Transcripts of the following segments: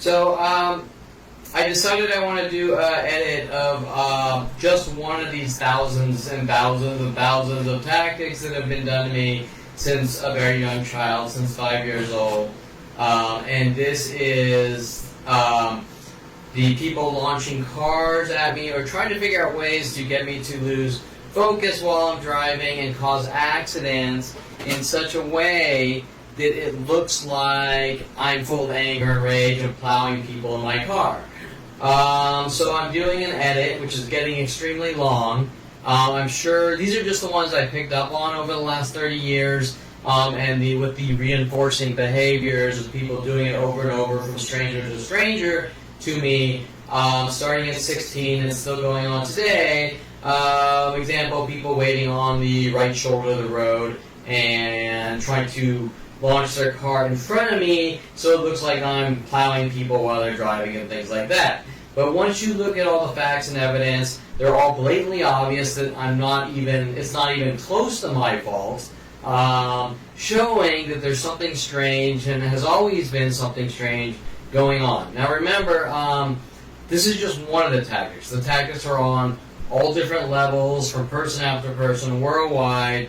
I decided I want to do an edit of just one of these thousands and thousands and thousands of tactics that have been done to me since a very young child, since 5 years old. And this is the people launching cars at me or trying to figure out ways to get me to lose focus while I'm driving and cause accidents in such a way that it looks like I'm full of anger and rage and plowing people in my car. So I'm doing an edit, which is getting extremely long. I'm sure these are just the ones I picked up on over the last 30 years, and with the reinforcing behaviors of people doing it over and over from stranger to stranger to me, starting at 16 and still going on today. Example, people waiting on the right shoulder of the road and trying to launch their car in front of me so it looks like I'm plowing people while they're driving and things like that. But once you look at all the facts and evidence, they're all blatantly obvious that it's not even close to my fault, showing that there's something strange and has always been something strange going on. Now remember, this is just one of the tactics. The tactics are on all different levels, from person after person, worldwide,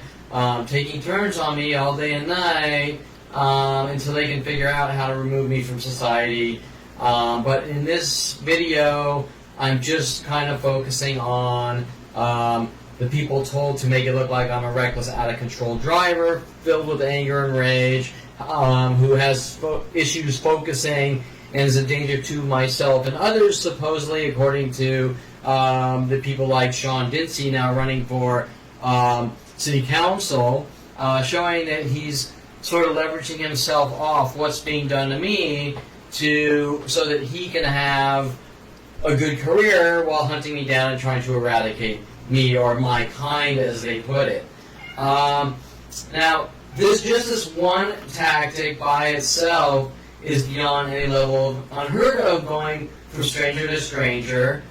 taking turns on me all day and night until they can figure out how to remove me from society. But in this video, I'm just kind of focusing on the people told to make it look like I'm a reckless, out-of-control driver, filled with anger and rage, who has issues focusing and is a danger to myself and others, supposedly, according to the people like Sean Dincy, now running for city council, showing that he's sort of leveraging himself off what's being done to me so that he can have a good career while hunting me down and trying to eradicate me or my kind, as they put it. Now, this one tactic by itself is beyond any level of unheard of, going from stranger to stranger.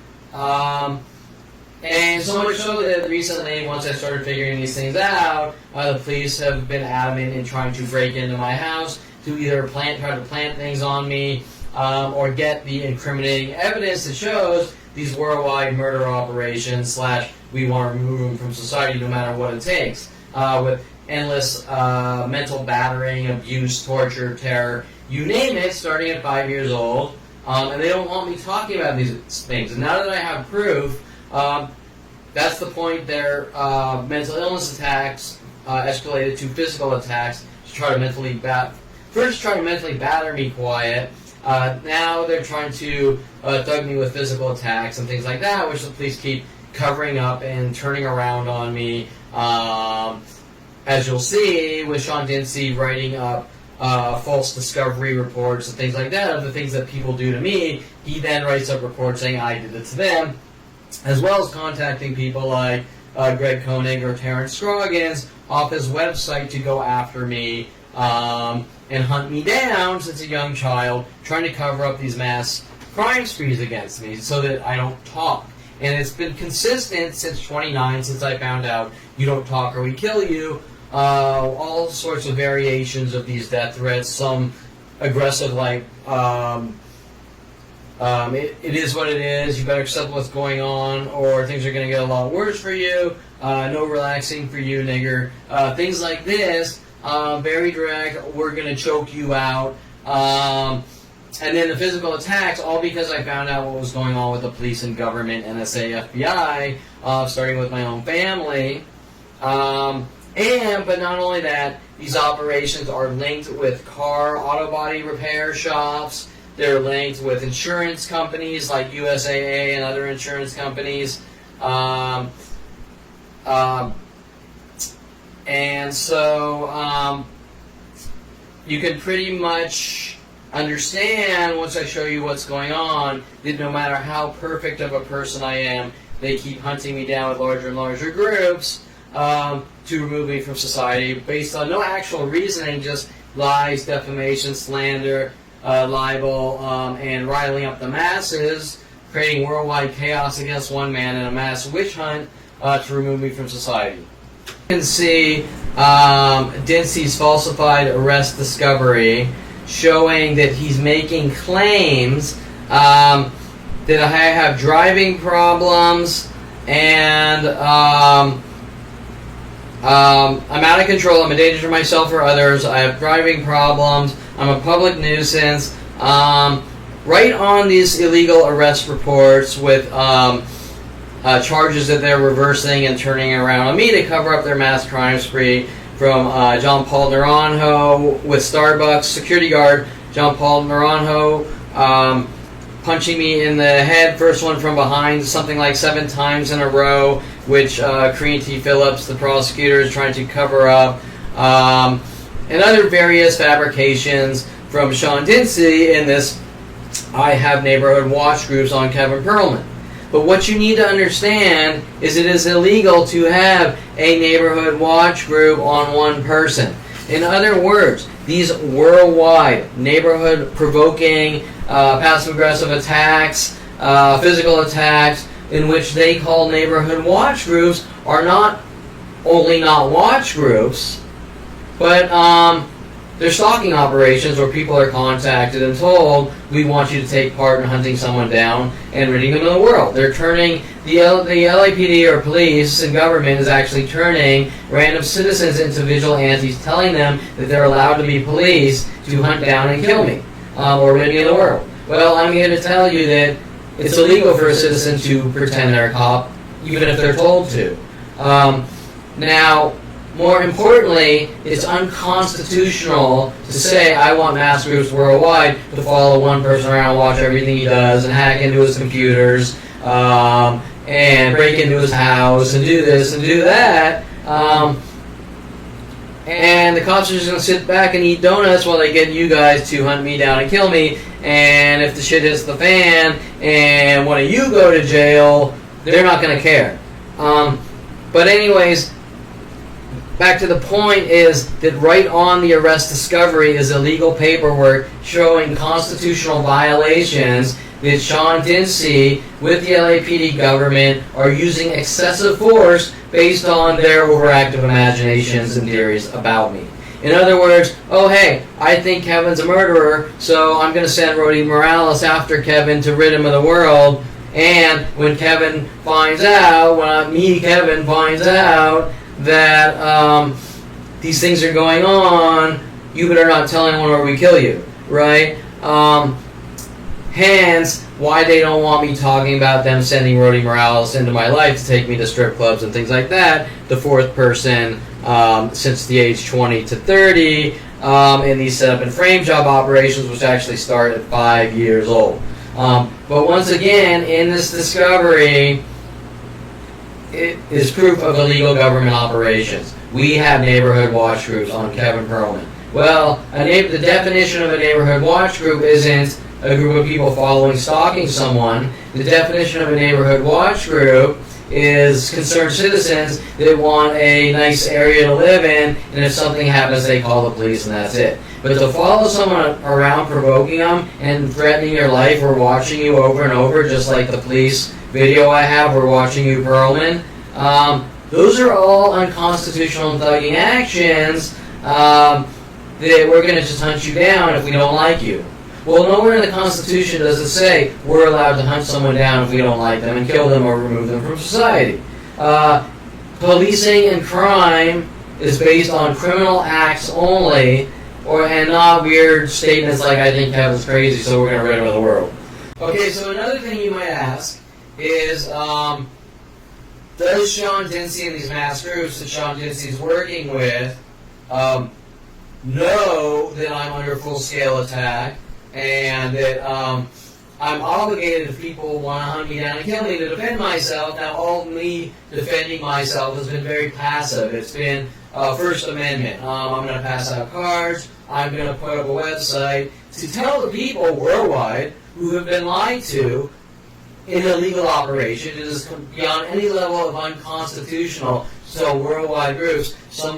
And so much so that recently, once I started figuring these things out, the police have been adamant in trying to break into my house to either try to plant things on me or get the incriminating evidence that shows these worldwide murder operations / we want to remove them from society no matter what it takes, with endless mental battering, abuse, torture, terror, you name it, starting at 5 years old. And they don't want me talking about these things. And now that I have proof, that's the point. Their mental illness attacks escalated to physical attacks to try to mentally batter me quiet. Now they're trying to thug me with physical attacks and things like that, which the police keep covering up and turning around on me. As you'll see, with Sean Dincy writing up false discovery reports and things like that of the things that people do to me, he then writes up reports saying I did it to them, as well as contacting people like Greg Koenig or Terrence Scroggins off his website to go after me and hunt me down since a young child, trying to cover up these mass crime sprees against me so that I don't talk. And it's been consistent since 29, since I found out you don't talk or we kill you. All sorts of variations of these death threats, some aggressive like, it is what it is, you better accept what's going on, or things are going to get a lot worse for you, no relaxing for you, nigger. Things like this, very direct, we're going to choke you out. And then the physical attacks, all because I found out what was going on with the police and government, NSA, FBI, starting with my own family. But not only that, these operations are linked with auto body repair shops. They're linked with insurance companies like USAA and other insurance companies. And so you can pretty much understand, once I show you what's going on, that no matter how perfect of a person I am, they keep hunting me down with larger and larger groups to remove me from society based on no actual reasoning, just lies, defamation, slander, libel, and riling up the masses, creating worldwide chaos against one man in a mass witch hunt to remove me from society. You can see Dincy's falsified arrest discovery showing that he's making claims that I have driving problems and I'm out of control. I'm a danger to myself or others. I have driving problems. I'm a public nuisance. Right on these illegal arrest reports with charges that they're reversing and turning around on me to cover up their mass crime spree from John Paul Naranjo with Starbucks security guard John Paul Naranjo punching me in the head, first one from behind, something like 7 times in a row, which Kareen T. Phillips, the prosecutor, is trying to cover up, and other various fabrications from Sean Dincy in this I Have Neighborhood Watch groups on Kevin Pearlman. But what you need to understand is it is illegal to have a neighborhood watch group on one person. In other words, these worldwide neighborhood provoking passive-aggressive attacks, physical attacks, in which they call neighborhood watch groups are not only not watch groups, but they're stalking operations where people are contacted and told, we want you to take part in hunting someone down and ridding them of the world. They're turning, the LAPD or police and government is actually turning random citizens into vigilantes, telling them that they're allowed to be police to hunt down and kill me, or rid me of the world. Well, I'm here to tell you that it's illegal for a citizen to pretend they're a cop, even if they're told to. Now, more importantly, it's unconstitutional to say I want mass groups worldwide to follow one person around and watch everything he does and hack into his computers and break into his house and do this and do that. And the cops are just going to sit back and eat donuts while they get you guys to hunt me down and kill me. And if the shit hits the fan and one of you go to jail, they're not going to care. But anyways, back to the point is that right on the arrest discovery is illegal paperwork showing constitutional violations that Sean Dincy with the LAPD government are using excessive force based on their overactive imaginations and theories about me. In other words, oh hey, I think Kevin's a murderer, so I'm going to send Rody Morales after Kevin to rid him of the world. And when Kevin finds out, Kevin finds out that these things are going on, you better not tell anyone or we kill you, right? Hence, why they don't want me talking about them sending Rody Morales into my life to take me to strip clubs and things like that, the fourth person since the age 20 to 30 in these setup and frame job operations, which actually start at 5 years old. But once again, in this discovery, it is proof of illegal government operations. We have neighborhood watch groups on Kevin Pearlman. Well, the definition of a neighborhood watch group isn't a group of people stalking someone. The definition of a neighborhood watch group is concerned citizens that want a nice area to live in, and if something happens, they call the police, and that's it. But to follow someone around, provoking them, and threatening your life, or watching you over and over, just like the police video I have, we're watching you, Pearlman, those are all unconstitutional and thugging actions that we're going to just hunt you down if we don't like you. Well, nowhere in the Constitution does it say we're allowed to hunt someone down if we don't like them and kill them or remove them from society. Policing and crime is based on criminal acts only, and not weird statements like, I think Kevin's crazy, so we're going to rid him of the world. Okay, so another thing you might ask is, does Sean Dincy and these mass groups that Sean Dincy is working with know that I'm under full-scale attack and that I'm obligated if people want to hunt me down and kill me to defend myself? Now, all me defending myself has been very passive. It's been First Amendment. I'm going to pass out cards. I'm going to put up a website to tell the people worldwide who have been lied to in illegal operation. It is beyond any level of unconstitutional. So worldwide groups,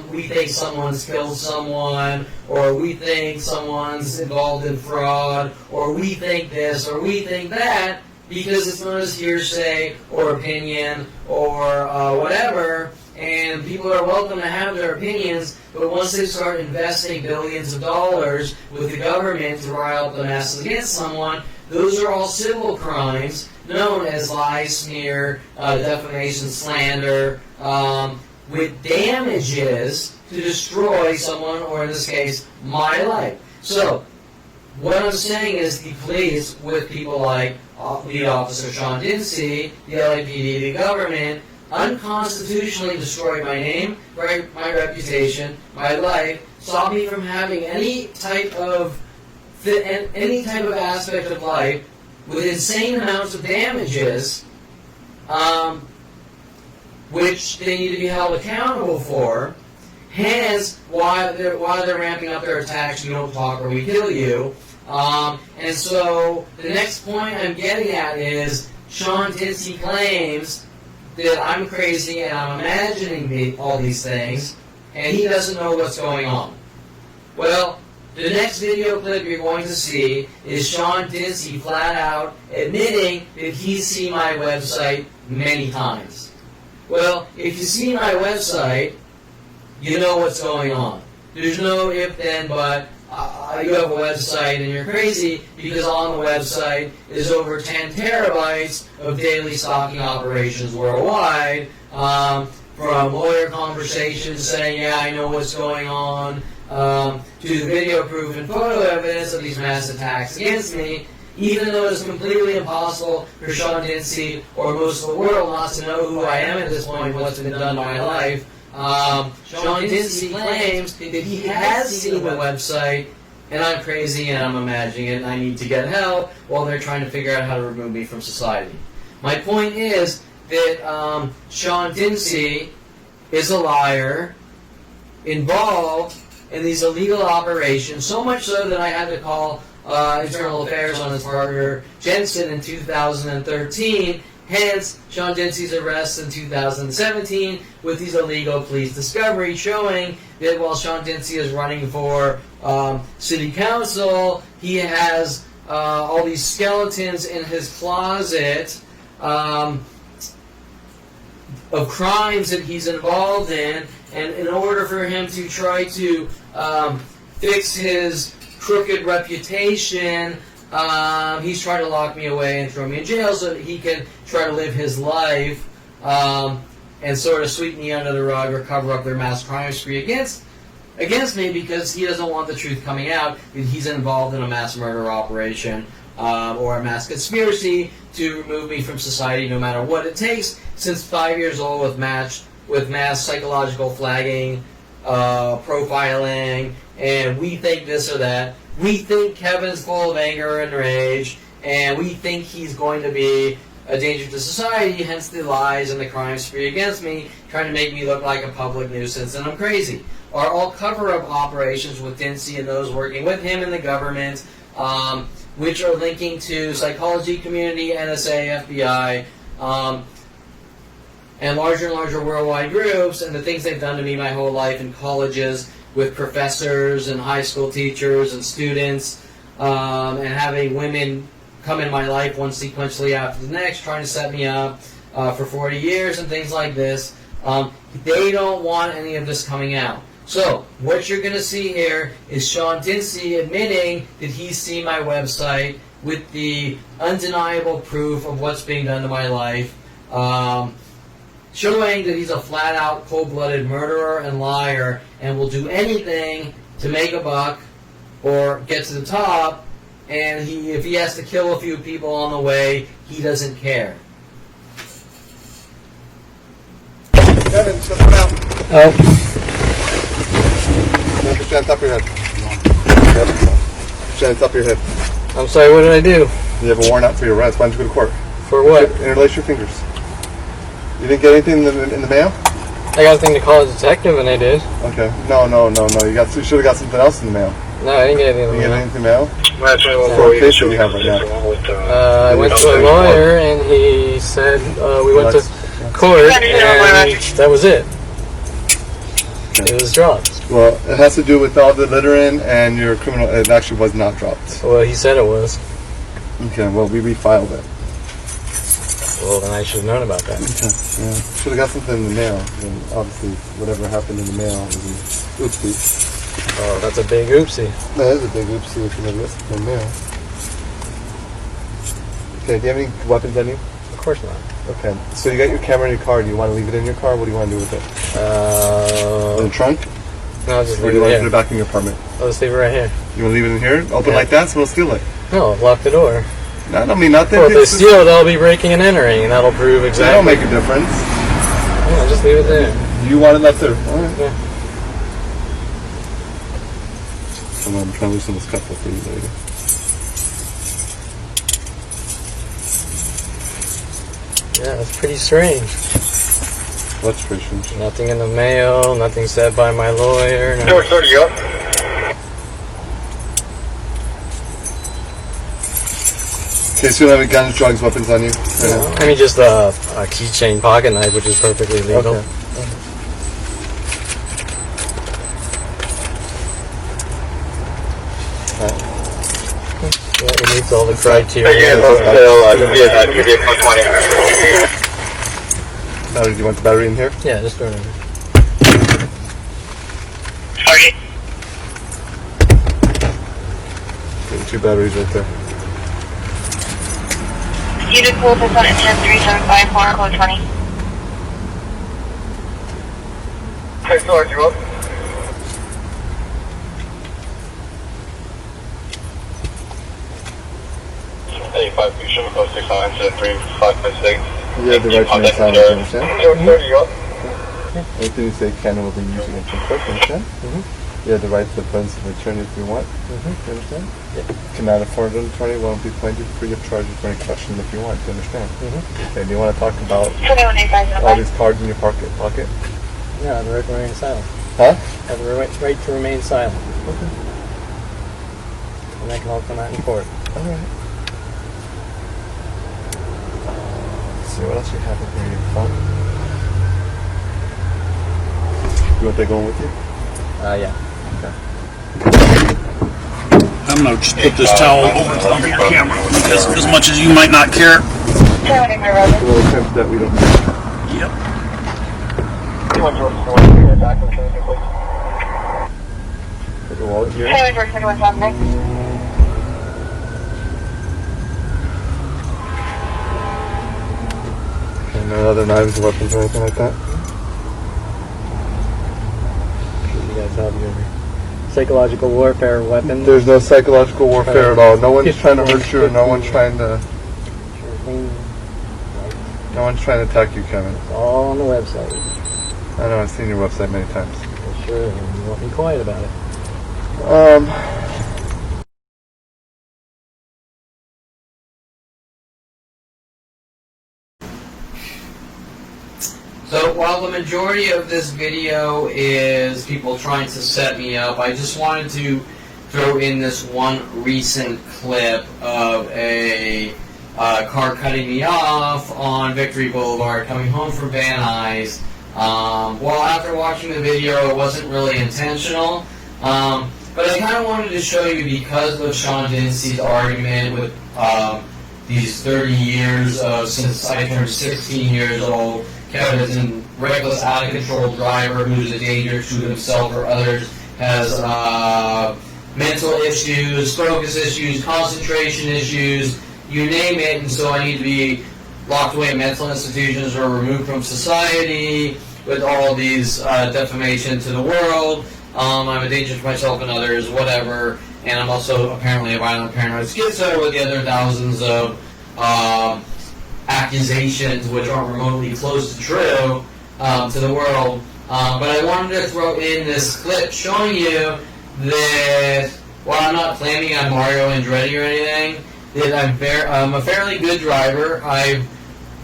we think someone's killed someone, or we think someone's involved in fraud, or we think this, or we think that, because it's known as hearsay or opinion or whatever, and people are welcome to have their opinions. but once they start investing billions of dollars with the government to rile up the masses against someone, those are all civil crimes known as lie, smear, defamation, slander, with damages to destroy someone, or in this case, my life. So, what I'm saying is the police, with people like lead officer Sean Dincy, the LAPD, the government, unconstitutionally destroyed my name, my reputation, my life, stopped me from having any type of aspect of life with insane amounts of damages, which they need to be held accountable for. Hence, why they're ramping up their attacks, you don't talk or we kill you. And so, the next point I'm getting at is, Sean Dincy claims that I'm crazy and I'm imagining all these things, and he doesn't know what's going on. Well, the next video clip you're going to see is Sean Dincy flat out admitting that he's seen my website many times. Well, if you see my website, you know what's going on. There's no if, then, but. You have a website and you're crazy because on the website is over 10 terabytes of daily stalking operations worldwide, from lawyer conversations saying, yeah, I know what's going on, to the video proof and photo evidence of these mass attacks against me, even though it's completely impossible for Sean Dincy or most of the world not to know who I am at this point, what's been done to my life. Sean Dincy claims that he has seen the website, and I'm crazy and I'm imagining it and I need to get help while they're trying to figure out how to remove me from society. My point is that Sean Dincy is a liar involved in these illegal operations, so much so that I had to call Internal Affairs on his partner Jensen in 2013. Hence, Sean Dincy's arrest in 2017 with these illegal police discoveries showing that while Sean Dincy is running for city council, he has all these skeletons in his closet of crimes that he's involved in, and in order for him to try to fix his crooked reputation, he's trying to lock me away and throw me in jail so that he can try to live his life and sort of sweep me under the rug or cover up their mass crime spree against me, because he doesn't want the truth coming out that he's involved in a mass murder operation or a mass conspiracy to remove me from society no matter what it takes, since 5 years old with mass psychological flagging, profiling, and we think this or that. We think Kevin's full of anger and rage, and we think he's going to be a danger to society, hence the lies and the crime spree against me, trying to make me look like a public nuisance and I'm crazy. Are all cover-up operations with Dincy and those working with him in the government, which are linking to psychology community, NSA, FBI, and larger worldwide groups, and the things they've done to me my whole life in colleges with professors and high school teachers and students, and having women come in my life one sequentially after the next, trying to set me up for 40 years and things like this. They don't want any of this coming out. So, what you're going to see here is Sean Dincy admitting that he's seen my website with the undeniable proof of what's being done to my life, showing that he's a flat-out, cold-blooded murderer and liar and will do anything to make a buck or get to the top, and if he has to kill a few people on the way, he doesn't care. Kevin, just come out. Oh. Stand on top of your head. Yep. Stand on top of your head. I'm sorry, what did I do? You have a warrant out for your arrest. Why don't you go to court? For what? Interlace your fingers. You didn't get anything in the mail? I got a thing to call a detective, and I did. Okay. No. You should have got something else in the mail. No, I didn't get anything in the mail. You didn't get anything in the mail? What case do you have right now? I went to a lawyer, and he said we went to court, and that was it. It was dropped. Well, it has to do with all the littering and your criminal. It actually was not dropped. Well, he said it was. Okay. Well, we refiled it. Well, then I should have known about that. Okay. Yeah. Should have got something in the mail. And obviously, whatever happened in the mail was an oopsie. Oh, that's a big oopsie. That is a big oopsie if you never got something in the mail. Okay, do you have any weapons on you? Of course not. Okay. So you got your camera in your car. Do you want to leave it in your car? What do you want to do with it? In the trunk? No, I'll just Or leave do you it want to put it here. back in your apartment? I'll just leave it right here. You want to leave it in here? Open Yeah. like that, someone will steal it. No, lock the door. No, I don't mean nothing. Well, if they It's just- steal it, they'll be breaking and entering, and that'll prove That exactly. don't make a difference. Yeah, just leave it there. You want it left there. All right. Yeah. I'm trying to loosen this cup up for you later. Yeah, that's pretty strange. What's pretty strange? Nothing in the mail, nothing said by my lawyer. No. Door 30 up. Okay, so you don't have any guns, drugs, weapons on you? Right now? I mean, just a keychain pocket knife, which is perfectly legal. Okay. Yeah, it meets all the criteria. Again, give you a quick 20. Battery, do you want the battery in here? Yeah, just throw it in. Target. Okay, 2 batteries right there. Unit pool is on at 10375 code 20. Hey, Sarge, you up? Hey, 5 feet, should close 6 to 3556. You have the right to remain silent, you understand? Door 30 up. Anything you say can and will be used against you in court, you understand? You have the right to defense and return if you want, you understand? Cannot afford 120 won't be pointed free of charge for any question if you want, you understand? Okay, do you want to talk about 2185 all these cards in your pocket? Yeah, I have the right to remain silent. Huh? I have the right to remain silent. And that can all come out in court. Alright. Let's see, what else you have in here? Your phone? You want that going with you? Yeah. I'm gonna just put this towel over your camera because as much as you might not care. Well, the times that we don't Yep. You want to bring it back and change it, please? put your wallet here. Highway George 2176. And no other knives, weapons, or anything like that? You guys have your psychological warfare weapons. There's no psychological warfare at all. No one's trying to hurt you, or no one's trying to attack you, Kevin. It's all on the website. I know, I've seen your website many times. Sure, and you won't be quiet about it. So while the majority of this video is people trying to set me up, I just wanted to throw in this one recent clip of a car cutting me off on Victory Boulevard coming home from Van Nuys. Well, after watching the video, it wasn't really intentional, but I kind of wanted to show you because of Sean Dincy's argument with these 30 years since I turned 16 years old. Kevin is a reckless, out-of-control driver who's a danger to himself or others, has mental issues, focus issues, concentration issues, you name it, and so I need to be locked away in mental institutions or removed from society with all these defamation to the world. I'm a danger to myself and others, whatever, and I'm also apparently a violent paranoid schizo with the other thousands of accusations which aren't remotely close to true to the world. But I wanted to throw in this clip showing you that while I'm not claiming I'm Mario Andretti or anything, that I'm a fairly good driver. I've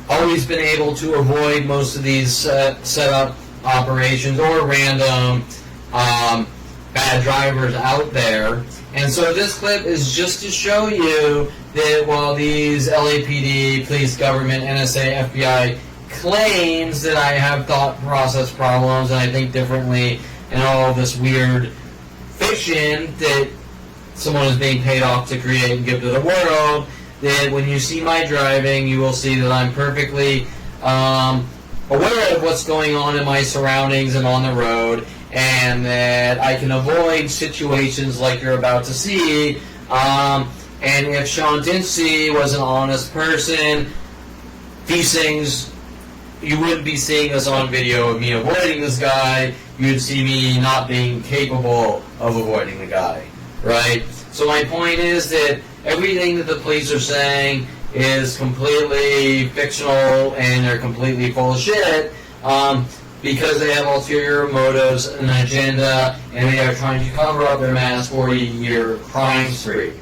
always been able to avoid most of these setup operations or random bad drivers out there. And so this clip is just to show you that while these LAPD, police, government, NSA, FBI claims that I have thought process problems and I think differently and all this weird fiction that someone is being paid off to create and give to the world, that when you see my driving, you will see that I'm perfectly aware of what's going on in my surroundings and on the road, and that I can avoid situations like you're about to see. And if Sean Dinsey was an honest person, these things, you wouldn't be seeing us on video of me avoiding this guy. You'd see me not being capable of avoiding the guy, right? So my point is that everything that the police are saying is completely fictional and they're completely full of shit because they have ulterior motives and an agenda, and they are trying to cover up their mass 40-year crime spree.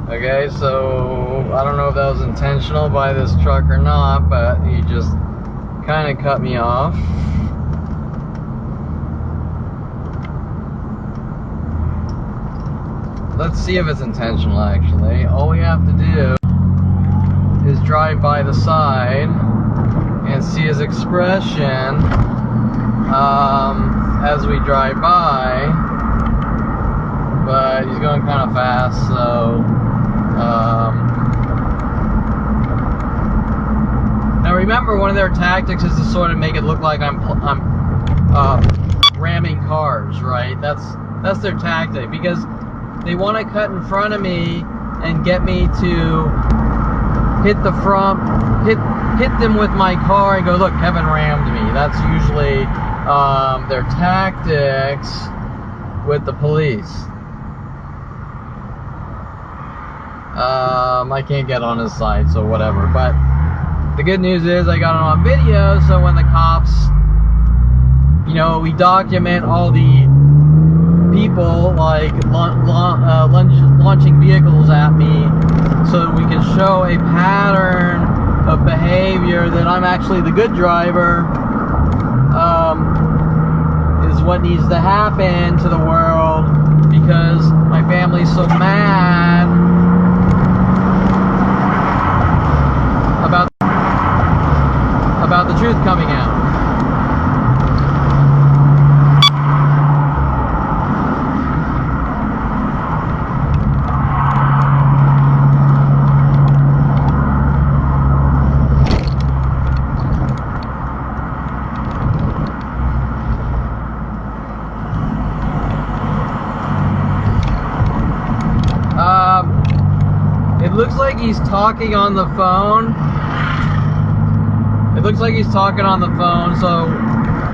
Okay, so I don't know if that was intentional by this truck or not, but he just kind of cut me off. Let's see if it's intentional, actually. All we have to do is drive by the side and see his expression as we drive by. But he's going kind of fast, so now remember, one of their tactics is to sort of make it look like I'm ramming cars, right? That's their tactic, because they want to cut in front of me and get me to hit the front, hit them with my car and go, look, Kevin rammed me. That's usually their tactics with the police. I can't get on his side, so whatever. But the good news is I got it on video, so when the cops, you know, we document all the people like launching vehicles at me, so that we can show a pattern of behavior that I'm actually the good driver, is what needs to happen to the world, because my family's so mad about the truth coming out. It looks like he's talking on the phone. It looks like he's talking on the phone, so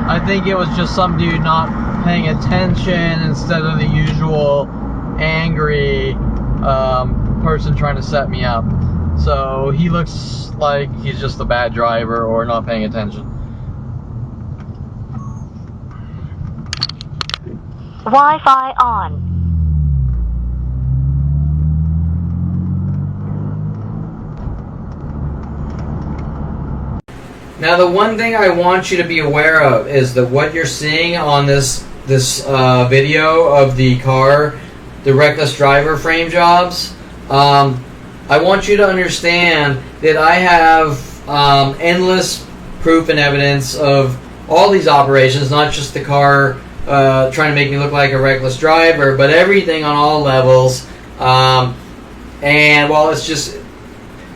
I think it was just some dude not paying attention instead of the usual angry person trying to set me up. So he looks like he's just a bad driver or not paying attention. Wi-Fi on. Now, the one thing I want you to be aware of is that what you're seeing on this video of the car, the reckless driver frame jobs, I want you to understand that I have endless proof and evidence of all these operations, not just the car trying to make me look like a reckless driver, but everything on all levels. And while it's just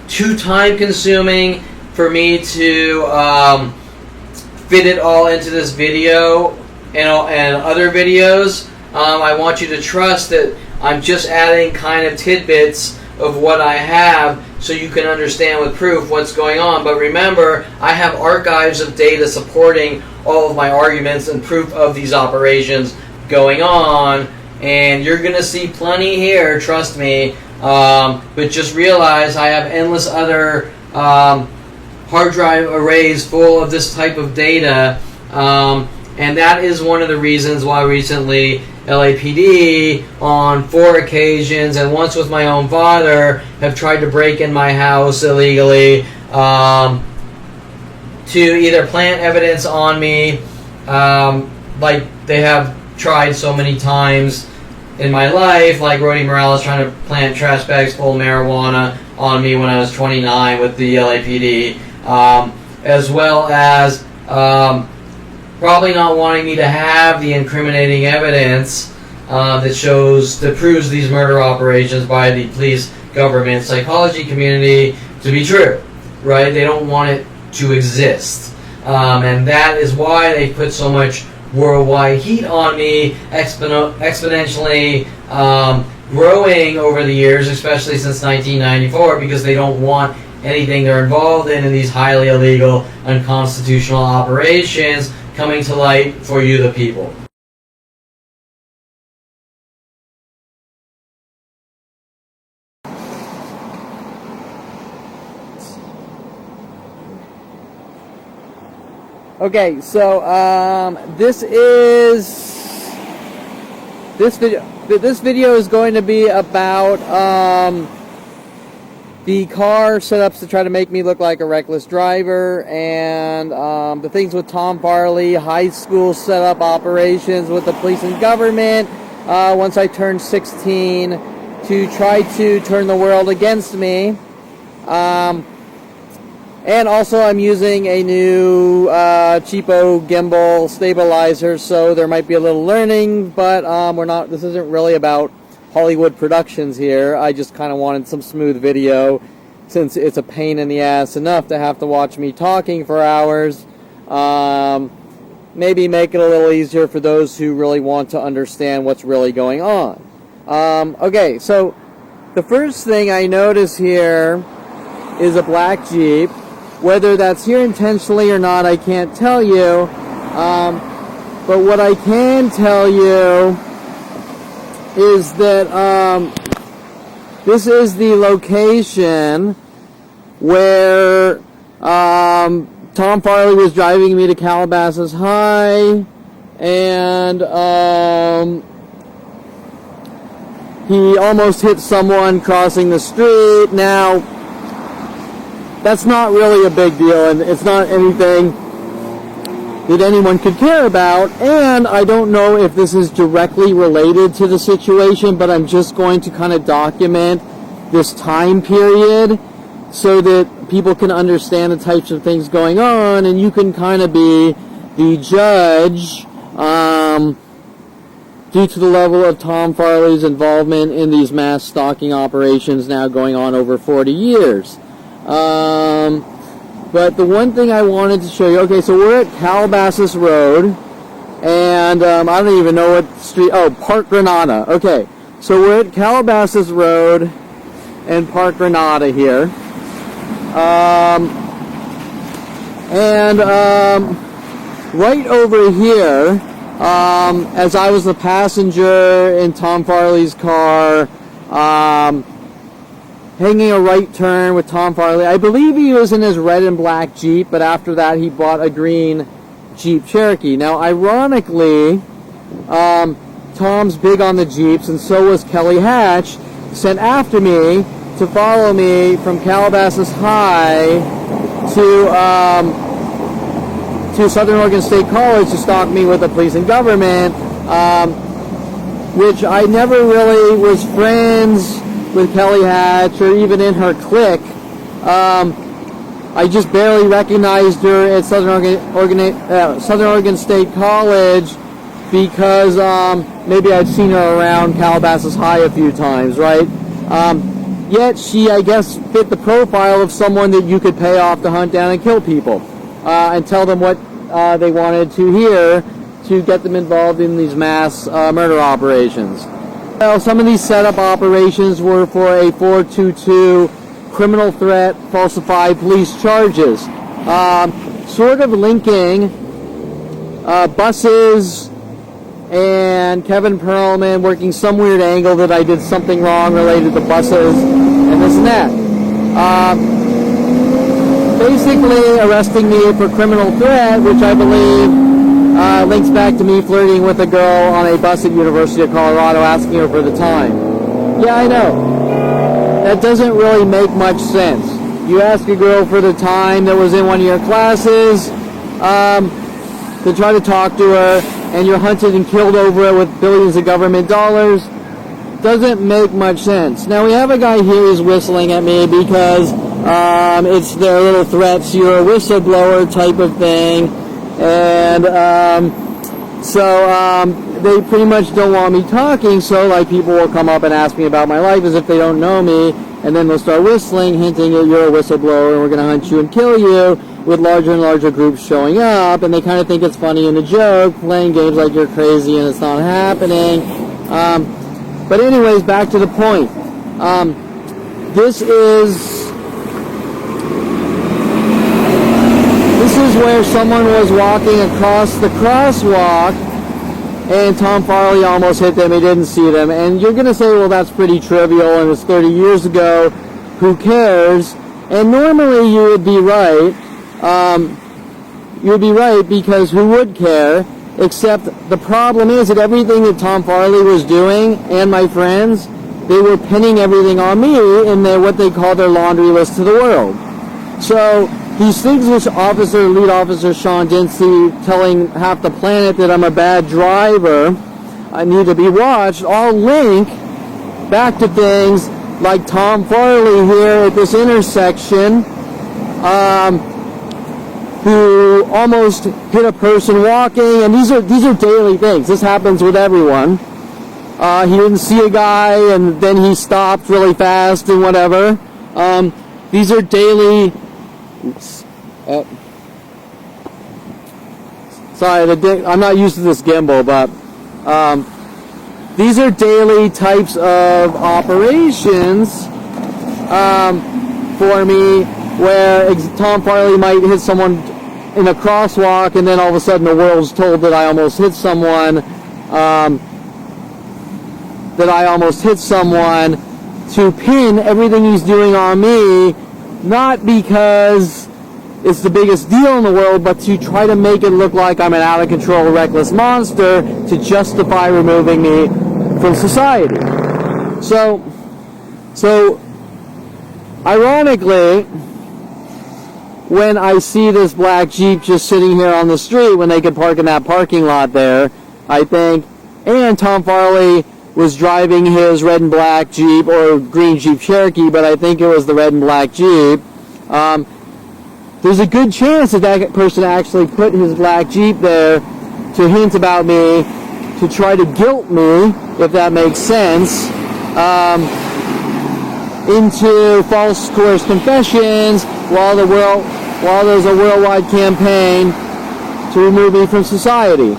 too time consuming for me to fit it all into this video and other videos, I want you to trust that I'm just adding kind of tidbits of what I have so you can understand with proof what's going on. But remember, I have archives of data supporting all of my arguments and proof of these operations going on, and you're going to see plenty here, trust me. But just realize I have endless other hard drive arrays full of this type of data, and that is one of the reasons why recently LAPD on 4 occasions, and once with my own father, have tried to break in my house illegally to either plant evidence on me, like they have tried so many times in my life, like Rody Morales trying to plant trash bags full of marijuana on me when I was 29 with the LAPD, as well as probably not wanting me to have the incriminating evidence that proves these murder operations by the police, government, psychology community to be true, right? They don't want it to exist, and that is why they put so much worldwide heat on me, exponentially growing over the years, especially since 1994, because they don't want anything they're involved in these highly illegal, unconstitutional operations coming to light for you, the people. Okay, so this video is going to be about the car setups to try to make me look like a reckless driver, and the things with Tom Farley, high school setup operations with the police and government once I turned 16 to try to turn the world against me. And also I'm using a new cheapo gimbal stabilizer, so there might be a little learning, but this isn't really about Hollywood productions here. I just kind of wanted some smooth video, since it's a pain in the ass enough to have to watch me talking for hours. Maybe make it a little easier for those who really want to understand what's really going on. Okay, so the first thing I notice here is a black Jeep. Whether that's here intentionally or not, I can't tell you. But what I can tell you is that this is the location where Tom Farley was driving me to Calabasas High, and he almost hit someone crossing the street. Now, that's not really a big deal, and it's not anything that anyone could care about, and I don't know if this is directly related to the situation, but I'm just going to kind of document this time period so that people can understand the types of things going on, and you can kind of be the judge due to the level of Tom Farley's involvement in these mass stalking operations now going on over 40 years. But the one thing I wanted to show you, okay, so we're at Calabasas Road, and I don't even know what street, oh, Park Granada. Okay, so we're at Calabasas Road and Park Granada here. Right over here, as I was the passenger in Tom Farley's car, hanging a right turn with Tom Farley. I believe he was in his red and black Jeep, but after that he bought a green Jeep Cherokee. Now, ironically, Tom's big on the Jeeps, and so was Kelly Hatch, sent after me to follow me from Calabasas High to Southern Oregon State College to stalk me with the police and government, which I never really was friends with Kelly Hatch or even in her clique. I just barely recognized her at Southern Oregon State College because maybe I'd seen her around Calabasas High a few times, right? Yet she, I guess, fit the profile of someone that you could pay off to hunt down and kill people and tell them what they wanted to hear to get them involved in these mass murder operations. Well, some of these setup operations were for a 422 criminal threat, falsified police charges, sort of linking buses and Kevin Perlman working some weird angle that I did something wrong related to buses and this and that. Basically arresting me for criminal threat, which I believe links back to me flirting with a girl on a bus at University of Colorado asking her for the time. Yeah, I know. That doesn't really make much sense. You ask a girl for the time that was in one of your classes to try to talk to her, and you're hunted and killed over it with billions of government dollars. Doesn't make much sense. Now we have a guy here who's whistling at me because it's their little threats. You're a whistleblower type of thing, and so they pretty much don't want me talking. So like people will come up and ask me about my life as if they don't know me, and then they'll start whistling, hinting that you're a whistleblower and we're going to hunt you and kill you, with larger and larger groups showing up, and they kind of think it's funny and a joke, playing games like you're crazy and it's not happening. But anyways, back to the point. This is where someone was walking across the crosswalk and Tom Farley almost hit them. He didn't see them. And you're going to say, well, that's pretty trivial and it's 30 years ago. Who cares? And normally you would be right. You would be right, because who would care? Except the problem is that everything that Tom Farley was doing and my friends, they were pinning everything on me in what they call their laundry list to the world. So distinguished officer, lead officer Sean Dinsey telling half the planet that I'm a bad driver, I need to be watched, all link back to things like Tom Farley here at this intersection, who almost hit a person walking, and these are daily things. This happens with everyone. He didn't see a guy, and then he stopped really fast and whatever. These are daily. Oops. Sorry, I'm not used to this gimbal, but these are daily types of operations for me, where Tom Farley might hit someone in a crosswalk, and then all of a sudden the world's told that I almost hit someone, to pin everything he's doing on me, not because it's the biggest deal in the world, but to try to make it look like I'm an out-of-control, reckless monster to justify removing me from society. So ironically, when I see this black Jeep just sitting here on the street when they could park in that parking lot there, I think, and Tom Farley was driving his red and black Jeep, or green Jeep Cherokee, but I think it was the red and black Jeep, there's a good chance that that person actually put his black Jeep there to hint about me, to try to guilt me, if that makes sense, into false coerced confessions while there's a worldwide campaign to remove me from society.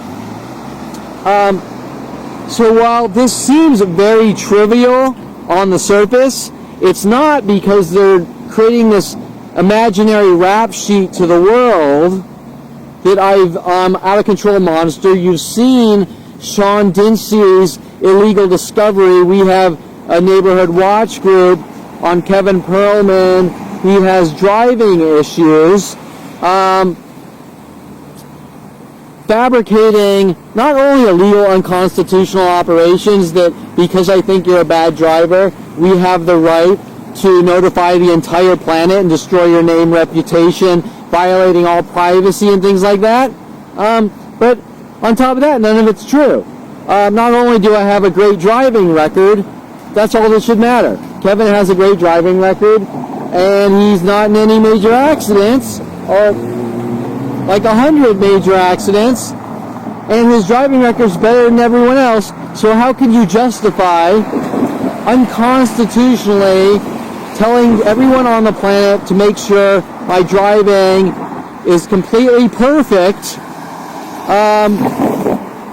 So while this seems very trivial on the surface, it's not, because they're creating this imaginary rap sheet to the world that I'm out of control monster. You've seen Sean Dinsey's illegal discovery. We have a neighborhood watch group on Kevin Perlman. He has driving issues, fabricating not only illegal, unconstitutional operations that, because I think you're a bad driver, we have the right to notify the entire planet and destroy your name, reputation, violating all privacy and things like that. But on top of that, none of it's true. Not only do I have a great driving record, that's all that should matter. Kevin has a great driving record, and he's not in any major accidents, or like 100 major accidents, and his driving record's better than everyone else. So how can you justify unconstitutionally telling everyone on the planet to make sure my driving is completely perfect?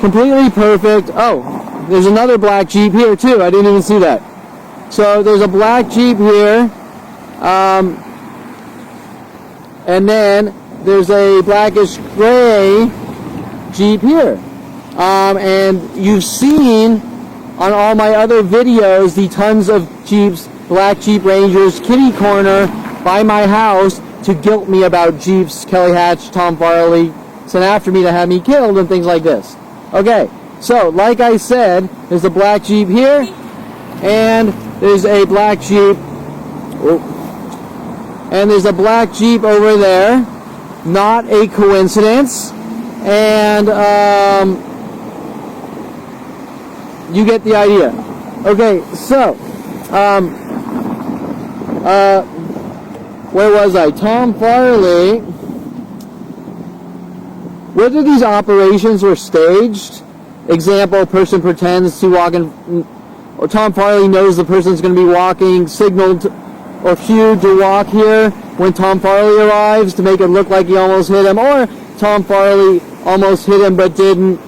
Completely perfect. Oh, there's another black Jeep here too. I didn't even see that. So there's a black Jeep here, and then there's a blackish gray Jeep here. And you've seen on all my other videos the tons of Jeeps, black Jeep Rangers, kitty corner by my house to guilt me about Jeeps, Kelly Hatch, Tom Farley, sent after me to have me killed and things like this. Okay, so like I said, there's a black Jeep here, and there's a black Jeep, and there's a black Jeep over there. Not a coincidence. And you get the idea. Okay, so where was I? Tom Farley. Whether these operations were staged, example, person pretends to walk in, or Tom Farley knows the person's going to be walking, signaled or cued to walk here when Tom Farley arrives to make it look like he almost hit him, or Tom Farley almost hit him but didn't,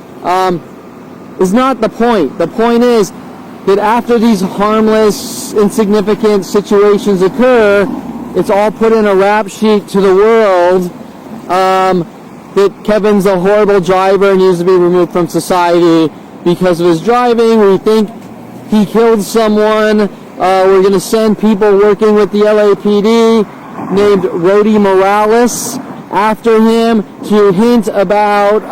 is not the point. The point is that after these harmless, insignificant situations occur, it's all put in a rap sheet to the world that Kevin's a horrible driver and needs to be removed from society because of his driving. We think he killed someone. We're going to send people working with the LAPD named Rody Morales after him to hint about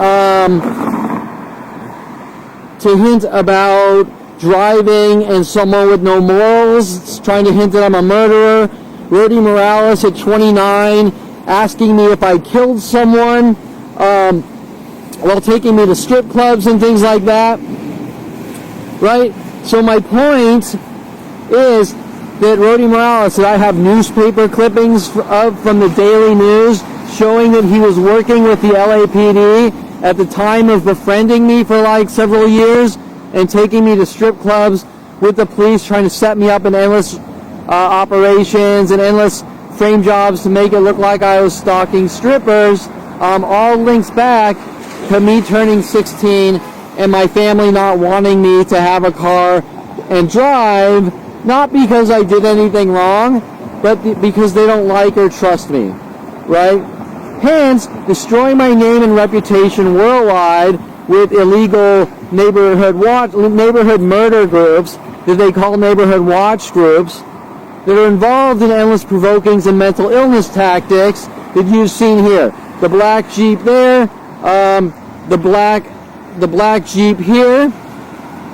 driving and someone with no morals. It's trying to hint that I'm a murderer. Rody Morales at 29 asking me if I killed someone while taking me to strip clubs and things like that. Right? So my point is that Rody Morales, that I have newspaper clippings from the Daily News showing that he was working with the LAPD at the time of befriending me for like several years and taking me to strip clubs with the police, trying to set me up in endless operations and endless frame jobs to make it look like I was stalking strippers. All links back to me turning 16 and my family not wanting me to have a car and drive, not because I did anything wrong, but because they don't like or trust me, right? Hence, destroying my name and reputation worldwide with illegal neighborhood murder groups that they call neighborhood watch groups that are involved in endless provokings and mental illness tactics that you've seen here. The black Jeep there, the black Jeep here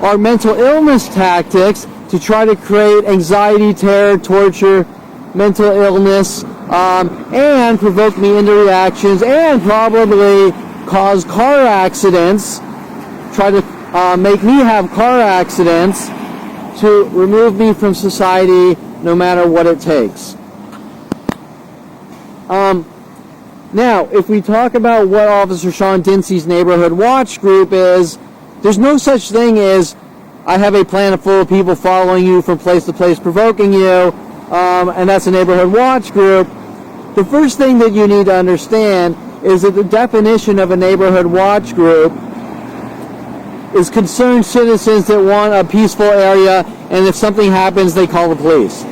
are mental illness tactics to try to create anxiety, terror, torture, mental illness, and provoke me into reactions and probably cause car accidents, try to make me have car accidents to remove me from society no matter what it takes. Now, if we talk about what Officer Sean Dinsey's Neighborhood Watch Group is, there's no such thing as I have a planet full of people following you from place to place provoking you, and that's a Neighborhood Watch Group. The first thing that you need to understand is that the definition of a Neighborhood Watch Group is concerned citizens that want a peaceful area, and if something happens, they call the police.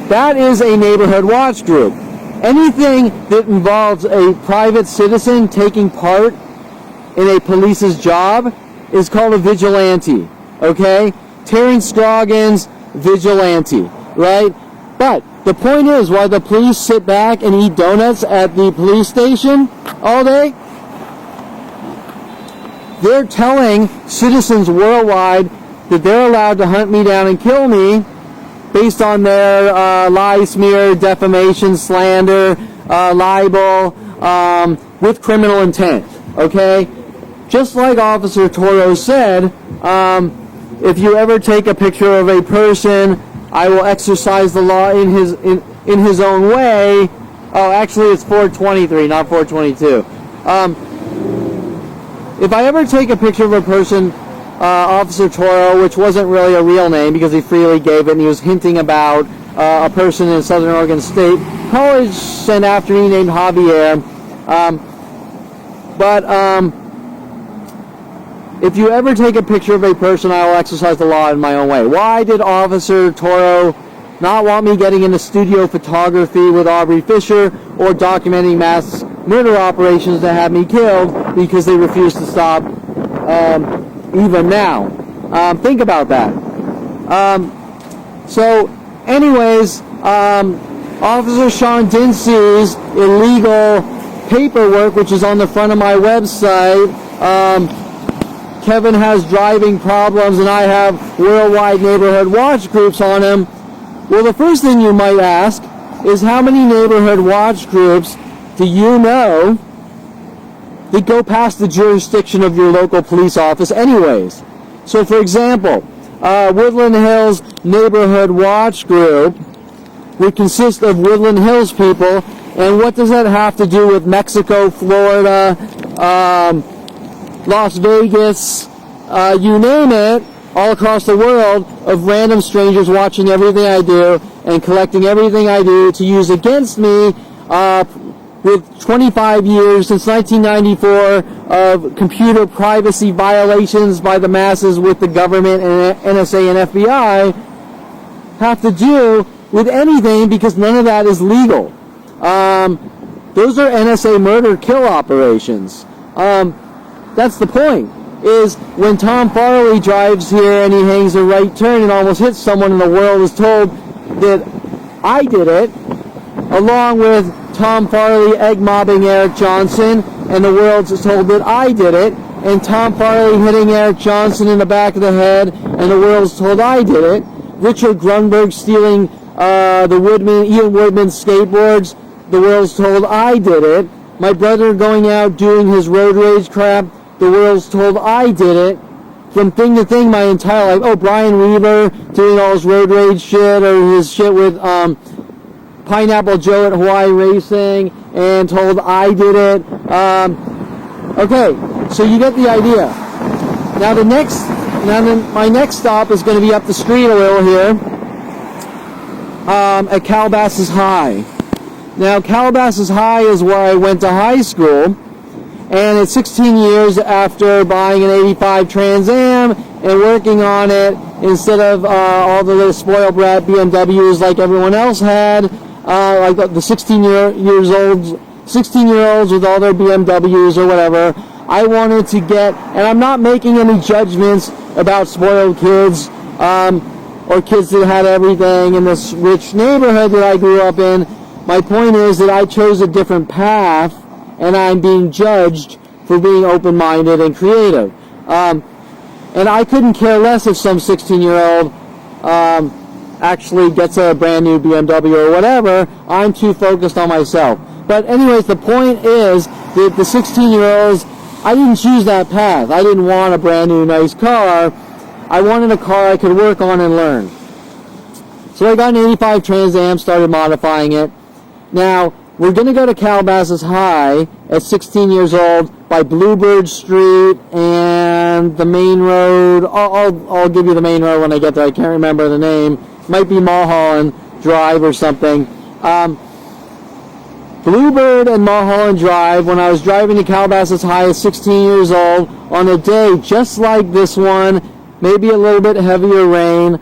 That is a Neighborhood Watch Group. Anything that involves a private citizen taking part in a police's job is called a vigilante, okay? Terrence Scroggins, vigilante, right? But the point is, while the police sit back and eat donuts at the police station all day, they're telling citizens worldwide that they're allowed to hunt me down and kill me based on their lie, smear, defamation, slander, libel, with criminal intent, okay? Just like Officer Toro said, if you ever take a picture of a person, I will exercise the law in his own way. Oh, actually it's 423, not 422. If I ever take a picture of a person, Officer Toro, which wasn't really a real name because he freely gave it and he was hinting about a person in Southern Oregon State College sent after me named Javier. If you ever take a picture of a person, I will exercise the law in my own way. Why did Officer Toro not want me getting into studio photography with Aubrey Fisher or documenting mass murder operations that had me killed? Because they refused to stop even now. Think about that. So anyways, Officer Sean Dinsey's illegal paperwork, which is on the front of my website. Kevin has driving problems and I have worldwide neighborhood watch groups on him. Well, the first thing you might ask is how many neighborhood watch groups do you know that go past the jurisdiction of your local police office anyways? So for example, Woodland Hills Neighborhood Watch Group would consist of Woodland Hills people, and what does that have to do with Mexico, Florida, Las Vegas, you name it, all across the world, of random strangers watching everything I do and collecting everything I do to use against me with 25 years since 1994 of computer privacy violations by the masses with the government and NSA and FBI have to do with anything, because none of that is legal. Those are NSA murder-kill operations. That's the point, is when Tom Farley drives here and he hangs a right turn and almost hits someone and the world is told that I did it, along with Tom Farley egg-mobbing Eric Johnson and the world is told that I did it, and Tom Farley hitting Eric Johnson in the back of the head and the world's told I did it, Richard Grunberg stealing Ian Woodman's skateboards, the world's told I did it, my brother going out doing his road rage crap, the world's told I did it, from thing to thing my entire life. Oh, Brian Weaver doing all his road rage shit, or his shit with Pineapple Joe at Hawaii Racing, and told I did it. Okay, so you get the idea. Now my next stop is going to be up the street a little here, at Calabasas High. Now, Calabasas High is where I went to high school, and it's 16 years after buying an 85 Trans Am and working on it instead of all the little spoiled brat BMWs like everyone else had, like the 16-year-olds with all their BMWs or whatever. I wanted to get, and I'm not making any judgments about spoiled kids or kids that had everything in this rich neighborhood that I grew up in. My point is that I chose a different path, and I'm being judged for being open-minded and creative. And I couldn't care less if some 16-year-old actually gets a brand new BMW or whatever. I'm too focused on myself. But anyways, the point is that the 16-year-olds, I didn't choose that path. I didn't want a brand new nice car. I wanted a car I could work on and learn. So I got an 85 Trans Am, started modifying it. Now, we're going to go to Calabasas High at 16 years old by Bluebird Street and the main road. I'll give you the main road when I get there. I can't remember the name. Might be Mulholland Drive or something. Bluebird and Mulholland Drive, when I was driving to Calabasas High at 16 years old, on a day just like this one, maybe a little bit heavier rain,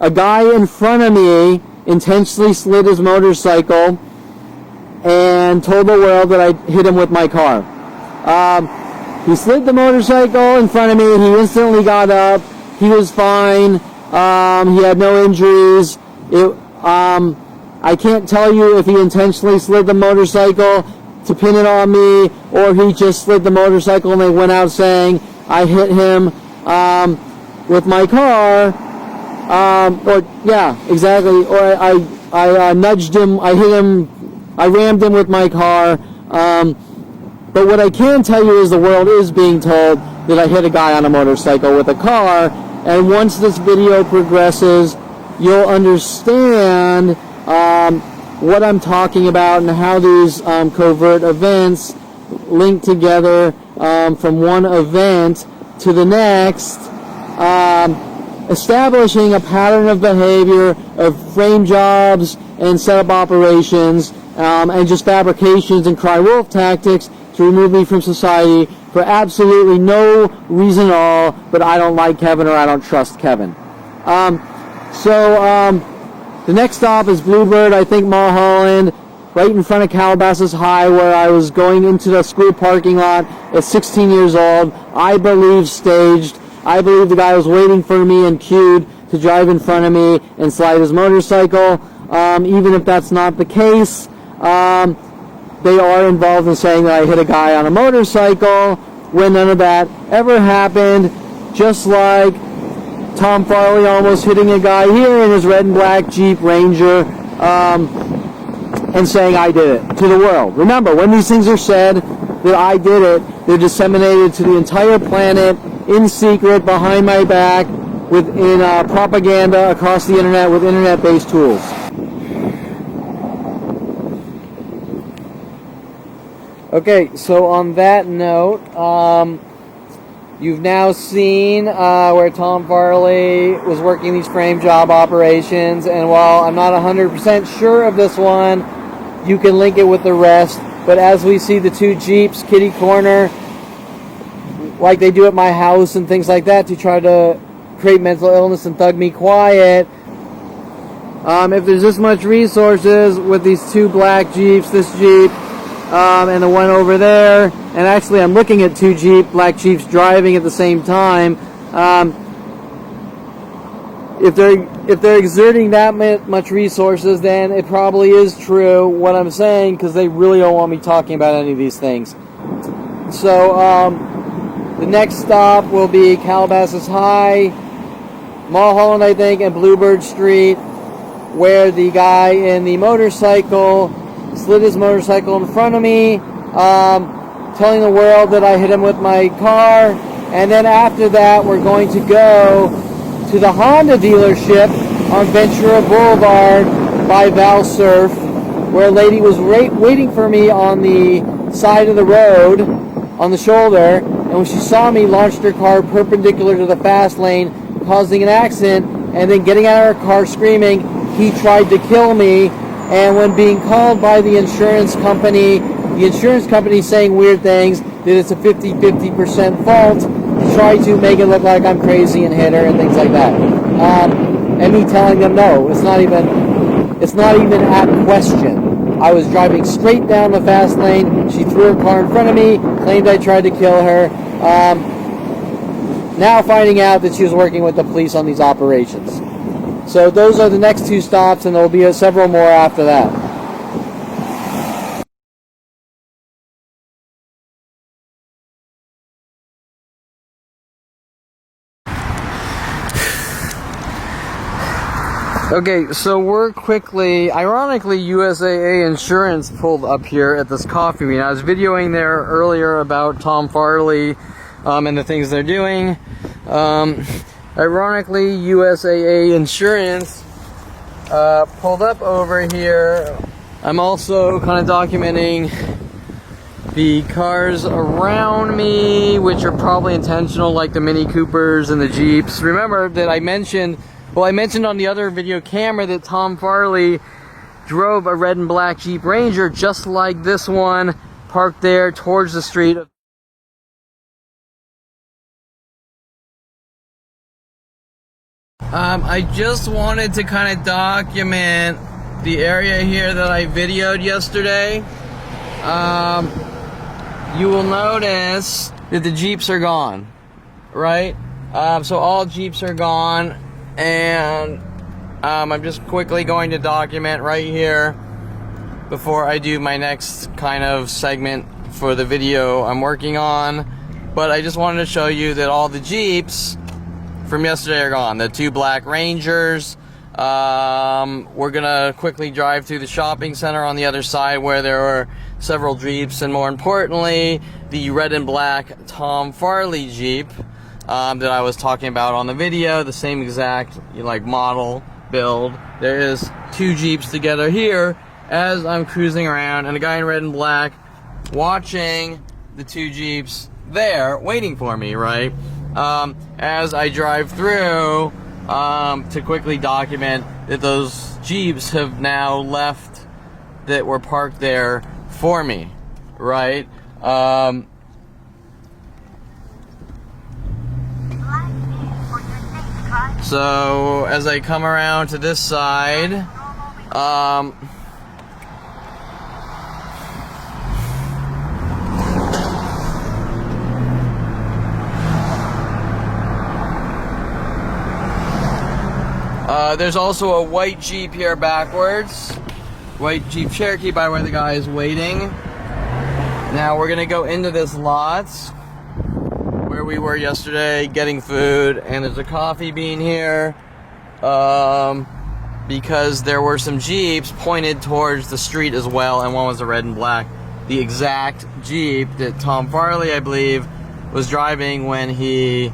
a guy in front of me intentionally slid his motorcycle and told the world that I hit him with my car. He slid the motorcycle in front of me. He instantly got up. He was fine. He had no injuries. I can't tell you if he intentionally slid the motorcycle to pin it on me, or he just slid the motorcycle and they went out saying I hit him with my car. Or yeah, exactly. Or I nudged him, I hit him, I rammed him with my car. But what I can tell you is the world is being told that I hit a guy on a motorcycle with a car. And once this video progresses, you'll understand what I'm talking about and how these covert events link together from one event to the next. Establishing a pattern of behavior of frame jobs and setup operations and just fabrications and cry wolf tactics to remove me from society for absolutely no reason at all, but I don't like Kevin or I don't trust Kevin. The next stop is Bluebird, I think Mulholland, right in front of Calabasas High, where I was going into the school parking lot at 16 years old, I believe staged. I believe the guy was waiting for me and queued to drive in front of me and slide his motorcycle. even if that's not the case. They are involved in saying that I hit a guy on a motorcycle when none of that ever happened, just like Tom Farley almost hitting a guy here in his red and black Jeep Ranger, and saying I did it to the world. Remember, when these things are said that I did it, they're disseminated to the entire planet in secret, behind my back, in propaganda across the internet with internet-based tools. Okay, so on that note, you've now seen where Tom Farley was working these frame job operations, and while I'm not 100% sure of this one, you can link it with the rest. But as we see the two Jeeps kitty corner, like they do at my house and things like that, to try to create mental illness and thug me quiet, if there's this much resources with these two black Jeeps, this Jeep, and the one over there, and actually I'm looking at two black Jeeps driving at the same time. If they're exerting that much resources, then it probably is true what I'm saying, because they really don't want me talking about any of these things. So the next stop will be Calabasas High, Mulholland, I think, and Bluebird Street, where the guy in the motorcycle slid his motorcycle in front of me, telling the world that I hit him with my car. And then after that, we're going to go to the Honda dealership on Ventura Boulevard by Valsurf, where a lady was waiting for me on the side of the road, on the shoulder, and when she saw me, launched her car perpendicular to the fast lane, causing an accident, and then getting out of her car screaming, "He tried to kill me." And when being called by the insurance company saying weird things, that it's a 50% fault, try to make it look like I'm crazy and hit her and things like that. And me telling them no, it's not even at question. I was driving straight down the fast lane. She threw her car in front of me, claimed I tried to kill her. Now finding out that she was working with the police on these operations. So those are the next two stops, and there will be several more after that. Okay, so we're quickly, ironically, USAA Insurance pulled up here at this coffee meet. I was videoing there earlier about Tom Farley and the things they're doing. Ironically, USAA Insurance pulled up over here. I'm also kind of documenting the cars around me, which are probably intentional, like the Mini Coopers and the Jeeps. Remember that I mentioned on the other video camera that Tom Farley drove a red and black Jeep Ranger, just like this one, parked there towards the street. I just wanted to kind of document the area here that I videoed yesterday. You will notice that the Jeeps are gone, right? So all Jeeps are gone, and I'm just quickly going to document right here before I do my next kind of segment for the video I'm working on. But I just wanted to show you that all the Jeeps from yesterday are gone. The two black Rangers. We're gonna quickly drive through the shopping center on the other side where there were several Jeeps, and more importantly, the red and black Tom Farley Jeep that I was talking about on the video, the same exact model, build. There is two Jeeps together here as I'm cruising around, and a guy in red and black watching the two Jeeps there waiting for me, right? As I drive through to quickly document that those Jeeps have now left that were parked there for me, right? So as I come around to this side, There's also a white Jeep here backwards. White Jeep Cherokee by where the guy is waiting. Now we're gonna go into this lot where we were yesterday getting food, and there's a coffee bean here because there were some Jeeps pointed towards the street as well, and one was a red and black. The exact Jeep that Tom Farley, I believe, was driving when he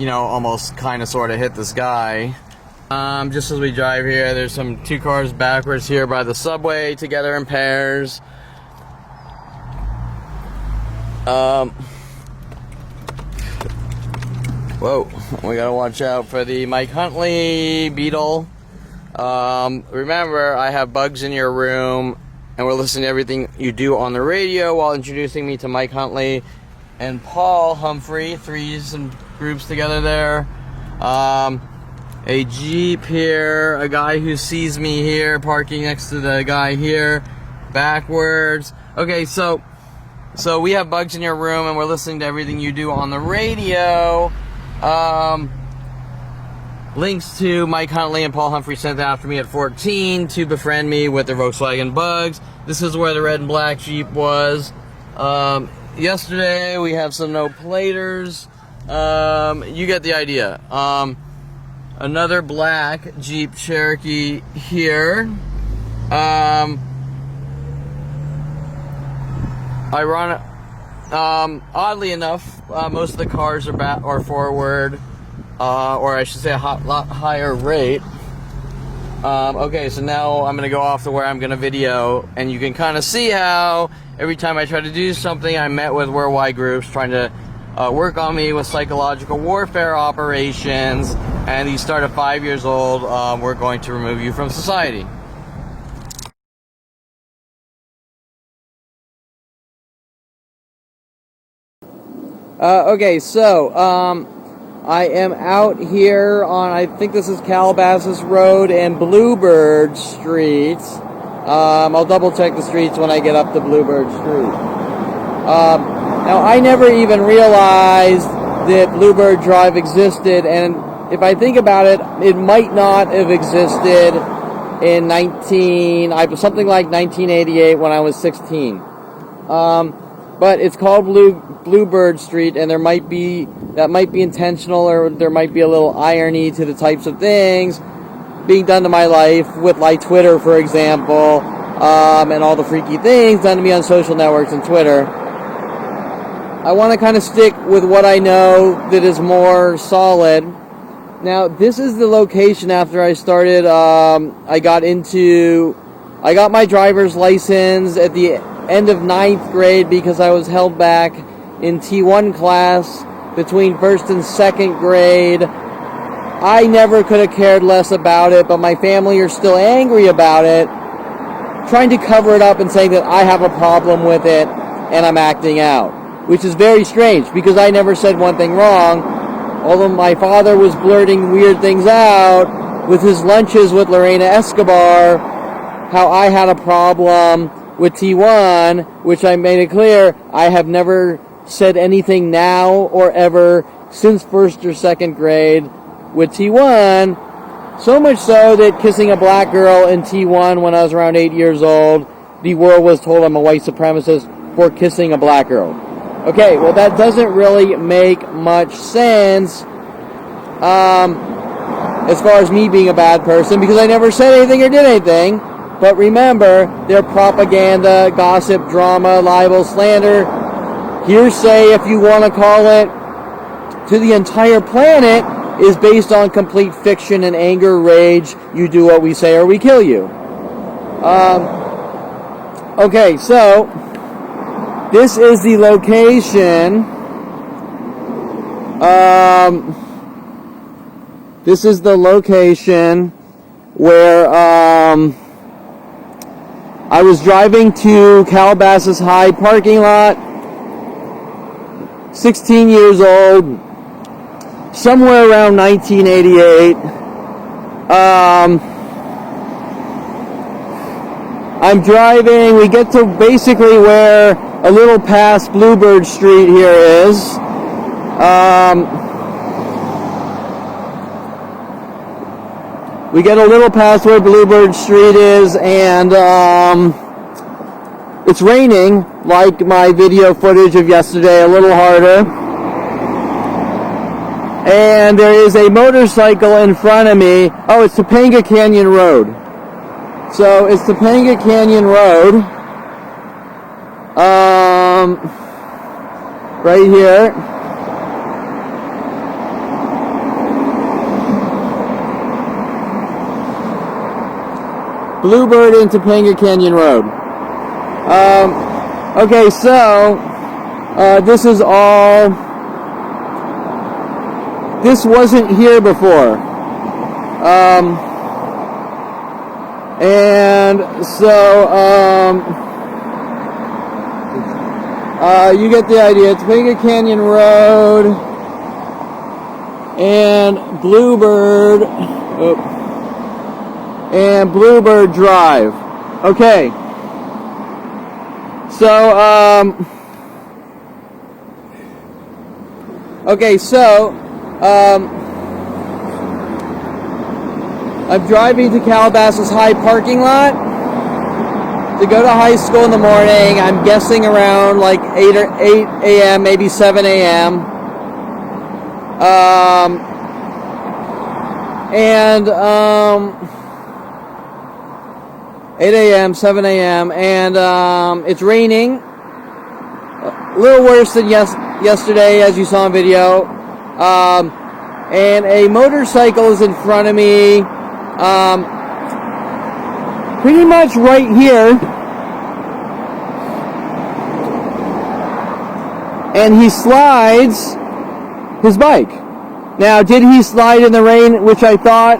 almost kind of sort of hit this guy. Just as we drive here, there's some 2 cars backwards here by the subway together in pairs. Whoa, we gotta watch out for the Mike Huntley Beetle. Remember, I have bugs in your room, and we're listening to everything you do on the radio while introducing me to Mike Huntley and Paul Humphrey, threes and groups together there. A Jeep here, a guy who sees me here, parking next to the guy here, backwards. Okay, so we have bugs in your room, and we're listening to everything you do on the radio. Links to Mike Huntley and Paul Humphrey sent after me at 14 to befriend me with their Volkswagen Bugs. This is where the red and black Jeep was. Yesterday we have some no platers. You get the idea. Another black Jeep Cherokee here. Oddly enough, most of the cars are back or forward, or I should say a lot higher rate. Okay, so now I'm gonna go off to where I'm gonna video, and you can kind of see how every time I try to do something, I'm met with worldwide groups trying to work on me with psychological warfare operations, and you start at 5 years old, we're going to remove you from society. Okay, so I am out here on, I think this is Calabasas Road and Bluebird Street. I'll double check the streets when I get up to Bluebird Street. Now, I never even realized that Bluebird Drive existed, and if I think about it, it might not have existed in something like 1988 when I was 16. But it's called Bluebird Street, and that might be intentional, or there might be a little irony to the types of things being done to my life with, like, Twitter, for example, and all the freaky things done to me on social networks and Twitter. I want to kind of stick with what I know that is more solid. Now, this is the location after I started, I got my driver's license at the end of 9th grade because I was held back in T1 class between 1st and 2nd grade. I never could have cared less about it, but my family are still angry about it, trying to cover it up and saying that I have a problem with it and I'm acting out, which is very strange because I never said one thing wrong, although my father was blurting weird things out with his lunches with Lorena Escobar, how I had a problem with T1, which I made it clear I have never said anything now or ever since 1st or 2nd grade with T1, so much so that kissing a black girl in T1 when I was around 8 years old, the world was told I'm a white supremacist for kissing a black girl. Okay, well, that doesn't really make much sense as far as me being a bad person, because I never said anything or did anything. But remember, their propaganda, gossip, drama, libel, slander, hearsay, if you want to call it, to the entire planet is based on complete fiction and anger, rage. You do what we say or we kill you. Okay, so this is the location. This is the location where I was driving to Calabasas High parking lot, 16 years old, somewhere around 1988. I'm driving, we get to basically where a little past Bluebird Street here is. we get a little past where Bluebird Street is, and it's raining, like my video footage of yesterday, a little harder. And there is a motorcycle in front of me. Oh, it's Topanga Canyon Road. So it's Topanga Canyon Road. Right here. Bluebird and Topanga Canyon Road. Okay, so this is all. This wasn't here before. And so you get the idea. Topanga Canyon Road and Bluebird. And Bluebird Drive. Okay. So, I'm driving to Calabasas High parking lot to go to high school in the morning. I'm guessing around like 8 a.m., maybe 7 a.m. 8 a.m., 7 a.m., and it's raining. A little worse than yesterday, as you saw in video. And a motorcycle is in front of me, pretty much right here. And he slides his bike. Now, did he slide in the rain, which I thought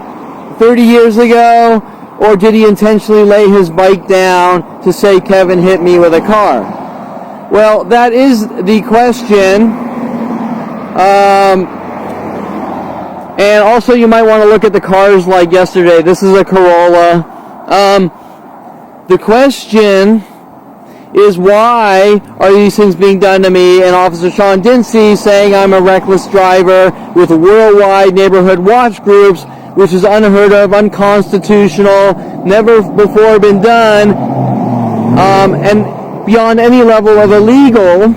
30 years ago? Or did he intentionally lay his bike down to say, Kevin hit me with a car? Well, that is the question. And also you might want to look at the cars like yesterday. This is a Corolla. The question is, why are these things being done to me? And Officer Sean Dinsey saying I'm a reckless driver with worldwide neighborhood watch groups, which is unheard of, unconstitutional, never before been done, and beyond any level of illegal,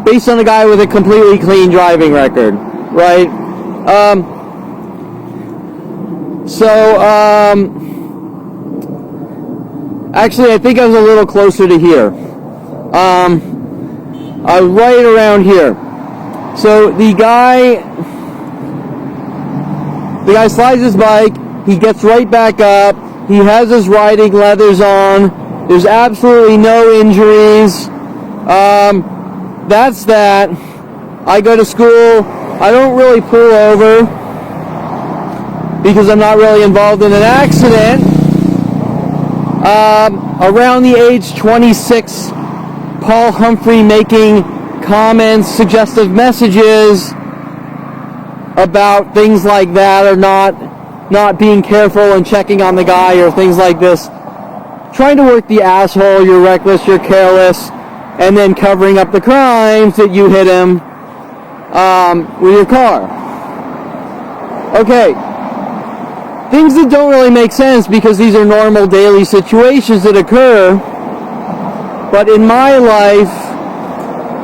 based on a guy with a completely clean driving record, right? Actually, I think I was a little closer to here. Right around here. So the guy slides his bike, he gets right back up, he has his riding leathers on, there's absolutely no injuries. That's that. I go to school, I don't really pull over because I'm not really involved in an accident. Around the age 26, Paul Humphrey making comments, suggestive messages about things like that, or not being careful and checking on the guy, or things like this. Trying to work the asshole, you're reckless, you're careless, and then covering up the crimes that you hit him with your car. Okay. Things that don't really make sense because these are normal daily situations that occur, but in my life,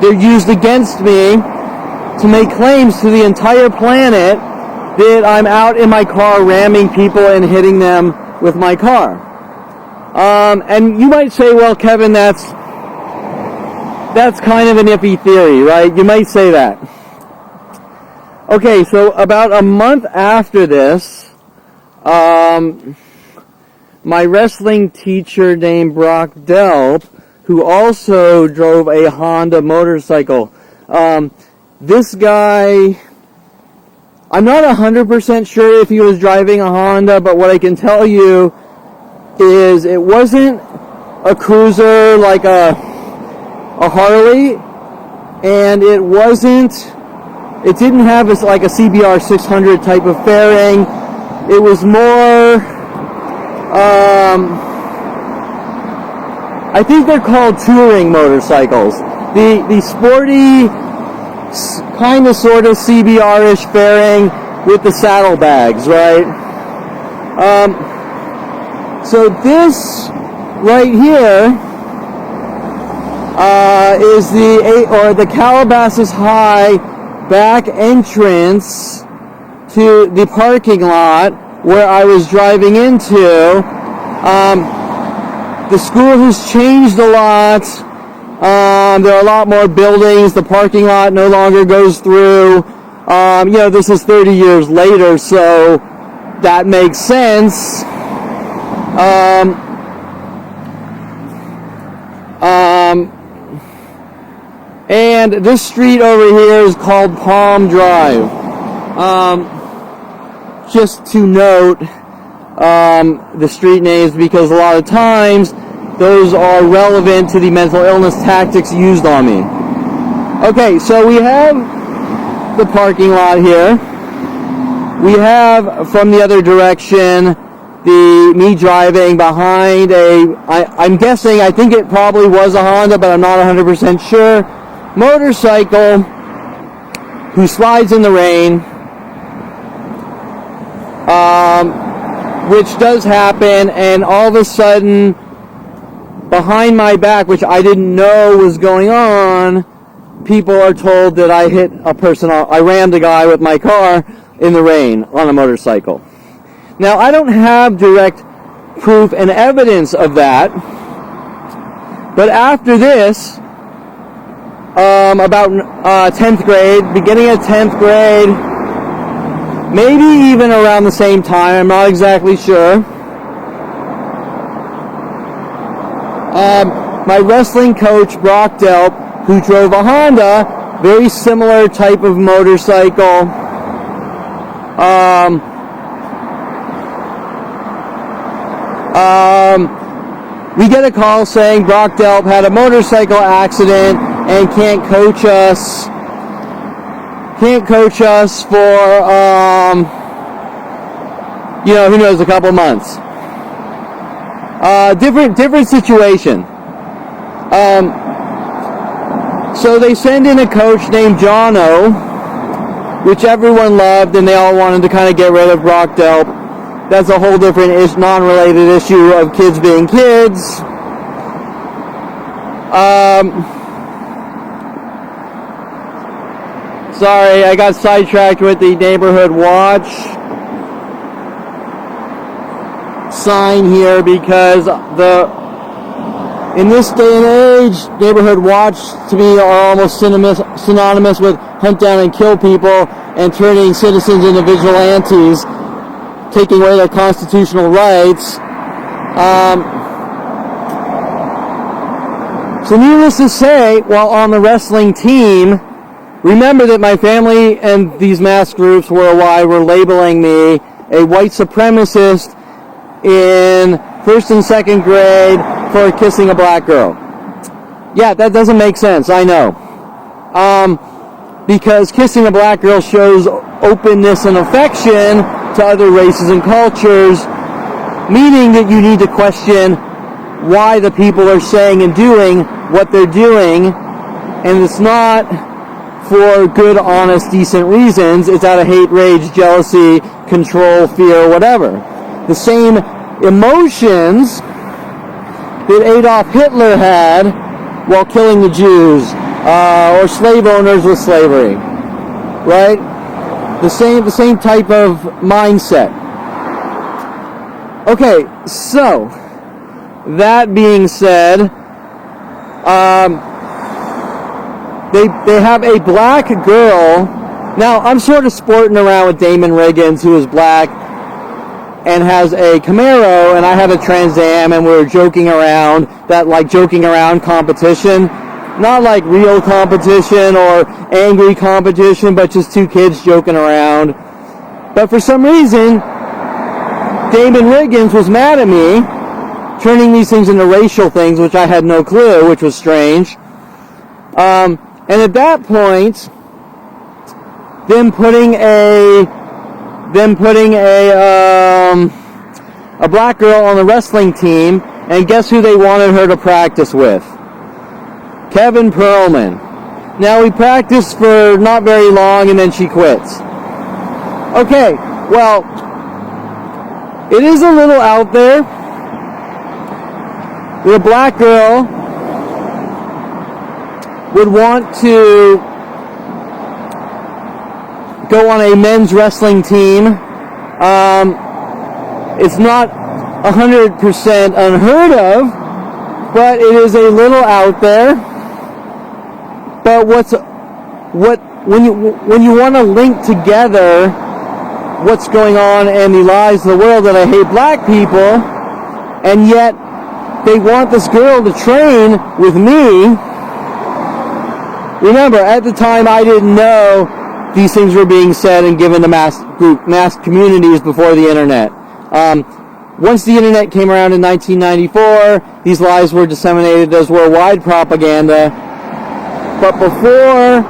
they're used against me to make claims to the entire planet that I'm out in my car ramming people and hitting them with my car. And you might say, well, Kevin, that's kind of an iffy theory, right? You might say that. Okay, so about a month after this, my wrestling teacher named Brock Delp, who also drove a Honda motorcycle. This guy, I'm not 100% sure if he was driving a Honda, but what I can tell you is it wasn't a cruiser like a Harley, and it didn't have like a CBR 600 type of fairing. It was more, I think they're called touring motorcycles. The sporty, kind of sort of CBR-ish fairing, with the saddlebags, right? So this right here is the Calabasas High back entrance to the parking lot where I was driving into. The school has changed a lot. There are a lot more buildings. The parking lot no longer goes through. This is 30 years later, so that makes sense. And this street over here is called Palm Drive. Just to note the street names, because a lot of times those are relevant to the mental illness tactics used on me. Okay, so we have the parking lot here. We have, from the other direction, me driving behind I'm guessing, I think it probably was a Honda, but I'm not 100% sure, motorcycle who slides in the rain, which does happen, and all of a sudden, behind my back, which I didn't know was going on, people are told that I hit a person, I rammed a guy with my car in the rain on a motorcycle. Now, I don't have direct proof and evidence of that, but after this, about 10th grade, beginning of 10th grade, maybe even around the same time, I'm not exactly sure, my wrestling coach, Brock Delp, who drove a Honda, very similar type of motorcycle, we get a call saying Brock Delp had a motorcycle accident and can't coach us for, who knows, a couple months. Different situation. So they send in a coach named John O, which everyone loved, and they all wanted to kind of get rid of Brock Delp. That's a whole different non-related issue of kids being kids. Sorry, I got sidetracked with the neighborhood watch sign here, because in this day and age, neighborhood watch to me are almost synonymous with hunt down and kill people and turning citizens into vigilantes, taking away their constitutional rights. So needless to say, while on the wrestling team, remember that my family and these mass groups worldwide were labeling me a white supremacist in 1st and 2nd grade for kissing a black girl. Yeah, that doesn't make sense, I know. Because kissing a black girl shows openness and affection to other races and cultures, meaning that you need to question why the people are saying and doing what they're doing, and it's not for good, honest, decent reasons. It's out of hate, rage, jealousy, control, fear, whatever. The same emotions that Adolf Hitler had while killing the Jews, or slave owners with slavery, right? The same type of mindset. Okay, so that being said, they have a black girl. Now, I'm sort of sporting around with Damon Riggins, who is black and has a Camaro, and I have a Trans Am, and we're joking around, that like joking around competition. Not like real competition or angry competition, but just two kids joking around. But for some reason, Damon Riggins was mad at me, turning these things into racial things, which I had no clue, which was strange. And at that point, them putting a black girl on the wrestling team, and guess who they wanted her to practice with? Kevin Perlman. Now, we practiced for not very long, and then she quits. Okay, well, it is a little out there. The black girl would want to go on a men's wrestling team. It's not 100% unheard of, but it is a little out there. But when you want to link together what's going on in the lives of the world, that I hate black people, and yet they want this girl to train with me. Remember, at the time I didn't know these things were being said and given to mass communities before the internet. Once the internet came around in 1994, these lies were disseminated as worldwide propaganda. But before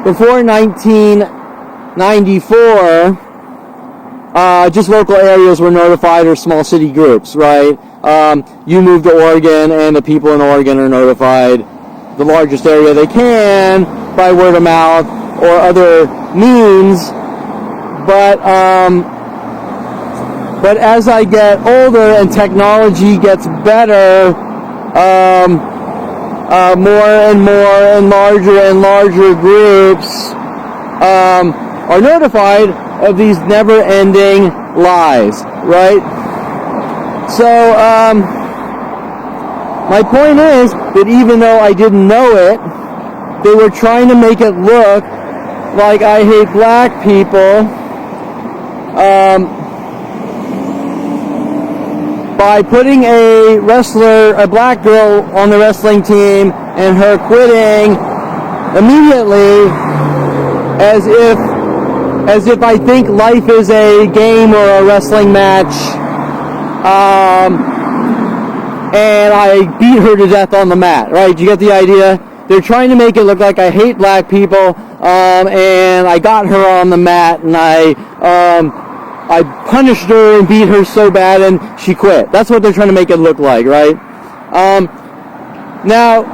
1994, just local areas were notified, or small city groups, right? You move to Oregon, and the people in Oregon are notified, the largest area they can, by word of mouth or other means. But as I get older and technology gets better, more and larger groups are notified of these never-ending lies, right? So my point is that even though I didn't know it, they were trying to make it look like I hate black people by putting a black girl on the wrestling team and her quitting immediately, as if I think life is a game or a wrestling match, and I beat her to death on the mat, right? You get the idea? They're trying to make it look like I hate black people, and I got her on the mat, and I punished her and beat her so bad, and she quit. That's what they're trying to make it look like, right? Now,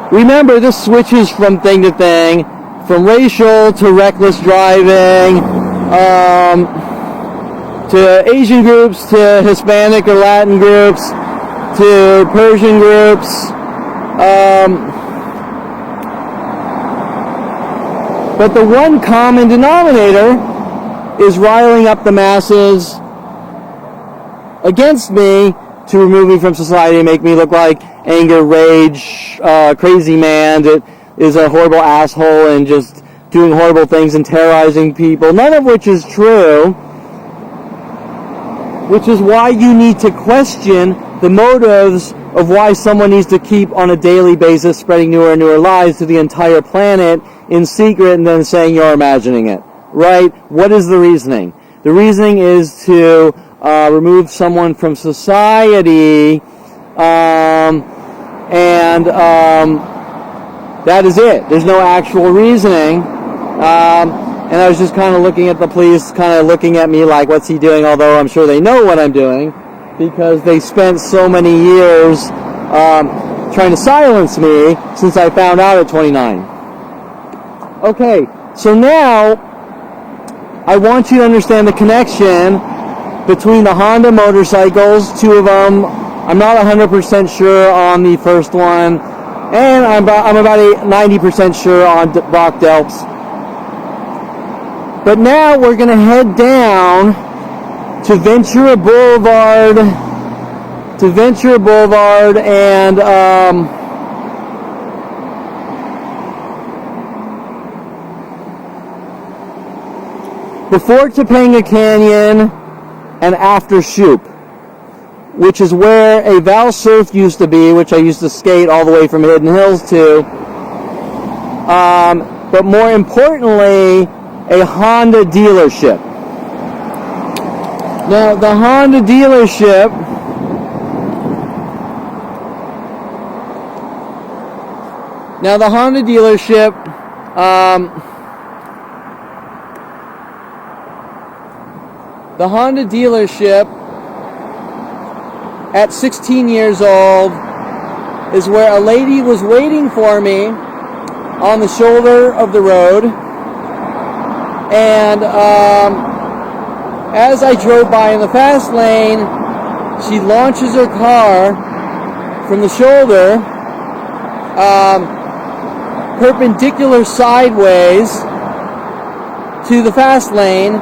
remember, this switches from thing to thing, from racial to reckless driving, to Asian groups, to Hispanic or Latin groups, to Persian groups. But the one common denominator is riling up the masses against me to remove me from society and make me look like anger, rage, crazy man that is a horrible asshole and just doing horrible things and terrorizing people, none of which is true, which is why you need to question the motives of why someone needs to keep on a daily basis spreading newer and newer lies to the entire planet in secret and then saying you're imagining it, right? What is the reasoning? The reasoning is to remove someone from society, and that is it. There's no actual reasoning. And I was just kind of looking at the police, kind of looking at me like, what's he doing? Although I'm sure they know what I'm doing, because they spent so many years trying to silence me since I found out at 29. Okay, so now I want you to understand the connection between the Honda motorcycles, two of them. I'm not 100% sure on the first one, and I'm about 90% sure on Brock Delps. But now we're going to head down to Ventura Boulevard, and before Topanga Canyon and after Shoup, which is where a Val Surf used to be, which I used to skate all the way from Hidden Hills to. But more importantly, a Honda dealership. Now, the Honda dealership at 16 years old is where a lady was waiting for me on the shoulder of the road, and as I drove by in the fast lane, she launches her car from the shoulder, perpendicular sideways to the fast lane,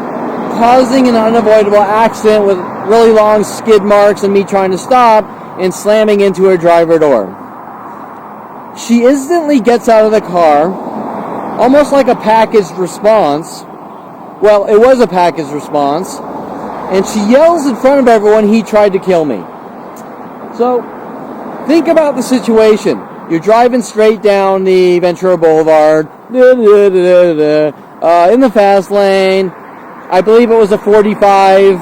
causing an unavoidable accident with really long skid marks and me trying to stop and slamming into her driver door. She instantly gets out of the car, almost like a packaged response. Well, it was a packaged response, and she yells in front of everyone, "He tried to kill me." So, think about the situation. You're driving straight down the Ventura Boulevard, in the fast lane. I believe it was a 45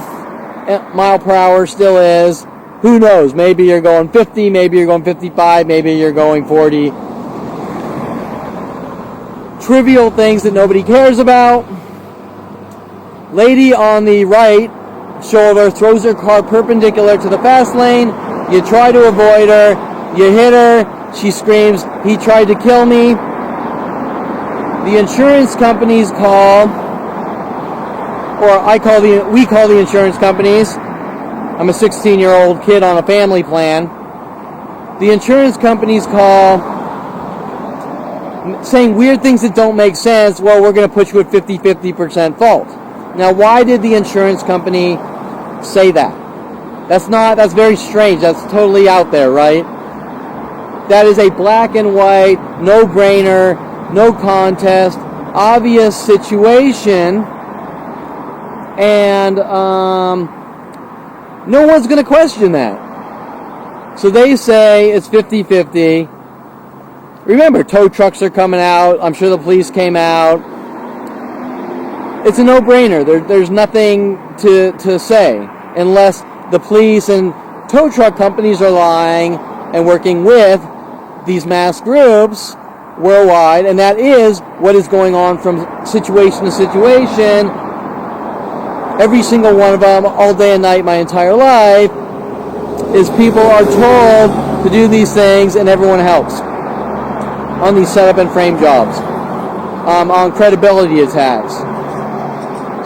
mile per hour, still is. Who knows? Maybe you're going 50, maybe you're going 55, maybe you're going 40. Trivial things that nobody cares about. Lady on the right shoulder throws her car perpendicular to the fast lane. You try to avoid her. You hit her. She screams, "He tried to kill me." The insurance companies call, or we call the insurance companies. I'm a 16-year-old kid on a family plan. The insurance companies call saying weird things that don't make sense. Well, we're going to put you at 50% fault. Now, why did the insurance company say that? That's very strange. That's totally out there, right? That is a black and white, no-brainer, no contest, obvious situation, and no one's going to question that. So they say it's 50-50. Remember, tow trucks are coming out. I'm sure the police came out. It's a no-brainer. There's nothing to say unless the police and tow truck companies are lying and working with these mass groups worldwide, and that is what is going on from situation to situation. Every single one of them, all day and night, my entire life, is people are told to do these things and everyone helps on these setup and frame jobs, on credibility attacks.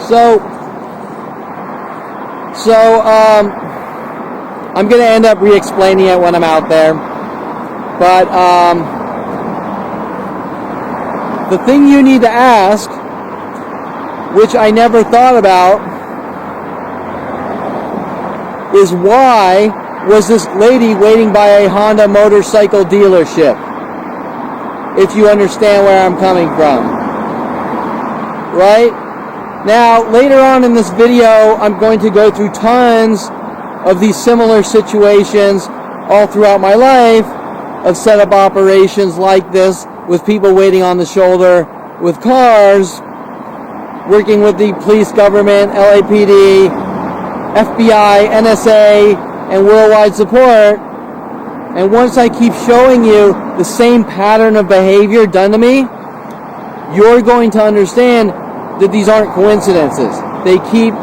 So I'm going to end up re-explaining it when I'm out there. But the thing you need to ask, which I never thought about, is why was this lady waiting by a Honda motorcycle dealership? If you understand where I'm coming from. Right? Now, later on in this video, I'm going to go through tons of these similar situations all throughout my life of setup operations like this with people waiting on the shoulder with cars, working with the police, government, LAPD, FBI, NSA, and worldwide support. And once I keep showing you the same pattern of behavior done to me, you're going to understand that these aren't coincidences. They keep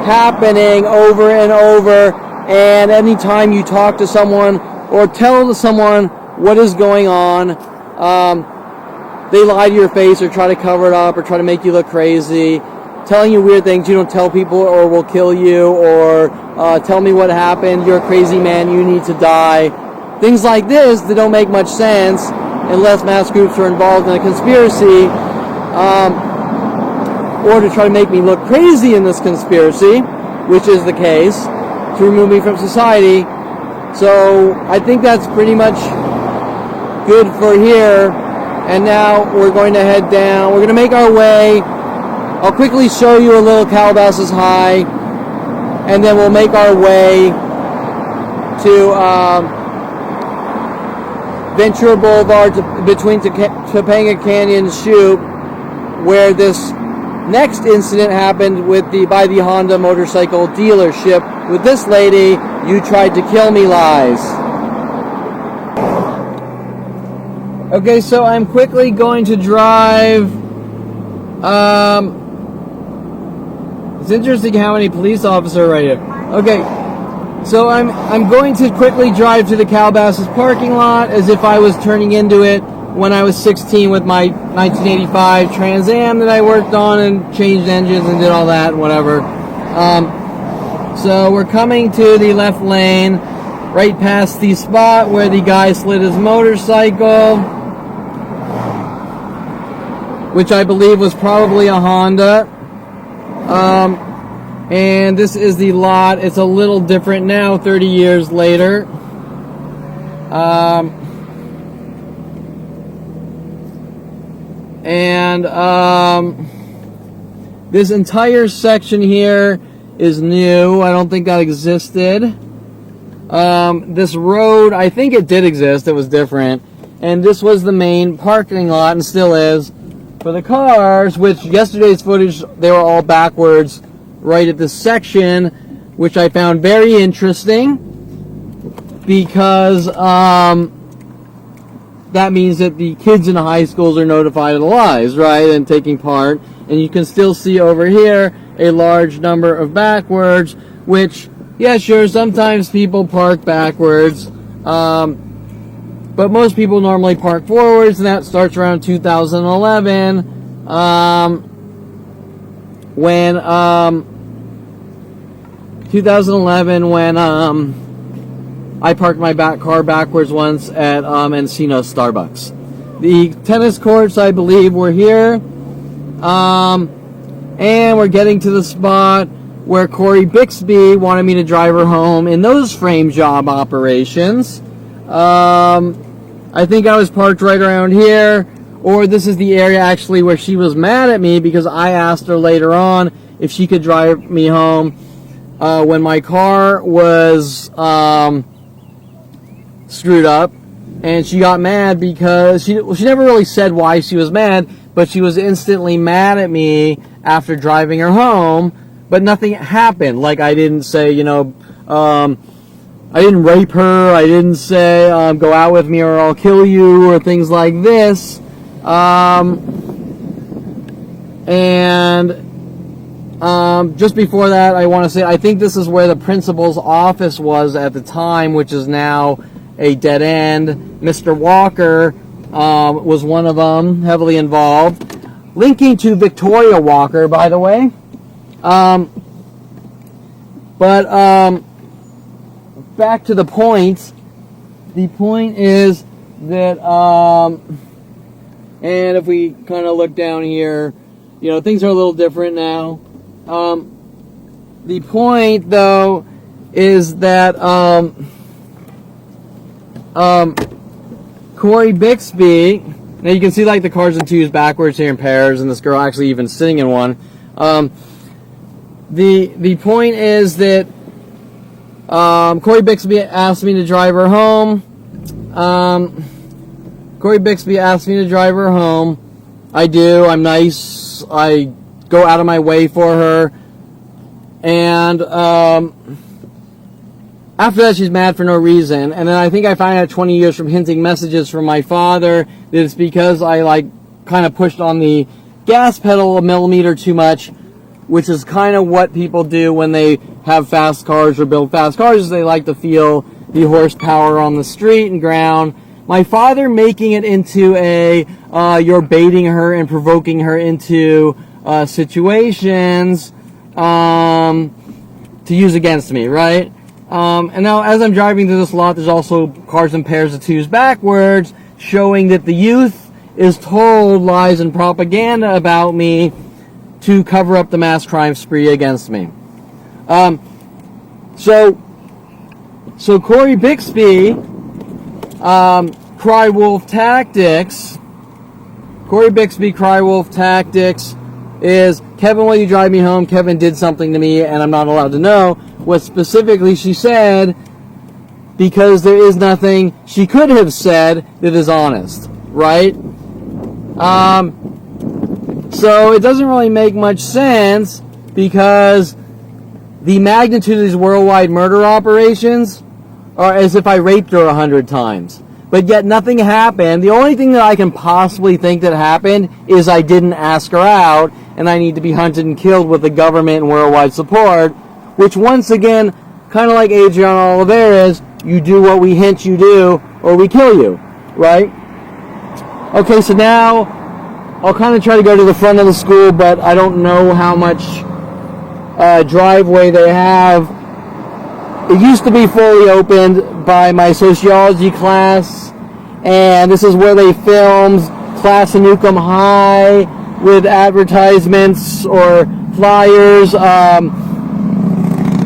happening over and over, and anytime you talk to someone or tell someone what is going on, they lie to your face or try to cover it up or try to make you look crazy, telling you weird things you don't tell people or will kill you, or tell me what happened, you're a crazy man, you need to die. Things like this that don't make much sense unless mass groups are involved in a conspiracy, or to try to make me look crazy in this conspiracy, which is the case, to remove me from society. So I think that's pretty much good for here. And now we're going to head down. We're going to make our way. I'll quickly show you a little Calabasas High, and then we'll make our way to Ventura Boulevard between Topanga Canyon and Shoup, where this next incident happened by the Honda motorcycle dealership with this lady, "You tried to kill me" lies. Okay, so I'm quickly going to drive. It's interesting how many police officers are right here. Okay, so I'm going to quickly drive to the Calabasas parking lot as if I was turning into it when I was 16 with my 1985 Trans Am that I worked on and changed engines and did all that and whatever. So we're coming to the left lane, right past the spot where the guy slid his motorcycle, which I believe was probably a Honda. And this is the lot. It's a little different now, 30 years later. This entire section here is new. I don't think that existed. This road, I think it did exist. It was different. And this was the main parking lot, and still is, for the cars, which yesterday's footage, they were all backwards right at this section, which I found very interesting, because that means that the kids in the high schools are notified of the lies, right, and taking part. And you can still see over here a large number of backwards, which, yeah, sure, sometimes people park backwards, but most people normally park forwards, and that starts around 2011, when I parked my car backwards once at Encino Starbucks. The tennis courts, I believe, were here. And we're getting to the spot where Corey Bixby wanted me to drive her home in those frame job operations. I think I was parked right around here, or this is the area actually where she was mad at me because I asked her later on if she could drive me home when my car was screwed up, and she got mad because she never really said why she was mad, but she was instantly mad at me after driving her home, but nothing happened. Like, I didn't say, I didn't rape her, I didn't say, go out with me or I'll kill you, or things like this. Just before that, I want to say, I think this is where the principal's office was at the time, which is now a dead end. Mr. Walker was one of them, heavily involved. Linking to Victoria Walker, by the way. Back to the point. The point is that, and if we kind of look down here, things are a little different now. The point, though, is that Corey Bixby, now you can see like the cars and twos backwards here in pairs, and this girl actually even sitting in one. The point is that Corey Bixby asked me to drive her home. Corey Bixby asked me to drive her home. I do. I'm nice. I go out of my way for her. And after that, she's mad for no reason. And then I think I find out 20 years from hinting messages from my father that it's because I kind of pushed on the gas pedal a millimeter too much, which is kind of what people do when they have fast cars or build fast cars, is they like to feel the horsepower on the street and ground. My father making it into a you're baiting her and provoking her into situations to use against me, right? And now as I'm driving through this lot, there's also cars in pairs of twos backwards, showing that the youth is told lies and propaganda about me to cover up the mass crime spree against me. So Corey Bixby, Cry Wolf Tactics. Corey Bixby, Cry Wolf Tactics is, Kevin, will you drive me home? Kevin did something to me and I'm not allowed to know. What specifically she said, because there is nothing she could have said that is honest, right? So it doesn't really make much sense, because the magnitude of these worldwide murder operations are as if I raped her 100 times. But yet nothing happened. The only thing that I can possibly think that happened is I didn't ask her out, and I need to be hunted and killed with the government and worldwide support, which once again, kind of like Adriana Oliveira, is you do what we hint you do, or we kill you, right? Okay, so now I'll kind of try to go to the front of the school, but I don't know how much driveway they have. It used to be fully opened by my sociology class, and this is where they filmed class in Newcomb High with advertisements or flyers.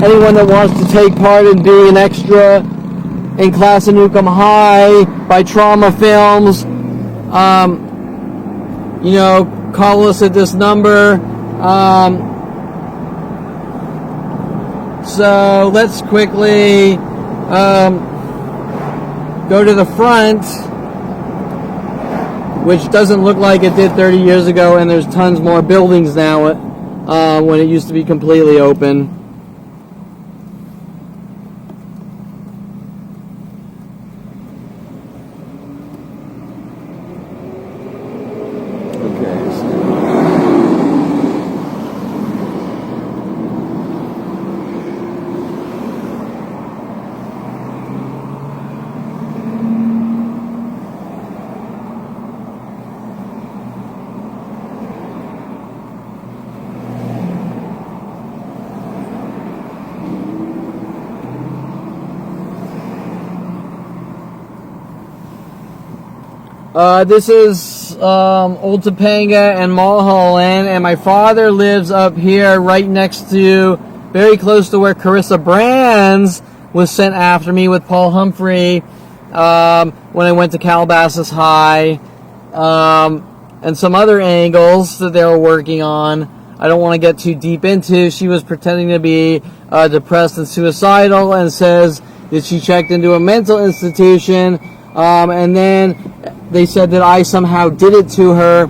Anyone that wants to take part in being an extra in class in Newcomb High by Trauma Films, call us at this number. So let's quickly go to the front, which doesn't look like it did 30 years ago, and there's tons more buildings now when it used to be completely open. This is Old Topanga and Mulholland, and my father lives up here right next to, very close to where Carissa Brands was sent after me with Paul Humphrey when I went to Calabasas High, and some other angles that they were working on. I don't want to get too deep into. She was pretending to be depressed and suicidal and says that she checked into a mental institution, and then they said that I somehow did it to her,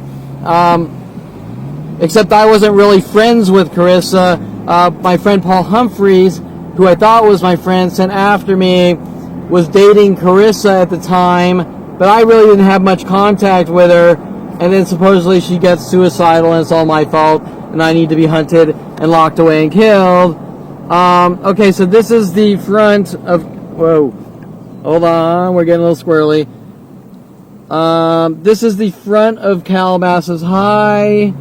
except I wasn't really friends with Carissa. My friend Paul Humphreys, who I thought was my friend, sent after me, was dating Carissa at the time, but I really didn't have much contact with her, and then supposedly she gets suicidal and it's all my fault, and I need to be hunted and locked away and killed. Okay, so this is the front of, whoa, hold on, we're getting a little squirrely. This is the front of Calabasas High.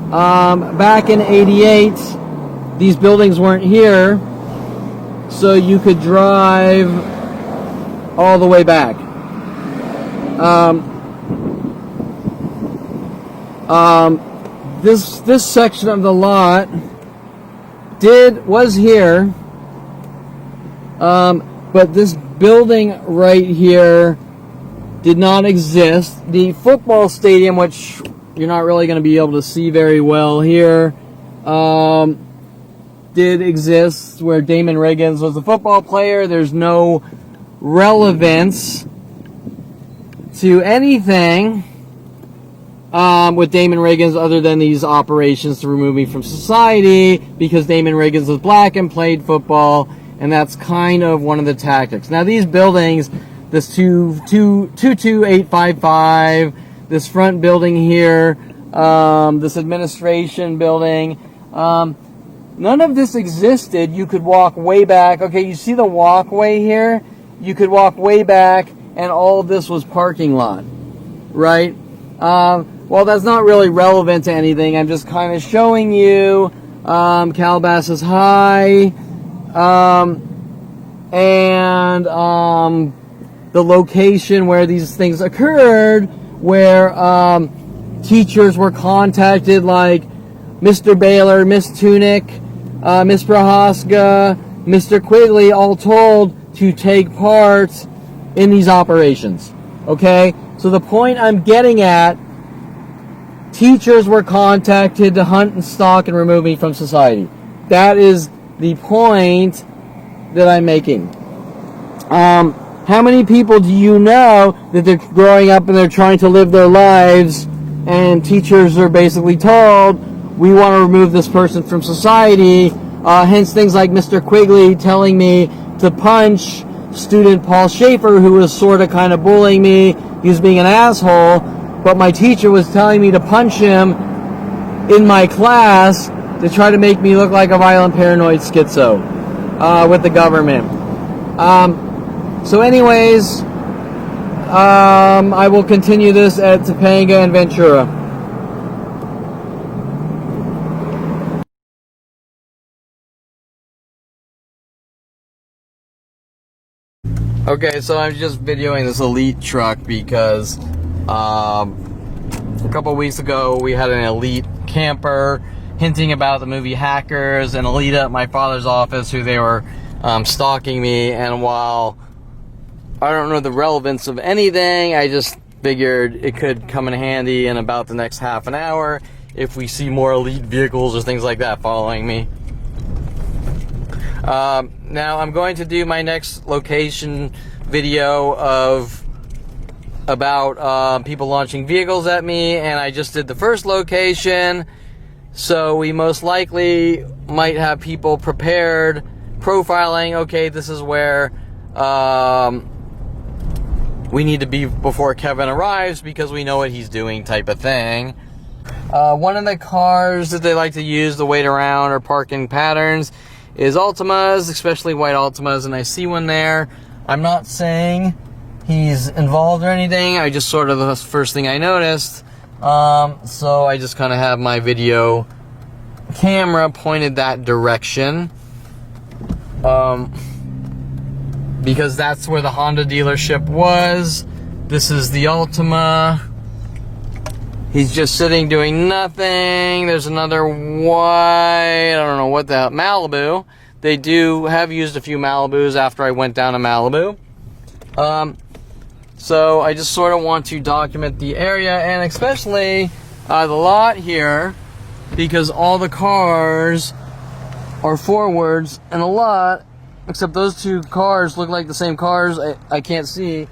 Back in '88, these buildings weren't here, so you could drive all the way back. This section of the lot was here, but this building right here did not exist. The football stadium, which you're not really going to be able to see very well here, did exist, where Damon Riggins was a football player. There's no relevance to anything with Damon Riggins other than these operations to remove me from society, because Damon Riggins was black and played football, and that's kind of one of the tactics. Now these buildings, this 22855, this front building here, this administration building, none of this existed. You could walk way back. Okay, you see the walkway here? You could walk way back, and all of this was parking lot, right? Well, that's not really relevant to anything. I'm just kind of showing you Calabasas High, and the location where these things occurred, where teachers were contacted, like Mr. Baylor, Miss Tunick, Miss Prohaska, Mr. Quigley, all told to take part in these operations. Okay? So the point I'm getting at, teachers were contacted to hunt and stalk and remove me from society. That is the point that I'm making. How many people do you know that they're growing up and they're trying to live their lives, and teachers are basically told, we want to remove this person from society, hence things like Mr. Quigley telling me to punch student Paul Schaefer, who was sort of kind of bullying me. He was being an asshole, but my teacher was telling me to punch him in my class to try to make me look like a violent paranoid schizo with the government. So anyways, I will continue this at Topanga and Ventura. Okay, so I'm just videoing this Elite truck because a couple weeks ago we had an Elite camper hinting about the movie Hackers and Elite at my father's office who they were stalking me, and while I don't know the relevance of anything, I just figured it could come in handy in about the next half an hour if we see more Elite vehicles or things like that following me. Now I'm going to do my next location video about people launching vehicles at me, and I just did the first location, so we most likely might have people prepared profiling, okay, this is where we need to be before Kevin arrives because we know what he's doing type of thing. One of the cars that they like to use to wait around or parking patterns is Altimas, especially white Altimas, and I see one there. I'm not saying he's involved or anything, I just sort of the first thing I noticed, so I just kind of have my video camera pointed that direction, because that's where the Honda dealership was. This is the Altima. He's just sitting doing nothing. There's another white, I don't know what the, Malibu. They do have used a few Malibus after I went down to Malibu. So I just sort of want to document the area, and especially the lot here, because all the cars are forwards and a lot, except those two cars look like the same cars. I can't see.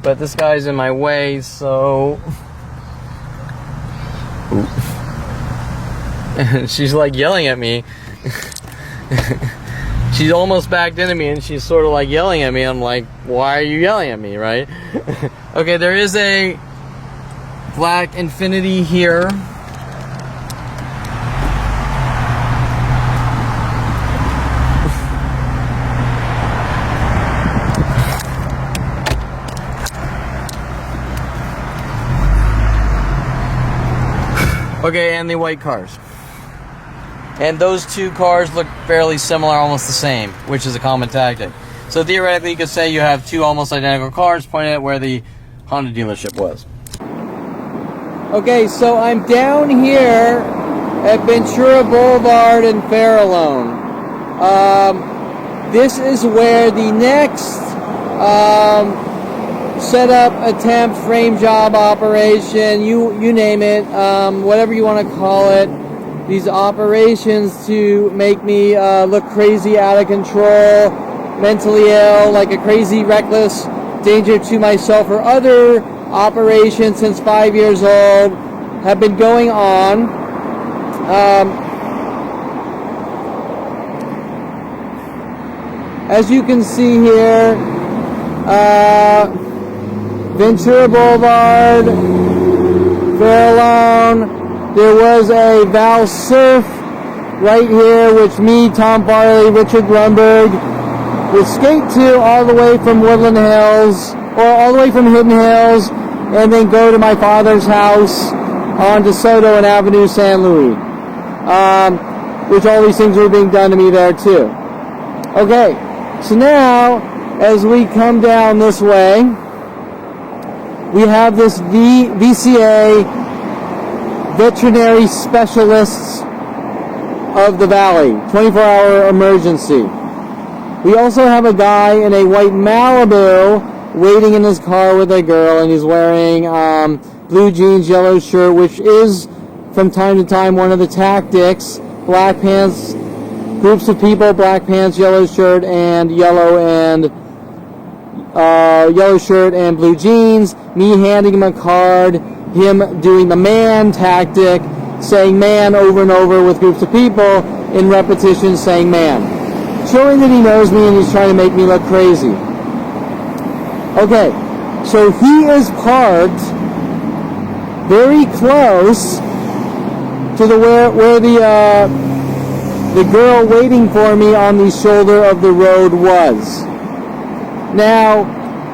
But this guy's in my way, so... She's like yelling at me. She's almost backed into me and she's sort of like yelling at me. I'm like, why are you yelling at me, right? Okay, there is a black Infiniti here. Okay, and the white cars. And those two cars look fairly similar, almost the same, which is a common tactic. So theoretically, you could say you have two almost identical cars pointed at where the Honda dealership was. Okay, so I'm down here at Ventura Boulevard in Farallone. This is where the next setup, attempt, frame job, operation, you name it, whatever you want to call it, these operations to make me look crazy, out of control, mentally ill, like a crazy, reckless, danger to myself, or other operations since 5 years old have been going on. As you can see here, Ventura Boulevard, Farallone. There was a Val Surf right here, which me, Tom Farley, Richard Grunberg would skate to all the way from Woodland Hills, or all the way from Hidden Hills, and then go to my father's house on DeSoto and Avenue San Luis, which all these things were being done to me there too. Okay, so now as we come down this way, we have this VCA, Veterinary Specialists of the Valley, 24-hour emergency. We also have a guy in a white Malibu waiting in his car with a girl, and he's wearing blue jeans, yellow shirt, which is from time to time one of the tactics. Black pants, groups of people, black pants, yellow shirt, and yellow shirt and blue jeans. Me handing him a card, him doing the man tactic, saying man over and over with groups of people in repetition, saying man, showing that he knows me and he's trying to make me look crazy. Okay, so he is parked very close to where the girl waiting for me on the shoulder of the road was. Now,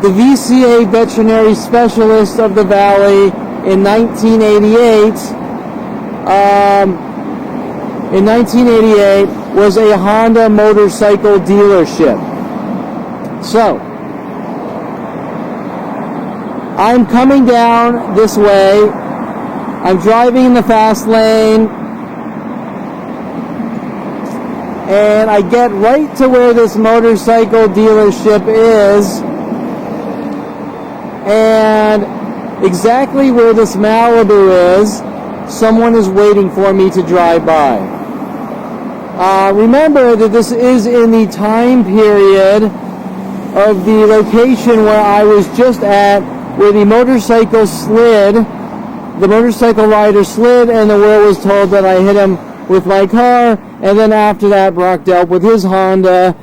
the VCA veterinary specialist of the Valley in 1988. In 1988 was a Honda motorcycle dealership. So, I'm coming down this way. I'm driving in the fast lane. And I get right to where this motorcycle dealership is. And exactly where this Malibu is, someone is waiting for me to drive by. Remember that this is in the time period of the location where I was just at, where the motorcycle slid, the motorcycle rider slid, and the world was told that I hit him with my car, and then after that Brock dealt with his Honda,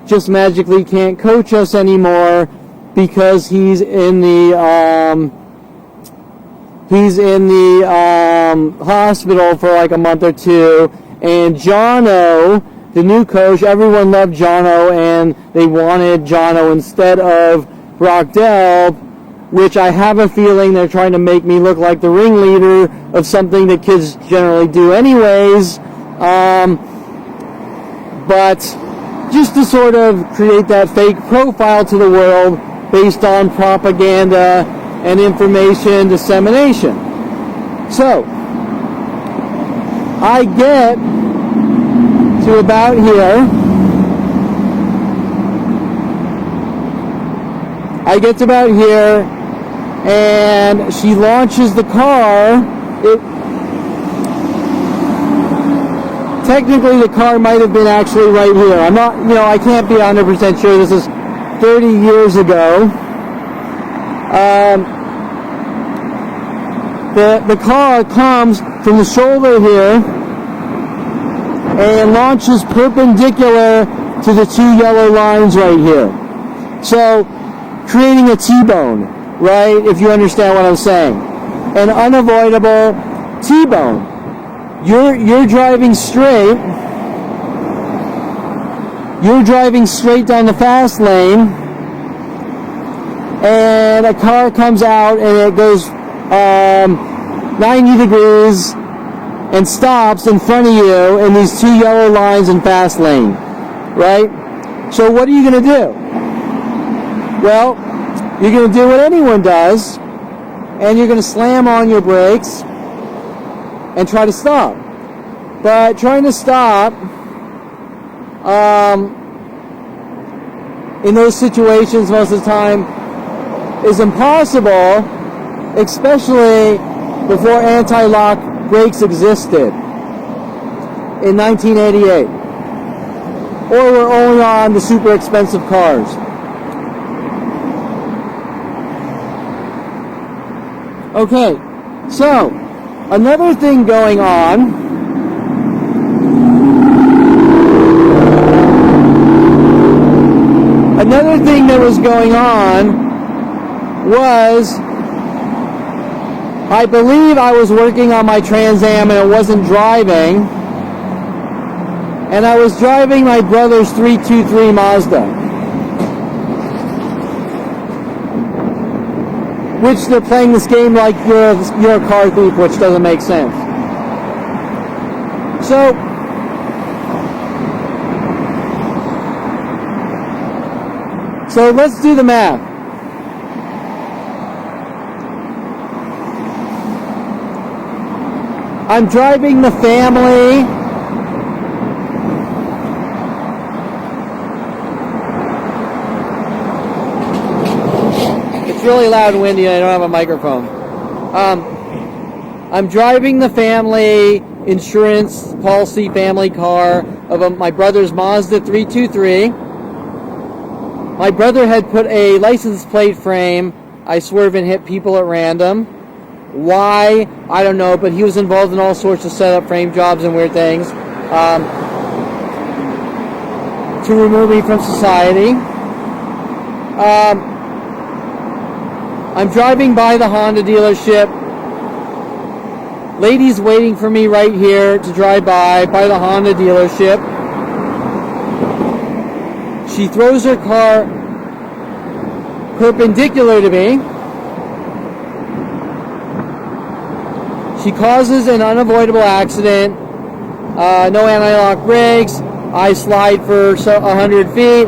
just magically can't coach us anymore because he's in the hospital for like a month or two. And Jono, the new coach, everyone loved Jono, and they wanted Jono instead of Brock Delp, which I have a feeling they're trying to make me look like the ringleader of something that kids generally do anyways. But just to sort of create that fake profile to the world based on propaganda and information dissemination. So, I get to about here. And she launches the car. Technically, the car might have been actually right here. I'm not, I can't be 100% sure. This is 30 years ago. The car comes from the shoulder here and launches perpendicular to the two yellow lines right here. So, creating a T-bone, right? If you understand what I'm saying. An unavoidable T-bone. You're driving straight. You're driving straight down the fast lane, and a car comes out and it goes 90 degrees and stops in front of you in these two yellow lines in fast lane, right? So what are you going to do? Well, you're going to do what anyone does, and you're going to slam on your brakes and try to stop. But trying to stop in those situations most of the time is impossible, especially before anti-lock brakes existed in 1988. Or we're only on the super expensive cars. Okay, so another thing going on that was going on was, I believe I was working on my Trans Am and it wasn't driving, and I was driving my brother's 323 Mazda, which they're playing this game like you're a car thief, which doesn't make sense. So, let's do the math. I'm driving the family. It's really loud and windy and I don't have a microphone. I'm driving the family insurance policy family car of my brother's Mazda 323. My brother had put a license plate frame. I swerve and hit people at random. Why? I don't know, but he was involved in all sorts of setup frame jobs and weird things to remove me from society. I'm driving by the Honda dealership. Lady's waiting for me right here to drive by the Honda dealership. She throws her car perpendicular to me. She causes an unavoidable accident. No anti-lock brakes. I slide for 100 feet.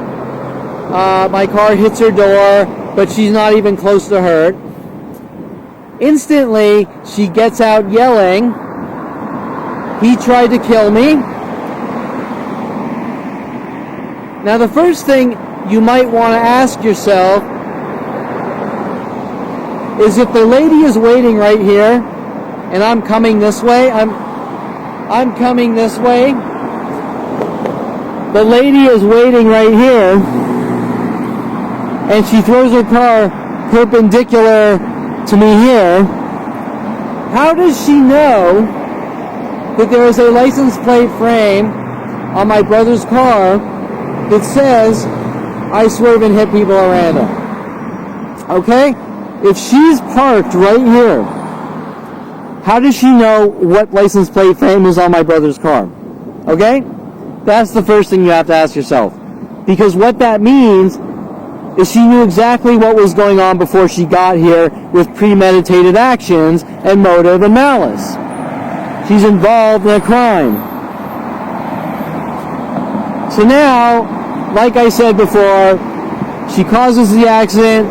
My car hits her door, but she's not even close to hurt. Instantly, she gets out yelling, "He tried to kill me." Now, the first thing you might want to ask yourself is, if the lady is waiting right here, and I'm coming this way, I'm coming this way, the lady is waiting right here, and she throws her car perpendicular to me here, how does she know that there is a license plate frame on my brother's car that says I swerve and hit people at random? Okay? If she's parked right here, how does she know what license plate frame is on my brother's car? Okay? That's the first thing you have to ask yourself. Because what that means is she knew exactly what was going on before she got here, with premeditated actions and motive and malice. She's involved in a crime. So now, like I said before, she causes the accident.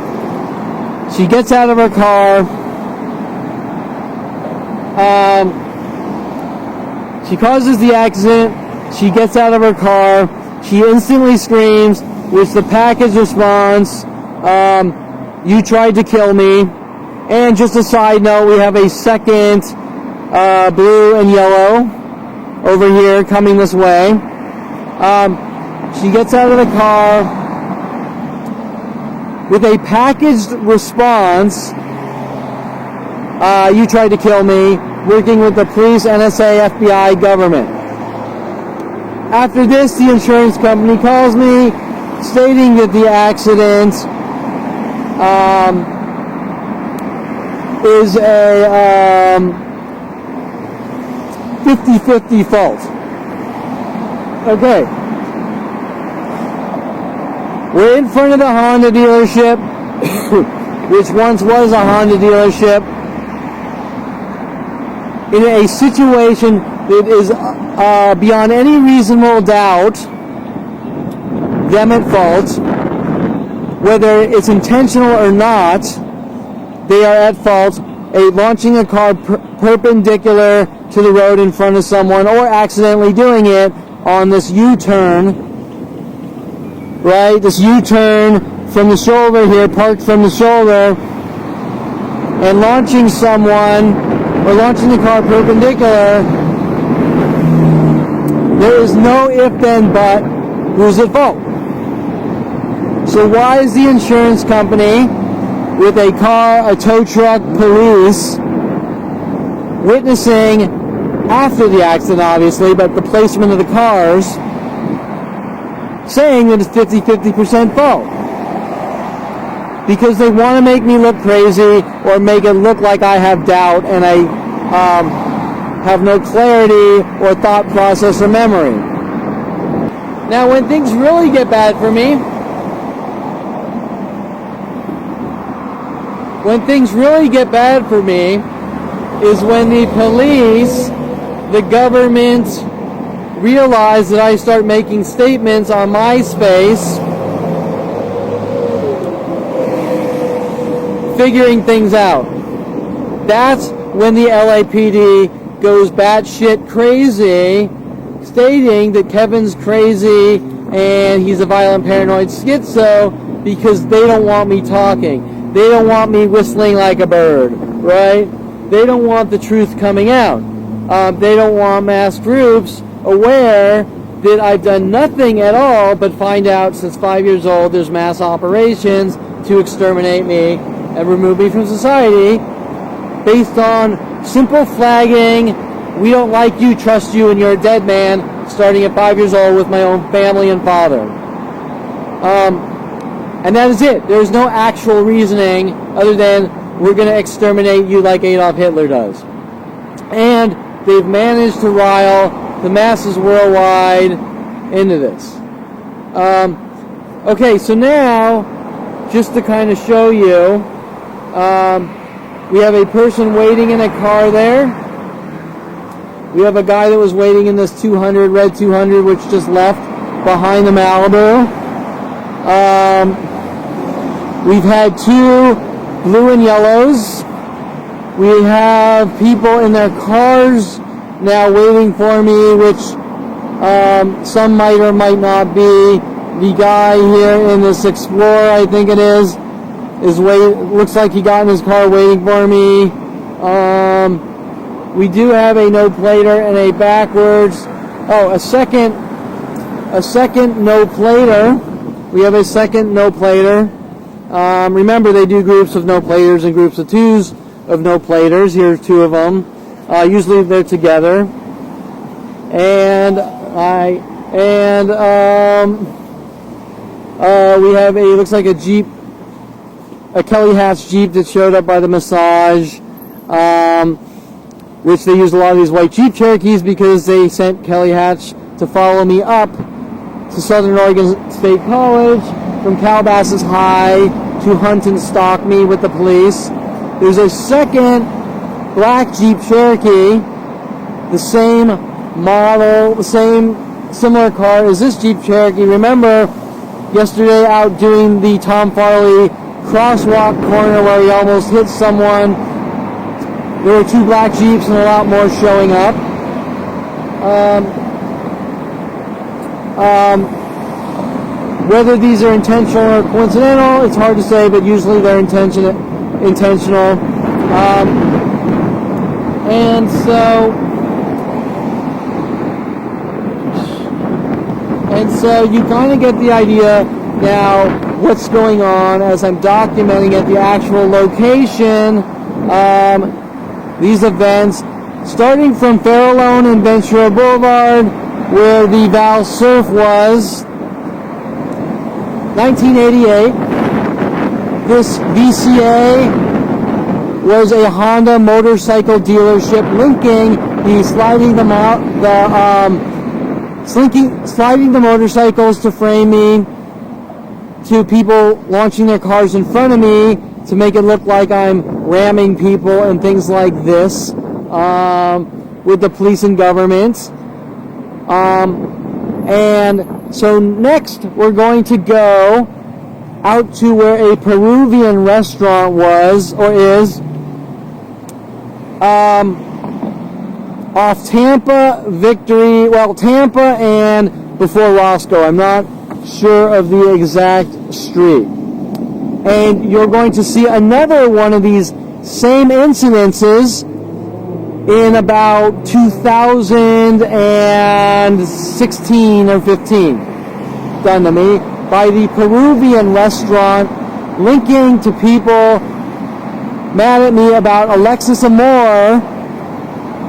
She gets out of her car. She causes the accident. She gets out of her car. She instantly screams, which the package responds, "You tried to kill me." And just a side note, we have a second blue and yellow over here coming this way. She gets out of the car with a packaged response, "You tried to kill me," working with the police, NSA, FBI, government. After this, the insurance company calls me, stating that the accident is a 50-50 fault. Okay. We're in front of the Honda dealership, which once was a Honda dealership, in a situation that is beyond any reasonable doubt them at fault. Whether it's intentional or not, they are at fault. Launching a car perpendicular to the road in front of someone, or accidentally doing it on this U-turn, right? This U-turn from the shoulder here, parked from the shoulder, and launching someone, or launching the car perpendicular. There is no if, then, but. Who's at fault? So why is the insurance company, with a car, a tow truck, police, witnessing after the accident, obviously, but the placement of the cars, saying that it's 50% fault? Because they want to make me look crazy, or make it look like I have doubt and I have no clarity or thought process or memory. Now, when things really get bad for me, is when the police, the government, realize that I start making statements on MySpace, figuring things out. That's when the LAPD goes batshit crazy, stating that Kevin's crazy and he's a violent paranoid schizo, because they don't want me talking. They don't want me whistling like a bird, right? They don't want the truth coming out. They don't want mass groups aware that I've done nothing at all but find out since 5 years old there's mass operations to exterminate me and remove me from society based on simple flagging. We don't like you, trust you, and you're a dead man, starting at 5 years old with my own family and father. And that is it. There's no actual reasoning other than we're going to exterminate you like Adolf Hitler does. And they've managed to rile the masses worldwide into this. Okay, so now, just to kind of show you, we have a person waiting in a car there. We have a guy that was waiting in this 200, red 200, which just left behind the Malibu. We've had 2 blue and yellows. We have people in their cars now waiting for me, which some might or might not be. The guy here in this Explorer, I think it is looks like he got in his car waiting for me. We do have a no plater and a backwards. Oh, a second no plater. We have a second no plater. Remember, they do groups of no platers and groups of 2s of no platers. Here's 2 of them. Usually they're together. And we have looks like a Jeep, a Kelly Hatch Jeep that showed up by the massage, which they use a lot of these white Jeep Cherokees because they sent Kelly Hatch to follow me up to Southern Oregon State College from Calabasas High to hunt and stalk me with the police. There's a second black Jeep Cherokee, the same model, the same similar car as this Jeep Cherokee. Remember yesterday out doing the Tom Farley crosswalk corner where he almost hit someone? There were 2 black Jeeps and a lot more showing up. Whether these are intentional or coincidental, it's hard to say, but usually they're intentional. And so you kind of get the idea now what's going on as I'm documenting at the actual location. These events, starting from Farallone and Ventura Boulevard, where the Val Surf was, 1988. This VCA was a Honda motorcycle dealership linking the sliding the motorcycles to frame me to people launching their cars in front of me to make it look like I'm ramming people and things like this with the police and government. And so next we're going to go out to where a Peruvian restaurant was or is off Tampa, Victory, Tampa and before Roscoe. I'm not sure of the exact street. And you're going to see another one of these same incidences in about 2016 or 15 done to me by the Peruvian restaurant, linking to people mad at me about Alexis Amore,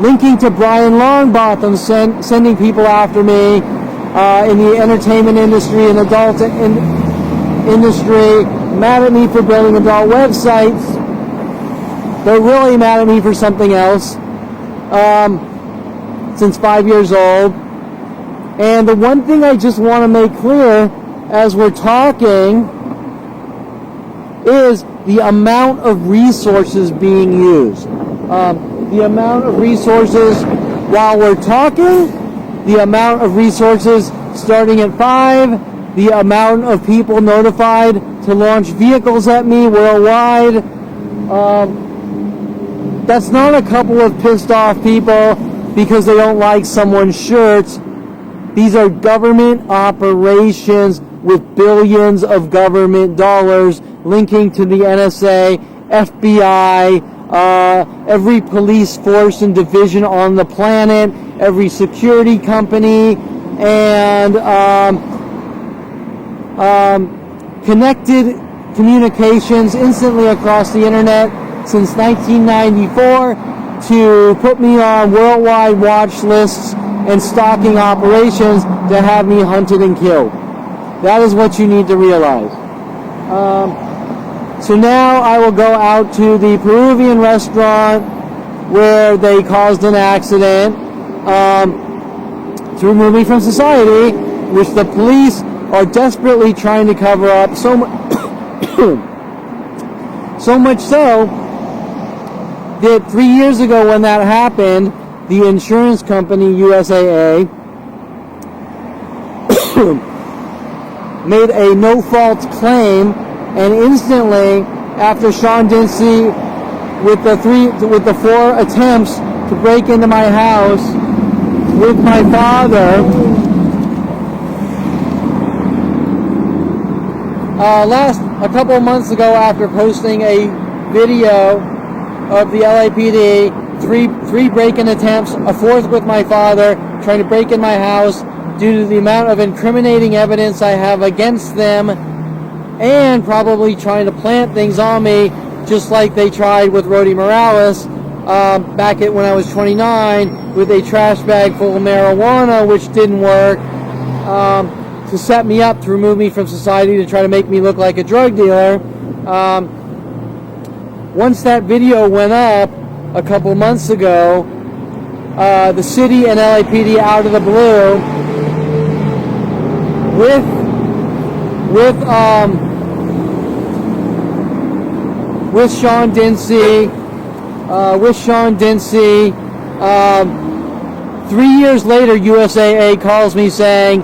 linking to Brian Longbotham, sending people after me in the entertainment industry and adult industry, mad at me for building adult websites. They're really mad at me for something else since 5 years old. And the one thing I just want to make clear as we're talking is the amount of resources being used. The amount of resources while we're talking, the amount of resources starting at 5, the amount of people notified to launch vehicles at me worldwide. That's not a couple of pissed off people because they don't like someone's shirts. These are government operations with billions of government dollars linking to the NSA, FBI, every police force and division on the planet, every security company, and connected communications instantly across the internet since 1994 to put me on worldwide watch lists and stalking operations to have me hunted and killed. That is what you need to realize. So now I will go out to the Peruvian restaurant where they caused an accident to remove me from society, which the police are desperately trying to cover up. So So much so that 3 years ago when that happened, the insurance company USAA made a no-fault claim, and instantly after Sean Dinsey with the 4 attempts to break into my house with my father, a couple of months ago, after posting a video of the LAPD, three break-in attempts, a 4th with my father, trying to break in my house due to the amount of incriminating evidence I have against them, and probably trying to plant things on me, just like they tried with Rody Morales back when I was 29 with a trash bag full of marijuana, which didn't work, to set me up, to remove me from society, to try to make me look like a drug dealer. Once that video went up a couple months ago, the city and LAPD, out of the blue, with Sean Dinsey, 3 years later, USAA calls me saying,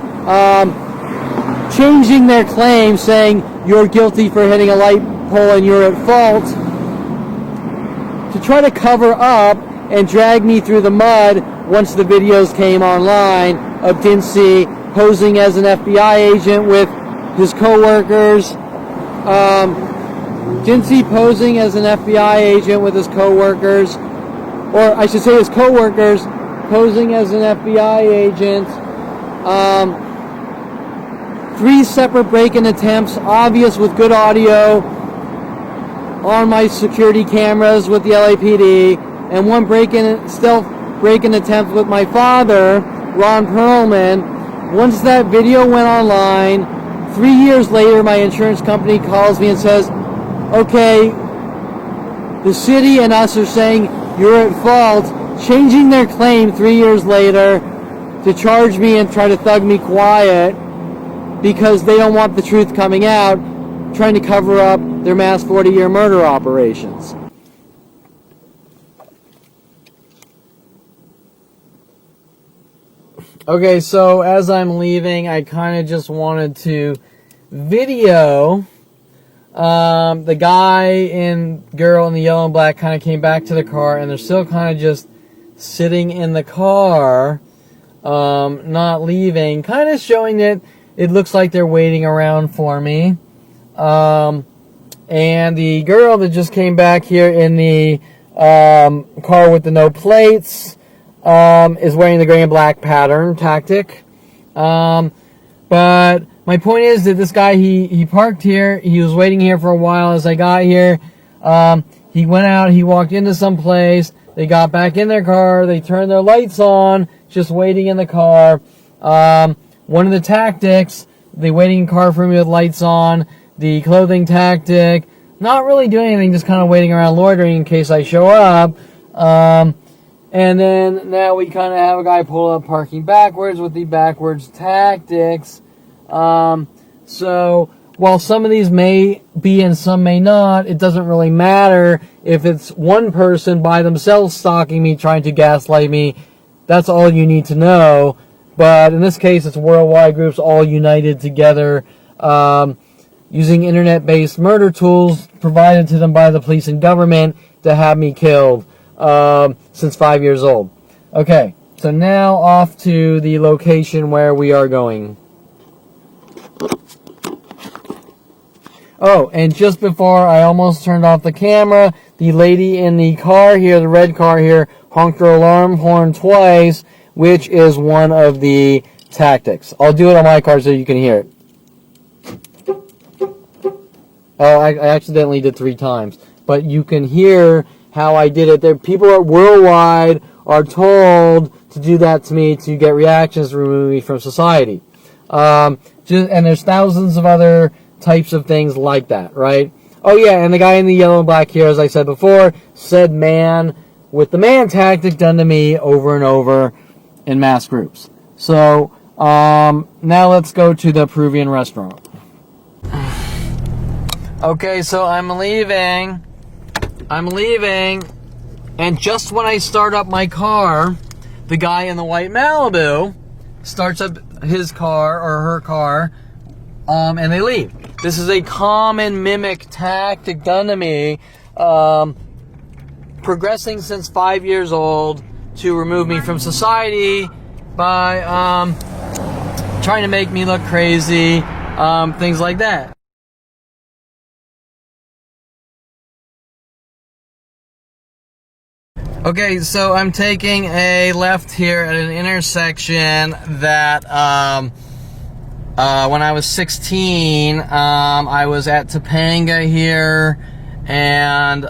changing their claim, saying you're guilty for hitting a light pole and you're at fault, to try to cover up and drag me through the mud once the videos came online of Dinsey posing as an FBI agent with his co-workers. Dinsey posing as an FBI agent with his co-workers, or I should say his co-workers posing as an FBI agent. 3 separate break-in attempts, obvious with good audio on my security cameras with the LAPD, and 1 stealth break-in attempt with my father, Ron Perlman. Once that video went online, 3 years later, my insurance company calls me and says, okay, the city and us are saying you're at fault, changing their claim 3 years later to charge me and try to thug me quiet because they don't want the truth coming out, trying to cover up their mass 40-year murder operations. Okay, so as I'm leaving, I kind of just wanted to video the guy and girl in the yellow and black kind of came back to the car, and they're still kind of just sitting in the car, not leaving, kind of showing that it looks like they're waiting around for me. And the girl that just came back here in the car with the no plates is wearing the gray and black pattern tactic. But my point is that this guy, he parked here. He was waiting here for a while as I got here. He went out. He walked into some place. They got back in their car. They turned their lights on, just waiting in the car. One of the tactics, the waiting car for me with lights on, the clothing tactic, not really doing anything, just kind of waiting around loitering in case I show up. And then now we kind of have a guy pull up parking backwards with the backwards tactics. So while some of these may be and some may not, it doesn't really matter if it's one person by themselves stalking me, trying to gaslight me. That's all you need to know. But in this case, it's worldwide groups all united together, using internet-based murder tools provided to them by the police and government to have me killed since 5 years old. Okay, so now off to the location where we are going. Oh, and just before I almost turned off the camera, the lady in the car here, the red car here, honked her alarm horn twice, which is one of the tactics. I'll do it on my car so you can hear it. Oh, I accidentally did 3 times. But you can hear how I did it. There, people worldwide are told to do that to me to get reactions to remove me from society. And there's thousands of other types of things like that, right? Oh yeah, and the guy in the yellow and black here, as I said before, said man, with the man tactic done to me over and over in mass groups. So, now let's go to the Peruvian restaurant. Okay, so I'm leaving, and just when I start up my car, the guy in the white Malibu starts up his car or her car, and they leave. This is a common mimic tactic done to me, progressing since 5 years old to remove me from society by trying to make me look crazy, things like that. Okay, so I'm taking a left here at an intersection that when I was 16, I was at Topanga here and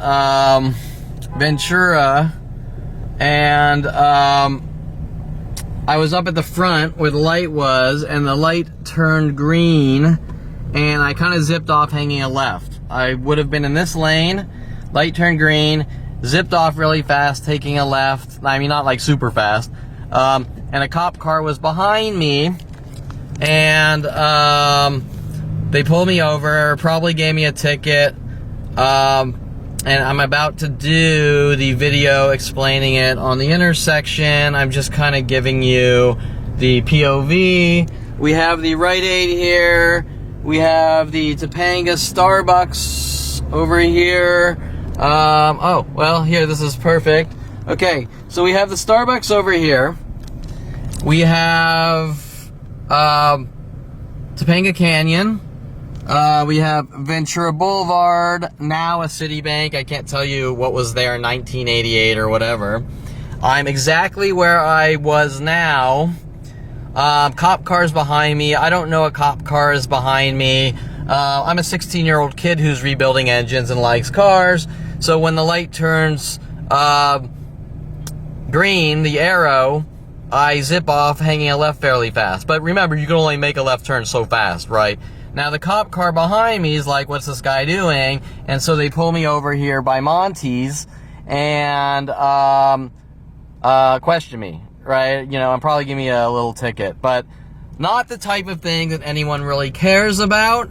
Ventura, and I was up at the front where the light was, and the light turned green, and I kind of zipped off hanging a left. I would have been in this lane, light turned green, zipped off really fast, taking a left. I mean, not like super fast. And a cop car was behind me, and they pulled me over, probably gave me a ticket, and I'm about to do the video explaining it on the intersection. I'm just kind of giving you the POV. We have the Rite Aid here. We have the Topanga Starbucks over here. Oh, well, here, this is perfect. Okay, so we have the Starbucks over here. We have Topanga Canyon. We have Ventura Boulevard, now a Citibank. I can't tell you what was there in 1988 or whatever. I'm exactly where I was now. Cop cars behind me. I don't know a cop car is behind me. I'm a 16-year-old kid who's rebuilding engines and likes cars. So when the light turns green, the arrow, I zip off, hanging a left fairly fast. But remember, you can only make a left turn so fast, right? Now the cop car behind me is like, what's this guy doing? And so they pull me over here by Monty's and question me, right? You know, and probably give me a little ticket. But not the type of thing that anyone really cares about.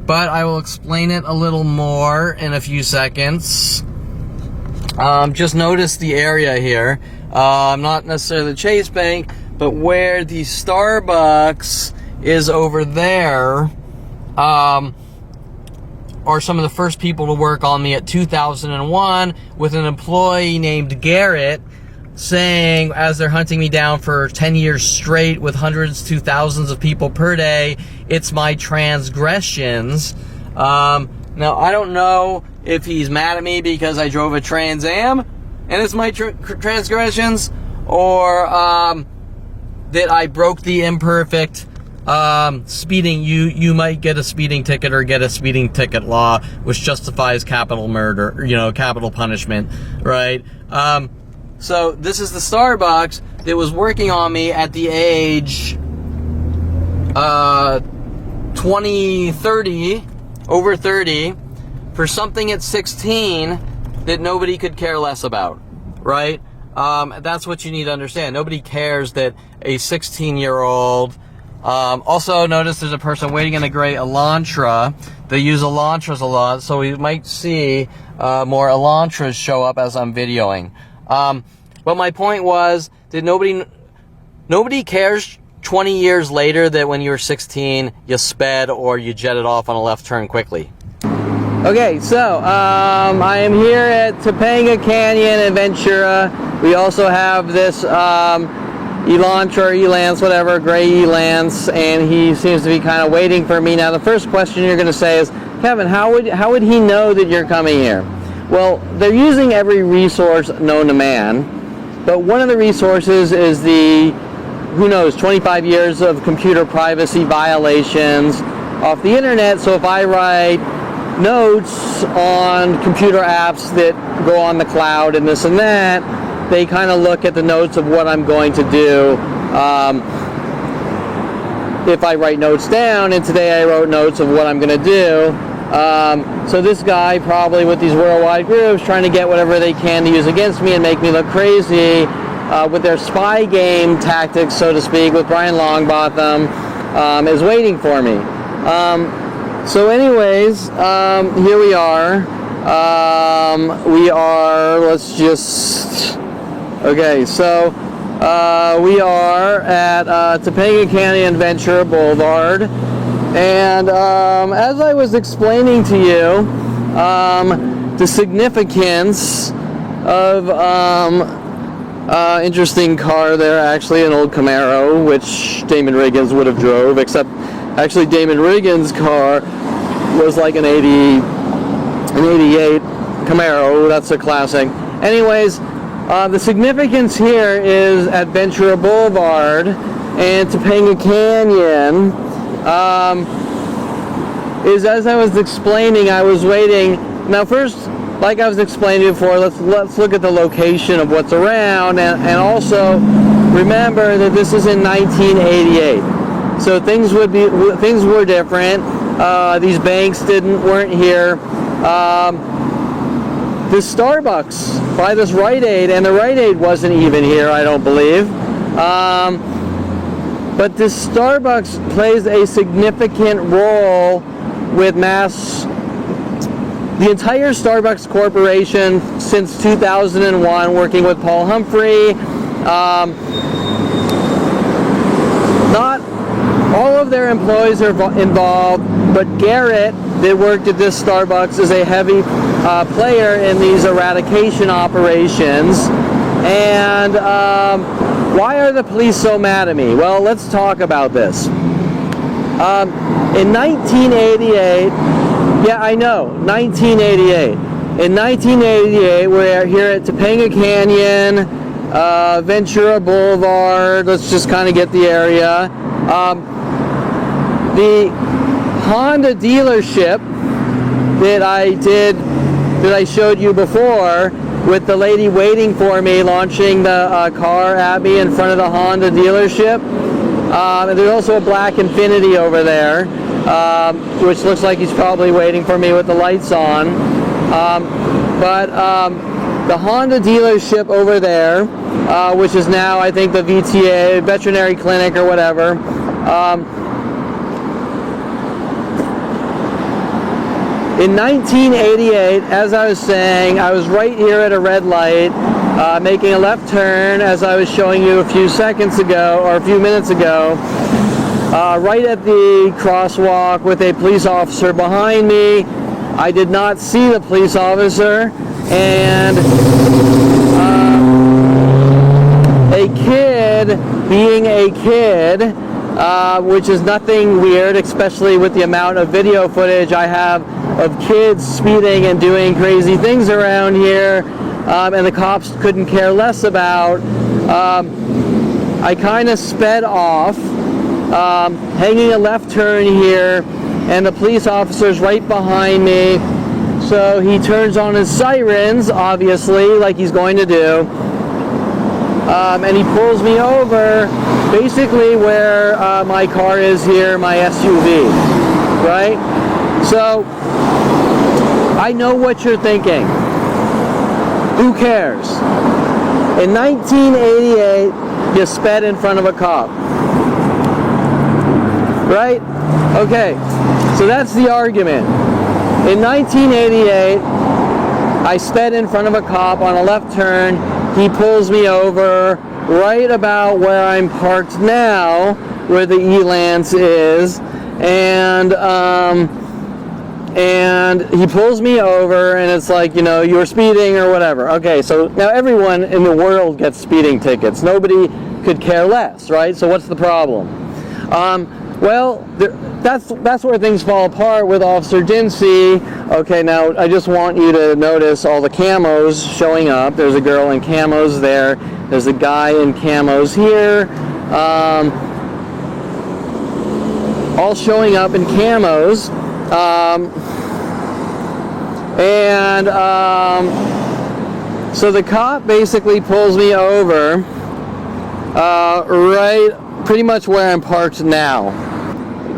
But I will explain it a little more in a few seconds. Just notice the area here. Not necessarily the Chase Bank, but where the Starbucks is over there, are some of the first people to work on me at 2001 with an employee named Garrett saying, as they're hunting me down for 10 years straight with hundreds to thousands of people per day, it's my transgressions. Now, I don't know if he's mad at me because I drove a Trans Am and it's my transgressions, or that I broke the imperfect speeding. You might get a speeding ticket or get a speeding ticket law, which justifies capital murder, you know, capital punishment, right? So this is the Starbucks that was working on me at the age 20, 30, over 30, for something at 16 that nobody could care less about, right? That's what you need to understand. Nobody cares that a 16-year-old... also notice there's a person waiting in the gray Elantra. They use Elantras a lot, so we might see more Elantras show up as I'm videoing. But my point was that nobody cares 20 years later that when you were 16 you sped or you jetted off on a left turn quickly. Okay, so I am here at Topanga Canyon in Ventura. We also have this Elantra or Elance, whatever, gray Elance, and he seems to be kind of waiting for me. Now the first question you're going to say is, Kevin, how would he know that you're coming here? Well, they're using every resource known to man, but one of the resources is the, who knows, 25 years of computer privacy violations off the internet. So if I write notes on computer apps that go on the cloud and this and that, they kind of look at the notes of what I'm going to do. If I write notes down, and today I wrote notes of what I'm going to do. So this guy, probably with these worldwide groups, trying to get whatever they can to use against me and make me look crazy with their spy game tactics, so to speak, with Brian Longbottom, is waiting for me. So anyways, here we are. Let's just, okay, so we are at Topanga Canyon Ventura Boulevard. And as I was explaining to you, the significance of interesting car there, actually an old Camaro, which Damon Riggins would have drove, except actually Damon Riggins' car was like an 88 Camaro. That's a classic. Anyways, the significance here is at Ventura Boulevard and Topanga Canyon. Is as I was explaining, I was waiting. Now first, like I was explaining before, let's look at the location of what's around, and also remember that this is in 1988, so things were different. These banks weren't here. This Starbucks by this Rite Aid, and the Rite Aid wasn't even here, I don't believe. But this Starbucks plays a significant role with the entire Starbucks Corporation since 2001, working with Paul Humphrey. Not all of their employees are involved, but Garrett, that worked at this Starbucks, is a heavy player in these eradication operations. And why are the police so mad at me? Well, let's talk about this. In 1988, yeah, I know, 1988. In 1988, we're here at Topanga Canyon, Ventura Boulevard. Let's just kind of get the area. The Honda dealership that I showed you before, with the lady waiting for me, launching the car at me in front of the Honda dealership. And there's also a black Infiniti over there, which looks like he's probably waiting for me with the lights on. But the Honda dealership over there, which is now, I think, the VTA, veterinary clinic or whatever. In 1988, as I was saying, I was right here at a red light, making a left turn, as I was showing you a few seconds ago, or a few minutes ago, right at the crosswalk with a police officer behind me. I did not see the police officer, and a kid being a kid, which is nothing weird, especially with the amount of video footage I have of kids speeding and doing crazy things around here, and the cops couldn't care less about. I kind of sped off, hanging a left turn here, and the police officer's right behind me, so he turns on his sirens, obviously, like he's going to do, and he pulls me over, basically where my car is here, my SUV, right? So, I know what you're thinking. Who cares? In 1988, you sped in front of a cop. Right? Okay, so that's the argument. In 1988, I sped in front of a cop on a left turn. He pulls me over right about where I'm parked now, where the E-Lance is, and he pulls me over, and it's like, you know, you're speeding or whatever. Okay, so now everyone in the world gets speeding tickets. Nobody could care less, right? So what's the problem? Well, that's where things fall apart with Officer Dincy. Okay, now I just want you to notice all the camos showing up. There's a girl in camos there. There's a guy in camos here. All showing up in camos. So the cop basically pulls me over right pretty much where I'm parked now.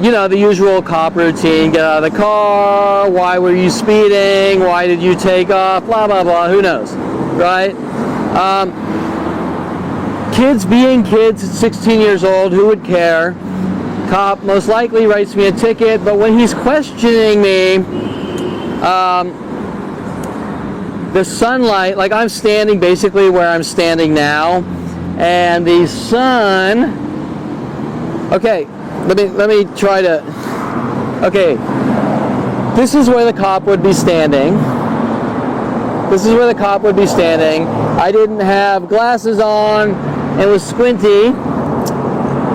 You know, the usual cop routine: get out of the car, why were you speeding, why did you take off, blah blah blah, who knows, right? Kids being kids, 16 years old, who would care? Cop most likely writes me a ticket, but when he's questioning me, the sunlight, like I'm standing basically where I'm standing now, and the sun, okay, let me try to, okay, this is where the cop would be standing. This is where the cop would be standing. I didn't have glasses on and was squinty,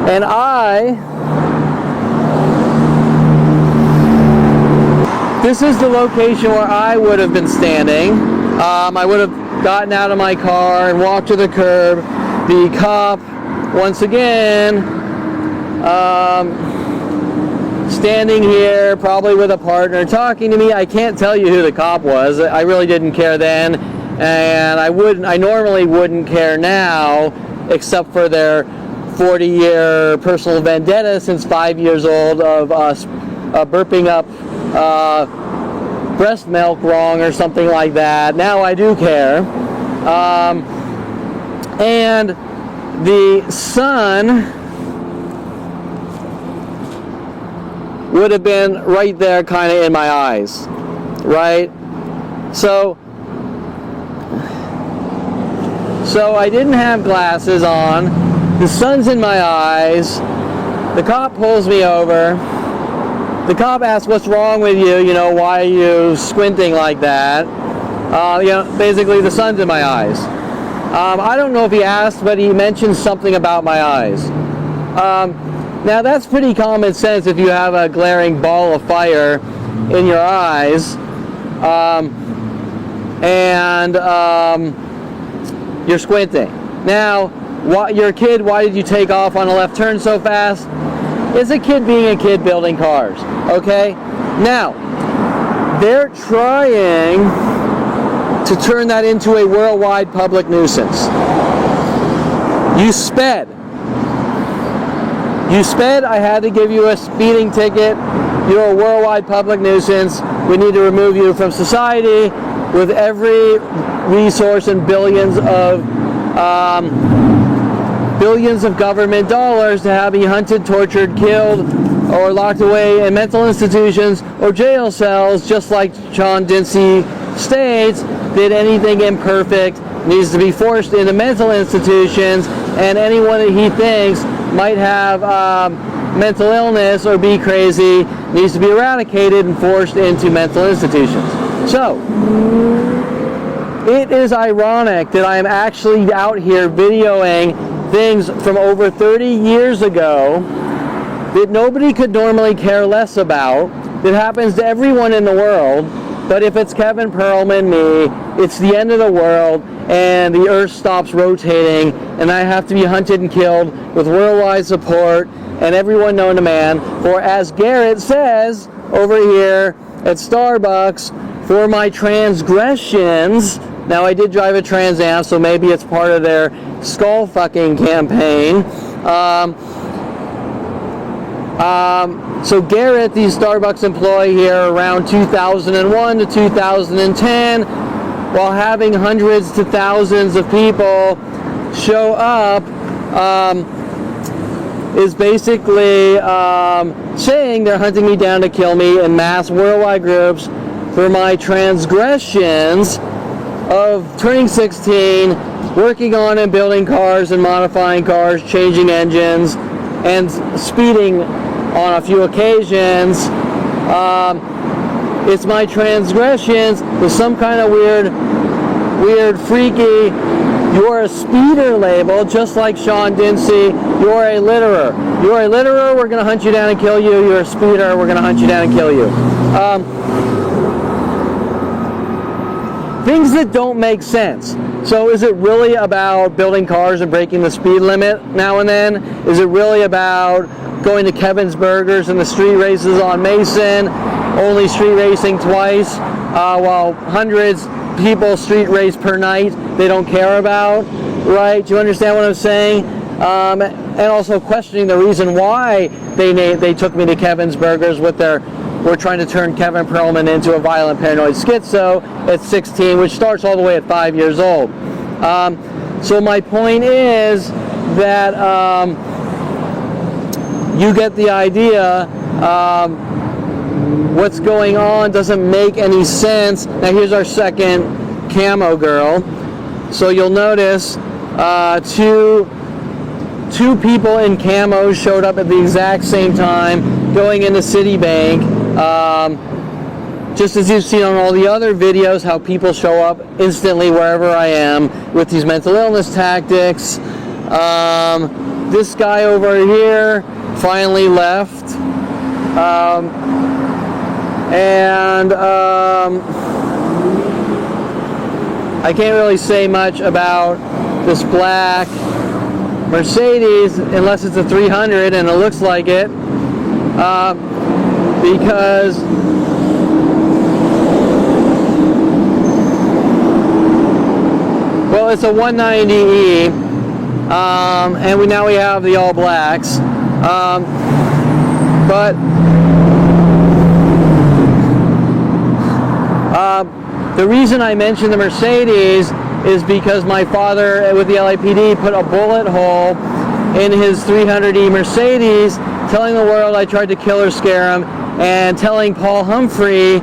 and this is the location where I would have been standing. I would have gotten out of my car and walked to the curb. The cop, once again, standing here, probably with a partner, talking to me. I can't tell you who the cop was. I really didn't care then, and I normally wouldn't care now, except for their 40-year personal vendetta since 5 years old of us burping up breast milk wrong or something like that. Now I do care. And the sun would have been right there kind of in my eyes, right? So I didn't have glasses on. The sun's in my eyes. The cop pulls me over. The cop asks, "What's wrong with you? You know, why are you squinting like that?" You know, basically the sun's in my eyes. I don't know if he asked, but he mentioned something about my eyes. Now that's pretty common sense if you have a glaring ball of fire in your eyes, and you're squinting. Now, you're a kid, why did you take off on a left turn so fast? It's a kid being a kid building cars, okay? Now, they're trying to turn that into a worldwide public nuisance. You sped. You sped, I had to give you a speeding ticket. You're a worldwide public nuisance. We need to remove you from society with every resource and billions of government dollars to have you hunted, tortured, killed, or locked away in mental institutions or jail cells, just like Sean Dinsey states. Did anything imperfect, needs to be forced into mental institutions, and anyone that he thinks might have mental illness or be crazy needs to be eradicated and forced into mental institutions. So, it is ironic that I am actually out here videoing things from over 30 years ago that nobody could normally care less about, that happens to everyone in the world. But if it's Kevin Perlman, me, it's the end of the world, and the earth stops rotating, and I have to be hunted and killed with worldwide support and everyone known to man. For as Garrett says over here at Starbucks, for my transgressions. Now I did drive a Trans Am, so maybe it's part of their skull fucking campaign. So Garrett, the Starbucks employee here around 2001 to 2010, while having hundreds to thousands of people show up, is basically saying they're hunting me down to kill me in mass worldwide groups for my transgressions of turning 16, working on and building cars and modifying cars, changing engines, and speeding on a few occasions. It's my transgressions with some kind of weird, freaky, you're a speeder label, just like Sean Dinsey. You're a litterer. You're a litterer, we're going to hunt you down and kill you. You're a speeder, we're going to hunt you down and kill you. Things that don't make sense. So is it really about building cars and breaking the speed limit now and then? Is it really about going to Kevin's Burgers and the street races on Mason, only street racing twice, while hundreds people street race per night they don't care about, right? Do you understand what I'm saying? And also questioning the reason why they took me to Kevin's Burgers with their, we're trying to turn Kevin Perlman into a violent paranoid schizo at 16, which starts all the way at 5 years old. So my point is that you get the idea. What's going on doesn't make any sense. Now here's our second camo girl. So you'll notice two people in camo showed up at the exact same time going into Citibank. Just as you've seen on all the other videos, how people show up instantly wherever I am with these mental illness tactics. This guy over here finally left. I can't really say much about this black Mercedes unless it's a 300, and it looks like it, because well, it's a 190E, and now we have the all blacks, but the reason I mentioned the Mercedes is because my father with the LAPD put a bullet hole in his 300E Mercedes, telling the world I tried to kill or scare him, and telling Paul Humphrey,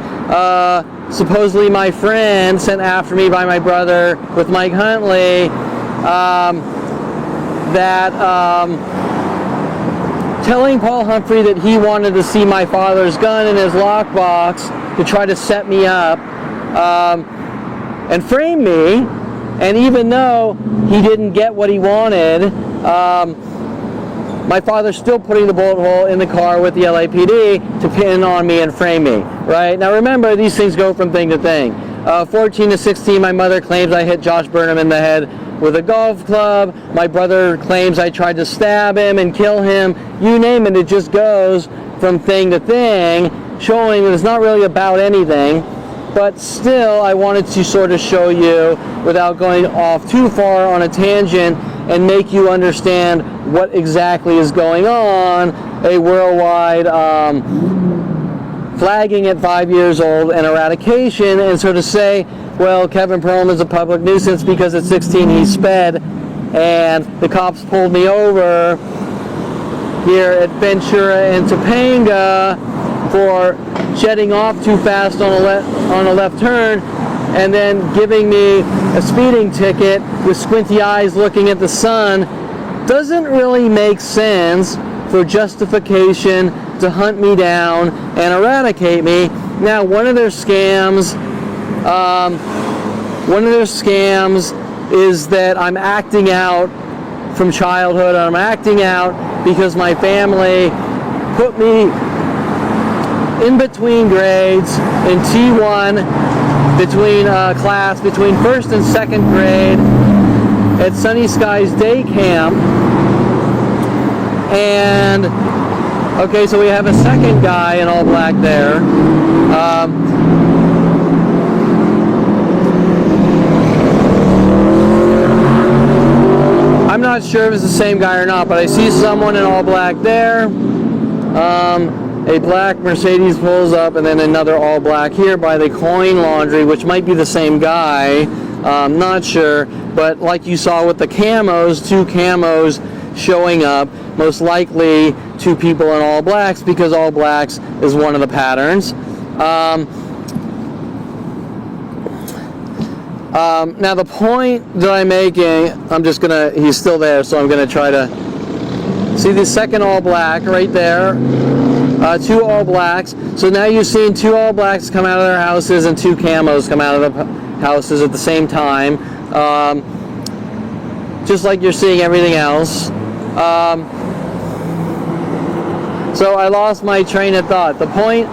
supposedly my friend sent after me by my brother with Mike Huntley, telling Paul Humphrey that he wanted to see my father's gun in his lockbox to try to set me up and frame me. And even though he didn't get what he wanted, my father's still putting the bullet hole in the car with the LAPD to pin on me and frame me, right? Now remember, these things go from thing to thing. 14 to 16, my mother claims I hit Josh Burnham in the head with a golf club. My brother claims I tried to stab him and kill him. You name it, it just goes from thing to thing, showing that it's not really about anything. But still, I wanted to sort of show you, without going off too far on a tangent, and make you understand what exactly is going on, a worldwide flagging at 5 years old and eradication, and so to say, well, Kevin Perlman is a public nuisance because at 16 he sped, and the cops pulled me over here at Ventura and Topanga for jetting off too fast on a left turn, and then giving me a speeding ticket with squinty eyes looking at the sun, doesn't really make sense for justification to hunt me down and eradicate me. Now, one of their scams is that I'm acting out from childhood. I'm acting out because my family put me in between grades in T1, between class between first and second grade at Sunny Skies Day Camp. And okay, so we have a second guy in all black there. I'm not sure if it's the same guy or not, but I see someone in all black there. A black Mercedes pulls up, and then another all black here by the coin laundry, which might be the same guy. Not sure, but like you saw with the camos, two camos showing up, most likely two people in all blacks, because all blacks is one of the patterns. Now the point that I'm making, he's still there, so I'm gonna try to see the second all black right there. Two all blacks. So now you've seen two all blacks come out of their houses and two camos come out of the houses at the same time. Just like you're seeing everything else. So I lost my train of thought. The point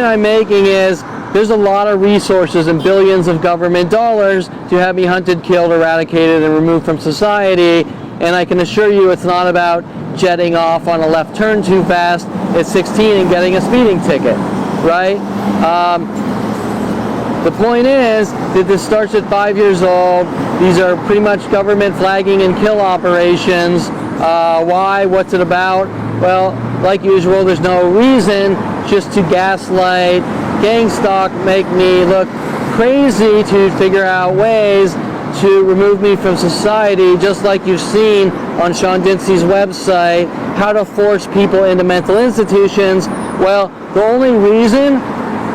I'm making is there's a lot of resources and billions of government dollars to have me hunted, killed, eradicated, and removed from society. And I can assure you it's not about jetting off on a left turn too fast at 16 and getting a speeding ticket, right? The point is that this starts at 5 years old. These are pretty much government flagging and kill operations. Why? What's it about? Well, like usual, there's no reason, just to gaslight, gang stalk, make me look crazy, to figure out ways to remove me from society, just like you've seen on Sean Dincy's website how to force people into mental institutions. Well, the only reason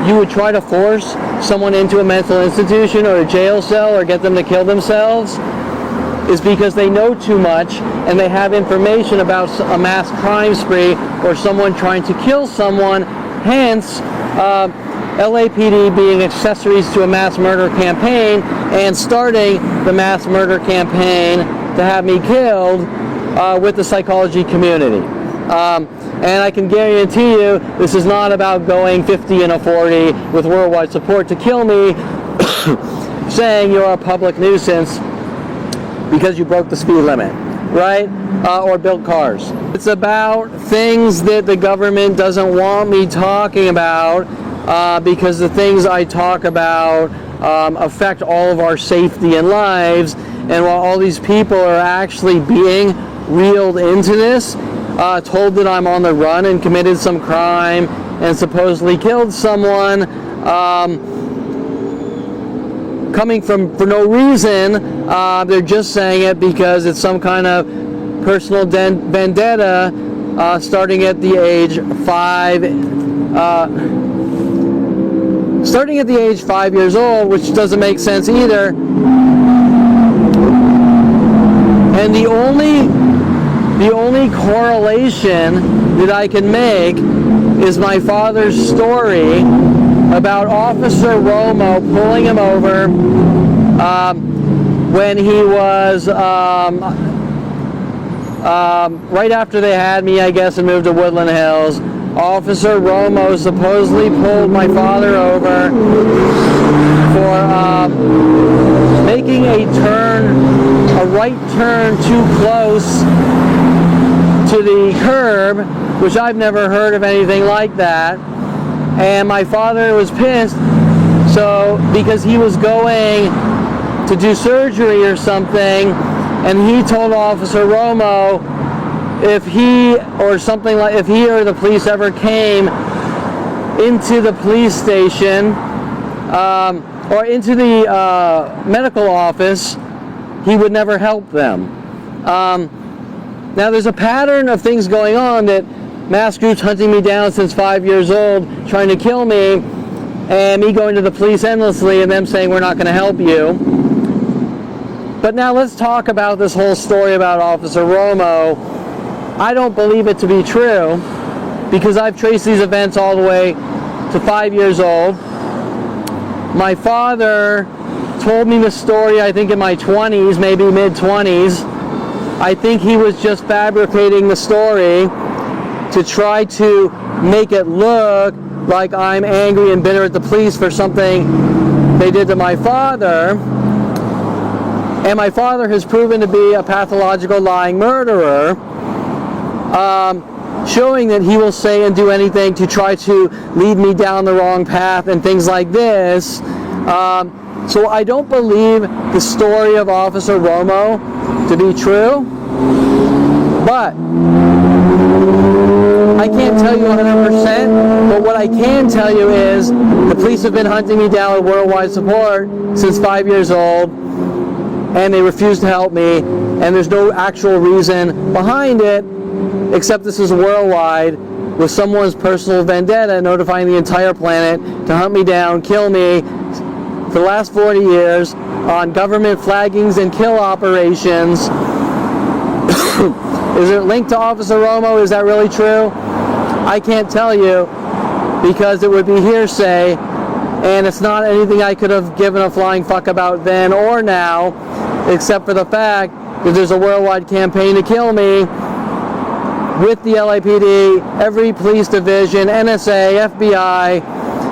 you would try to force someone into a mental institution or a jail cell or get them to kill themselves is because they know too much and they have information about a mass crime spree or someone trying to kill someone. Hence, LAPD being accessories to a mass murder campaign and starting the mass murder campaign to have me killed with the psychology community. And I can guarantee you this is not about going 50 and a 40 with worldwide support to kill me, saying you're a public nuisance because you broke the speed limit, right? Or built cars. It's about things that the government doesn't want me talking about because the things I talk about affect all of our safety and lives. And while all these people are actually being reeled into this, told that I'm on the run and committed some crime and supposedly killed someone, coming from for no reason, they're just saying it because it's some kind of personal vendetta, starting at the age 5. Starting at the age 5 years old, which doesn't make sense either. And the only correlation that I can make is my father's story about Officer Romo pulling him over when he was right after they had me, I guess, and moved to Woodland Hills. Officer Romo supposedly pulled my father over for making a right turn too close to the curb, which I've never heard of anything like that. And my father was pissed, so because he was going to do surgery or something, and he told Officer Romo if he or the police ever came into the police station or into the medical office, he would never help them. Now there's a pattern of things going on that mass groups hunting me down since 5 years old, trying to kill me, and me going to the police endlessly and them saying we're not going to help you. But now let's talk about this whole story about Officer Romo. I don't believe it to be true because I've traced these events all the way to 5 years old. My father told me the story, I think in my 20s, maybe mid-20s. I think he was just fabricating the story to try to make it look like I'm angry and bitter at the police for something they did to my father. And my father has proven to be a pathological lying murderer, showing that he will say and do anything to try to lead me down the wrong path and things like this. So I don't believe the story of Officer Romo to be true, but I can't tell you 100%, but what I can tell you is the police have been hunting me down with worldwide support since 5 years old, and they refuse to help me, and there's no actual reason behind it, except this is worldwide, with someone's personal vendetta notifying the entire planet to hunt me down, kill me, for the last 40 years on government flaggings and kill operations. Is it linked to Officer Romo? Is that really true? I can't tell you because it would be hearsay, and it's not anything I could have given a flying fuck about then or now, except for the fact that there's a worldwide campaign to kill me with the LAPD, every police division, NSA, FBI,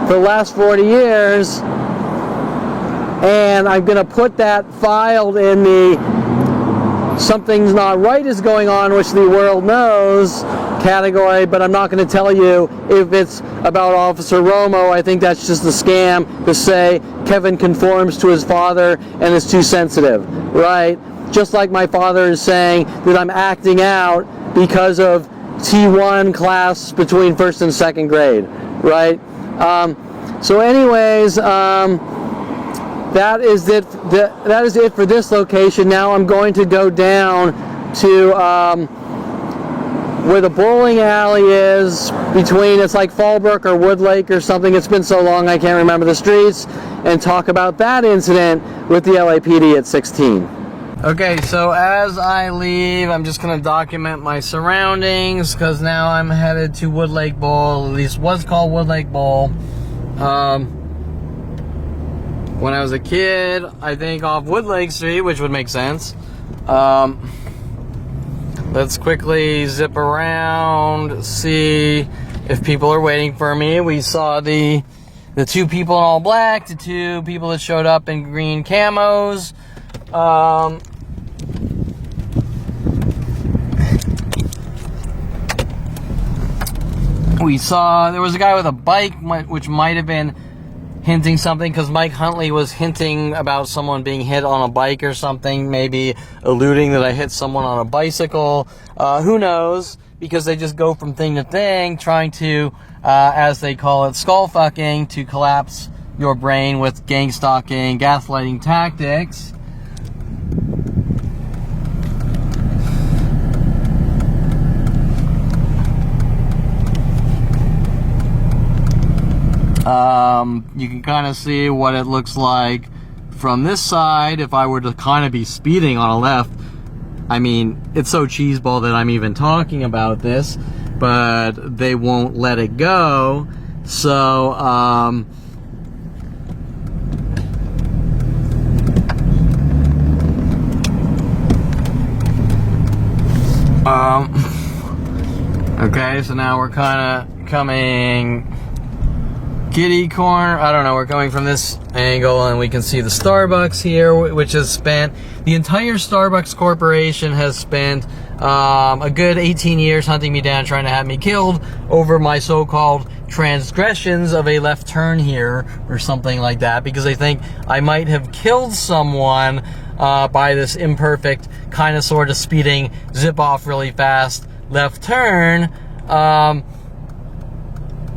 for the last 40 years. And I'm going to put that filed in the something's not right is going on, which the world knows category, but I'm not going to tell you if it's about Officer Romo. I think that's just a scam to say Kevin conforms to his father and is too sensitive, right? Just like my father is saying that I'm acting out because of T1 class between 1st and 2nd grade, right? So anyways, that is it. That is it for this location. Now I'm going to go down to where the bowling alley is, between, it's like Fallbrook or Woodlake or something. It's been so long I can't remember the streets, and talk about that incident with the LAPD at 16. Okay, so as I leave, I'm just going to document my surroundings, because now I'm headed to Woodlake Bowl, at least was called Woodlake Bowl. When I was a kid, I think off Woodlake Street, which would make sense. Let's quickly zip around, see if people are waiting for me. We saw the two people in all black, the two people that showed up in green camos. We saw there was a guy with a bike, which might have been hinting something, because Mike Huntley was hinting about someone being hit on a bike or something, maybe alluding that I hit someone on a bicycle. Who knows? Because they just go from thing to thing, trying to, as they call it, skull fucking, to collapse your brain with gang stalking, gaslighting tactics. You can kind of see what it looks like from this side. If I were to kind of be speeding on a left, I mean, it's so cheeseball that I'm even talking about this, but they won't let it go. So, okay, so now we're kind of coming kitty corner. I don't know, we're coming from this angle and we can see the Starbucks here, which has spent, the entire Starbucks Corporation has spent a good 18 years hunting me down, trying to have me killed over my so-called transgressions of a left turn here or something like that, because they think I might have killed someone by this imperfect kind of sort of speeding, zip off really fast left turn.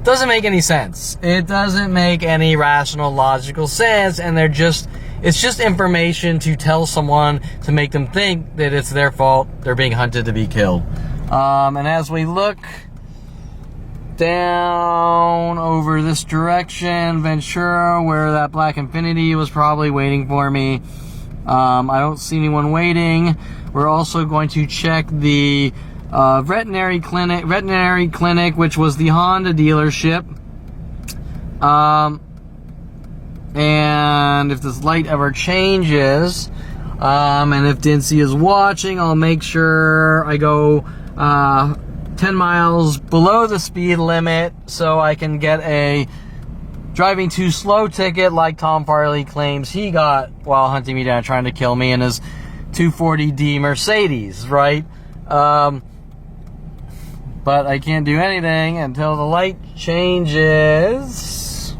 Doesn't make any sense. It doesn't make any rational, logical sense, and it's just information to tell someone to make them think that it's their fault, they're being hunted to be killed. And as we look down over this direction, Ventura, where that black Infiniti was probably waiting for me, I don't see anyone waiting. We're also going to check the veterinary clinic, which was the Honda dealership. And if this light ever changes, and if Dincy is watching, I'll make sure I go 10 miles below the speed limit so I can get a driving too slow ticket like Tom Farley claims he got while hunting me down, trying to kill me in his 240D Mercedes, right? But I can't do anything until the light changes.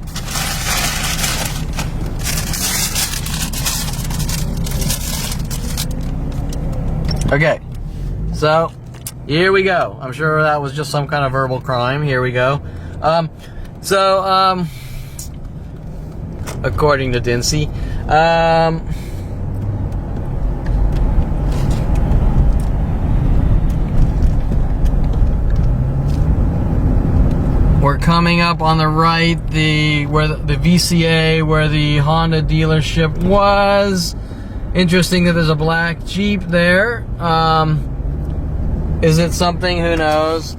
Okay, so here we go. I'm sure that was just some kind of verbal crime. Here we go. According to Dincy, we're coming up on the right, where the VCA, where the Honda dealership was. Interesting that there's a black Jeep there. Is it something? Who knows?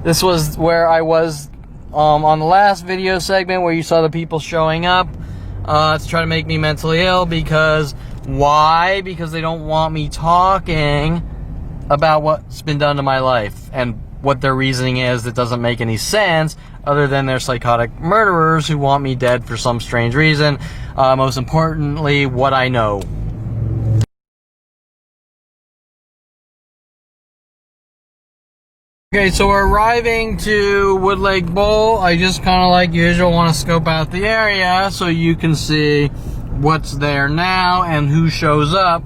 This was where I was on the last video segment, where you saw the people showing up to try to make me mentally ill. Because why? Because they don't want me talking about what's been done to my life and what their reasoning is that doesn't make any sense, other than they're psychotic murderers who want me dead for some strange reason. Most importantly, what I know. Okay, so we're arriving to Woodlake Bowl. I just kind of, like usual, want to scope out the area so you can see what's there now and who shows up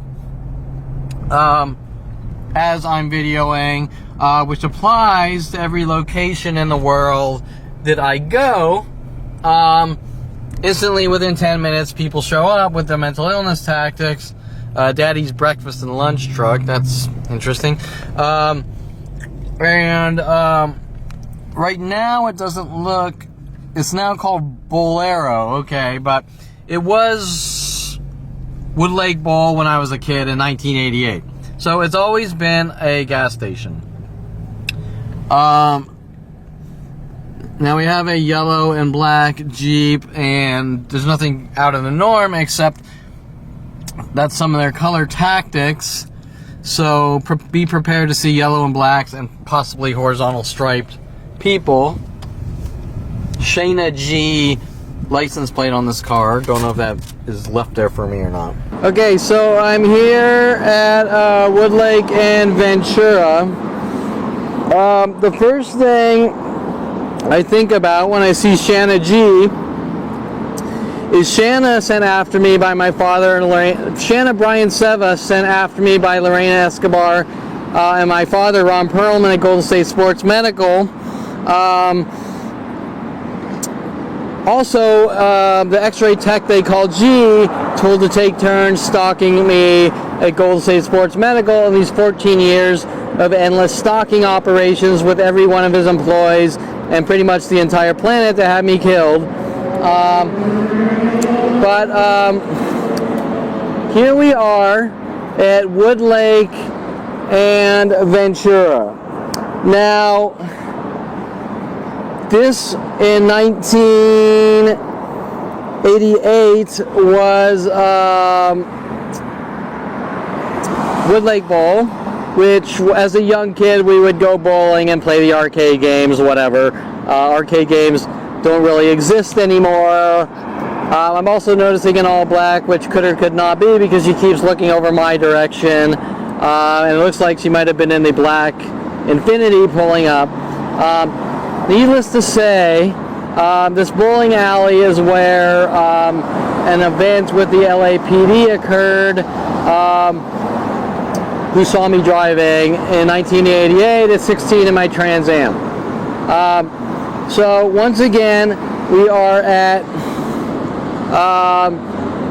as I'm videoing, which applies to every location in the world that I go. Instantly, within 10 minutes, people show up with their mental illness tactics. Daddy's breakfast and lunch truck, that's interesting. And right now it doesn't look, it's now called Bolero, okay, but it was Wood Lake Bowl when I was a kid in 1988. So it's always been a gas station. Now we have a yellow and black Jeep, and there's nothing out of the norm except that's some of their color tactics. So be prepared to see yellow and blacks and possibly horizontal striped people. Shayna G license plate on this car. Don't know if that is left there for me or not. Okay, so I'm here at Wood Lake and Ventura. The first thing I think about when I see Shanna G is Shanna sent after me by my father and Lorraine. Shanna Brian Seva sent after me by Lorena Escobar and my father Ron Perlman at Golden State Sports Medical. Also, the X-ray tech they call G told to take turns stalking me at Golden State Sports Medical in these 14 years of endless stalking operations with every one of his employees and pretty much the entire planet to have me killed. But here we are at Wood Lake and Ventura. Now, this in 1988 was Wood Lake Bowl, which as a young kid we would go bowling and play the arcade games, whatever. Arcade games don't really exist anymore. I'm also noticing an all black, which could or could not be because she keeps looking over my direction. And it looks like she might have been in the black Infiniti pulling up. Needless to say, this bowling alley is where an event with the LAPD occurred. Who saw me driving in 1988 at 16 in my Trans Am. So once again, we are at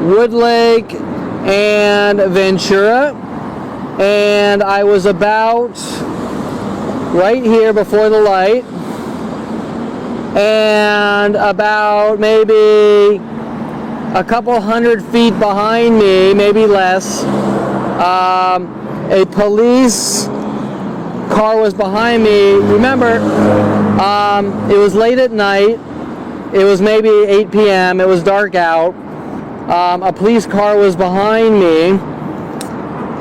Wood Lake and Ventura, and I was about right here before the light, and about maybe a couple hundred feet behind me, maybe less, a police car was behind me. Remember, it was late at night. It was maybe 8 p.m. It was dark out. A police car was behind me.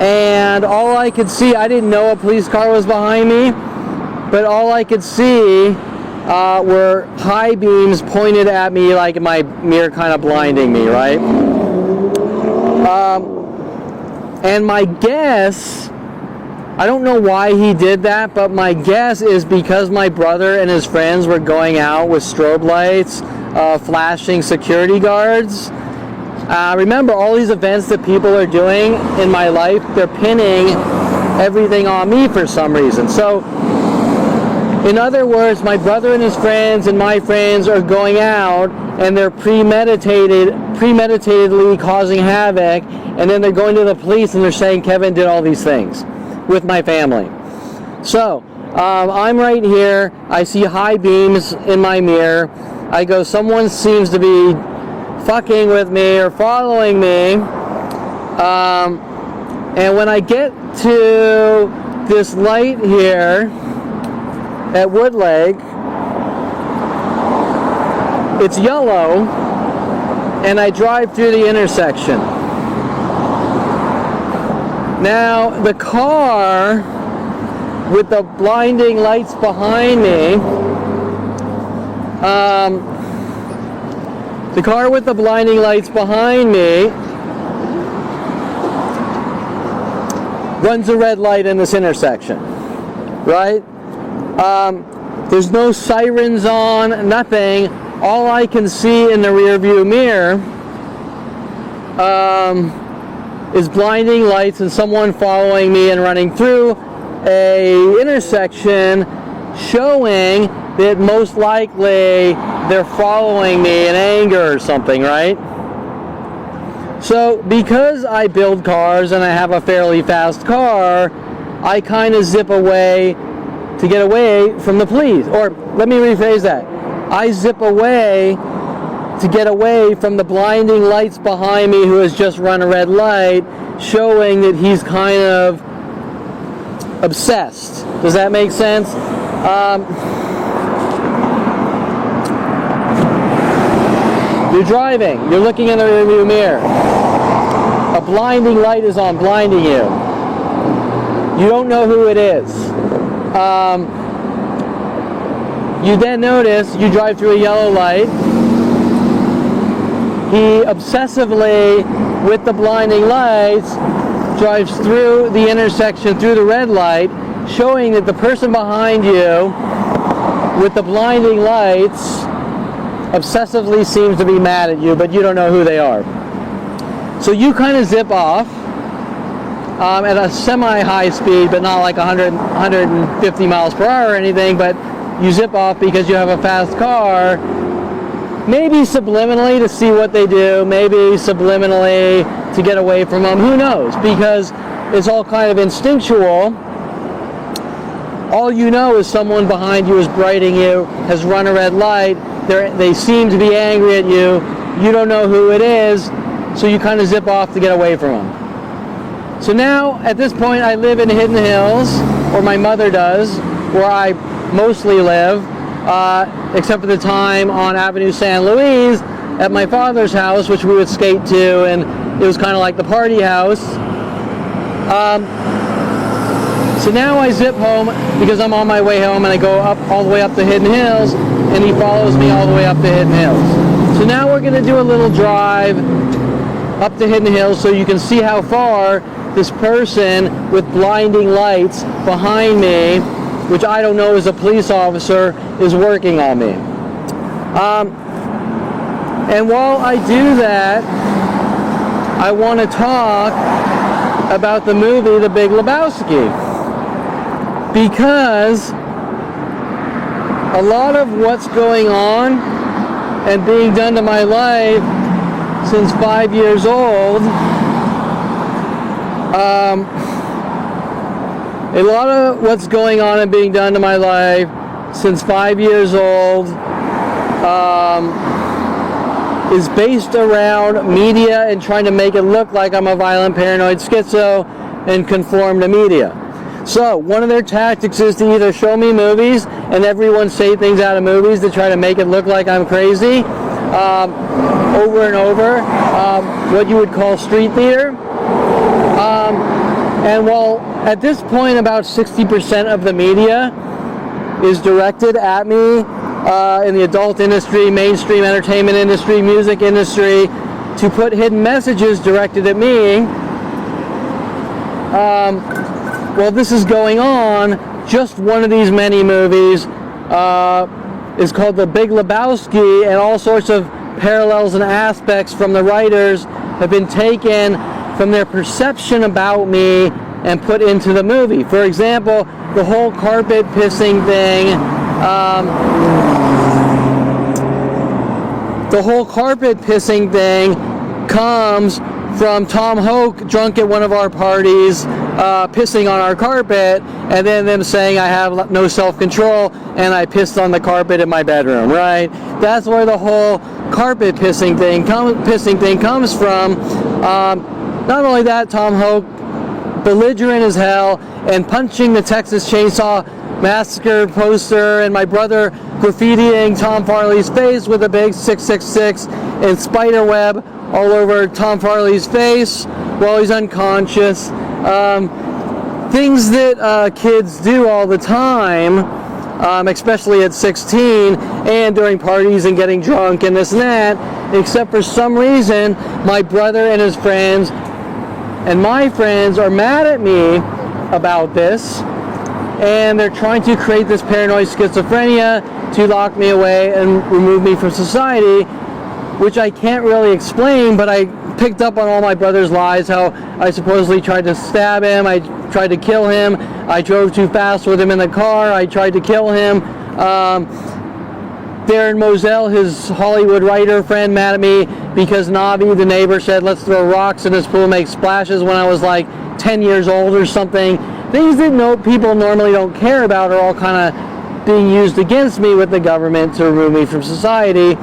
And all I could see, I didn't know a police car was behind me, but all I could see were high beams pointed at me, like my mirror kind of blinding me, right? And my guess, I don't know why he did that, but my guess is because my brother and his friends were going out with strobe lights, flashing security guards. Remember, all these events that people are doing in my life, they're pinning everything on me for some reason. So, in other words, my brother and his friends and my friends are going out and they're premeditatedly causing havoc, and then they're going to the police and they're saying Kevin did all these things with my family. So, I'm right here. I see high beams in my mirror. I go, someone seems to be fucking with me or following me. And when I get to this light here at Wood Lake, it's yellow, and I drive through the intersection. Now, the car with the blinding lights behind me, runs a red light in this intersection, right? There's no sirens on, nothing. All I can see in the rear view mirror is blinding lights and someone following me and running through a intersection, showing that most likely they're following me in anger or something, right? So because I build cars and I have a fairly fast car, I kind of zip away to get away from the police. Or let me rephrase that. I zip away to get away from the blinding lights behind me who has just run a red light, showing that he's kind of obsessed. Does that make sense? You're driving. You're looking in the rearview mirror. A blinding light is on, blinding you. You don't know who it is. You then notice you drive through a yellow light. He obsessively, with the blinding lights, drives through the intersection, through the red light, showing that the person behind you with the blinding lights obsessively seems to be mad at you, but you don't know who they are. So you kind of zip off at a semi-high speed, but not like 150 miles per hour or anything, but you zip off because you have a fast car, maybe subliminally to see what they do, maybe subliminally to get away from them, who knows, because it's all kind of instinctual. All you know is someone behind you is brighting you, has run a red light, they seem to be angry at you, you don't know who it is, so you kind of zip off to get away from them. So now, at this point, I live in Hidden Hills, or my mother does, where I mostly live, except for the time on Avenue San Luis at my father's house, which we would skate to, and it was kind of like the party house. So now I zip home because I'm on my way home, and I go up all the way up to Hidden Hills, and he follows me all the way up to Hidden Hills. So now we're going to do a little drive up to Hidden Hills so you can see how far this person with blinding lights behind me, which I don't know is a police officer, is working on me. And while I do that, I want to talk about the movie The Big Lebowski, because a lot of what's going on and being done to my life since 5 years old, a lot of what's going on and being done to my life since 5 years old is based around media and trying to make it look like I'm a violent paranoid schizo and conform to media. So one of their tactics is to either show me movies and everyone say things out of movies to try to make it look like I'm crazy, over and over, what you would call street theater. And while at this point about 60% of the media is directed at me in the adult industry, mainstream entertainment industry, music industry, to put hidden messages directed at me, while this is going on, just one of these many movies is called The Big Lebowski, and all sorts of parallels and aspects from the writers have been taken from their perception about me and put into the movie. For example, the whole carpet pissing thing, comes from Tom Hoke drunk at one of our parties, pissing on our carpet, and then them saying I have no self-control and I pissed on the carpet in my bedroom, right? That's where the whole carpet pissing thing comes from. Not only that, Tom Hoke, belligerent as hell and punching the Texas Chainsaw Massacre poster, and my brother graffitiing Tom Farley's face with a big 666 and spider web all over Tom Farley's face while he's unconscious. Things that kids do all the time, especially at 16 and during parties and getting drunk and this and that, except for some reason my brother and his friends and my friends are mad at me about this, and they're trying to create this paranoid schizophrenia to lock me away and remove me from society, which I can't really explain, but I picked up on all my brother's lies, how I supposedly tried to stab him, I tried to kill him, I drove too fast with him in the car, I tried to kill him. Darren Moselle, his Hollywood writer friend, mad at me because Navi, the neighbor, said let's throw rocks in his pool, make splashes when I was like 10 years old or something. things that people normally don't care about are all kind of being used against me with the government to remove me from society.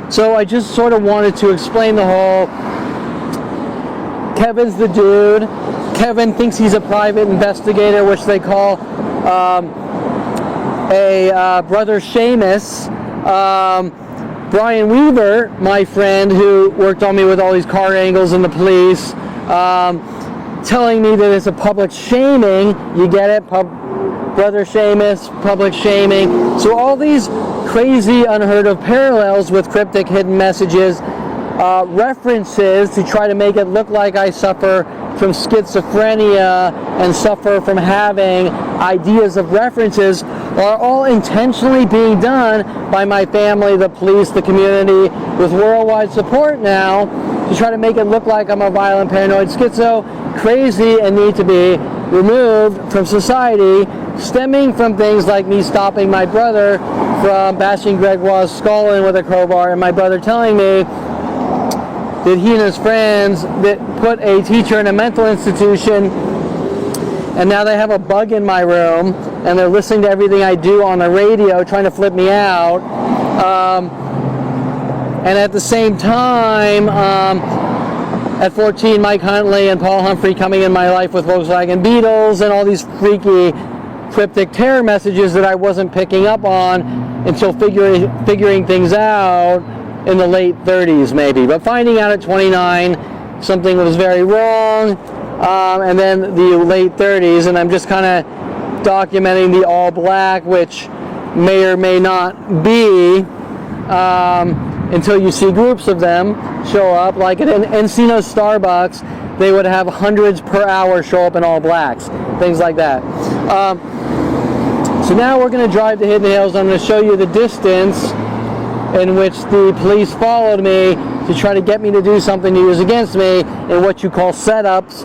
So I just sort of wanted to explain the whole Kevin's the dude. Kevin thinks he's a private investigator, which they call a brother Seamus. Brian Weaver, my friend who worked on me with all these car angles and the police, telling me that it's a public shaming. You get it? Brother Seamus, public shaming. So all these crazy, unheard of parallels with cryptic hidden messages, references to try to make it look like I suffer from schizophrenia and suffer from having ideas of references, are all intentionally being done by my family, the police, the community, with worldwide support now, to try to make it look like I'm a violent, paranoid schizo, crazy, and need to be removed from society, stemming from things like me stopping my brother from bashing Gregoire's skull in with a crowbar, and my brother telling me that he and his friends that put a teacher in a mental institution, and now they have a bug in my room, and they're listening to everything I do on the radio, trying to flip me out. And at the same time, at 14, Mike Huntley and Paul Humphrey coming in my life with Volkswagen Beetles and all these freaky cryptic terror messages that I wasn't picking up on until figuring things out in the late 30s maybe. But finding out at 29 something was very wrong, and then the late 30s, and I'm just kind of documenting the all black, which may or may not be, until you see groups of them show up. Like at Encino Starbucks, they would have hundreds per hour show up in all blacks, things like that. So now we're going to drive to Hidden Hills. I'm going to show you the distance in which the police followed me to try to get me to do something to use against me in what you call setups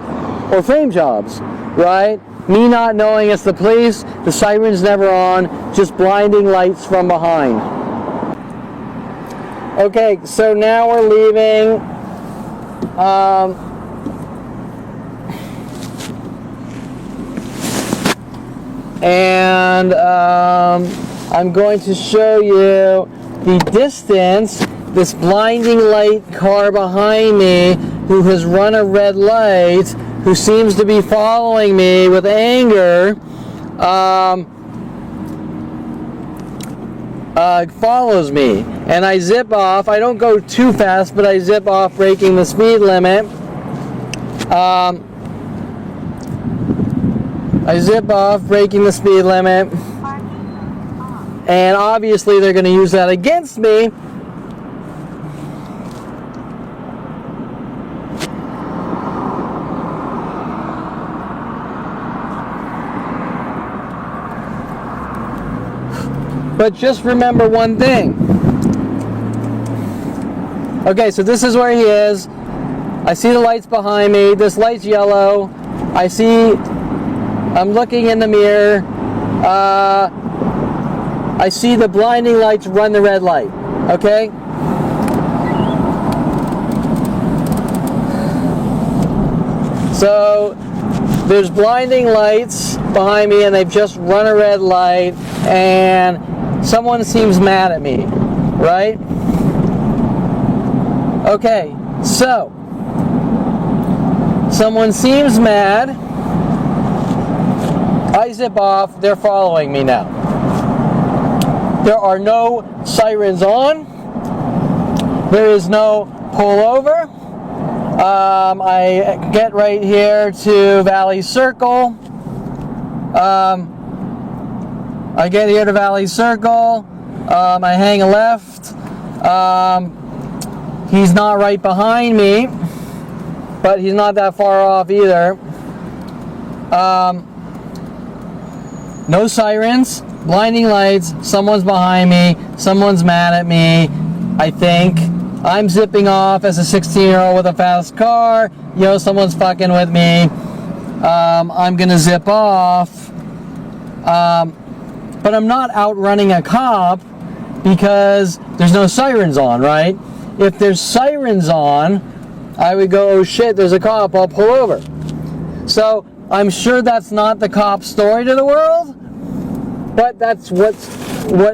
or frame jobs, right? Me not knowing it's the police, the siren's never on, just blinding lights from behind. Okay, so now we're leaving. And I'm going to show you the distance. This blinding light car behind me who has run a red light, who seems to be following me with anger, follows me, and I zip off. I don't go too fast, but I zip off, breaking the speed limit. I zip off, breaking the speed limit, and obviously they're going to use that against me. But just remember one thing. Okay, so this is where he is. I see the lights behind me. This light's yellow. I'm looking in the mirror. I see the blinding lights run the red light. Okay? So there's blinding lights behind me, and they've just run a red light, and someone seems mad at me, right? Okay, so someone seems mad. I zip off. They're following me now. There are no sirens on. There is no pullover. I get right here to Valley Circle. I get here to Valley Circle. I hang a left. He's not right behind me, but he's not that far off either. No sirens, blinding lights, someone's behind me, someone's mad at me, I think. I'm zipping off as a 16-year-old with a fast car. Someone's fucking with me. I'm gonna zip off. But I'm not outrunning a cop because there's no sirens on, right? If there's sirens on, I would go, oh shit, there's a cop, I'll pull over. So I'm sure that's not the cop's story to the world, but that's what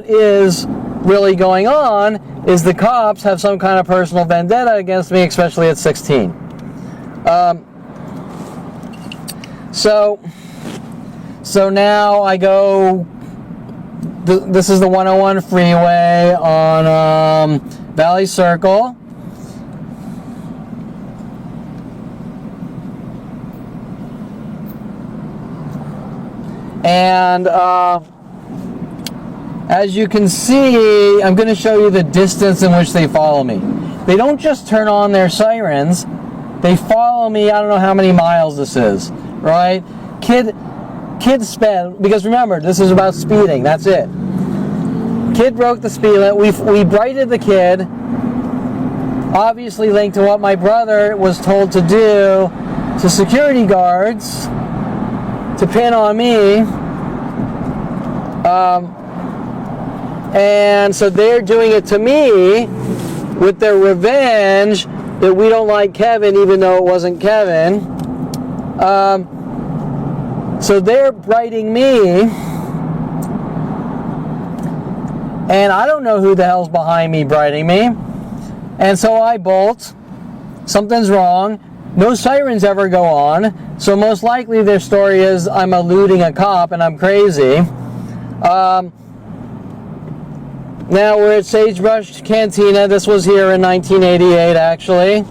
is really going on, is the cops have some kind of personal vendetta against me, especially at 16. So now I go, this is the 101 freeway on Valley Circle. And as you can see, I'm going to show you the distance in which they follow me. They don't just turn on their sirens, they follow me. I don't know how many miles this is, right? Kid sped, because remember, this is about speeding, that's it. Kid broke the speed limit. We brighted the kid, obviously linked to what my brother was told to do to security guards to pin on me. And so they're doing it to me with their revenge that we don't like Kevin, even though it wasn't Kevin. So they're brighting me, and I don't know who the hell's behind me brighting me. And so I bolt. Something's wrong. No sirens ever go on, so most likely their story is I'm eluding a cop and I'm crazy. Now we're at Sagebrush Cantina. This was here in 1988, actually,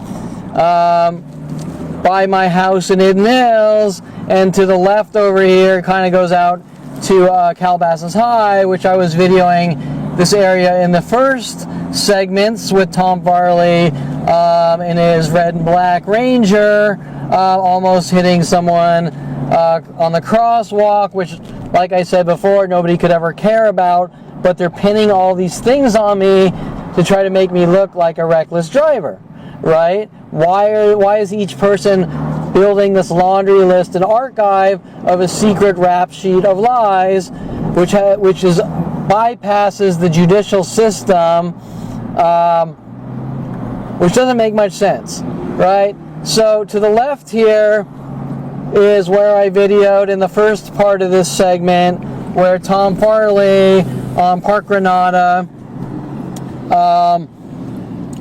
by my house in Eden Hills. And to the left over here kind of goes out to Calabasas High, which I was videoing this area in the first segments with Tom Farley in his red and black Ranger, almost hitting someone on the crosswalk, which, like I said before, nobody could ever care about, but they're pinning all these things on me to try to make me look like a reckless driver, right? Why is each person building this laundry list and archive of a secret rap sheet of lies, which bypasses the judicial system, which doesn't make much sense, right? So to the left here is where I videoed in the first part of this segment, where Tom Farley on Park Granada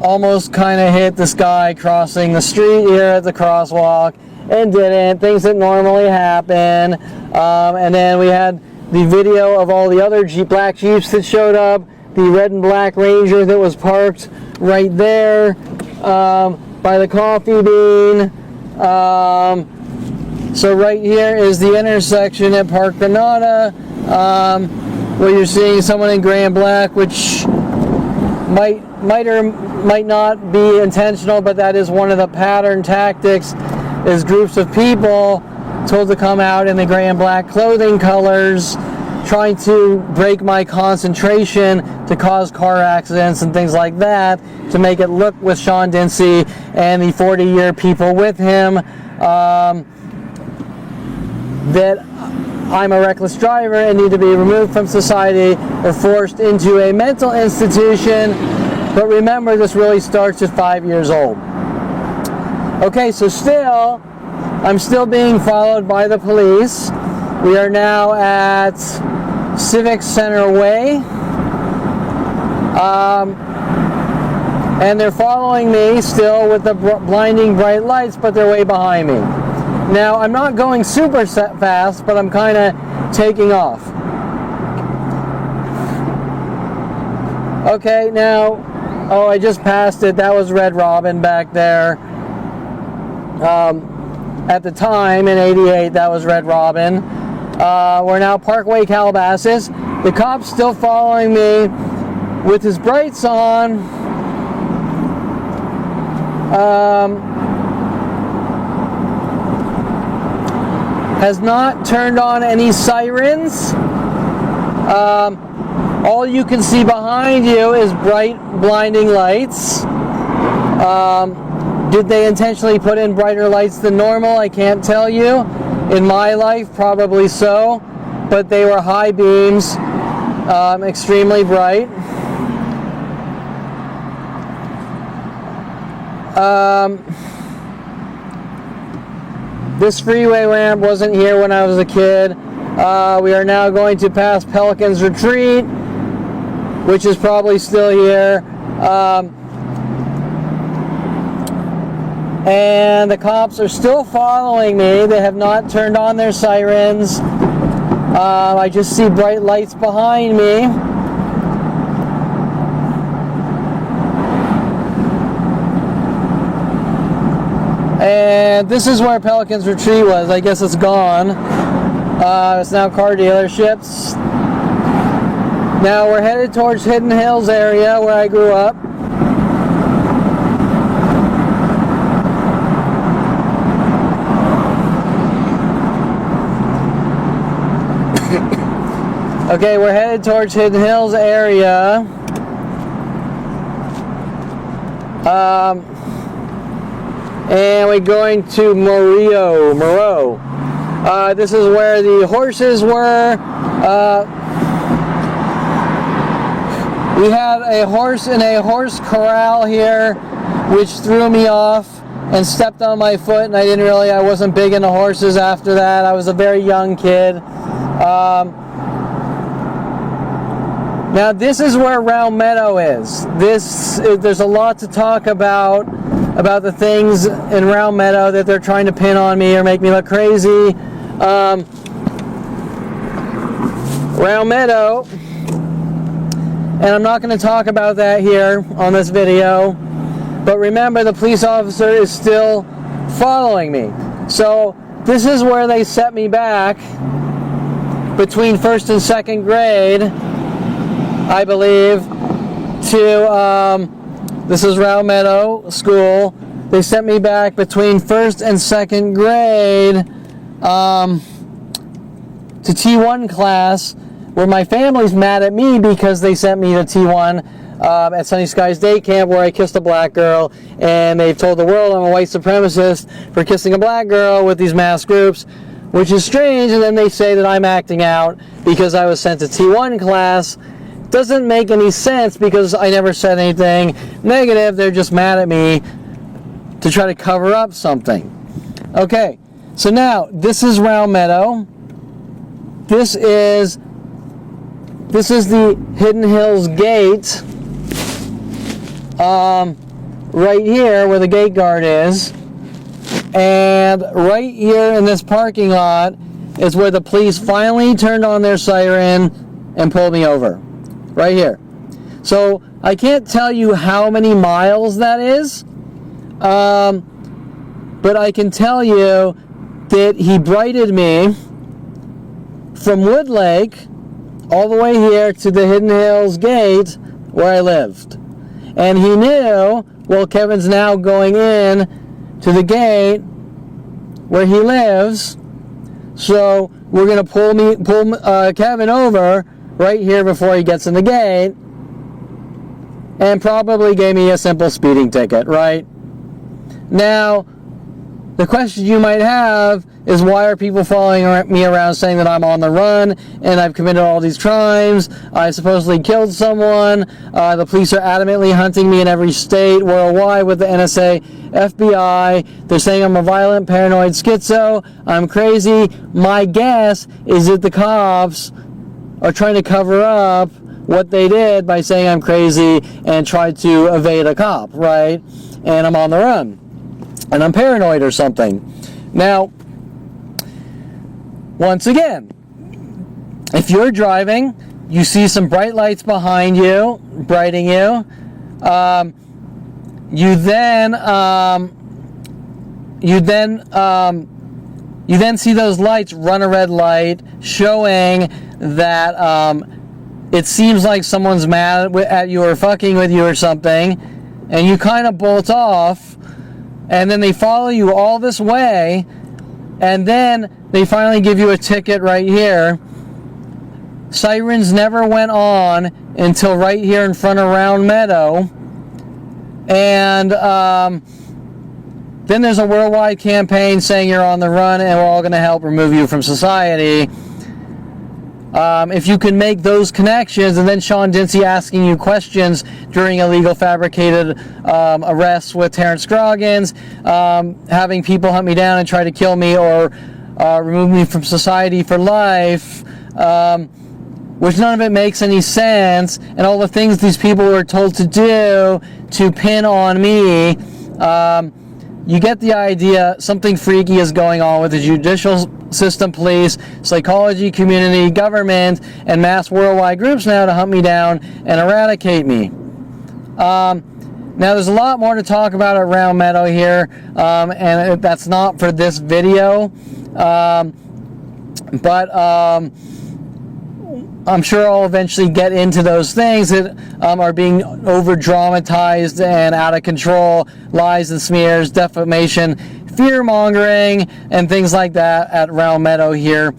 almost kind of hit this guy crossing the street here at the crosswalk and didn't. Things that normally happen. And then we had the video of all the other black Jeeps that showed up, the red and black Ranger that was parked right there by the Coffee Bean. So right here is the intersection at Park Granada, where you're seeing someone in gray and black, which might or might not be intentional, but that is one of the pattern tactics, is groups of people told to come out in the gray and black clothing colors, trying to break my concentration to cause car accidents and things like that, to make it look with Sean Dincy and the 40-year people with him that I'm a reckless driver and need to be removed from society or forced into a mental institution. But remember, this really starts at 5 years old. Okay, so I'm still being followed by the police. We are now at Civic Center Way. And they're following me still with the blinding bright lights, but they're way behind me. Now, I'm not going super fast, but I'm kind of taking off. Okay, now, oh, I just passed it. That was Red Robin back there. At the time, in '88, that was Red Robin. We're now Parkway Calabasas. The cop's still following me with his brights on. Has not turned on any sirens. All you can see behind you is bright, blinding lights. Did they intentionally put in brighter lights than normal? I can't tell you. In my life, probably so. But they were high beams, extremely bright. This freeway ramp wasn't here when I was a kid. We are now going to pass Pelican's Retreat, which is probably still here. And the cops are still following me. They have not turned on their sirens. I just see bright lights behind me. And this is where Pelican's Retreat was. I guess it's gone. It's now car dealerships. Now we're headed towards Hidden Hills area where I grew up. Okay, we're headed towards Hidden Hills area. And we're going to Moreau. This is where the horses were. We had a horse in a horse corral here, which threw me off and stepped on my foot, and I wasn't big into horses after that. I was a very young kid. Now this is where Round Meadow is. There's a lot to talk about the things in Round Meadow that they're trying to pin on me or make me look crazy. Round Meadow, and I'm not going to talk about that here on this video, but remember the police officer is still following me. So this is where they set me back between first and second grade, I believe, to this is Round Meadow School. They sent me back between first and second grade to T1 class, where my family's mad at me because they sent me to T1 at Sunny Skies Day Camp, where I kissed a black girl, and they've told the world I'm a white supremacist for kissing a black girl with these mass groups, which is strange. And then they say that I'm acting out because I was sent to T1 class. Doesn't make any sense because I never said anything negative. They're just mad at me to try to cover up something. Okay, so now this is Round Meadow. This is the Hidden Hills gate. Right here where the gate guard is. And right here in this parking lot is where the police finally turned on their siren and pulled me over. Right here. So I can't tell you how many miles that is, but I can tell you that he brighted me from Woodlake all the way here to the Hidden Hills gate where I lived. And he knew, well, Kevin's now going in to the gate where he lives, so we're going to pull Kevin over right here before he gets in the gate, and probably gave me a simple speeding ticket, right? Now, the question you might have is, why are people following me around saying that I'm on the run and I've committed all these crimes? I supposedly killed someone. The police are adamantly hunting me in every state worldwide with the NSA, FBI. They're saying I'm a violent, paranoid schizo. I'm crazy. My guess is that the cops are trying to cover up what they did by saying I'm crazy and tried to evade a cop, right? And I'm on the run. And I'm paranoid or something. Now, once again, if you're driving, you see some bright lights behind you, brighting you, you then see those lights run a red light, showing that it seems like someone's mad at you or fucking with you or something, and you kind of bolt off, and then they follow you all this way, and then they finally give you a ticket right here. Sirens never went on until right here in front of Round Meadow, and then there's a worldwide campaign saying you're on the run and we're all going to help remove you from society. if you can make those connections, and then Sean Dincy asking you questions during illegal fabricated arrests with Terrence Scroggins, having people hunt me down and try to kill me or remove me from society for life, which none of it makes any sense, and all the things these people were told to do to pin on me, you get the idea. Something freaky is going on with the judicial system, police, psychology, community, government, and mass worldwide groups now to hunt me down and eradicate me. Now, there's a lot more to talk about at Round Meadow here, and that's not for this video, but I'm sure I'll eventually get into those things that are being over-dramatized and out of control, lies and smears, defamation, fear-mongering, and things like that at Round Meadow here.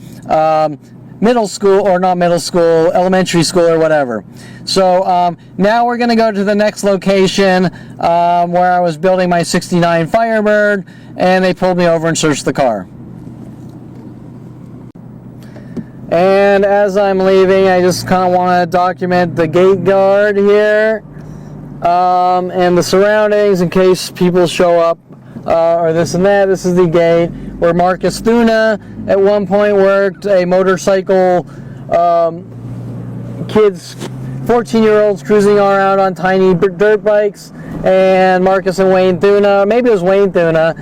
Middle school, or not middle school, elementary school or whatever. So now we're going to go to the next location where I was building my 69 Firebird, and they pulled me over and searched the car. And as I'm leaving, I just kind of want to document the gate guard here and the surroundings in case people show up or this and that. This is the gate where Marcus Thuna at one point worked, a motorcycle kids, 14-year-olds cruising around on tiny dirt bikes, and Marcus and Wayne Thuna, maybe it was Wayne Thuna,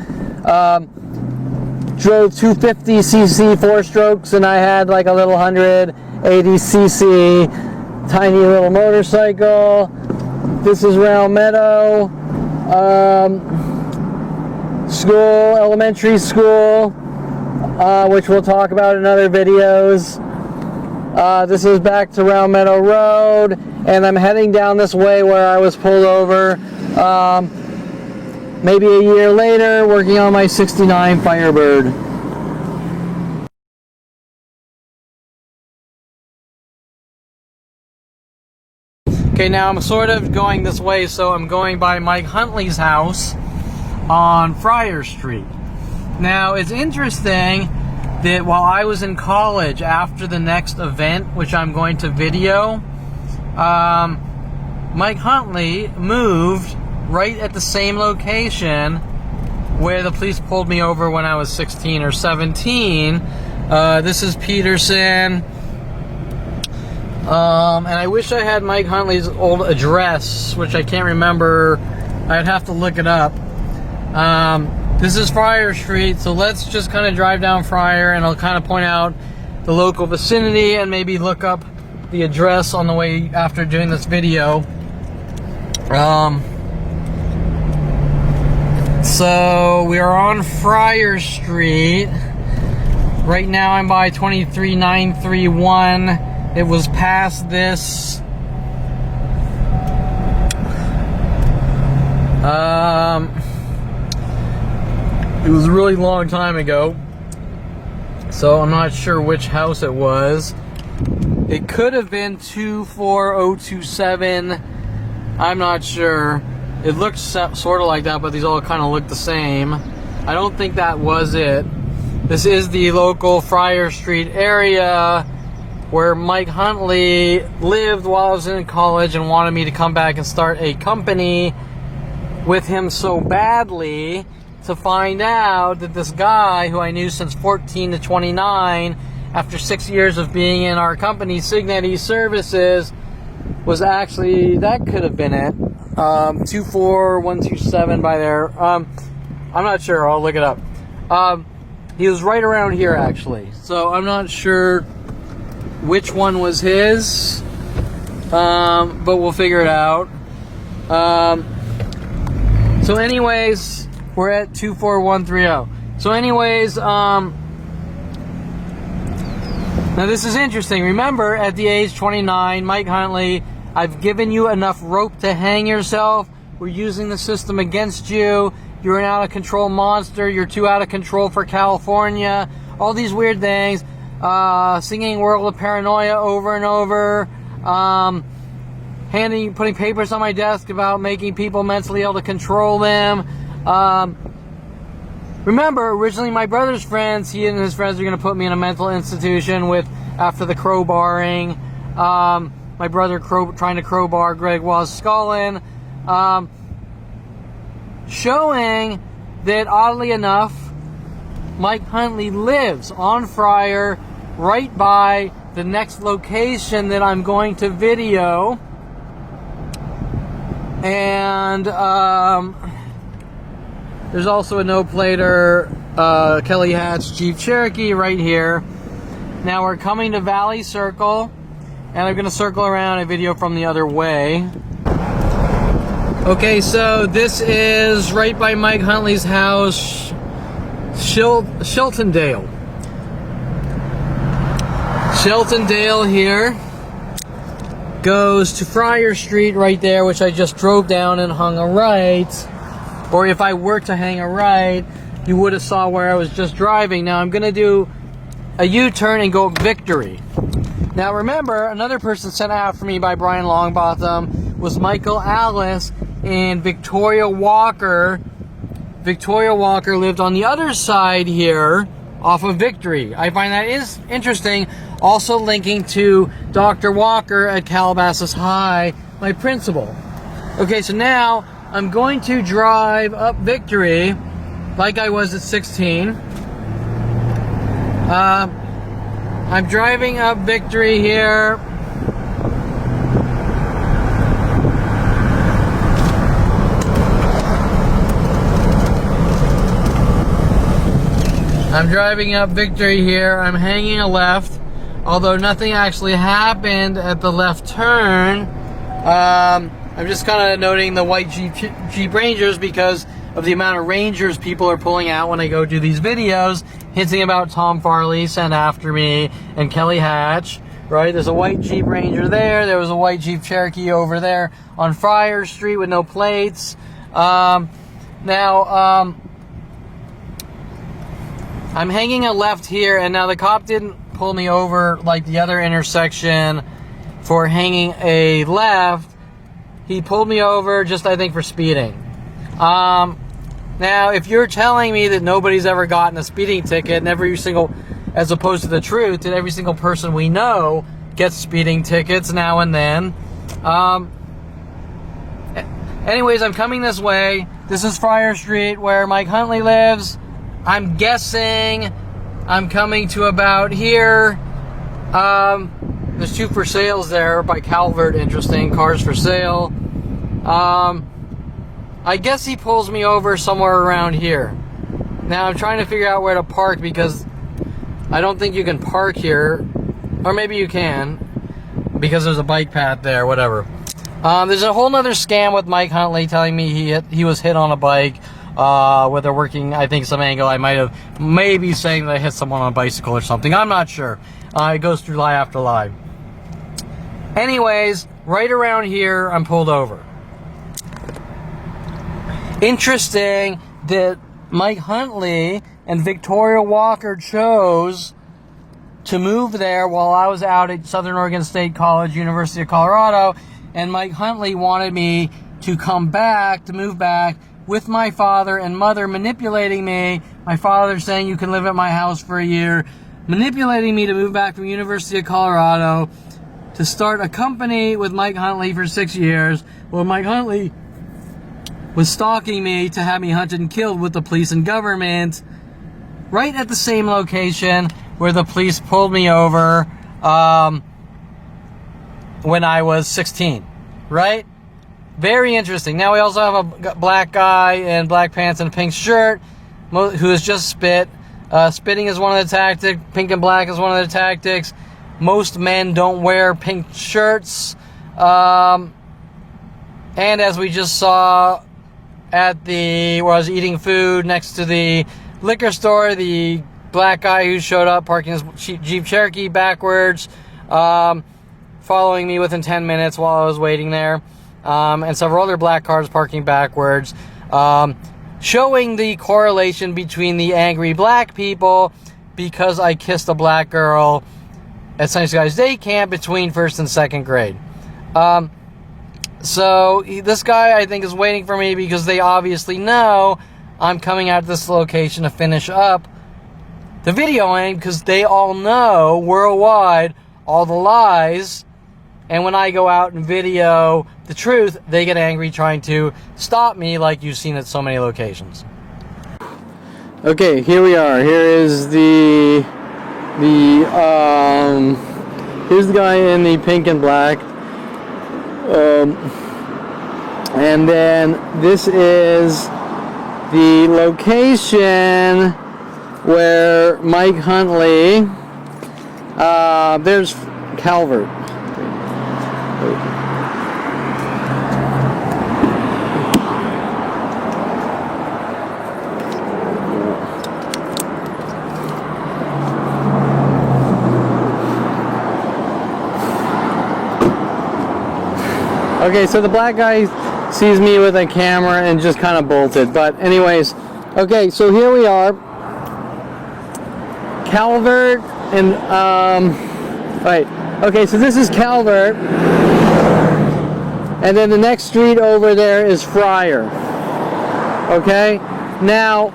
drove 250cc 4-strokes, and I had like a little 180cc tiny little motorcycle. This is Round Meadow school, elementary school, which we'll talk about in other videos. This is back to Round Meadow Road, and I'm heading down this way where I was pulled over maybe a year later, working on my 69 Firebird. Okay, now I'm sort of going this way, so I'm going by Mike Huntley's house on Friar Street. Now, it's interesting that while I was in college, after the next event, which I'm going to video, Mike Huntley moved right at the same location where the police pulled me over when I was 16 or 17. This is Peterson. And I wish I had Mike Huntley's old address, which I can't remember. I'd have to look it up. This is Friar Street, so let's just kind of drive down Friar, and I'll kind of point out the local vicinity and maybe look up the address on the way after doing this video. So we are on Friar Street. Right now I'm by 23931. It was past this. It was a really long time ago, so I'm not sure which house it was. It could have been 24027. I'm not sure. It looked sort of like that, but these all kind of look the same. I don't think that was it. This is the local Friar Street area where Mike Huntley lived while I was in college and wanted me to come back and start a company with him so badly, to find out that this guy who I knew since 14 to 29, after 6 years of being in our company, Signetti Services, was actually, that could have been it. 24127 by there. I'm not sure. I'll look it up. He was right around here, actually. So I'm not sure which one was his, but we'll figure it out. So anyways, we're at 24130. So anyways, now this is interesting. Remember, at the age 29, Mike Huntley, I've given you enough rope to hang yourself. We're using the system against you. You're an out-of-control monster. You're too out of control for California. All these weird things. Singing World of Paranoia over and over. Putting papers on my desk about making people mentally ill to control them. remember, originally my brother's friends, he and his friends were going to put me in a mental institution after the crowbarring. My brother trying to crowbar Greg Waskallin. Showing that, oddly enough, Mike Huntley lives on Friar, right by the next location that I'm going to video. And there's also a no-plater Kelly Hatch Jeep Cherokee right here. Now we're coming to Valley Circle, and I'm going to circle around and video from the other way. Okay, so this is right by Mike Huntley's house, Sheltondale. Sheltondale here goes to Friar Street right there, which I just drove down and hung a right. Or if I were to hang a right, you would have saw where I was just driving. Now I'm going to do a U-turn and go up Victory. Now remember, another person sent out for me by Brian Longbottom was Michael Alice and Victoria Walker. Victoria Walker lived on the other side here off of Victory. I find that is interesting. Also linking to Dr. Walker at Calabasas High, my principal. Okay, so now I'm going to drive up Victory like I was at 16. I'm driving up Victory here. I'm driving up Victory here. I'm hanging a left, although nothing actually happened at the left turn. I'm just kind of noting the white Jeep Rangers because of the amount of Rangers people are pulling out when I go do these videos, hinting about Tom Farley sent after me and Kelly Hatch, right? There's a white Jeep Ranger there. There was a white Jeep Cherokee over there on Friar Street with no plates. I'm hanging a left here, and now the cop didn't pull me over like the other intersection for hanging a left. He pulled me over just, I think, for speeding. Now, if you're telling me that nobody's ever gotten a speeding ticket, and every single, as opposed to the truth, that every single person we know gets speeding tickets now and then. Anyways, I'm coming this way. This is Friar Street where Mike Huntley lives. I'm guessing I'm coming to about here. There's two for sales there by Calvert. Interesting. Cars for sale. I guess he pulls me over somewhere around here. Now I'm trying to figure out where to park because I don't think you can park here. Or maybe you can because there's a bike path there, whatever. There's a whole nother scam with Mike Huntley telling me he was hit on a bike. Where they're working, I think, some angle. I might have maybe saying that I hit someone on a bicycle or something. I'm not sure. It goes through lie after lie. Anyways, right around here, I'm pulled over. Interesting that Mike Huntley and Victoria Walker chose to move there while I was out at Southern Oregon State College, University of Colorado, and Mike Huntley wanted me to come back, to move back, with my father and mother manipulating me. My father saying you can live at my house for a year, manipulating me to move back from University of Colorado to start a company with Mike Huntley for 6 years. Well, Mike Huntley was stalking me to have me hunted and killed with the police and government right at the same location where the police pulled me over when I was 16, right? Very interesting. Now we also have a black guy in black pants and a pink shirt who has just spit. Spitting is one of the tactics. Pink and black is one of the tactics. Most men don't wear pink shirts. And as we just saw at where I was eating food next to the liquor store, the black guy who showed up parking his Jeep Cherokee backwards, following me within 10 minutes while I was waiting there. And several other black cars parking backwards, showing the correlation between the angry black people because I kissed a black girl at Sunny Skies Day Camp between 1st and 2nd grade. So this guy, I think, is waiting for me because they obviously know I'm coming out of this location to finish up the videoing because they all know worldwide all the lies. And when I go out and video the truth, they get angry trying to stop me like you've seen at so many locations. Okay, here we are. Here is here's the guy in the pink and black. And then this is the location where Mike Huntley, there's Calvert. Okay, so the black guy sees me with a camera and just kind of bolted. But anyways, okay, so here we are. Calvert and, right. Okay, so this is Calvert. And then the next street over there is Friar. Okay? Now,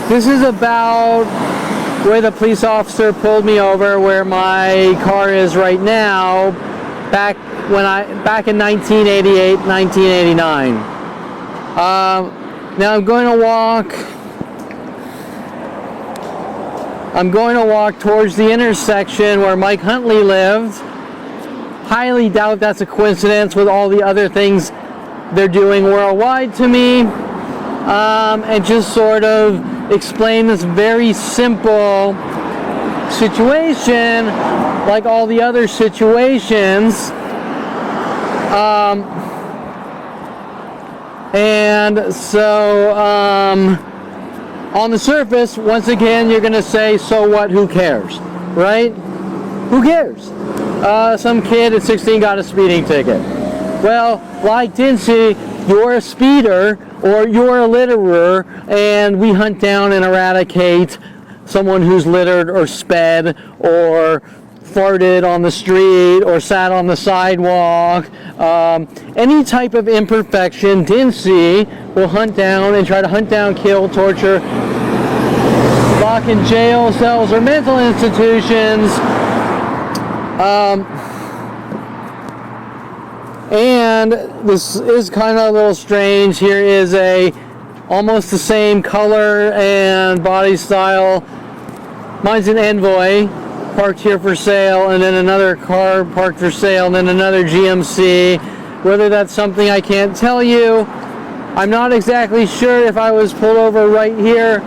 this is about where the police officer pulled me over, where my car is right now, back in 1988, 1989. Now I'm going to walk towards the intersection where Mike Huntley lived. Highly doubt that's a coincidence with all the other things they're doing worldwide to me. And just sort of explain this very simple situation like all the other situations. And so on the surface, once again, you're going to say, so what, who cares, right? Who cares? Some kid at 16 got a speeding ticket. Well, like Dincy, you're a speeder or you're a litterer, and we hunt down and eradicate someone who's littered or sped or farted on the street or sat on the sidewalk. Any type of imperfection, Dincy will hunt down and try to hunt down, kill, torture, lock in jail cells or mental institutions. And this is kind of a little strange. Here is almost the same color and body style. Mine's an Envoy parked here for sale, and then another car parked for sale, and then another GMC. Whether that's something I can't tell you. I'm not exactly sure if I was pulled over right here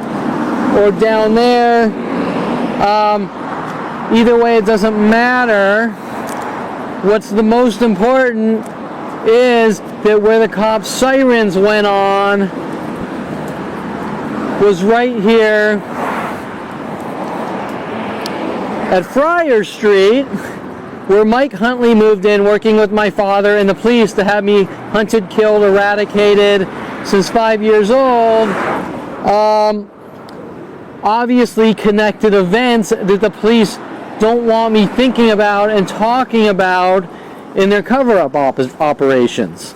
or down there. Either way, it doesn't matter. What's the most important is that where the cops' sirens went on was right here at Friar Street, where Mike Huntley moved in, working with my father and the police to have me hunted, killed, eradicated since 5 years old. Obviously connected events that the police don't want me thinking about and talking about in their cover-up operations.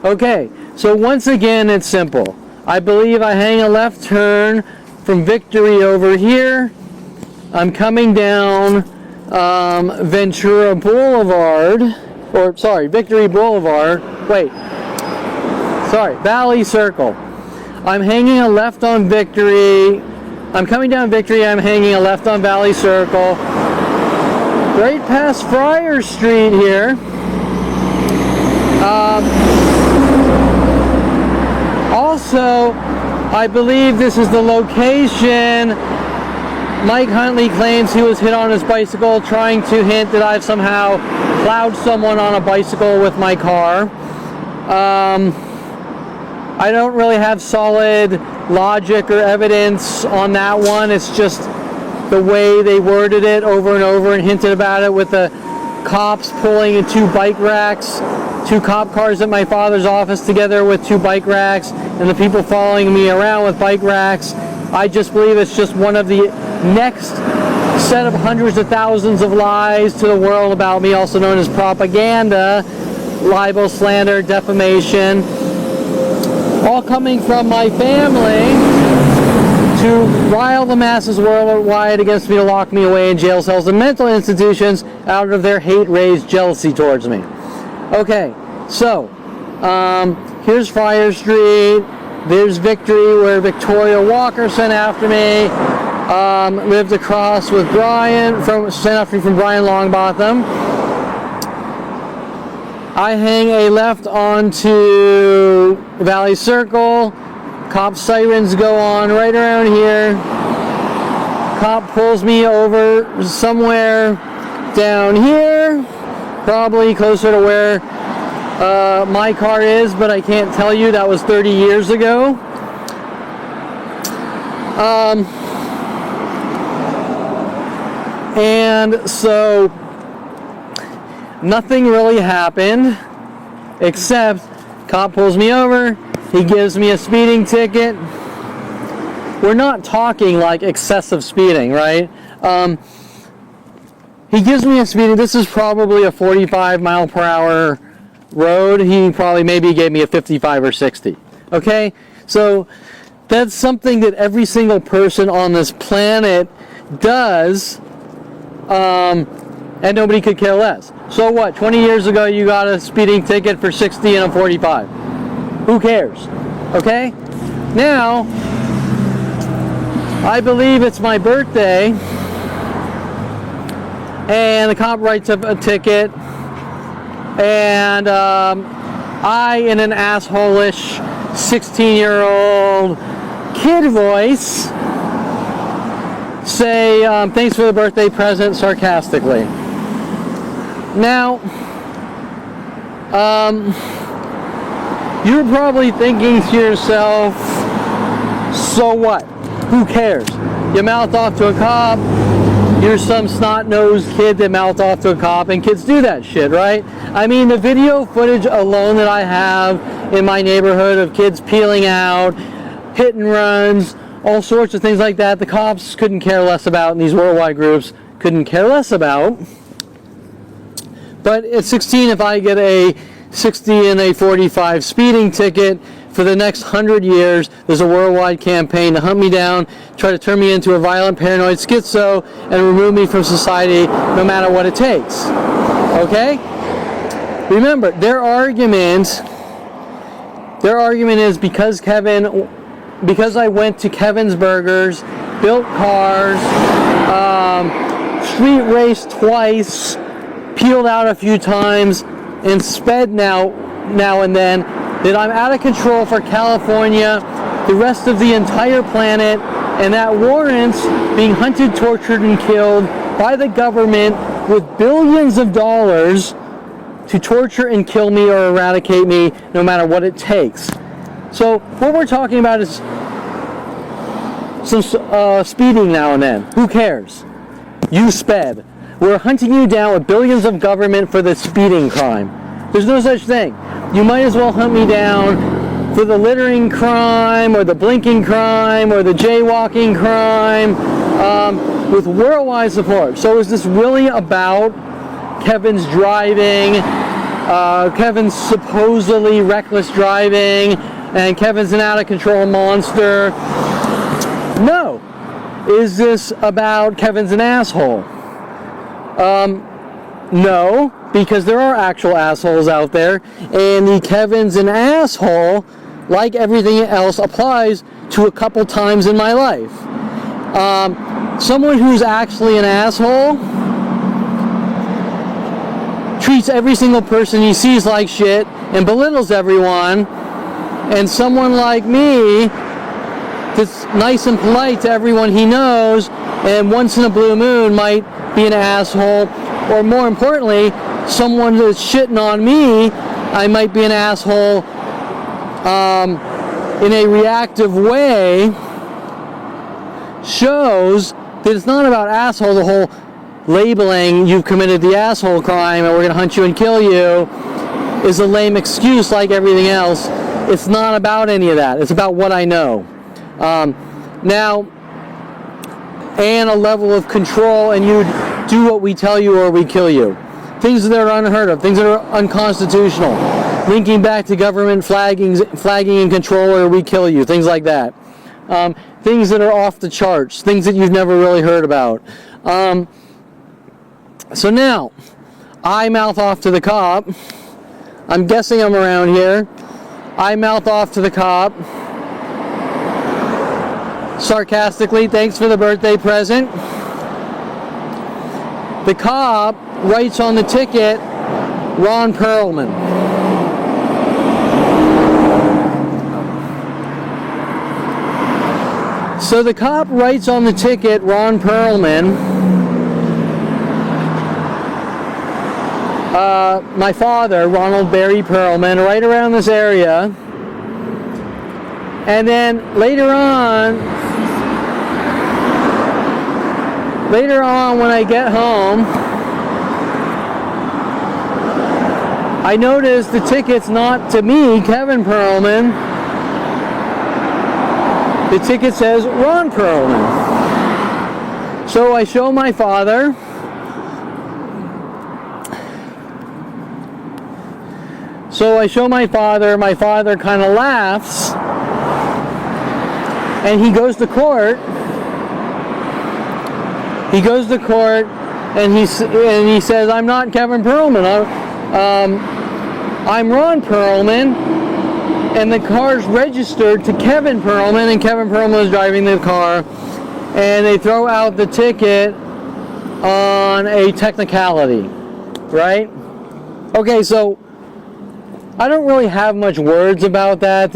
Okay, so once again, it's simple. I believe I hang a left turn from Victory over here. I'm coming down Ventura Boulevard, or sorry, Victory Boulevard. Wait, sorry, Valley Circle. I'm hanging a left on Victory. I'm coming down Victory. I'm hanging a left on Valley Circle. Right past Friar Street here. Also, I believe this is the location Mike Huntley claims he was hit on his bicycle, trying to hint that I've somehow plowed someone on a bicycle with my car. I don't really have solid logic or evidence on that one. It's just the way they worded it over and over and hinted about it, with the cops pulling in two bike racks, two cop cars at my father's office together with two bike racks, and the people following me around with bike racks. I just believe it's just one of the next set of hundreds of thousands of lies to the world about me, also known as propaganda, libel, slander, defamation, all coming from my family to rile the masses worldwide against me, to lock me away in jail cells and mental institutions out of their hate-raised jealousy towards me. Okay, so here's Friar Street. There's Victory, where Victoria Walker sent after me. Lived across with Brian, sent after me from Brian Longbottom. I hang a left onto Valley Circle. Cop sirens go on right around here. Cop pulls me over somewhere down here, probably closer to where my car is, but I can't tell you. That was 30 years ago. And so nothing really happened, except cop pulls me over. He gives me a speeding ticket. We're not talking like excessive speeding, right? He gives me a speeding. This is probably a 45 mile per hour road. He probably maybe gave me a 55 or 60. Okay? So that's something that every single person on this planet does, and nobody could care less. So what? 20 years ago you got a speeding ticket for 60 and a 45. Who cares? Okay? Now, I believe it's my birthday, and the cop writes up a ticket, and I, in an asshole-ish 16-year-old kid voice, say, thanks for the birthday present, sarcastically. Now, you're probably thinking to yourself, so what? Who cares? You mouthed off to a cop, you're some snot-nosed kid that mouthed off to a cop, and kids do that shit, right? I mean, the video footage alone that I have in my neighborhood of kids peeling out, hit and runs, all sorts of things like that, the cops couldn't care less about, and these worldwide groups couldn't care less about. But at 16, if I get a 60 and a 45 speeding ticket for the next 100 years, there's a worldwide campaign to hunt me down, try to turn me into a violent, paranoid schizo, and remove me from society no matter what it takes. Okay? Remember, their argument is because I went to Kevin's Burgers, built cars, street raced twice, peeled out a few times, and sped now and then, that I'm out of control for California, the rest of the entire planet, and that warrants being hunted, tortured, and killed by the government with billions of dollars to torture and kill me or eradicate me no matter what it takes. So what we're talking about is some speeding now and then. Who cares? You sped. We're hunting you down with billions of government for the speeding crime. There's no such thing. You might as well hunt me down for the littering crime or the blinking crime or the jaywalking crime with worldwide support. So is this really about Kevin's driving, Kevin's supposedly reckless driving, and Kevin's an out-of-control monster? No. Is this about Kevin's an asshole? No, because there are actual assholes out there, and the Kevin's an asshole, like everything else, applies to a couple times in my life. Someone who's actually an asshole treats every single person he sees like shit and belittles everyone, and someone like me that's nice and polite to everyone he knows and once in a blue moon might be an asshole, or more importantly, someone that's shitting on me, I might be an asshole in a reactive way, shows that it's not about asshole. The whole labeling, you've committed the asshole crime and we're going to hunt you and kill you, is a lame excuse like everything else. It's not about any of that. It's about what I know. Now, and a level of control, and you do what we tell you or we kill you. things that are unheard of, things that are unconstitutional, linking back to government flagging and control, or we kill you, things like that. Things that are off the charts, things that you've never really heard about. So now, I mouth off to the cop. I'm guessing I'm around here. I mouth off to the cop. Sarcastically, thanks for the birthday present. The cop writes on the ticket, Ron Perlman. So the cop writes on the ticket, Ron Perlman. My father, Ronald Barry Perlman, right around this area. And then later on when I get home, I notice the ticket's not to me, Kevin Perlman. The ticket says Ron Perlman. So I show my father. My father kind of laughs, and he goes to court. And he says, I'm not Kevin Perlman, I'm Ron Perlman, and the car's registered to Kevin Perlman, and Kevin Perlman is driving the car, and they throw out the ticket on a technicality, right? Okay, so I don't really have much words about that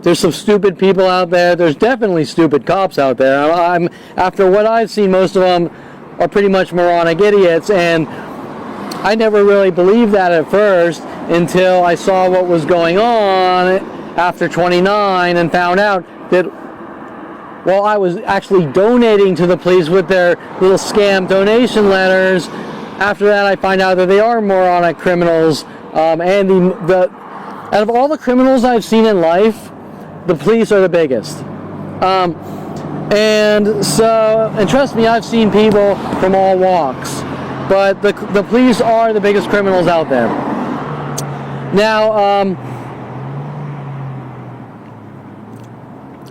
there's some stupid people out there. There's definitely stupid cops out there. After what I've seen, most of them are pretty much moronic idiots, and I never really believed that at first until I saw what was going on after 29 and found out that, well, I was actually donating to the police with their little scam donation letters. After that, I find out that they are moronic criminals. And out of all the criminals I've seen in life, the police are the biggest. And trust me, I've seen people from all walks, but the police are the biggest criminals out there. Now,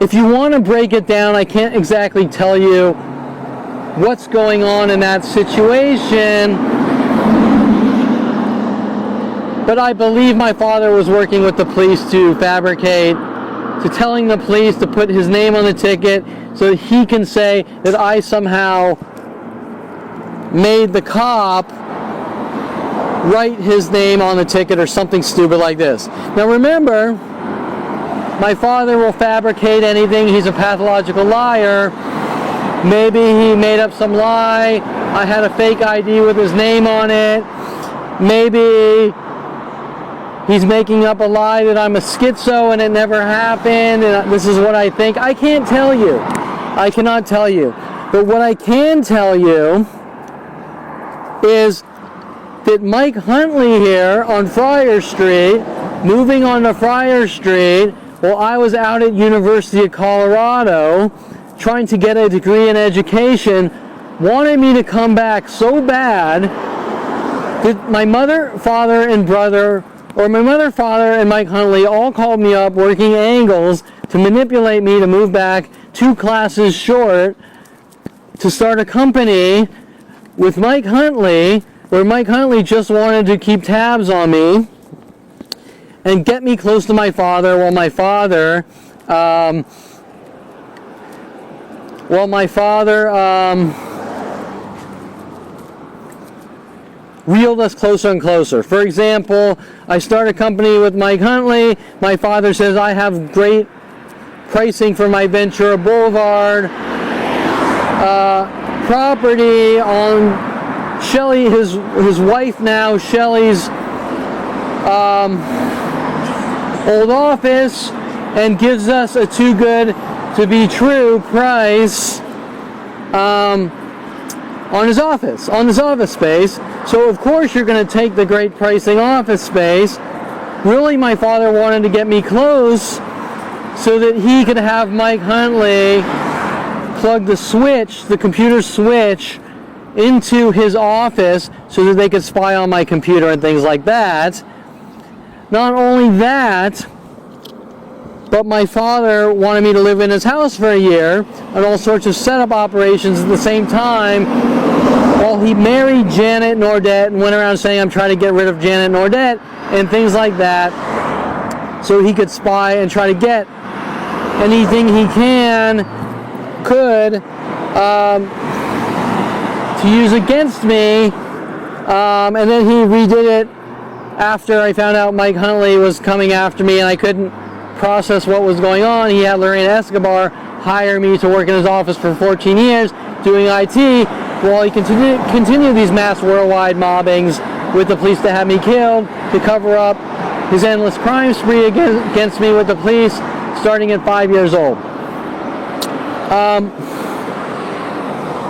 if you want to break it down, I can't exactly tell you what's going on in that situation, but I believe my father was working with the police to fabricate, to telling the police to put his name on the ticket so that he can say that I somehow made the cop write his name on the ticket or something stupid like this. Now remember, my father will fabricate anything. He's a pathological liar. Maybe he made up some lie. I had a fake ID with his name on it. Maybe he's making up a lie that I'm a schizo and it never happened and this is what I think. I can't tell you. I cannot tell you. But what I can tell you is that Mike Huntley here on Friar Street, moving on to Friar Street, while I was out at University of Colorado trying to get a degree in education, wanted me to come back so bad that my mother, father, and Mike Huntley all called me up working angles to manipulate me to move back 2 classes short to start a company with Mike Huntley, where Mike Huntley just wanted to keep tabs on me and get me close to my father while my father reeled us closer and closer. For example, I start a company with Mike Huntley. My father says I have great pricing for my Ventura Boulevard property on Shelley, his wife now, Shelley's old office, and gives us a too good to be true price on his office space. So of course you're going to take the great pricing office space. Really, my father wanted to get me close so that he could have Mike Huntley plug the switch, the computer switch, into his office so that they could spy on my computer and things like that. Not only that, but my father wanted me to live in his house for a year and all sorts of setup operations at the same time, while he married Janet Nordett and went around saying I'm trying to get rid of Janet Nordett and things like that, so he could spy and try to get anything he could to use against me. And then he redid it after I found out Mike Huntley was coming after me and I couldn't process what was going on. He had Lorena Escobar hire me to work in his office for 14 years doing IT, while he continued these mass worldwide mobbings with the police to have me killed, to cover up his endless crime spree against me with the police starting at 5 years old.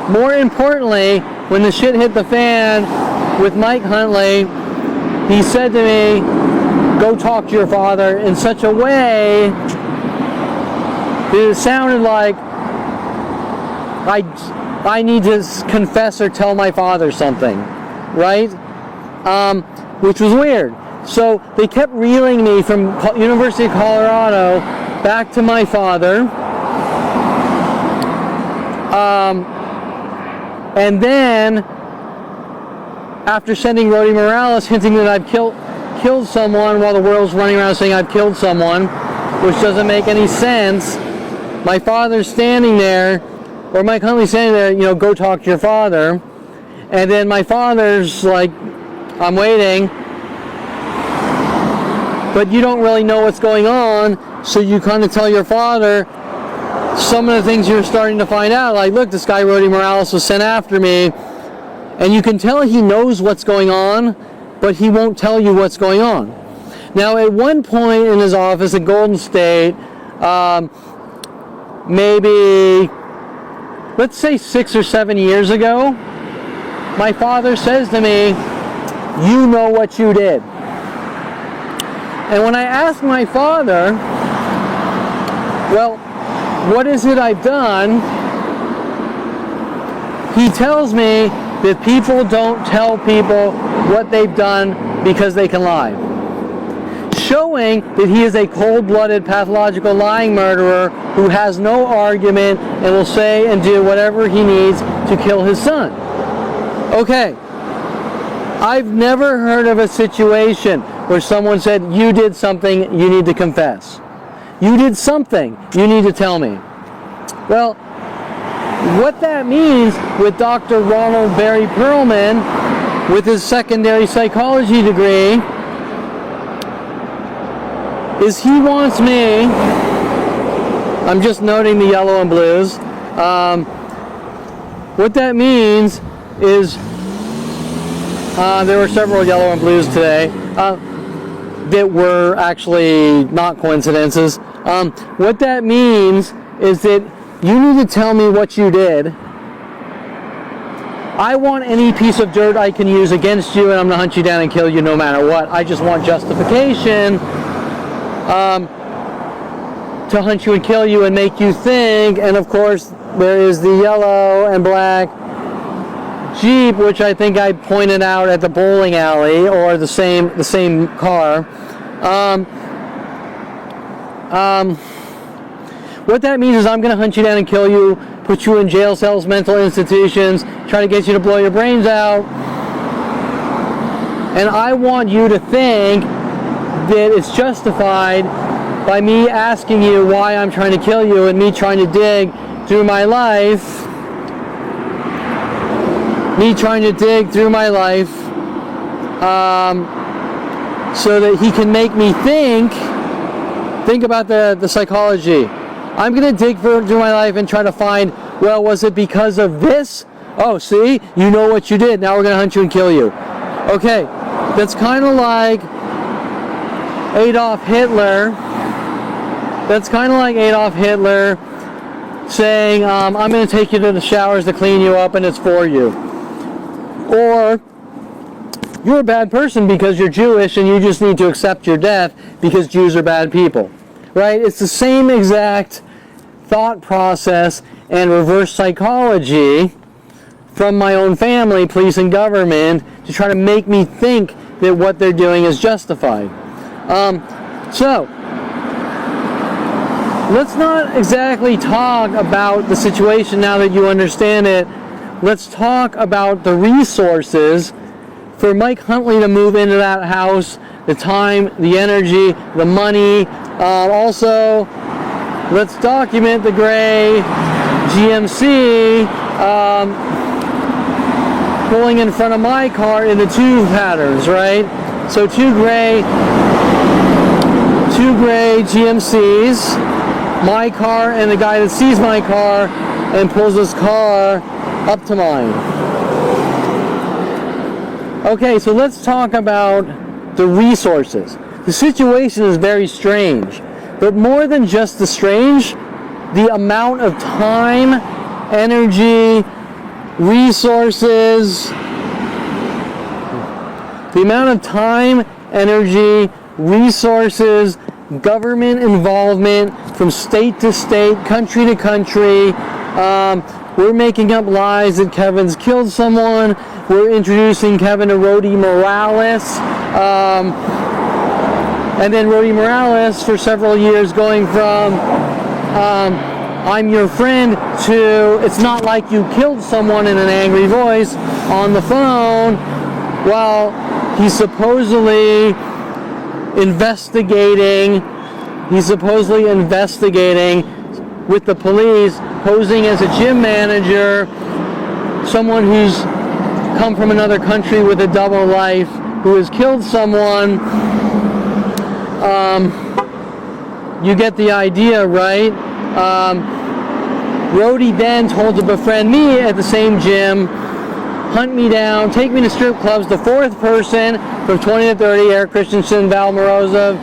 More importantly, when the shit hit the fan with Mike Huntley, he said to me, go talk to your father, in such a way that it sounded like I need to confess or tell my father something, right? Which was weird. So they kept reeling me from University of Colorado back to my father. And then, after sending Rody Morales hinting that I've killed someone while the world's running around saying I've killed someone, which doesn't make any sense, my father's standing there, or Mike Huntley standing there, you know, go talk to your father. And then my father's like, I'm waiting, but you don't really know what's going on, so you kind of tell your father some of the things you're starting to find out, like, look, this guy Rody Morales was sent after me, and you can tell he knows what's going on, but he won't tell you what's going on. Now, at one point in his office at Golden State, maybe, let's say 6 or 7 years ago, my father says to me, you know what you did. And when I asked my father, well, what is it I've done? He tells me that people don't tell people what they've done because they can lie. Showing that he is a cold-blooded, pathological lying murderer who has no argument and will say and do whatever he needs to kill his son. Okay, I've never heard of a situation where someone said, you did something, you need to confess. You did something, you need to tell me. Well, what that means with Dr. Ronald Barry Perlman, with his secondary psychology degree, is he wants me, I'm just noting the yellow and blues, what that means is, there were several yellow and blues today, that were actually not coincidences. What that means is that you need to tell me what you did. I want any piece of dirt I can use against you, and I'm going to hunt you down and kill you no matter what. I just want justification to hunt you and kill you and make you think. And of course, there is the yellow and black Jeep, which I think I pointed out at the bowling alley, or the same car. What that means is I'm going to hunt you down and kill you, put you in jail cells, mental institutions, try to get you to blow your brains out. And I want you to think that it's justified by me asking you why I'm trying to kill you, and me trying to dig through my life, so that he can make me think about the psychology. I'm going to dig through my life and try to find, well, was it because of this? Oh, see, you know what you did. Now we're going to hunt you and kill you. Okay, that's kind of like Adolf Hitler. That's kind of like Adolf Hitler saying, I'm going to take you to the showers to clean you up, and it's for you. Or, you're a bad person because you're Jewish and you just need to accept your death because Jews are bad people. Right? It's the same exact thought process and reverse psychology from my own family, police and government, to try to make me think that what they're doing is justified. So, let's not exactly talk about the situation now that you understand it. Let's talk about the resources for Mike Huntley to move into that house, the time, the energy, the money. Also, let's document the gray GMC pulling in front of my car in the two patterns, right? So two gray GMCs, my car and the guy that sees my car and pulls his car up to mine. Okay, so let's talk about the resources. The situation is very strange, but more than just the strange, the amount of time, energy, resources, government involvement from state to state, country to country. We're making up lies that Kevin's killed someone. We're introducing Kevin to Rody Morales. And then Rody Morales for several years going from I'm your friend to it's not like you killed someone in an angry voice on the phone while he's supposedly investigating with the police, posing as a gym manager, someone who's come from another country with a double life, who has killed someone. You get the idea, right? Rody then told to befriend me at the same gym, hunt me down, take me to strip clubs. The fourth person from 20 to 30, Eric Christensen, Val Morozov,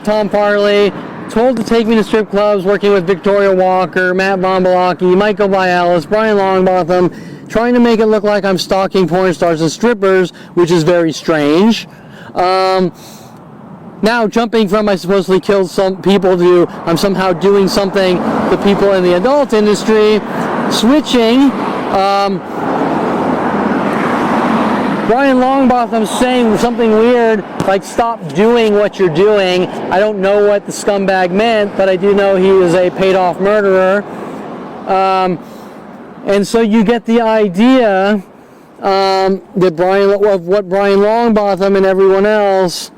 Tom Farley, told to take me to strip clubs, working with Victoria Walker, Matt Von Balaki, Michael Bialis, Brian Longbotham, trying to make it look like I'm stalking porn stars and strippers, which is very strange. Now jumping from I supposedly killed some people to I'm somehow doing something to people in the adult industry, switching. Brian Longbotham saying something weird like stop doing what you're doing. I don't know what the scumbag meant, but I do know he is a paid off murderer. And so you get the idea that what Brian Longbotham and everyone else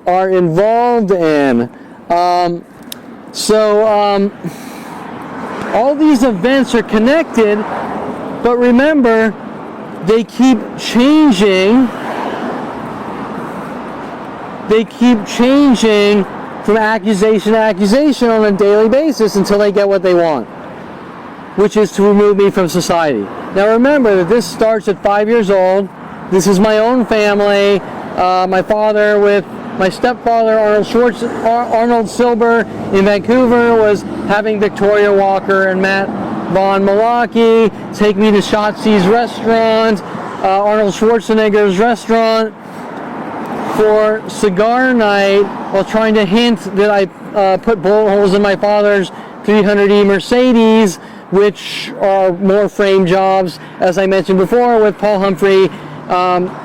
are involved in. All these events are connected, but remember, they keep changing. They keep changing from accusation to accusation on a daily basis until they get what they want, which is to remove me from society. Now remember that this starts at 5 years old. This is my own family. My father with my stepfather, Arnold Silber in Vancouver, was having Victoria Walker and Matt Von Malaki take me to Shotzi's restaurant, Arnold Schwarzenegger's restaurant, for cigar night while trying to hint that I put bullet holes in my father's 300E Mercedes, which are more frame jobs, as I mentioned before, with Paul Humphrey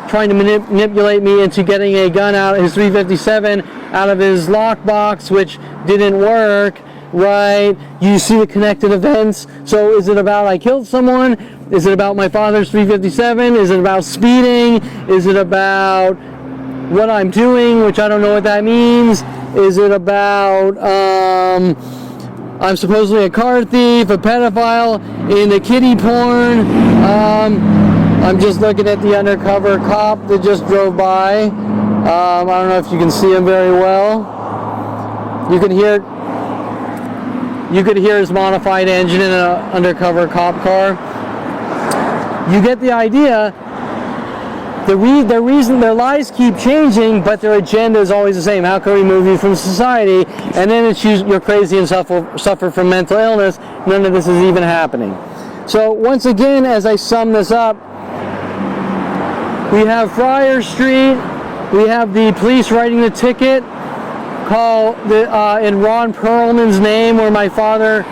trying to manipulate me into getting a gun out, his 357, out of his lockbox, which didn't work, right? You see the connected events. So is it about I killed someone? Is it about my father's 357? Is it about speeding? Is it about what I'm doing, which I don't know what that means? Is it about I'm supposedly a car thief, a pedophile, into kiddie porn? I'm just looking at the undercover cop that just drove by. I don't know if you can see him very well. You could hear his modified engine in an undercover cop car. You get the idea. The reason their lies keep changing, but their agenda is always the same. How can we remove you from society? And then it's you're crazy and suffer from mental illness. None of this is even happening. So once again, as I sum this up, we have Friar Street. We have the police writing the ticket in Ron Perlman's name, where my father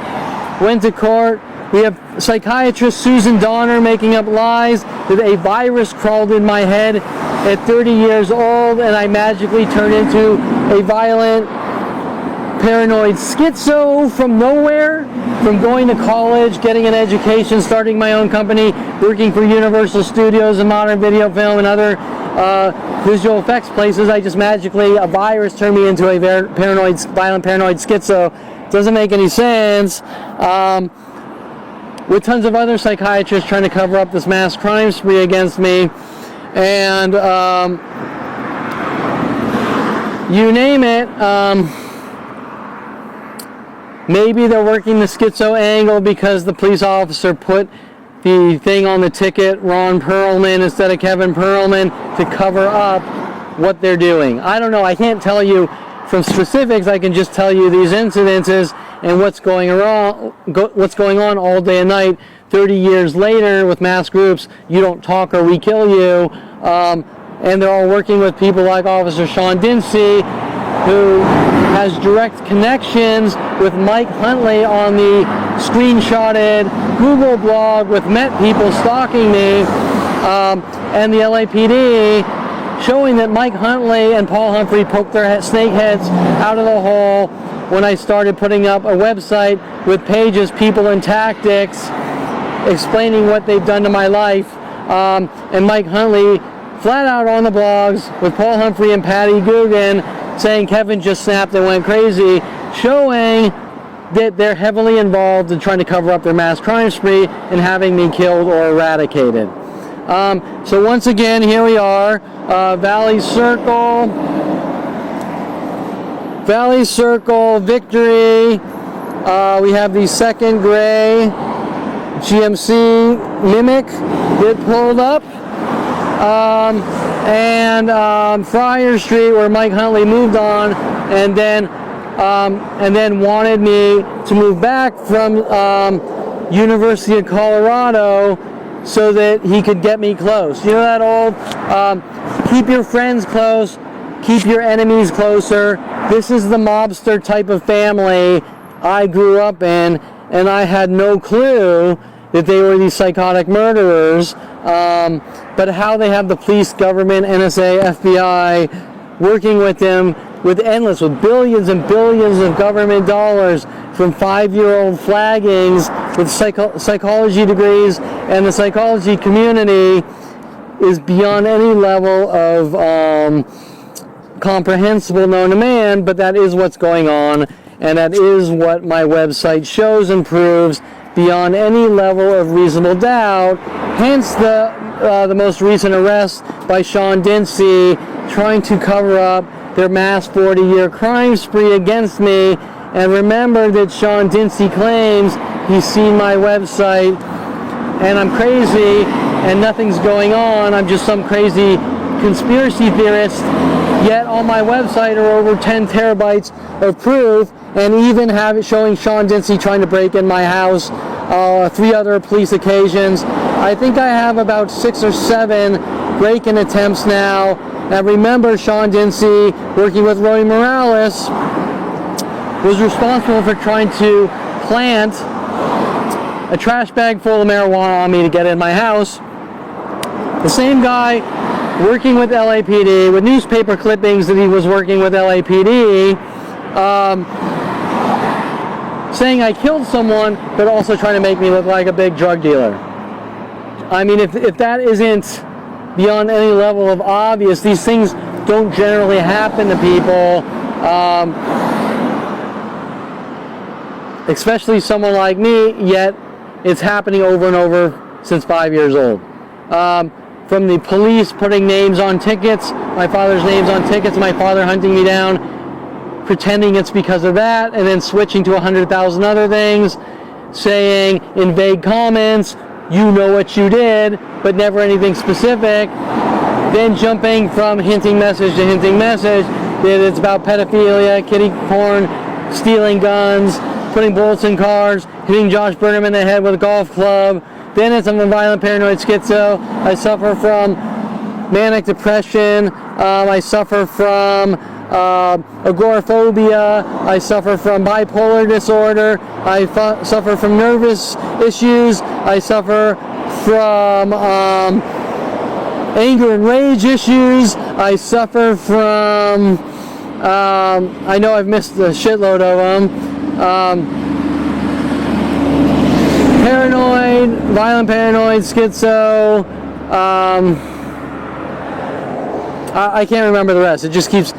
went to court We have psychiatrist Susan Donner making up lies that a virus crawled in my head at 30 years old and I magically turned into a violent, paranoid schizo from nowhere, from going to college, getting an education, starting my own company, working for Universal Studios and Modern Video Film and other visual effects places. I just magically, a virus turned me into a violent paranoid schizo. Doesn't make any sense. With tons of other psychiatrists trying to cover up this mass crime spree against me. And you name it. Maybe they're working the schizo angle because the police officer put the thing on the ticket, Ron Perlman instead of Kevin Perlman, to cover up what they're doing. I don't know. I can't tell you from specifics. I can just tell you these incidences and what's going on all day and night. 30 years later with mass groups, you don't talk or we kill you. And they're all working with people like Officer Sean Dinsey, who has direct connections with Mike Huntley on the screenshotted Google blog with Met people stalking me, and the LAPD showing that Mike Huntley and Paul Humphrey poked their snake heads out of the hole when I started putting up a website with pages, people, and tactics explaining what they've done to my life. And Mike Huntley flat out on the blogs with Paul Humphrey and Patty Guggen saying Kevin just snapped and went crazy, showing that they're heavily involved in trying to cover up their mass crime spree and having me killed or eradicated. So once again, here we are, Valley Circle, Victory. We have the second gray GMC Mimic that pulled up. And Friar Street, where Mike Huntley moved on, and then wanted me to move back from University of Colorado so that he could get me close. You know that old, keep your friends close, keep your enemies closer. This is the mobster type of family I grew up in, and I had no clue that they were these psychotic murderers. But how they have the police, government, NSA, FBI working with them with billions and billions of government dollars from 5-year-old flaggings with psychology degrees, and the psychology community is beyond any level of comprehensible known to man, but that is what's going on, and that is what my website shows and proves beyond any level of reasonable doubt. Hence the most recent arrest by Sean Dinsey, trying to cover up their mass 40-year crime spree against me. And remember that Sean Dinsey claims he's seen my website and I'm crazy and nothing's going on. I'm just some crazy conspiracy theorist. Yet on my website are over 10 terabytes of proof, and even have it showing Sean Dinsey trying to break in my house, 3 other police occasions. I think I have about 6 or 7 break-in attempts now. And remember, Sean Dinsey, working with Roy Morales, was responsible for trying to plant a trash bag full of marijuana on me to get in my house. The same guy working with LAPD, with newspaper clippings that he was working with LAPD, saying I killed someone, but also trying to make me look like a big drug dealer. I mean, if that isn't beyond any level of obvious, these things don't generally happen to people, especially someone like me, yet it's happening over and over since 5 years old. From the police putting names on tickets, my father's names on tickets, my father hunting me down, pretending it's because of that, and then switching to 100,000 other things, saying in vague comments, you know what you did, but never anything specific, then jumping from hinting message to hinting message that it's about pedophilia, kiddie porn, stealing guns, putting bullets in cars, hitting Josh Burnham in the head with a golf club. Then it's I'm a violent paranoid schizo. I suffer from manic depression. I suffer from agoraphobia. I suffer from bipolar disorder. I suffer from nervous issues. I suffer from anger and rage issues. I suffer from, I know I've missed a shitload of them. Paranoid, violent paranoid, schizo. I can't remember the rest. It just keeps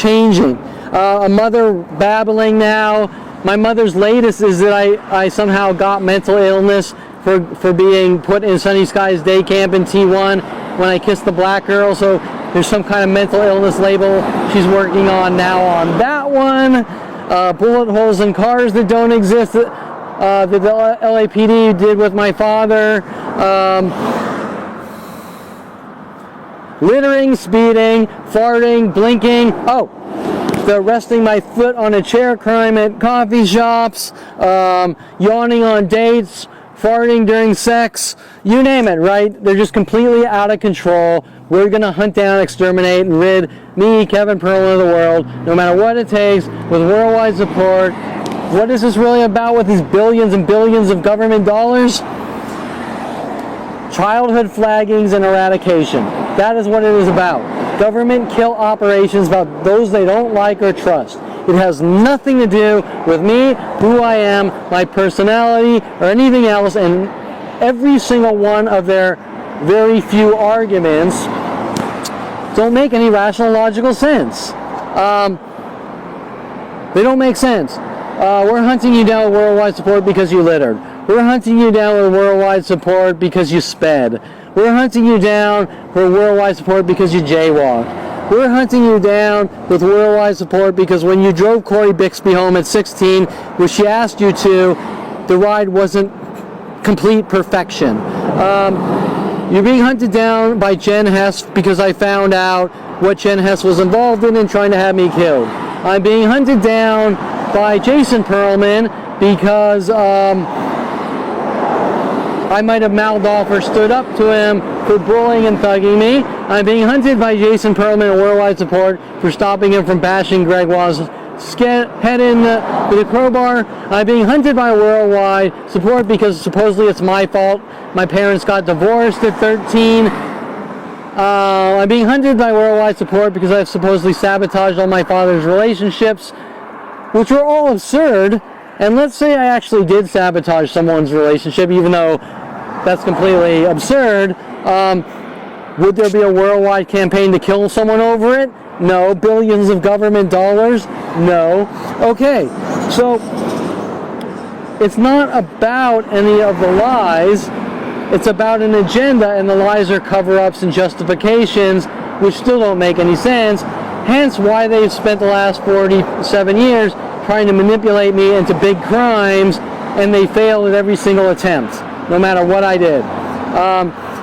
changing. A mother babbling now. My mother's latest is that I somehow got mental illness for being put in Sunny Skies Day Camp in T1 when I kissed the black girl. So there's some kind of mental illness label she's working on now on that one. Bullet holes in cars that don't exist that the LAPD did with my father. Littering, speeding, farting, blinking. Oh, the resting my foot on a chair crime at coffee shops, yawning on dates, farting during sex, you name it, right? They're just completely out of control. We're going to hunt down, exterminate, and rid me, Kevin Perlman, of the world, no matter what it takes, with worldwide support. What is this really about with these billions and billions of government dollars? Childhood flaggings and eradication. That is what it is about. Government kill operations about those they don't like or trust. It has nothing to do with me, who I am, my personality, or anything else, and every single one of their very few arguments don't make any rational, logical sense. They don't make sense. We're hunting you down with worldwide support because you littered. We're hunting you down with worldwide support because you sped. We're hunting you down for worldwide support because you jaywalked. We're hunting you down with worldwide support because when you drove Corey Bixby home at 16, which she asked you to, the ride wasn't complete perfection. You're being hunted down by Jen Hess because I found out what Jen Hess was involved in trying to have me killed. I'm being hunted down by Jason Perlman because I might have mouthed off or stood up to him for bullying and thugging me. I'm being hunted by Jason Perlman and worldwide support for stopping him from bashing Greg Waz's head in with a crowbar. I'm being hunted by worldwide support because supposedly it's my fault. My parents got divorced at 13. I'm being hunted by worldwide support because I've supposedly sabotaged all my father's relationships, which were all absurd. And let's say I actually did sabotage someone's relationship, even though that's completely absurd. Would there be a worldwide campaign to kill someone over it? No. Billions of government dollars? No. Okay, so it's not about any of the lies. It's about an agenda, and the lies are cover-ups and justifications, which still don't make any sense. Hence why they've spent the last 47 years trying to manipulate me into big crimes, and they failed at every single attempt, no matter what I did.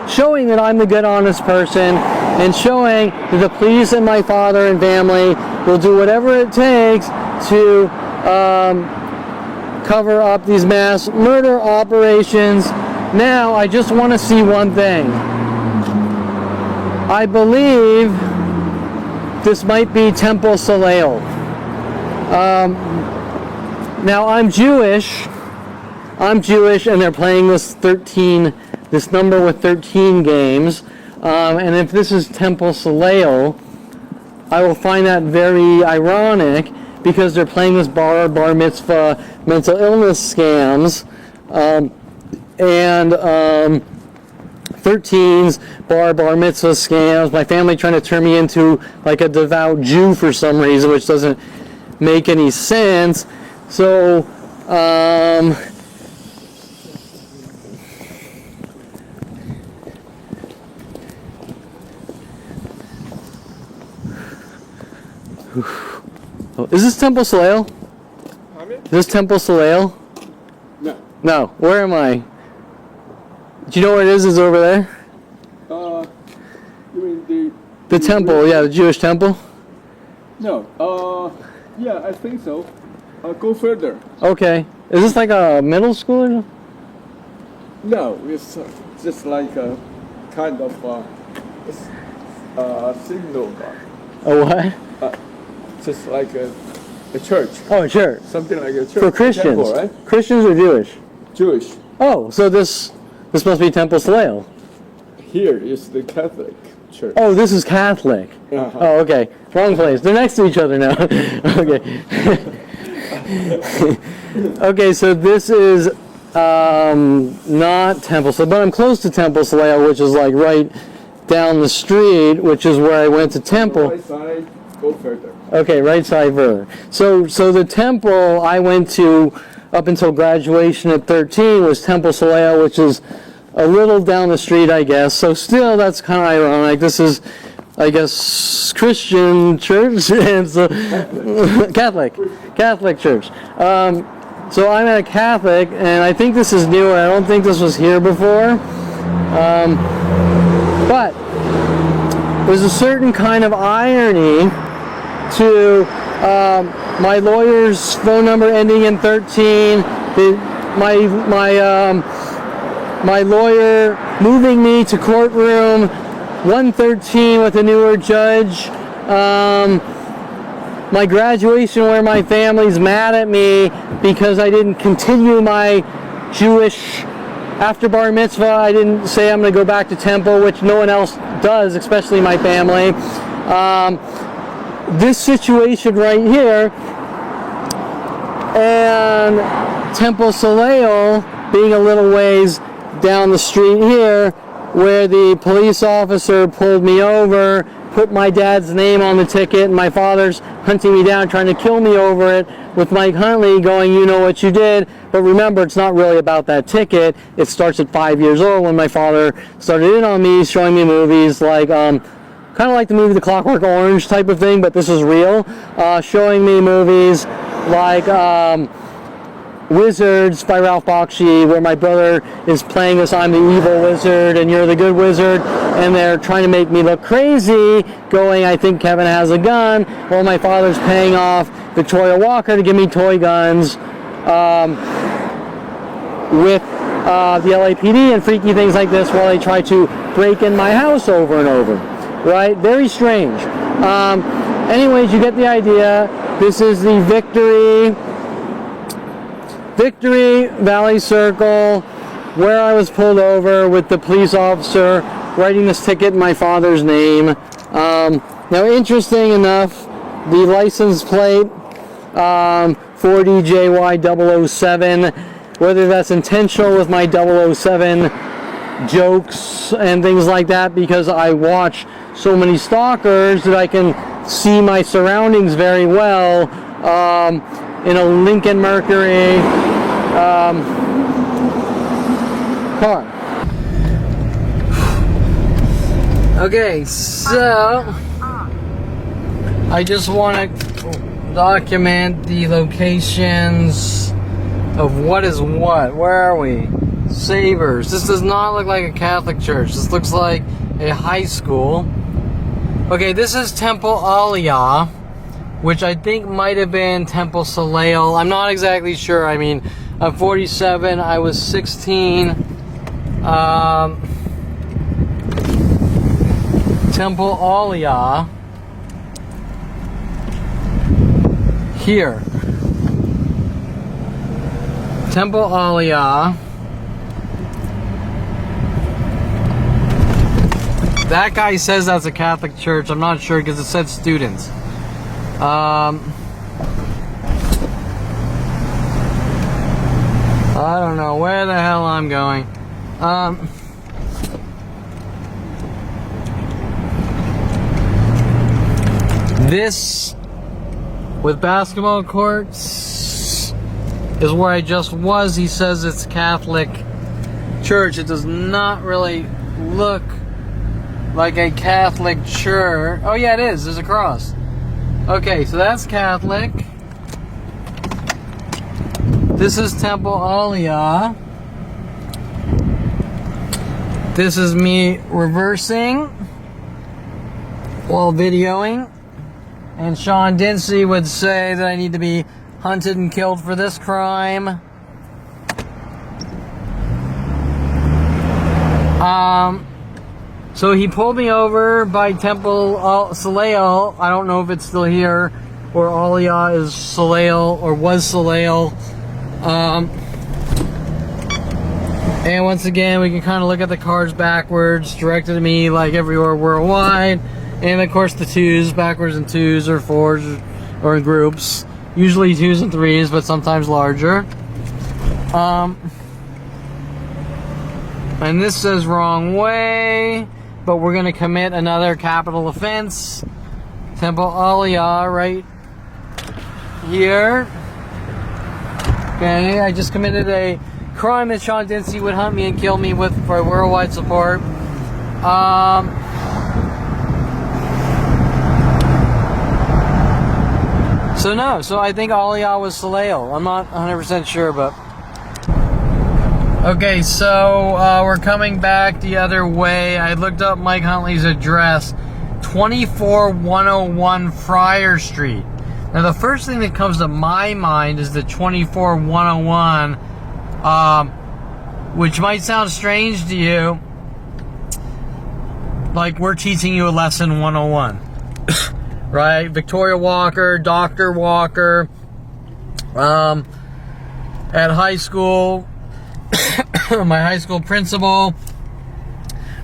Showing that I'm the good, honest person, and showing that the police and my father and family will do whatever it takes to cover up these mass murder operations. Now, I just want to see one thing. I believe this might be Temple Soleil. Now, I'm Jewish, and they're playing this number with 13 games. And if this is Temple Soleil, I will find that very ironic because they're playing this bar mitzvah mental illness scams. And 13's bar mitzvah scams. My family trying to turn me into like a devout Jew for some reason, which doesn't make any sense. So, oh, is this Temple Soleil? Is this Temple Soleil? No. No. Where am I? Do you know where it is? Is over there? You mean the temple? Yeah, the Jewish temple. No. Yeah, I think so. Go further. Okay. Is this like a middle school? No, it's just like a kind of synagogue. A what? just like a church, Oh, sure. something like a church. For Christians. Temple, right? Christians or Jewish? Jewish. Oh, so this must be Temple Soleil. Here is the Catholic church. Oh, this is Catholic. Uh-huh. Oh, okay. Wrong place. They're next to each other now. Okay. Okay, so this is not Temple Soleil, but I'm close to Temple Soleil, which is like right down the street, which is where I went to Temple. Right side, go further. Okay, right side further. So the temple I went to up until graduation at 13 was Temple Soleil, which is a little down the street, I guess. So still, that's kind of ironic. This is, I guess, Christian church and so Catholic church. So I'm at a Catholic, and I think this is newer. I don't think this was here before. But there's a certain kind of irony to my lawyer's phone number ending in 13. My lawyer moving me to courtroom 113 with a newer judge. My graduation where my family's mad at me because I didn't continue my Jewish after bar mitzvah. I didn't say I'm going to go back to temple, which no one else does, especially my family. This situation right here and Temple Soleil being a little ways down the street here, where the police officer pulled me over, put my dad's name on the ticket, and my father's hunting me down, trying to kill me over it, with Mike Huntley going, you know what you did. But remember, it's not really about that ticket. It starts at 5 years old when my father started in on me, showing me movies like, kind of like the movie The Clockwork Orange type of thing, but this is real. Showing me movies like Wizards by Ralph Bakshi, where my brother is playing as I'm the evil wizard and you're the good wizard, and they're trying to make me look crazy, going, I think Kevin has a gun, while my father's paying off Victoria Walker to give me toy guns with the LAPD and freaky things like this while they try to break in my house over and over. Right? Very strange. Anyways, you get the idea. This is the Victory Valley Circle, where I was pulled over with the police officer writing this ticket in my father's name. Now, interesting enough, the license plate 4DJY007, whether that's intentional with my 007 jokes and things like that, because I watch so many stalkers that I can see my surroundings very well in a Lincoln Mercury car. Okay, so I just want to document the locations of what is what. Where are we? Savers. This does not look like a Catholic church. This looks like a high school. Okay, this is Temple Aliyah, which I think might have been Temple Soleil. I'm not exactly sure. I mean, I'm 47. I was 16. Temple Aliyah. Here. Temple Aliyah. That guy says that's a Catholic church. I'm not sure because it said students. I don't know where the hell I'm going. This, with basketball courts, is where I just was. He says it's Catholic church. It does not really look like a Catholic church. Oh yeah, it is. There's a cross. Okay, so that's Catholic. This is Temple Aliyah. This is me reversing while videoing. And Sean Dinsey would say that I need to be hunted and killed for this crime. So he pulled me over by Temple Soleil. I don't know if it's still here. or Aliyah is Soleil, or was Soleil. And once again, we can kind of look at the cards backwards, directed at me like everywhere worldwide. And of course the 2s, backwards in 2s or 4s or in groups. Usually 2s and 3s, but sometimes larger. And this says wrong way, but we're going to commit another capital offense. Temple Aliyah right here. Okay, I just committed a crime that Sean Dempsey would hunt me and kill me with for worldwide support. So I think Aliyah was Soleil. I'm not 100% sure, but... Okay, so we're coming back the other way. I looked up Mike Huntley's address, 24101 Friar Street. Now, the first thing that comes to my mind is the 24101, which might sound strange to you, like we're teaching you a lesson 101, right? Victoria Walker, Dr. Walker, at high school, my high school principal,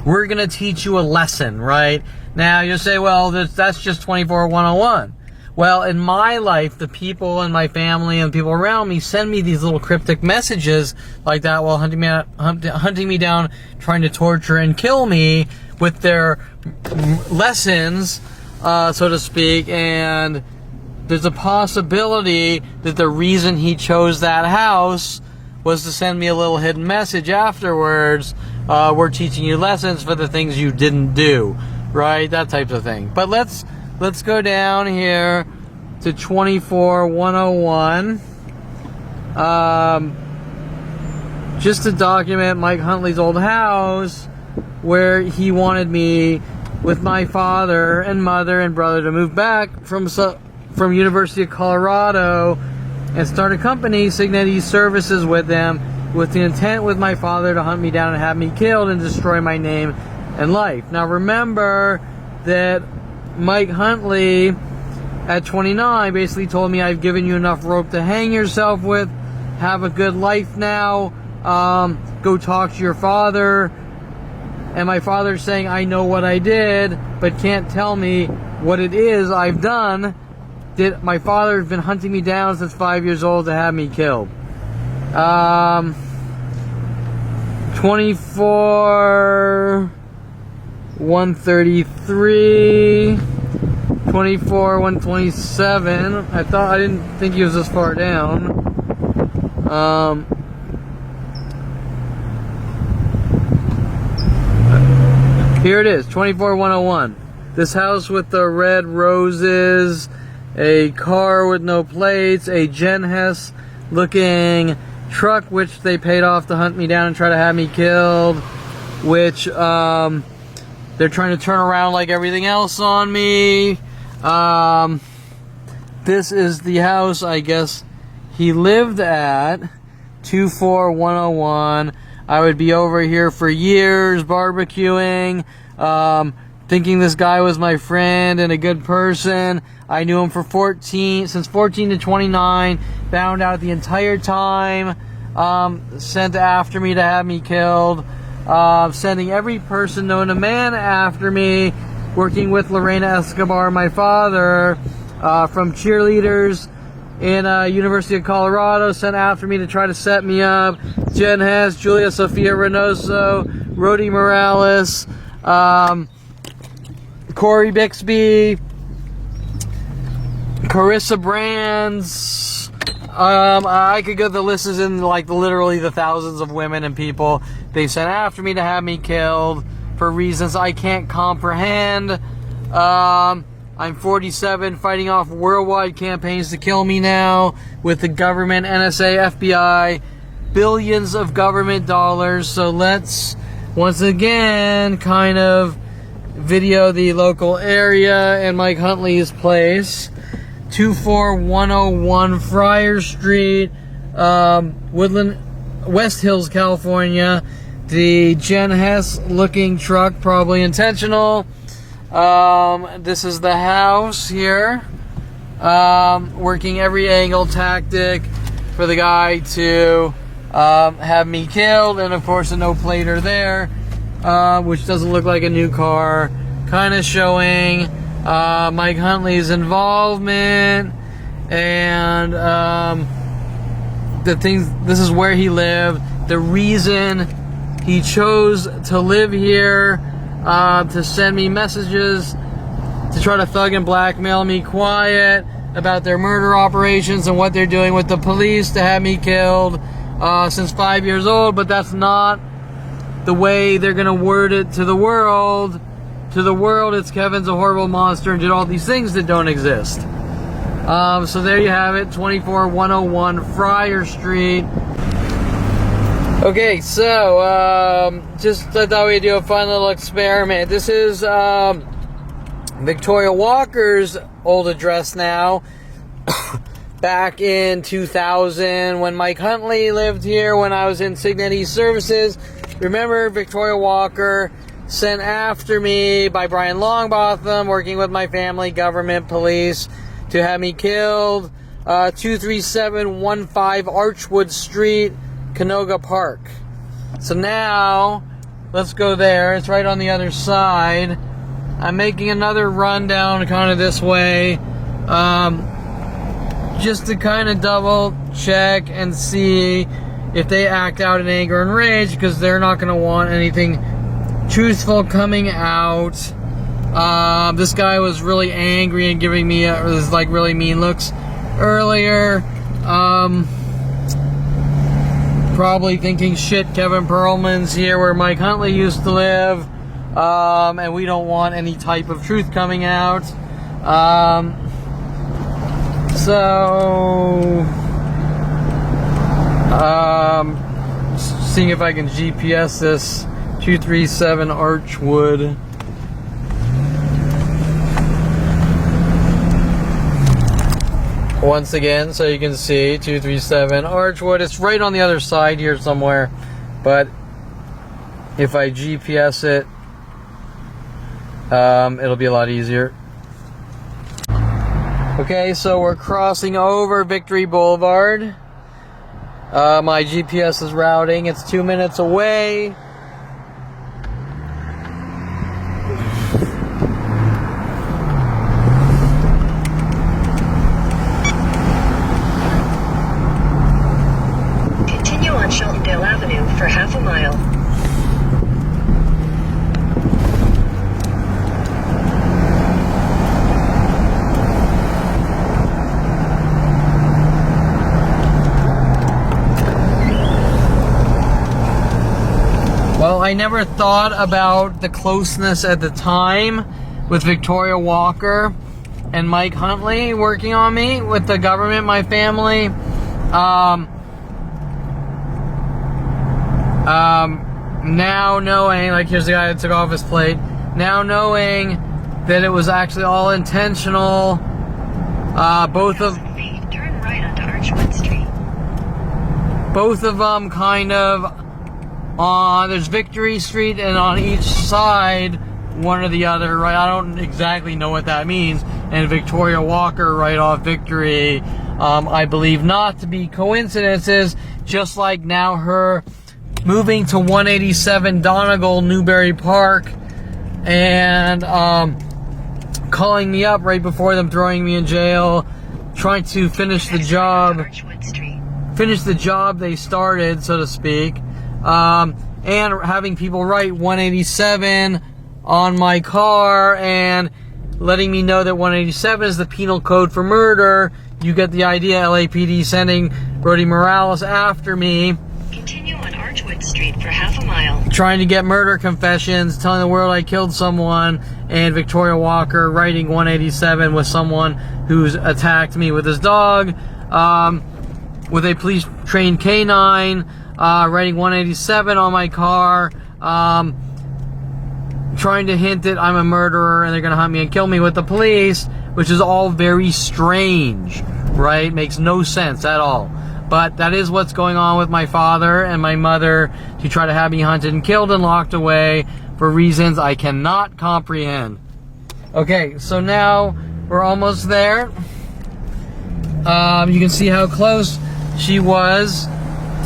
we're going to teach you a lesson, right? Now, you'll say, well, that's just 24101. Well, in my life, the people in my family and people around me send me these little cryptic messages like that while hunting me down, trying to torture and kill me with their lessons, so to speak. And there's a possibility that the reason he chose that house was to send me a little hidden message afterwards. We're teaching you lessons for the things you didn't do, right? That type of thing. But let's go down here to 24101. Just to document Mike Huntley's old house, where he wanted me with my father and mother and brother to move back from University of Colorado and start a company, Signetti Services, with them, with the intent with my father to hunt me down and have me killed and destroy my name and life. Now remember that Mike Huntley at 29 basically told me, I've given you enough rope to hang yourself with, have a good life now, go talk to your father. And my father's saying, I know what I did, but can't tell me what it is I've done. My father has been hunting me down since 5 years old to have me killed. 24-133, 24-127. I didn't think he was this far down. Here it is, 24101. This house with the red roses, a car with no plates, a Gen Hess looking truck which they paid off to hunt me down and try to have me killed, which they're trying to turn around like everything else on me. This is the house I guess he lived at, 24101. I would be over here for years barbecuing, thinking this guy was my friend and a good person. I knew him for since 14 to 29, found out the entire time, sent after me to have me killed, sending every person known to man after me, working with Lorena Escobar, my father, from cheerleaders in University of Colorado, sent after me to try to set me up. Jen Hess, Julia Sofia Reynoso, Rody Morales, Corey Bixby, Carissa Brands. I could go, the list is in like literally the thousands of women and people they sent after me to have me killed for reasons I can't comprehend. I'm 47, fighting off worldwide campaigns to kill me now with the government, NSA, FBI, billions of government dollars. So let's once again kind of video the local area and Mike Huntley's place. 24101 Friar Street, Woodland, West Hills, California. The Gen Hess looking truck, probably intentional. This is the house here. working every angle tactic for the guy to have me killed, and of course a no plater there, which doesn't look like a new car, kind of showing Mike Huntley's involvement and the things. This is where he lived. The reason he chose to live here, to send me messages, to try to thug and blackmail me quiet about their murder operations and what they're doing with the police to have me killed since 5 years old. But that's not the way they're going to word it to the world. To the world, it's Kevin's a horrible monster and did all these things that don't exist. So there you have it, 24101 Friar Street. Okay, so just I thought we'd do a fun little experiment. This is Victoria Walker's old address now. Back in 2000, when Mike Huntley lived here, when I was in Signet East Services. Remember, Victoria Walker sent after me by Brian Longbotham, working with my family, government, police, to have me killed. 23715 Archwood Street, Canoga Park. So now, let's go there. It's right on the other side. I'm making another run down kind of this way, just to kind of double check and see if they act out in anger and rage, because they're not going to want anything truthful coming out. This guy was really angry and giving me this like really mean looks earlier. Probably thinking, shit, Kevin Perlman's here where Mike Huntley used to live, and we don't want any type of truth coming out. Seeing if I can GPS this 237 Archwood. Once again, so you can see 237 Archwood. It's right on the other side here somewhere, but if I GPS it, it'll be a lot easier. Okay, so we're crossing over Victory Boulevard. My GPS is routing. It's 2 minutes away. Continue on Sheltondale Avenue for half a mile. Well, I never thought about the closeness at the time with Victoria Walker and Mike Huntley working on me with the government, my family. Now knowing, like here's the guy that took off his plate, now knowing that it was actually all intentional, both of Turn right onto Archwood Street. Both of them kind of there's Victory Street, and on each side, one or the other, right? I don't exactly know what that means. And Victoria Walker right off Victory, I believe not to be coincidences, just like now her moving to 187 Donegal, Newbury Park, and calling me up right before them throwing me in jail, trying to finish the job they started, so to speak. And having people write 187 on my car and letting me know that 187 is the penal code for murder. You get the idea. LAPD sending Brody Morales after me. Continue on Archwood Street for half a mile. Trying to get murder confessions, telling the world I killed someone, and Victoria Walker writing 187 with someone who's attacked me with his dog, with a police trained canine. Writing 187 on my car, trying to hint that I'm a murderer and they're going to hunt me and kill me with the police, which is all very strange, right? Makes no sense at all. But that is what's going on with my father and my mother, to try to have me hunted and killed and locked away for reasons I cannot comprehend. Okay, so now we're almost there. You can see how close she was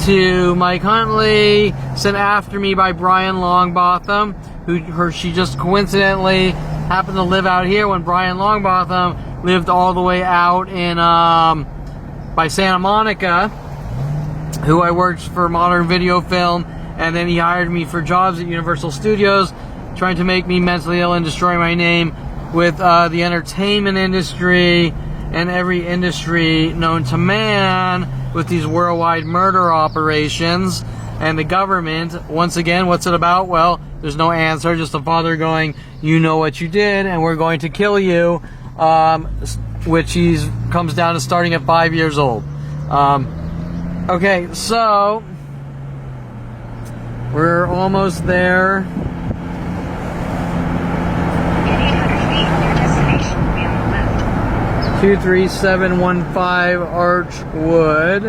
to Mike Huntley, sent after me by Brian Longbotham, she just coincidentally happened to live out here when Brian Longbotham lived all the way out in by Santa Monica, who I worked for Modern Video Film, and then he hired me for jobs at Universal Studios, trying to make me mentally ill and destroy my name with the entertainment industry and every industry known to man with these worldwide murder operations. And the government, once again, what's it about? Well, there's no answer, just a father going, you know what you did and we're going to kill you, which comes down to starting at 5 years old. Okay, so we're almost there. In 800 feet, your destination will be on the left. 23715 Archwood.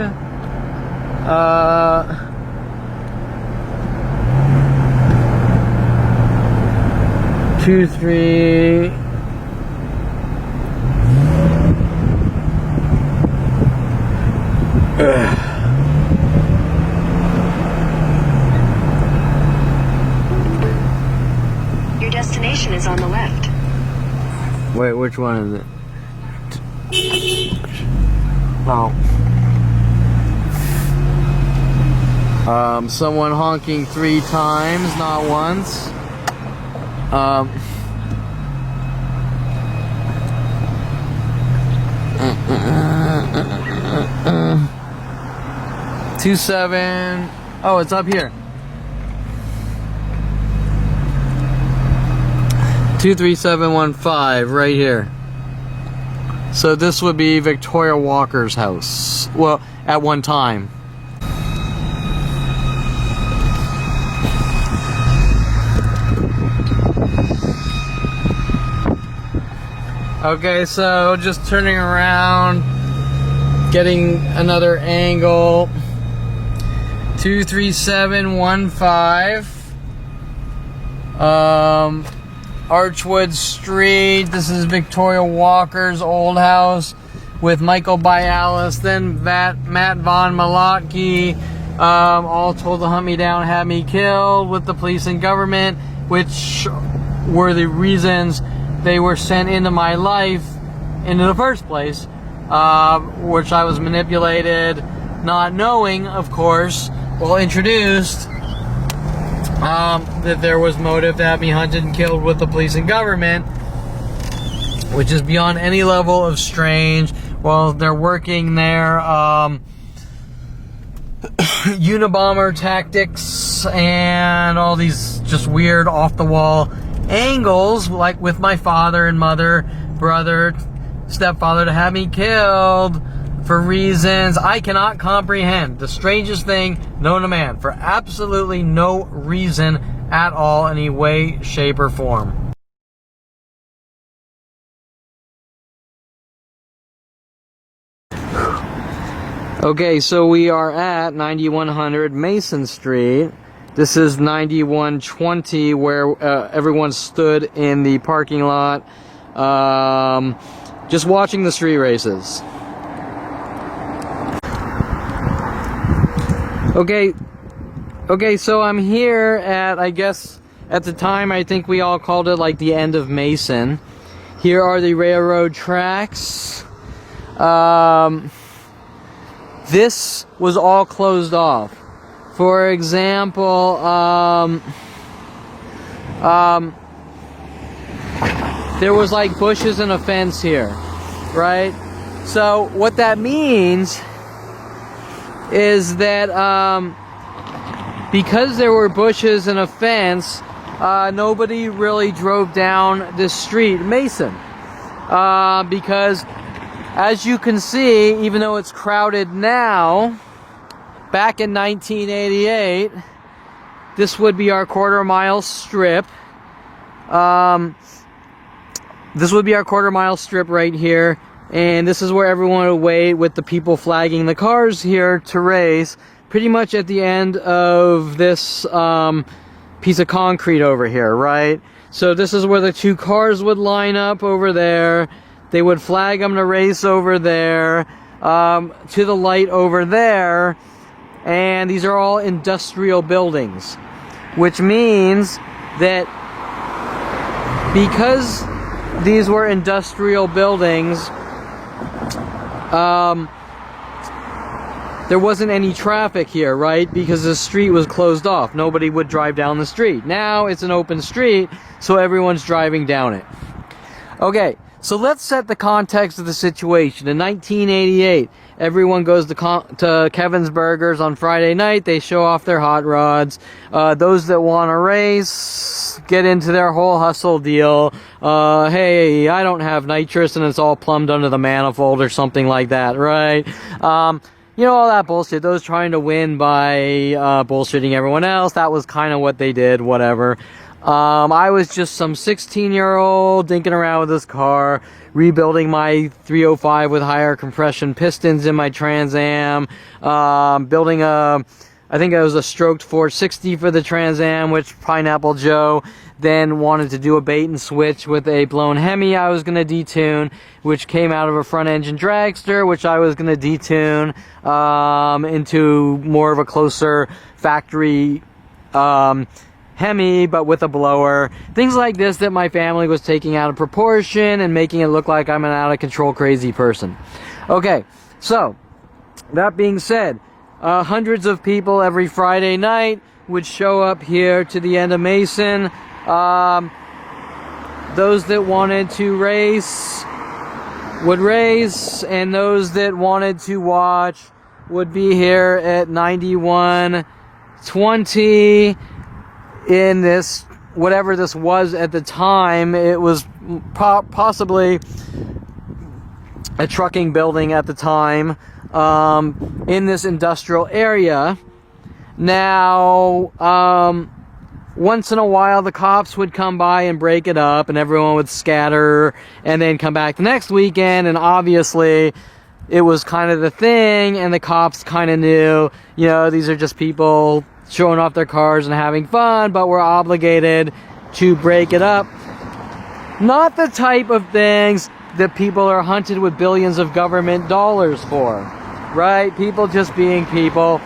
23. Your destination is on the left. Wait, which one is it? Oh. Someone honking 3 times, not once. 27. Oh, it's up here. 23715, right here. So this would be Victoria Walker's house. Well, at one time. Okay, so just turning around, getting another angle. 23715. Archwood Street. This is Victoria Walker's old house with Michael Bialis, then Matt Von Malotki, all told to hunt me down, have me killed with the police and government, which were the reasons they were sent into my life in the first place, which I was manipulated, not knowing, of course, well, introduced, that there was motive to have me hunted and killed with the police and government, which is beyond any level of strange. Well, they're working their Unabomber tactics and all these just weird off-the-wall angles, like with my father and mother, brother, stepfather, to have me killed for reasons I cannot comprehend. The strangest thing known to man, for absolutely no reason at all, any way, shape, or form. Okay, so we are at 9100 Mason Street. This is 9120 where everyone stood in the parking lot, just watching the street races. Okay, so I'm here at, I guess, at the time, I think we all called it like the end of Mason. Here are the railroad tracks. This was all closed off. For example, there was like bushes and a fence here, right? So what that means is that because there were bushes and a fence, nobody really drove down this street, Mason, because as you can see, even though it's crowded now, back in 1988, this would be our quarter-mile strip. This would be our quarter-mile strip right here. And this is where everyone would wait with the people flagging the cars here to race. Pretty much at the end of this piece of concrete over here, right? So this is where the 2 cars would line up over there. They would flag them to race over there. to the light over there, and these are all industrial buildings, which means that because these were industrial buildings, there wasn't any traffic here, right? Because the street was closed off. Nobody would drive down the street. Now it's an open street, so everyone's driving down it. Okay, so let's set the context of the situation. In 1988, everyone goes to Kevin's Burgers on Friday night. They show off their hot rods. Those that want to race get into their whole hustle deal. Hey, I don't have nitrous and it's all plumbed under the manifold or something like that, right? You know, all that bullshit. Those trying to win by bullshitting everyone else. That was kind of what they did, whatever. I was just some 16-year-old dinking around with this car, rebuilding my 305 with higher compression pistons in my Trans Am, building I think it was a stroked 460 for the Trans Am, which Pineapple Joe then wanted to do a bait and switch with a blown Hemi I was going to detune, which came out of a front engine dragster, which I was going to detune into more of a closer factory Hemi, but with a blower. Things like this that my family was taking out of proportion and making it look like I'm an out of control crazy person. Okay, so that being said, hundreds of people every Friday night would show up here to the end of Mason. Those that wanted to race would race, and those that wanted to watch would be here at 9120 in this, whatever this was at the time. It was possibly a trucking building at the time, in this industrial area. Now, once in a while the cops would come by and break it up, and everyone would scatter and then come back the next weekend, and obviously it was kind of the thing, and the cops kind of knew, you know, these are just people showing off their cars and having fun, but we're obligated to break it up. Not the type of things that people are hunted with billions of government dollars for, right? People just being people.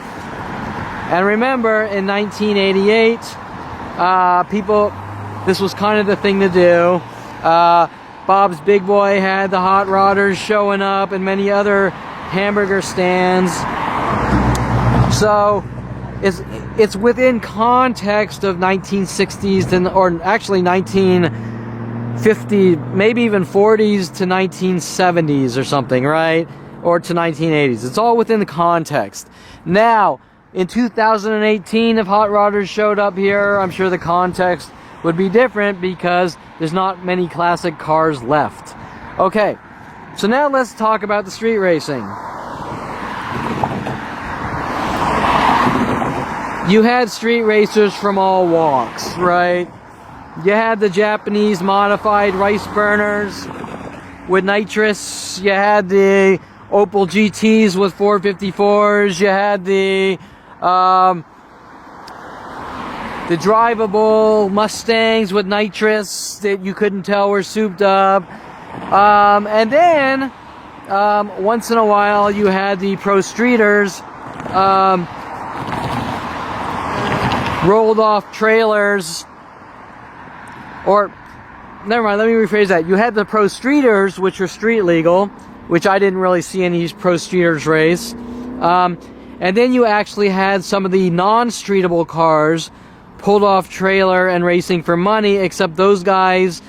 And remember, in 1988, this was kind of the thing to do. Bob's Big Boy had the Hot Rodders showing up and many other hamburger stands. So it's within context of 1960s or actually 1950, maybe even 40s to 1970s or something, right? Or to 1980s. It's all within the context. Now, in 2018, if Hot Rodders showed up here, I'm sure the context would be different because there's not many classic cars left. Okay, so now let's talk about the street racing. You had street racers from all walks, right? You had the Japanese modified rice burners with nitrous. You had the Opel GTs with 454s. You had the drivable Mustangs with nitrous that you couldn't tell were souped up. And then, once in a while, you had the Pro Streeters, rolled off trailers, or, never mind, let me rephrase that. You had the Pro Streeters, which are street legal, which I didn't really see any Pro Streeters race. And then you actually had some of the non-streetable cars pulled off trailer and racing for money, except those guys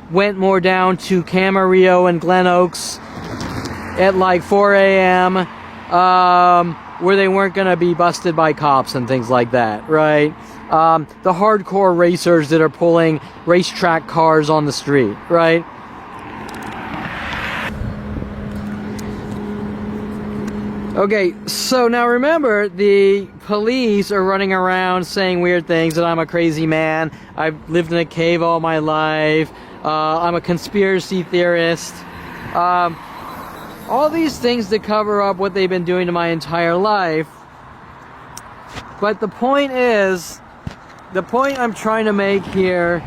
went more down to Camarillo and Glen Oaks at like 4 a.m., where they weren't going to be busted by cops and things like that, right? The hardcore racers that are pulling racetrack cars on the street, right? Okay, so now remember, the police are running around saying weird things, that I'm a crazy man, I've lived in a cave all my life, I'm a conspiracy theorist, all these things to cover up what they've been doing to my entire life. But the point I'm trying to make here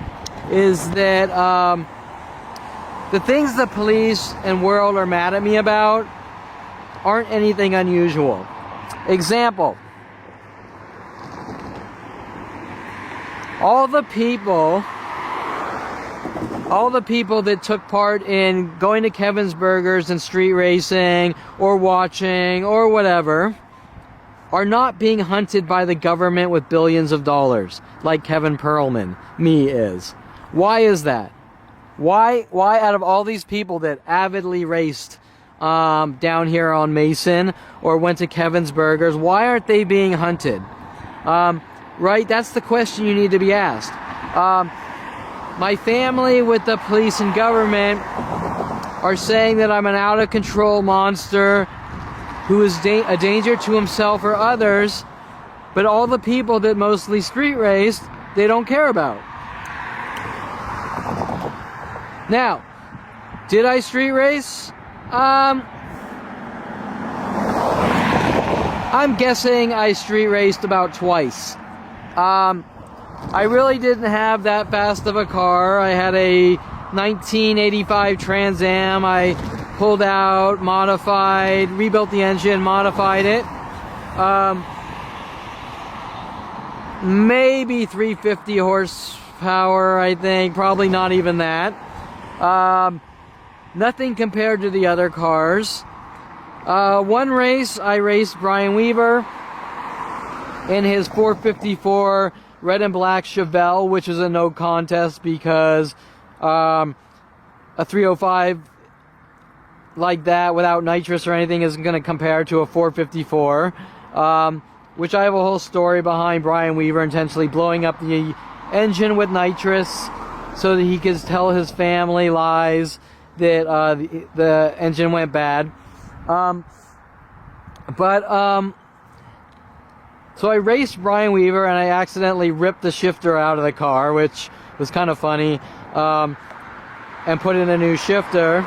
is that the things the police and world are mad at me about aren't anything unusual. Example. All the people that took part in going to Kevin's Burgers and street racing or watching or whatever are not being hunted by the government with billions of dollars like Kevin Perlman, me, is. Why is that? Why out of all these people that avidly raced down here on Mason or went to Kevin's Burgers, why aren't they being hunted? Right? That's the question you need to be asked. My family with the police and government are saying that I'm an out-of-control monster who is a danger to himself or others, but all the people that mostly street raced, they don't care about. Now, did I street race? I'm guessing I street raced about twice. I really didn't have that fast of a car. I had a 1985 Trans Am. I pulled out, modified, rebuilt the engine, modified it. Maybe 350 horsepower, I think. Probably not even that. Nothing compared to the other cars. One race, I raced Brian Weaver in his 454 red and black Chevelle, which is a no contest because a 305 like that without nitrous or anything isn't going to compare to a 454, which I have a whole story behind Brian Weaver intentionally blowing up the engine with nitrous so that he could tell his family lies that the engine went bad. So I raced Brian Weaver and I accidentally ripped the shifter out of the car, which was kind of funny, and put in a new shifter.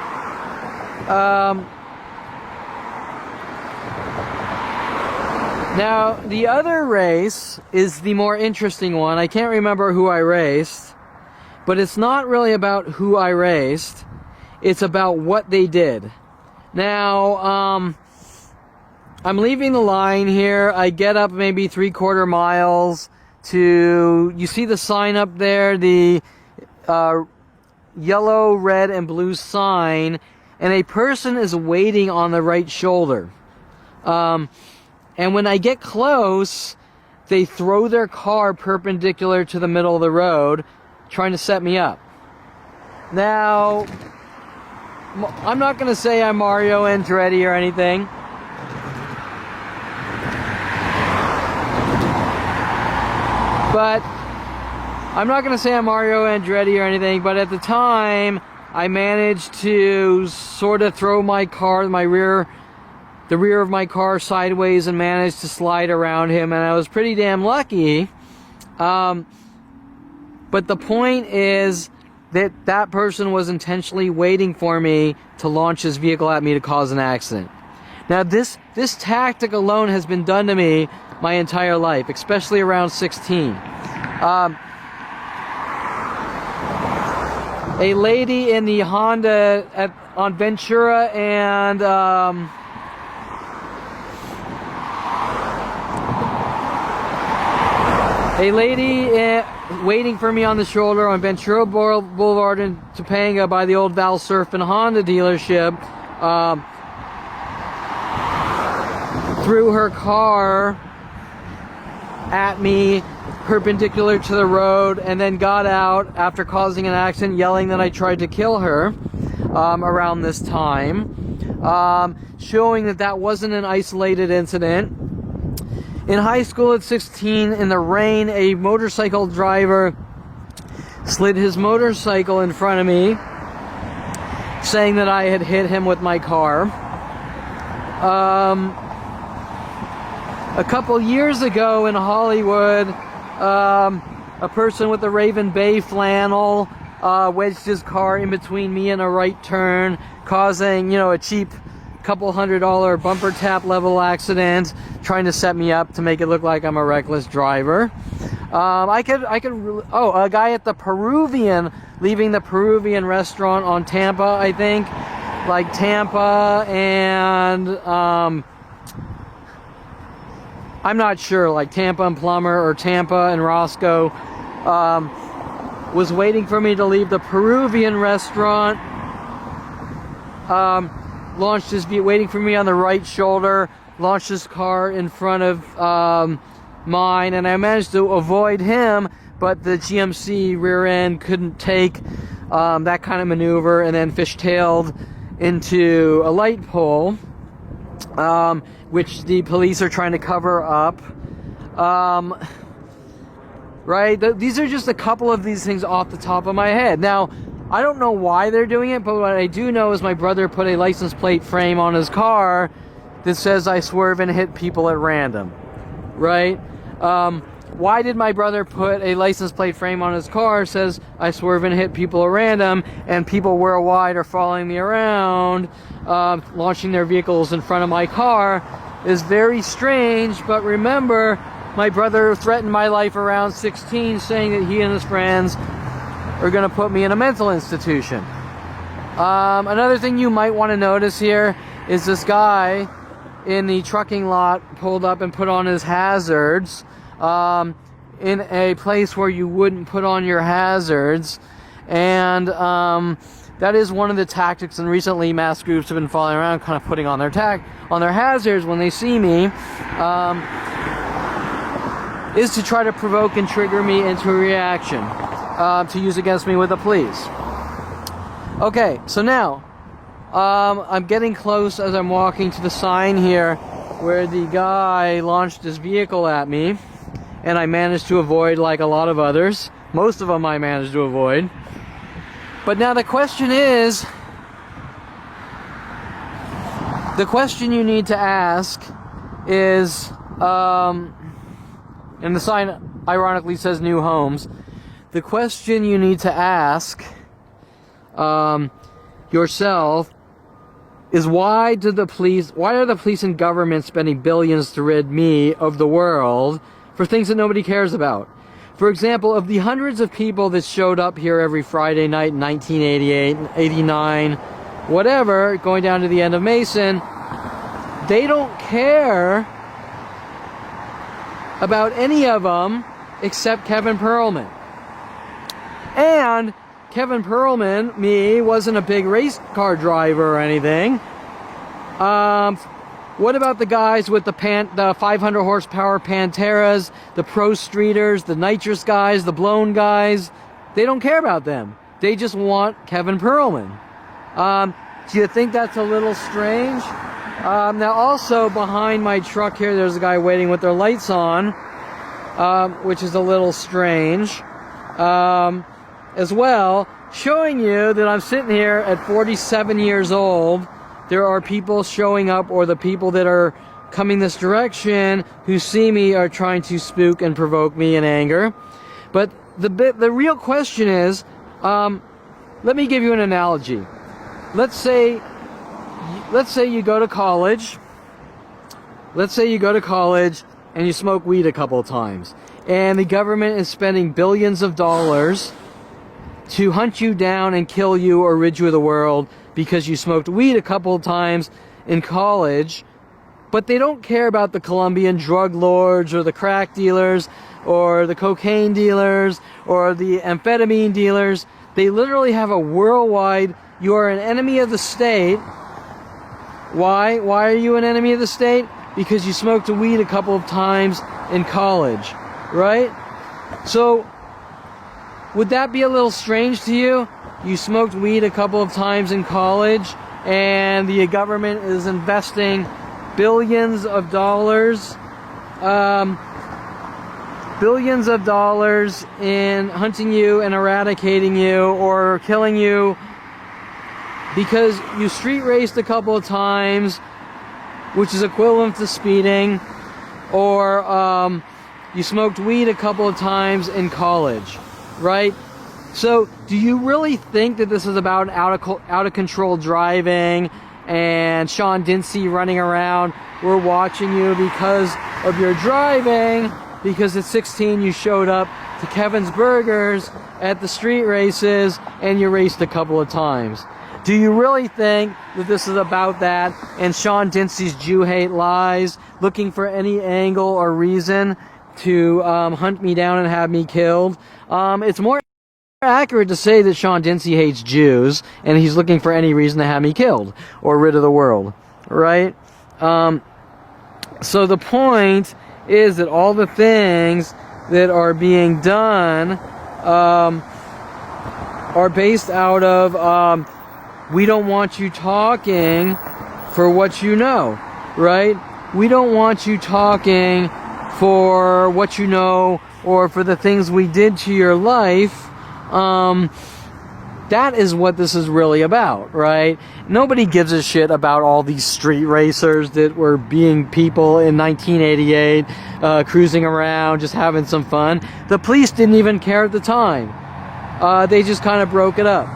Now, the other race is the more interesting one. I can't remember who I raced, but it's not really about who I raced. It's about what they did. Now, I'm leaving the line here. I get up maybe 3/4 miles to, you see the sign up there, the yellow, red, and blue sign, and a person is waiting on the right shoulder. And when I get close, they throw their car perpendicular to the middle of the road, trying to set me up. Now, I'm not going to say I'm Mario Andretti or anything. But I'm not going to say I'm Mario Andretti or anything, but at the time, I managed to sort of throw my car, the rear of my car sideways and managed to slide around him, and I was pretty damn lucky. But the point is that that person was intentionally waiting for me to launch his vehicle at me to cause an accident. Now, this tactic alone has been done to me my entire life, especially around 16. A lady in the Honda on Ventura and a lady waiting for me on the shoulder on Ventura Boulevard in Topanga by the old Val Surf and Honda dealership threw her car at me perpendicular to the road and then got out after causing an accident, yelling that I tried to kill her around this time, showing that that wasn't an isolated incident. In high school at 16, in the rain, a motorcycle driver slid his motorcycle in front of me, saying that I had hit him with my car. A couple years ago in Hollywood, a person with a Raven Bay flannel wedged his car in between me and a right turn, causing, a cheap couple $100 bumper tap level accident, trying to set me up to make it look like I'm a reckless driver. A guy at the Peruvian, leaving the Peruvian restaurant on Tampa, I think, like Tampa and I'm not sure, like Tampa and Plummer or Tampa and Roscoe, was waiting for me to leave the Peruvian restaurant. Waiting for me on the right shoulder, launched his car in front of mine, and I managed to avoid him, but the GMC rear end couldn't take that kind of maneuver, and then fishtailed into a light pole, which the police are trying to cover up. Right? These are just a couple of these things off the top of my head. Now, I don't know why they're doing it, but what I do know is my brother put a license plate frame on his car that says I swerve and hit people at random. Right? Why did my brother put a license plate frame on his car that says I swerve and hit people at random, and people worldwide are following me around, launching their vehicles in front of my car, is very strange. But remember, my brother threatened my life around 16, saying that he and his friends are going to put me in a mental institution. Another thing you might want to notice here is this guy in the trucking lot pulled up and put on his hazards in a place where you wouldn't put on your hazards. And that is one of the tactics, and recently mass groups have been following around, kind of putting on their hazards when they see me, is to try to provoke and trigger me into a reaction to use against me with the police. Okay, so now I'm getting close as I'm walking to the sign here where the guy launched his vehicle at me, and I managed to avoid, like a lot of others. Most of them I managed to avoid. But now the question you need to ask is, and the sign ironically says new homes. The question you need to ask yourself is, why are the police and government spending billions to rid me of the world for things that nobody cares about? For example, of the hundreds of people that showed up here every Friday night in 1988, 89, whatever, going down to the end of Mason, they don't care about any of them except Kevin Perlman. And Kevin Perlman, wasn't a big race car driver or anything. What about the guys with the 500 horsepower Panteras, the Pro Streeters, the nitrous guys, the blown guys? They don't care about them. They just want Kevin Perlman. Do you think that's a little strange? Now also behind my truck here, there's a guy waiting with their lights on, which is a little strange. As well, showing you that I'm sitting here at 47 years old. There are people showing up, or the people that are coming this direction who see me are trying to spook and provoke me in anger. But the real question is, let me give you an analogy. Let's say you go to college. Let's say you go to college and you smoke weed a couple of times, and the government is spending billions of dollars to hunt you down and kill you or rid you of the world because you smoked weed a couple of times in college. But they don't care about the Colombian drug lords or the crack dealers or the cocaine dealers or the amphetamine dealers. They literally have a worldwide, you are an enemy of the state. Why? Why are you an enemy of the state? Because you smoked weed a couple of times in college, right? So, would that be a little strange to you? You smoked weed a couple of times in college, and the government is investing billions of dollars in hunting you and eradicating you or killing you because you street raced a couple of times, which is equivalent to speeding, or you smoked weed a couple of times in college, right? So, do you really think that this is about out of control driving and Sean Dinsey running around? We're watching you because of your driving, because at 16 you showed up to Kevin's Burgers at the street races and you raced a couple of times. Do you really think that this is about that and Sean Dinsey's Jew hate lies, looking for any angle or reason to hunt me down and have me killed? It's more accurate to say that Sean Dinsey hates Jews and he's looking for any reason to have me killed or rid of the world, right? So the point is that all the things that are being done are based out of we don't want you talking for what you know, right? We don't want you talking for what you know or for the things we did to your life. That is what this is really about, right? Nobody gives a shit about all these street racers that were being people in 1988, cruising around, just having some fun. The police didn't even care at the time. They just kind of broke it up.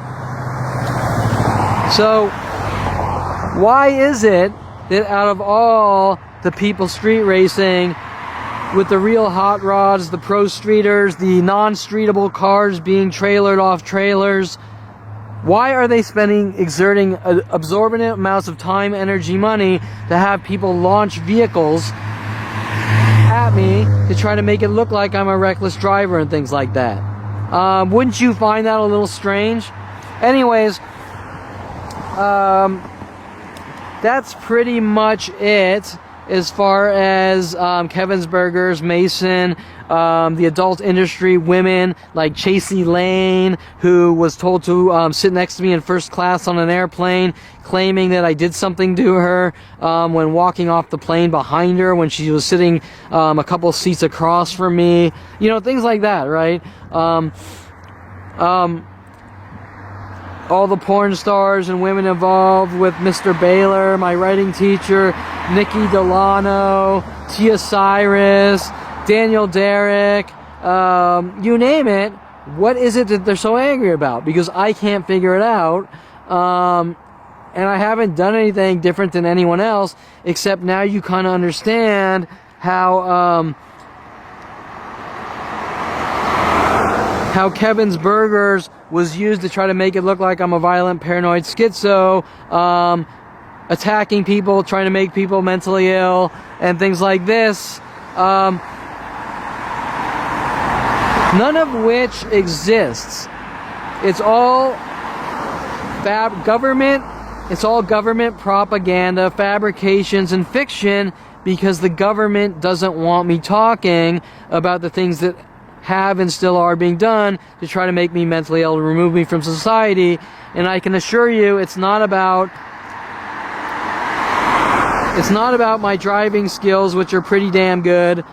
So, why is it that out of all the people street racing, with the real hot rods, the pro streeters, the non-streetable cars being trailered off trailers, why are they exerting absorbent amounts of time, energy, money to have people launch vehicles at me to try to make it look like I'm a reckless driver and things like that? Wouldn't you find that a little strange? Anyways, that's pretty much it as far as Kevin's Burgers, Mason, the adult industry women like Chasey Lane, who was told to sit next to me in first class on an airplane, claiming that I did something to her when walking off the plane behind her when she was sitting a couple seats across from me. You know, things like that, right? All the porn stars and women involved with Mr. Baylor, my writing teacher, Nikki Delano, Tia Cyrus, Daniel Derrick, you name it. What is it that they're so angry about? Because I can't figure it out. And I haven't done anything different than anyone else, except now you kind of understand how Kevin's Burgers was used to try to make it look like I'm a violent, paranoid schizo, attacking people, trying to make people mentally ill, and things like this. None of which exists. It's all government. It's all government propaganda, fabrications, and fiction, because the government doesn't want me talking about the things that have and still are being done to try to make me mentally ill, to remove me from society. And I can assure you, it's not about my driving skills, which are pretty damn good.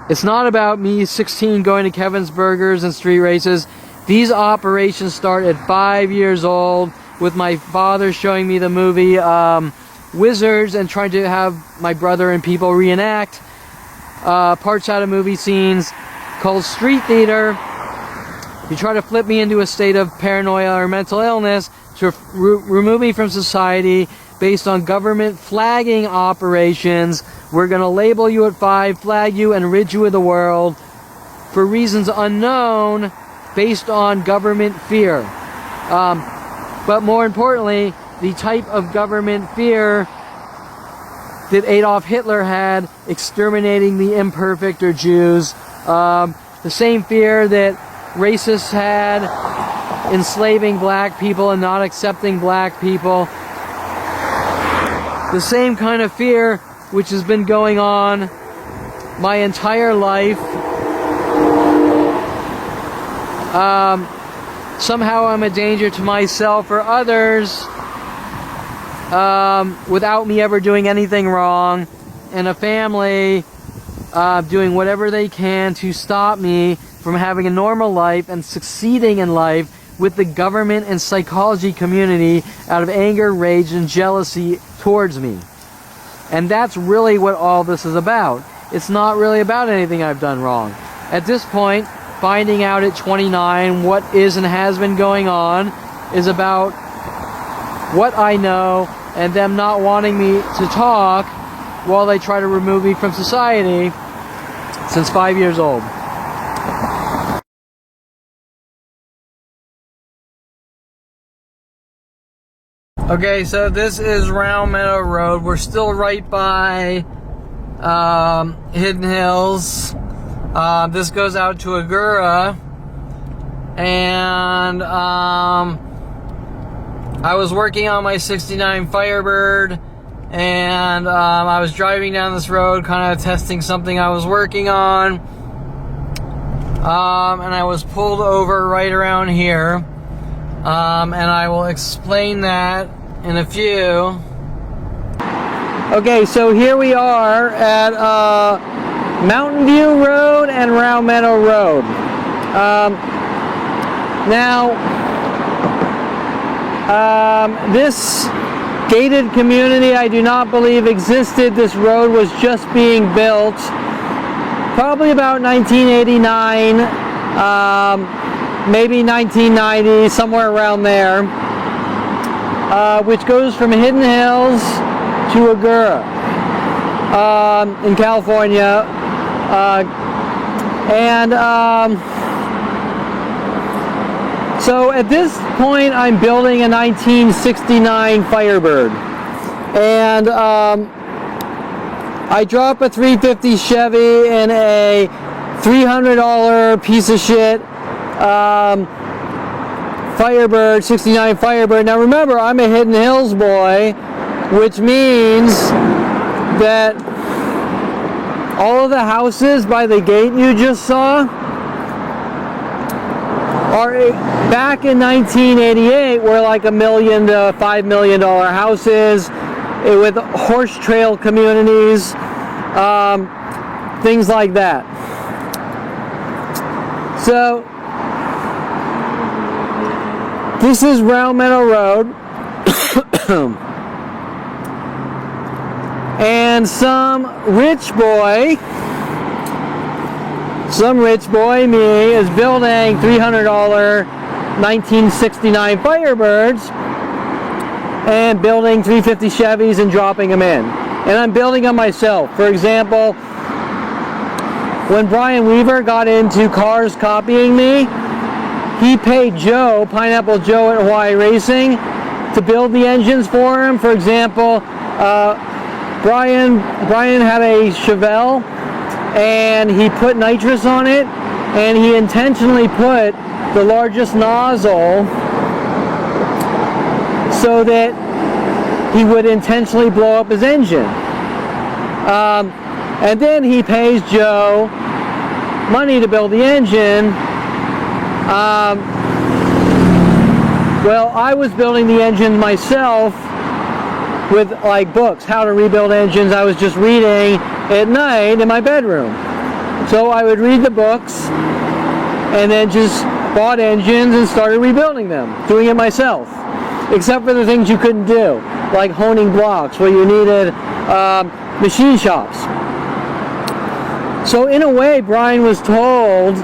It's not about me 16 going to Kevin's Burgers and street races. These operations start at 5 years old, with my father showing me the movie Wizards and trying to have my brother and people reenact parts out of movie scenes called street theater. You try to flip me into a state of paranoia or mental illness to remove me from society based on government flagging operations. We're going to label you at 5, flag you, and rid you of the world for reasons unknown based on government fear. But more importantly, the type of government fear that Adolf Hitler had, exterminating the imperfect or Jews. The same fear that racists had, enslaving black people and not accepting black people. The same kind of fear which has been going on my entire life. Somehow I'm a danger to myself or others without me ever doing anything wrong, and a family doing whatever they can to stop me from having a normal life and succeeding in life with the government and psychology community out of anger, rage, and jealousy towards me. And that's really what all this is about. It's not really about anything I've done wrong. At this point, finding out at 29 what is and has been going on is about what I know and them not wanting me to talk while they try to remove me from society since 5 years old. Okay, so this is Round Meadow Road. We're still right by Hidden Hills. This goes out to Agoura. And I was working on my 69 Firebird, and I was driving down this road kind of testing something I was working on. And I was pulled over right around here. And I will explain that in a few. Okay, so here we are at Mountain View Road and Round Meadow Road. This gated community I do not believe existed. This road was just being built probably about 1989, maybe 1990, somewhere around there, which goes from Hidden Hills to Agoura in California. So at this point I'm building a 1969 Firebird, and I drop a 350 Chevy in a $300 piece of shit Firebird, 69 Firebird. Now remember, I'm a Hidden Hills boy, which means that all of the houses by the gate you just saw are back in 1988 were like $1 million to $5 million houses with horse trail communities, things like that. So this is Round Meadow Road, and some rich boy me is building $300 1969 Firebirds and building 350 Chevys and dropping them in. And I'm building them myself. For example, when Brian Weaver got into cars copying me, he paid Joe, Pineapple Joe at Hawaii Racing, to build the engines for him. For example, Brian had a Chevelle, and he put nitrous on it, and he intentionally put the largest nozzle so that he would intentionally blow up his engine. And then he pays Joe money to build the engine. Well, I was building the engine myself with like books, how to rebuild engines. I was just reading at night in my bedroom. So I would read the books and then just bought engines and started rebuilding them, doing it myself. Except for the things you couldn't do, like honing blocks where you needed machine shops. So in a way, Brian was told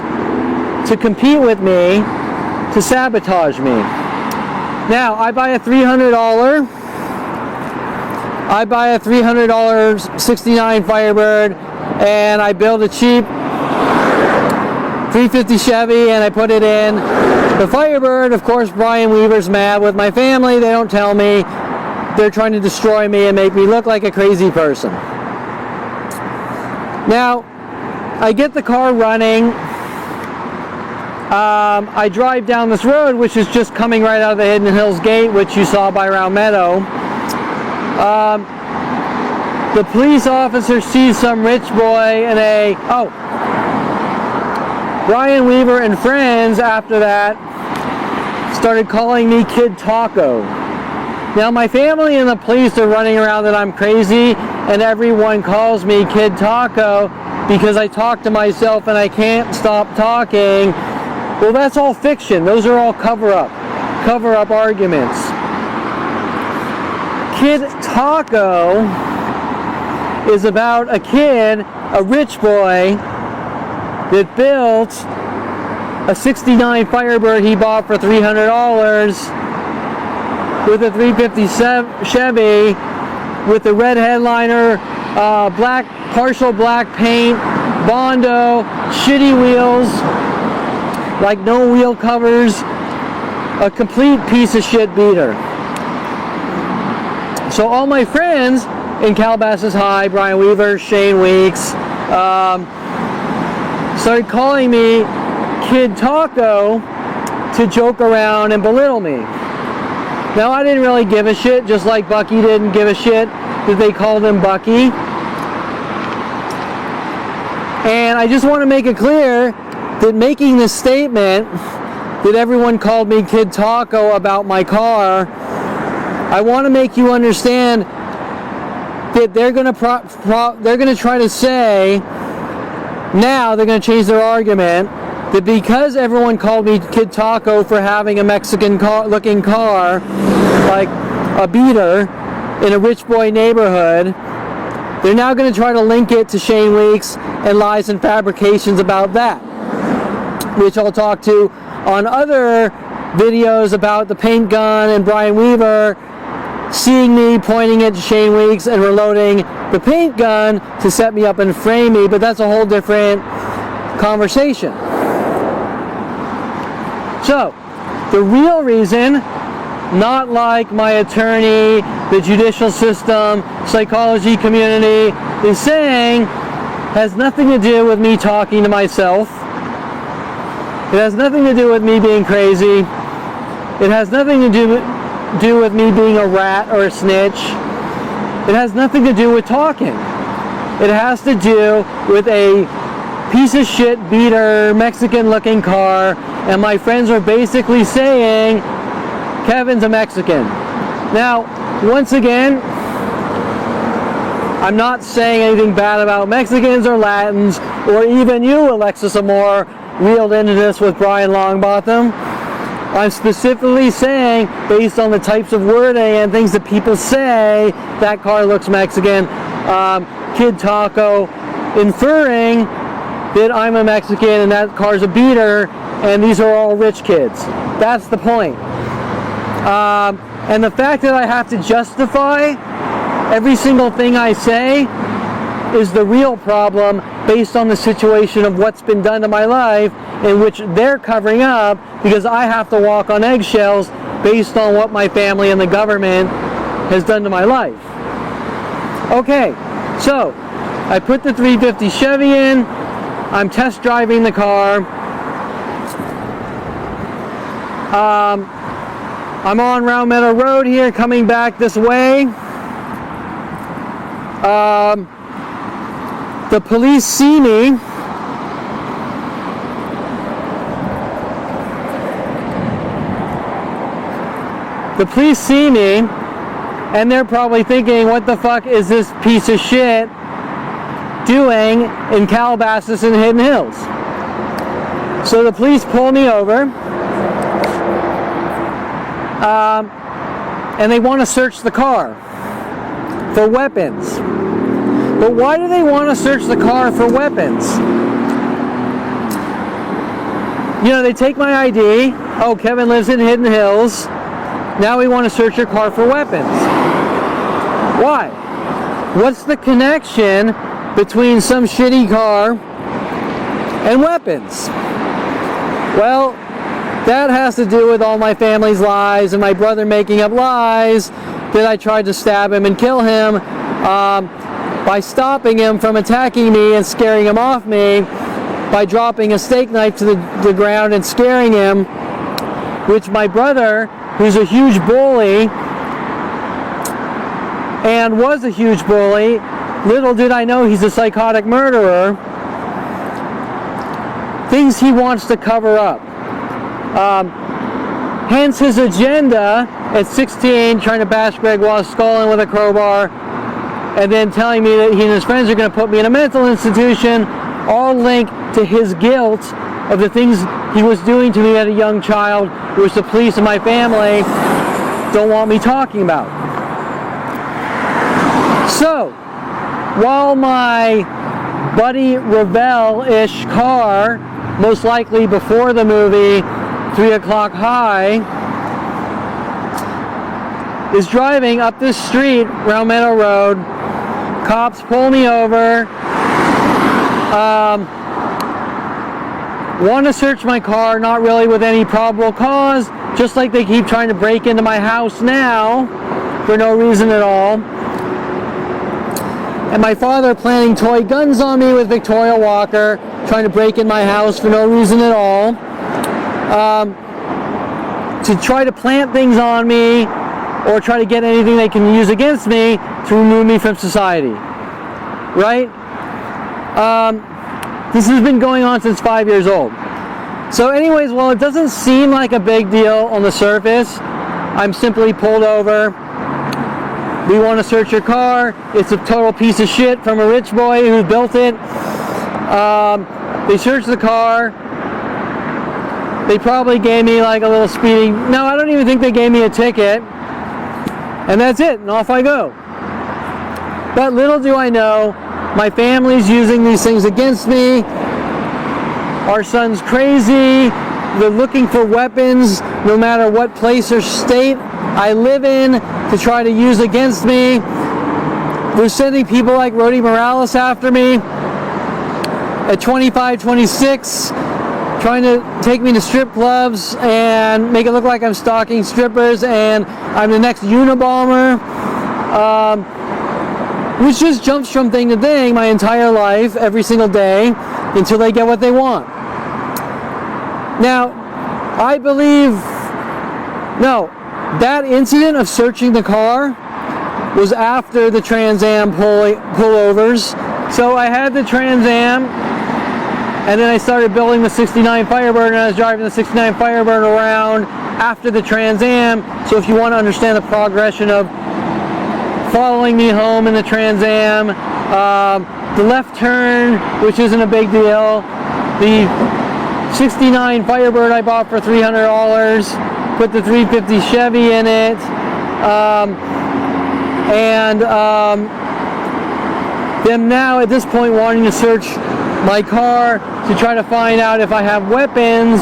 to compete with me, to sabotage me. Now, I buy a $300 69 Firebird, and I build a cheap 350 Chevy, and I put it in the Firebird. Of course, Brian Weaver's mad with my family. They don't tell me. They're trying to destroy me and make me look like a crazy person. Now, I get the car running. I drive down this road, which is just coming right out of the Hidden Hills gate, which you saw by Round Meadow. The police officer sees some rich boy in a... Oh, Brian Weaver and friends, after that, started calling me Kid Taco. Now, my family and the police are running around that I'm crazy, and everyone calls me Kid Taco because I talk to myself and I can't stop talking. Well, that's all fiction. Those are all cover-up arguments. Kid Taco is about a kid, a rich boy, that built a 69 Firebird he bought for $300 with a 350 Chevy with the red headliner, partial black paint, Bondo, shitty wheels, like no wheel covers, a complete piece of shit beater. So all my friends in Calabasas High, Brian Weaver, Shane Weeks, started calling me Kid Taco to joke around and belittle me. Now, I didn't really give a shit, just like Bucky didn't give a shit that they called him Bucky. And I just want to make it clear that making this statement that everyone called me Kid Taco about my car, I want to make you understand that they're going to try to say, now they're going to change their argument, that because everyone called me Kid Taco for having a Mexican looking car, like a beater, in a rich boy neighborhood, they're now going to try to link it to Shane Weeks and lies and fabrications about that, which I'll talk to on other videos about the paint gun and Brian Weaver seeing me pointing at Shane Weeks and reloading the paint gun to set me up and frame me, but that's a whole different conversation. So, the real reason, not like my attorney, the judicial system, psychology community is saying, has nothing to do with me talking to myself. It has nothing to do with me being crazy. It has nothing to do with me being a rat or a snitch. It has nothing to do with talking. It has to do with a piece of shit beater, Mexican looking car, and my friends are basically saying, Kevin's a Mexican. Now, once again, I'm not saying anything bad about Mexicans or Latins, or even you, Alexis Amore, reeled into this with Brian Longbottom. I'm specifically saying, based on the types of wording and things that people say, that car looks Mexican. Kid Taco, inferring that I'm a Mexican and that car's a beater, and these are all rich kids. That's the point. And the fact that I have to justify every single thing I say is the real problem, based on the situation of what's been done to my life, in which they're covering up because I have to walk on eggshells based on what my family and the government has done to my life. Okay, so I put the 350 Chevy in, I'm test driving the car. I'm on Round Meadow Road here, coming back this way. The police see me. The police see me, and they're probably thinking, what the fuck is this piece of shit doing in Calabasas and Hidden Hills? So the police pull me over, and they want to search the car for weapons. But why do they want to search the car for weapons? You know, they take my ID. Oh, Kevin lives in Hidden Hills. Now we want to search your car for weapons. Why? What's the connection between some shitty car and weapons? Well, that has to do with all my family's lies and my brother making up lies that I tried to stab him and kill him by stopping him from attacking me and scaring him off me by dropping a steak knife to the ground and scaring him, which my brother, who's a huge bully and was a huge bully, little did I know he's a psychotic murderer, things he wants to cover up. Hence his agenda at 16, trying to bash Greg Wallace' skull in with a crowbar, and then telling me that he and his friends are going to put me in a mental institution, all linked to his guilt of the things he was doing to me as a young child, which the police and my family don't want me talking about. So, while my Buddy Revell-ish car, most likely before the movie 3 O'Clock High, is driving up this street, Round Meadow Road, cops pull me over, want to search my car, not really with any probable cause, just like they keep trying to break into my house now for no reason at all. And my father planting toy guns on me with Victoria Walker, trying to break in my house for no reason at all. To try to plant things on me or try to get anything they can use against me to remove me from society. Right? This has been going on since 5 years old. So anyways, while it doesn't seem like a big deal on the surface, I'm simply pulled over. We want to search your car. It's a total piece of shit from a rich boy who built it. They searched the car. They probably gave me like a little speeding. No, I don't even think they gave me a ticket. And that's it, and off I go. But little do I know, my family's using these things against me. Our son's crazy. They're looking for weapons no matter what place or state I live in to try to use against me. They're sending people like Rody Morales after me at 25, 26, trying to take me to strip clubs and make it look like I'm stalking strippers and I'm the next Unabomber, which just jumps from thing to thing my entire life, every single day, until they get what they want. Now, I believe, no, that incident of searching the car was after the Trans Am pullovers. So I had the Trans Am, and then I started building the 69 Firebird, and I was driving the 69 Firebird around after the Trans Am. So if you want to understand the progression of following me home in the Trans Am, the left turn, which isn't a big deal, the 69 Firebird I bought for $300, put the 350 Chevy in it, them now at this point wanting to search my car to try to find out if I have weapons,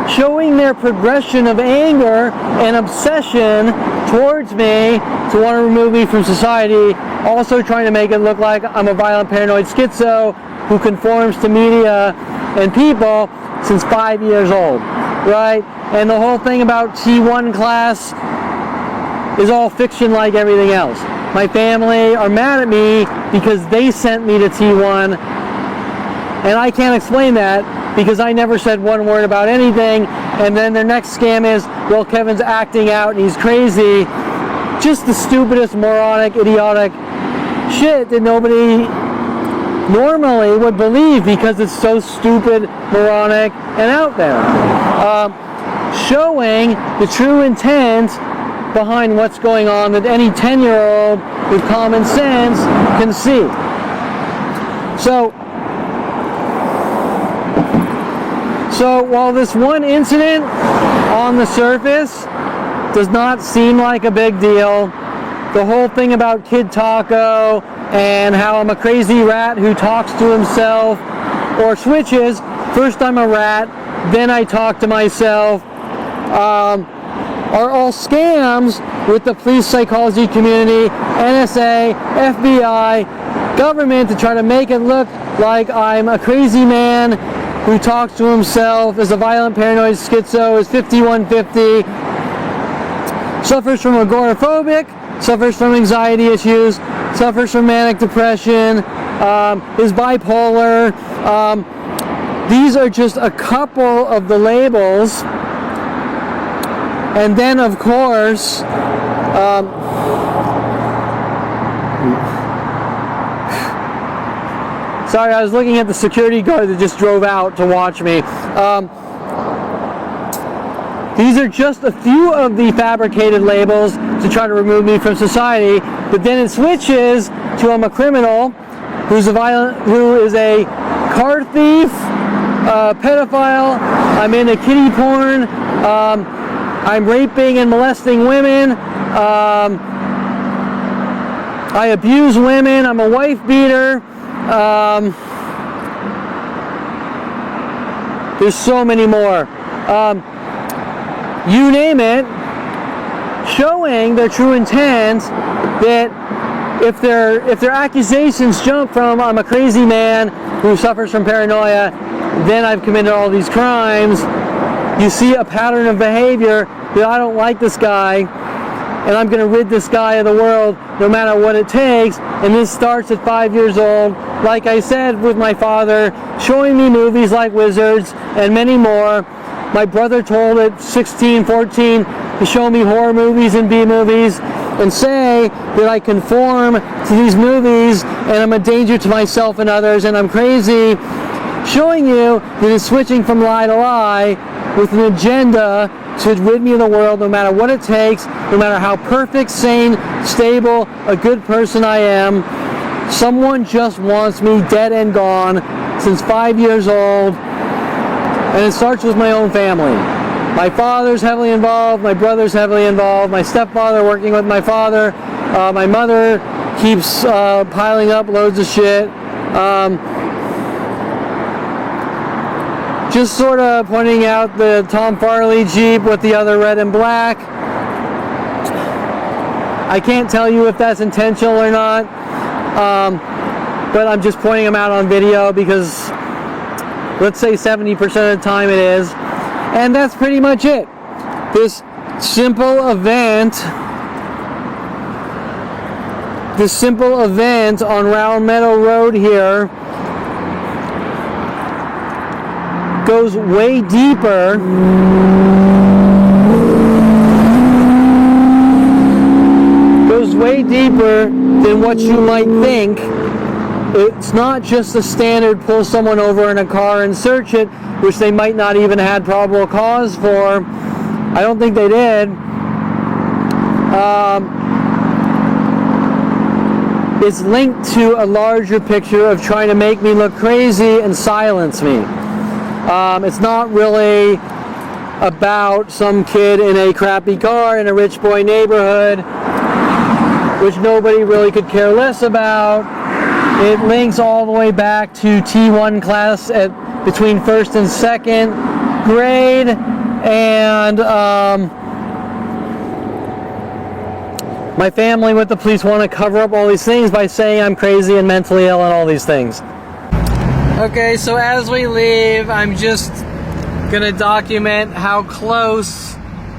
showing their progression of anger and obsession towards me to want to remove me from society, also trying to make it look like I'm a violent paranoid schizo who conforms to media and people since 5 years old, right? And the whole thing about T1 class is all fiction like everything else. My family are mad at me because they sent me to T1, and I can't explain that because I never said one word about anything, and then their next scam is, well, Kevin's acting out and he's crazy. Just the stupidest, moronic, idiotic shit that nobody normally would believe because it's so stupid, moronic, and out there. Showing the true intent behind what's going on that any 10-year-old with common sense can see. So while this one incident on the surface does not seem like a big deal, the whole thing about Kid Taco and how I'm a crazy rat who talks to himself or switches, first I'm a rat, then I talk to myself, are all scams with the police psychology community, NSA, FBI, government to try to make it look like I'm a crazy man who talks to himself, is a violent paranoid schizo, is 5150, suffers from agoraphobic, suffers from anxiety issues, suffers from manic depression, is bipolar. These are just a couple of the labels. And then, of course, sorry, I was looking at the security guard that just drove out to watch me. These are just a few of the fabricated labels to try to remove me from society, but then it switches to I'm a criminal who is a car thief, pedophile, I'm into kiddie porn, I'm raping and molesting women, I abuse women, I'm a wife beater, there's so many more. You name it, showing their true intent that if their accusations jump from I'm a crazy man who suffers from paranoia, then I've committed all these crimes, you see a pattern of behavior that I don't like this guy, and I'm going to rid this guy of the world no matter what it takes. And this starts at 5 years old, like I said, with my father showing me movies like Wizards and many more. My brother told at 16, 14 to show me horror movies and B movies and say that I conform to these movies and I'm a danger to myself and others and I'm crazy, showing you that it's switching from lie to lie with an agenda to rid me of the world no matter what it takes, no matter how perfect, sane, stable, a good person I am. Someone just wants me dead and gone since 5 years old, and it starts with my own family. My father's heavily involved, my brother's heavily involved, my stepfather working with my father, my mother keeps piling up loads of shit. Just sort of pointing out the Tom Farley Jeep with the other red and black. I can't tell you if that's intentional or not, but I'm just pointing them out on video because let's say 70% of the time it is. And that's pretty much it. This simple event on Round Meadow Road here goes way deeper than what you might think. It's not just a standard pull someone over in a car and search it, which they might not even had probable cause for. I don't think they did. It's linked to a larger picture of trying to make me look crazy and silence me. It's not really about some kid in a crappy car in a rich boy neighborhood, which nobody really could care less about. It links all the way back to T1 class at between first and second grade, and my family with the police want to cover up all these things by saying I'm crazy and mentally ill and all these things. Okay, so as we leave, I'm just gonna document how close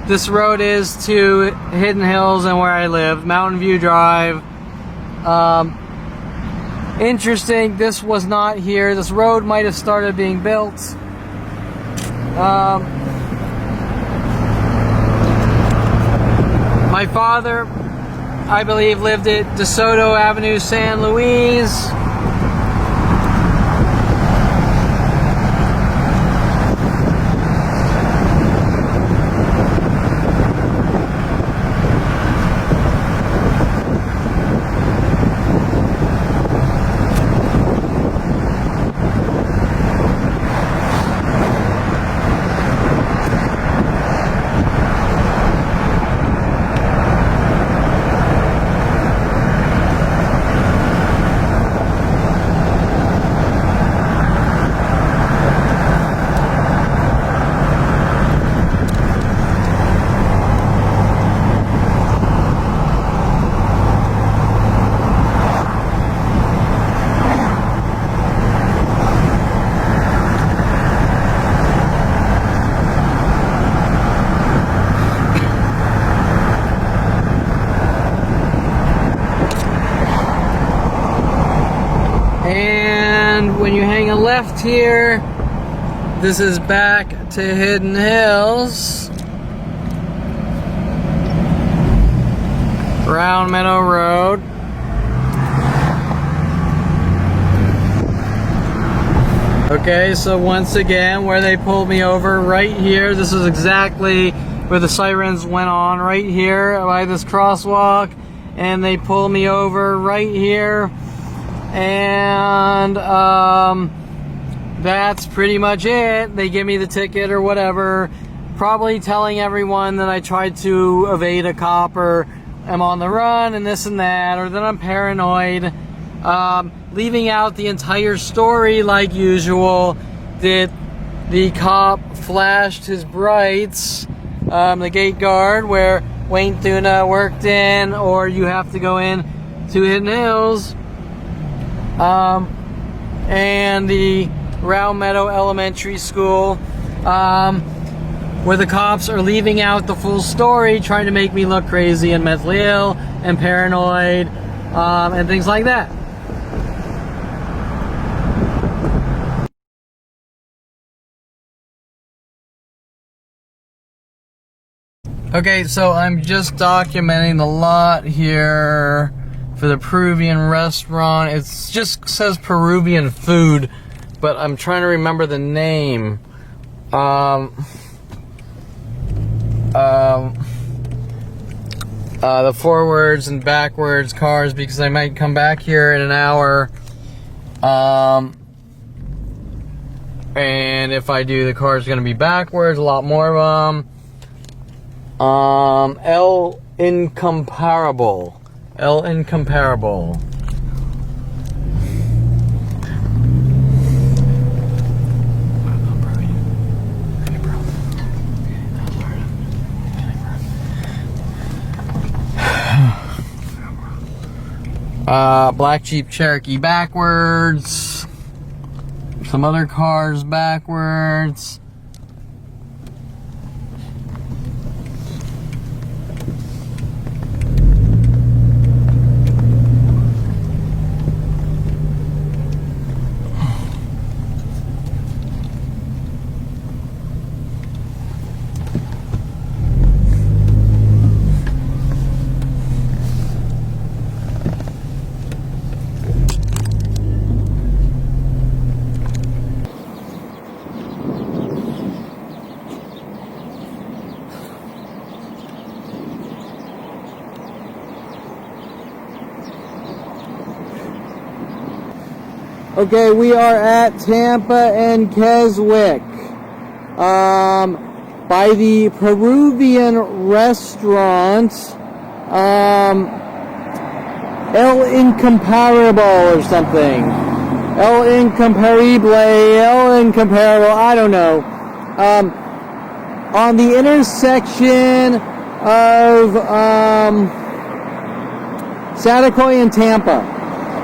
this road is to Hidden Hills and where I live, Mountain View Drive. Interesting, this was not here. This road might have started being built. My father, I believe, lived at DeSoto Avenue, San Luis. Left here, this is back to Hidden Hills, Round Meadow Road. Okay, so once again, where they pulled me over, right here, this is exactly where the sirens went on, right here by this crosswalk, and they pulled me over right here, and that's pretty much it. They give me the ticket or whatever, probably telling everyone that I tried to evade a cop or am on the run and this and that, or that I'm paranoid. Leaving out the entire story like usual, that the cop flashed his brights, the gate guard where Wayne Thuna worked in, or you have to go in to Hidden Hills, and the Round Meadow Elementary School. where the cops are leaving out the full story, trying to make me look crazy and mentally ill and paranoid, and things like that. Okay, so I'm just documenting the lot here for the Peruvian restaurant. It just says Peruvian food, but I'm trying to remember the name. The forwards and backwards cars, because I might come back here in an hour. And if I do, the car's gonna be backwards, a lot more of them. El Incomparable. El Incomparable. Black Jeep Cherokee backwards. Some other cars backwards. Okay, we are at Tampa and Keswick, by the Peruvian restaurant, El Incomparable or something. El Incomparable, El Incomparable, I don't know. On the intersection of Satacoy and Tampa.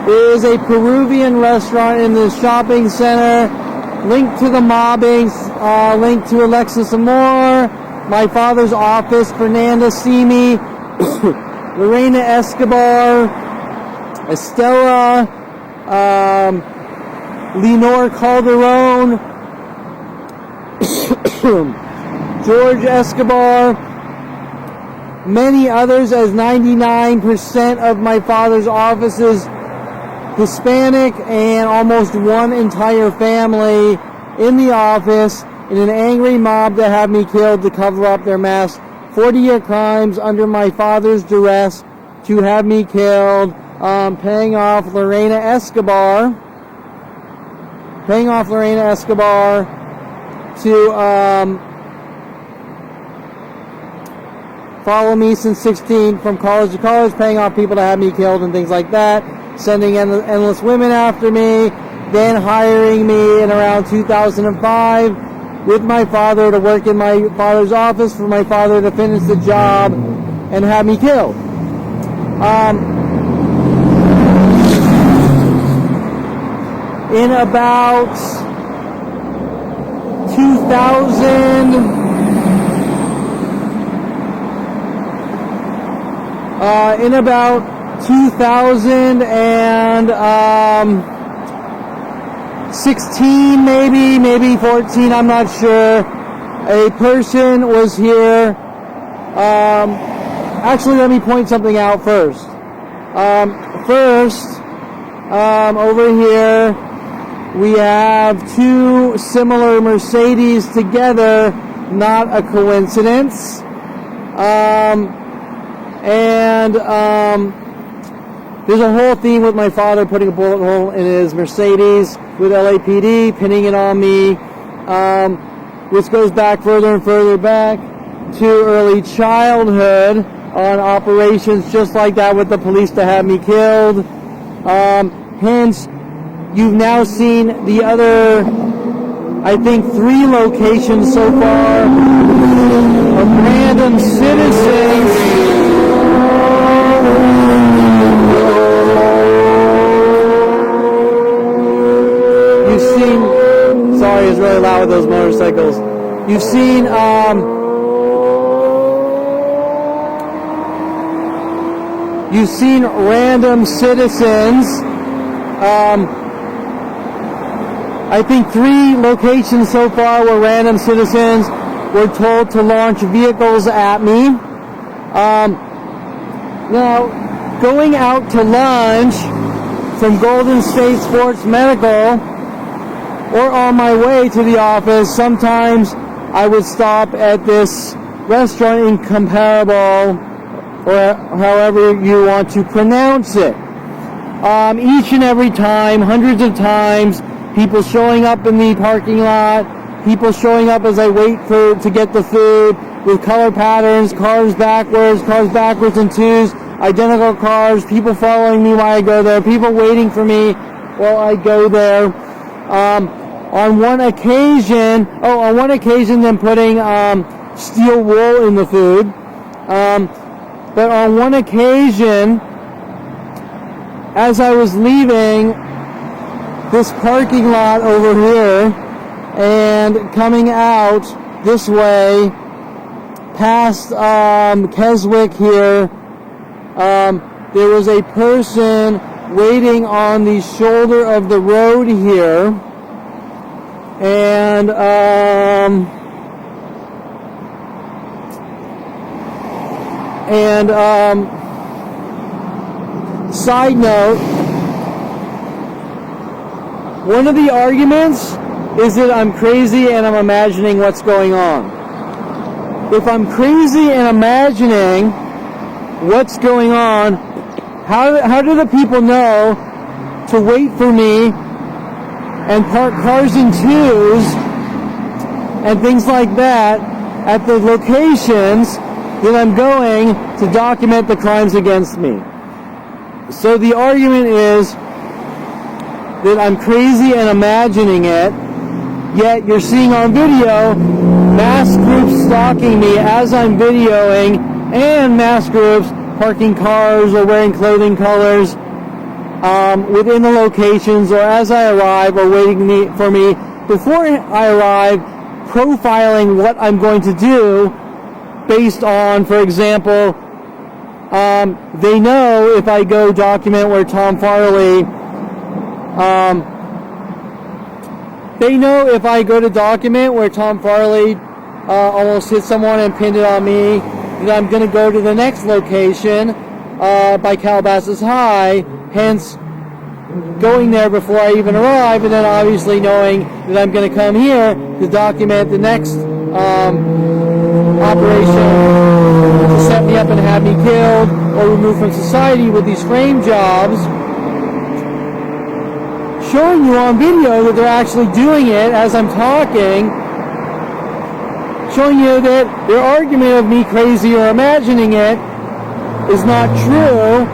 There is a Peruvian restaurant in the shopping center, linked to the mobbing, linked to Alexis Amor, my father's office, Fernanda Simi, Lorena Escobar, Estela, Lenore Calderon, George Escobar, many others, as 99% of my father's office is Hispanic, and almost one entire family in the office in an angry mob to have me killed to cover up their mass 40-year crimes under my father's duress to have me killed, paying off Lorena Escobar to follow me since 16 from college to college, paying off people to have me killed and things like that, sending endless women after me, then hiring me in around 2005 with my father to work in my father's office for my father to finish the job and have me killed. In about 2016, maybe 14, I'm not sure, a person was here. Actually, let me point something out first. Over here, we have two similar Mercedes together, not a coincidence. There's a whole theme with my father putting a bullet hole in his Mercedes with LAPD, pinning it on me. This goes back further and further back to early childhood on operations just like that with the police to have me killed. Hence, you've now seen the other, I think, 3 locations so far of random citizens. You've seen, sorry, it's really loud with those motorcycles. You've seen you've seen random citizens. I think 3 locations so far where random citizens were told to launch vehicles at me. Now, going out to lunch from Golden State Sports Medical or on my way to the office, sometimes I would stop at this restaurant Incomparable, or however you want to pronounce it. Each and every time, hundreds of times, people showing up in the parking lot, people showing up as I wait to get the food with color patterns, cars backwards in twos, identical cars, people following me while I go there, people waiting for me while I go there. On one occasion, them putting steel wool in the food. But on one occasion, as I was leaving this parking lot over here and coming out this way past Keswick here, there was a person waiting on the shoulder of the road here, and side note, one of the arguments is that I'm crazy and I'm imagining what's going on. If I'm crazy and imagining what's going on, how do the people know to wait for me and park cars in twos and things like that at the locations that I'm going to document the crimes against me? So the argument is that I'm crazy and imagining it, yet you're seeing on video mass groups stalking me as I'm videoing, and mass groups parking cars or wearing clothing colors within the locations, or as I arrive, or waiting for me before I arrive, profiling what I'm going to do based on, for example, they know if I go document where Tom Farley, almost hit someone and pinned it on me, that I'm going to go to the next location by Calabasas High, hence going there before I even arrive, and then obviously knowing that I'm going to come here to document the next operation to set me up and have me killed or removed from society with these frame jobs, showing you on video that they're actually doing it as I'm talking, showing you that their argument of me crazy or imagining it is not true,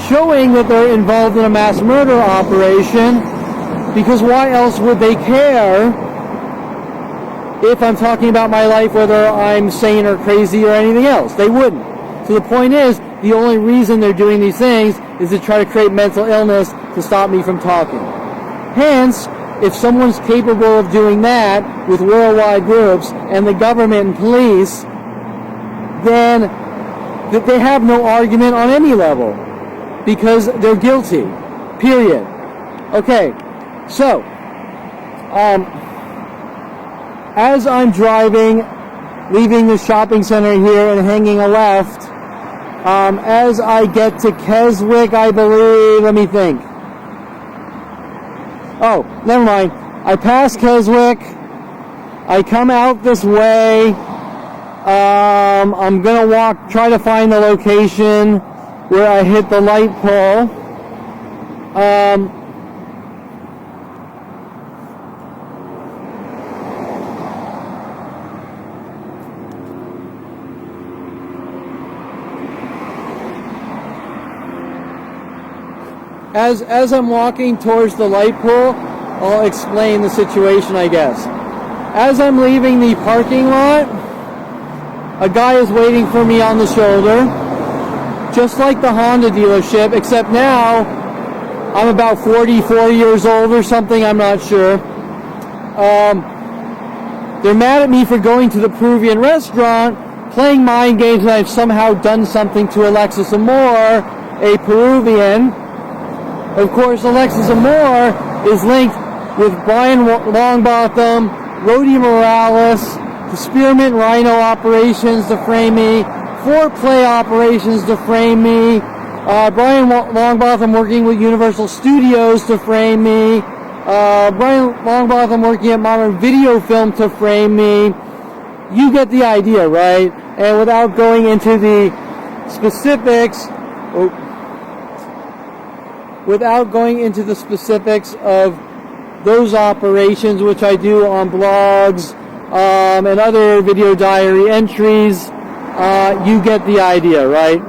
showing that they're involved in a mass murder operation, because why else would they care if I'm talking about my life, whether I'm sane or crazy or anything else? They wouldn't. So the point is, the only reason they're doing these things is to try to create mental illness to stop me from talking. Hence, if someone's capable of doing that with worldwide groups and the government and police, then they have no argument on any level, because they're guilty, period. Okay, so as I'm driving, leaving the shopping center here and hanging a left, as I get to Keswick, I believe, let me think. Oh, never mind. I pass Keswick. I come out this way. I'm going to try to find the location where I hit the light pole. As I'm walking towards the light pole, I'll explain the situation, I guess. As I'm leaving the parking lot, a guy is waiting for me on the shoulder, just like the Honda dealership, except now I'm about 44 years old or something, I'm not sure. They're mad at me for going to the Peruvian restaurant, playing mind games that I've somehow done something to Alexis Amore, a Peruvian. Of course, Alexis Amore is linked with Brian Longbotham, Rody Morales, the Spearmint Rhino operations to frame me, Foreplay operations to frame me, Brian Longbotham working with Universal Studios to frame me, Brian Longbotham working at Modern Video Film to frame me. You get the idea, right? And without going into the specifics, of those operations, which I do on blogs and other video diary entries, you get the idea, right?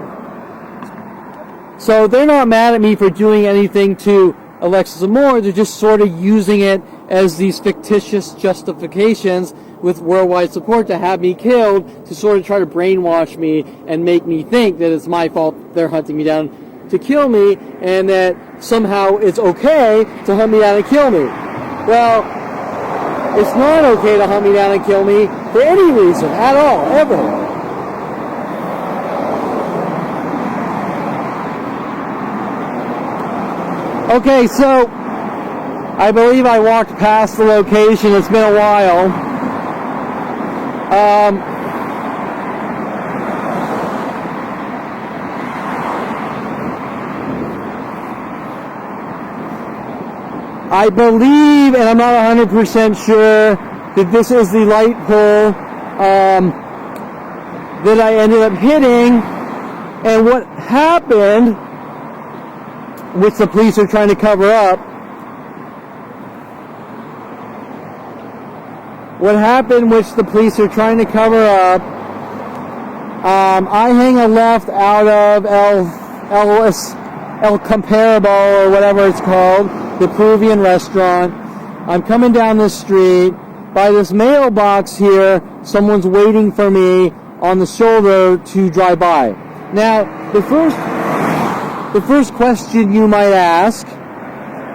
So they're not mad at me for doing anything to Alexis Amore. They're just sort of using it as these fictitious justifications with worldwide support to have me killed, to sort of try to brainwash me and make me think that it's my fault they're hunting me down to kill me, and that somehow it's okay to hunt me down and kill me. Well, it's not okay to hunt me down and kill me for any reason at all, ever. Okay, so I believe I walked past the location. It's been a while. I believe, and I'm not 100% sure, that this is the light pole that I ended up hitting. And what happened, which the police are trying to cover up, I hang a left out of El Comparable, or whatever it's called, the Peruvian restaurant. I'm coming down the street. By this mailbox here, someone's waiting for me on the shoulder to drive by. Now, the first question you might ask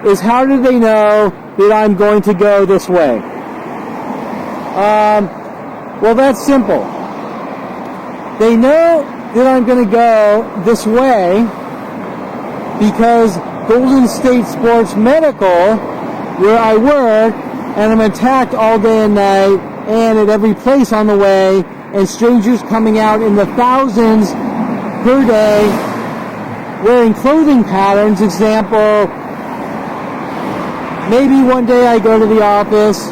is, how do they know that I'm going to go this way? Well, that's simple. They know that I'm going to go this way because Golden State Sports Medical, where I work, and I'm attacked all day and night and at every place on the way, and strangers coming out in the thousands per day wearing clothing patterns. Example, maybe one day I go to the office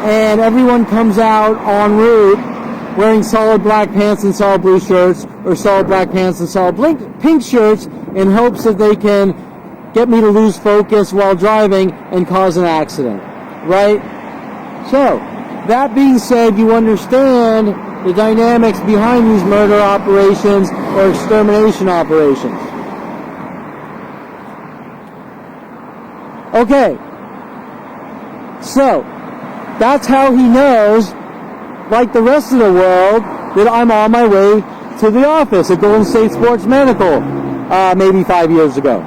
and everyone comes out en route wearing solid black pants and solid blue shirts, or solid black pants and solid pink shirts, in hopes that they can get me to lose focus while driving and cause an accident, right? So, that being said, you understand the dynamics behind these murder operations or extermination operations. Okay, so that's how he knows, like the rest of the world, that I'm on my way to the office at Golden State Sports Medical maybe 5 years ago.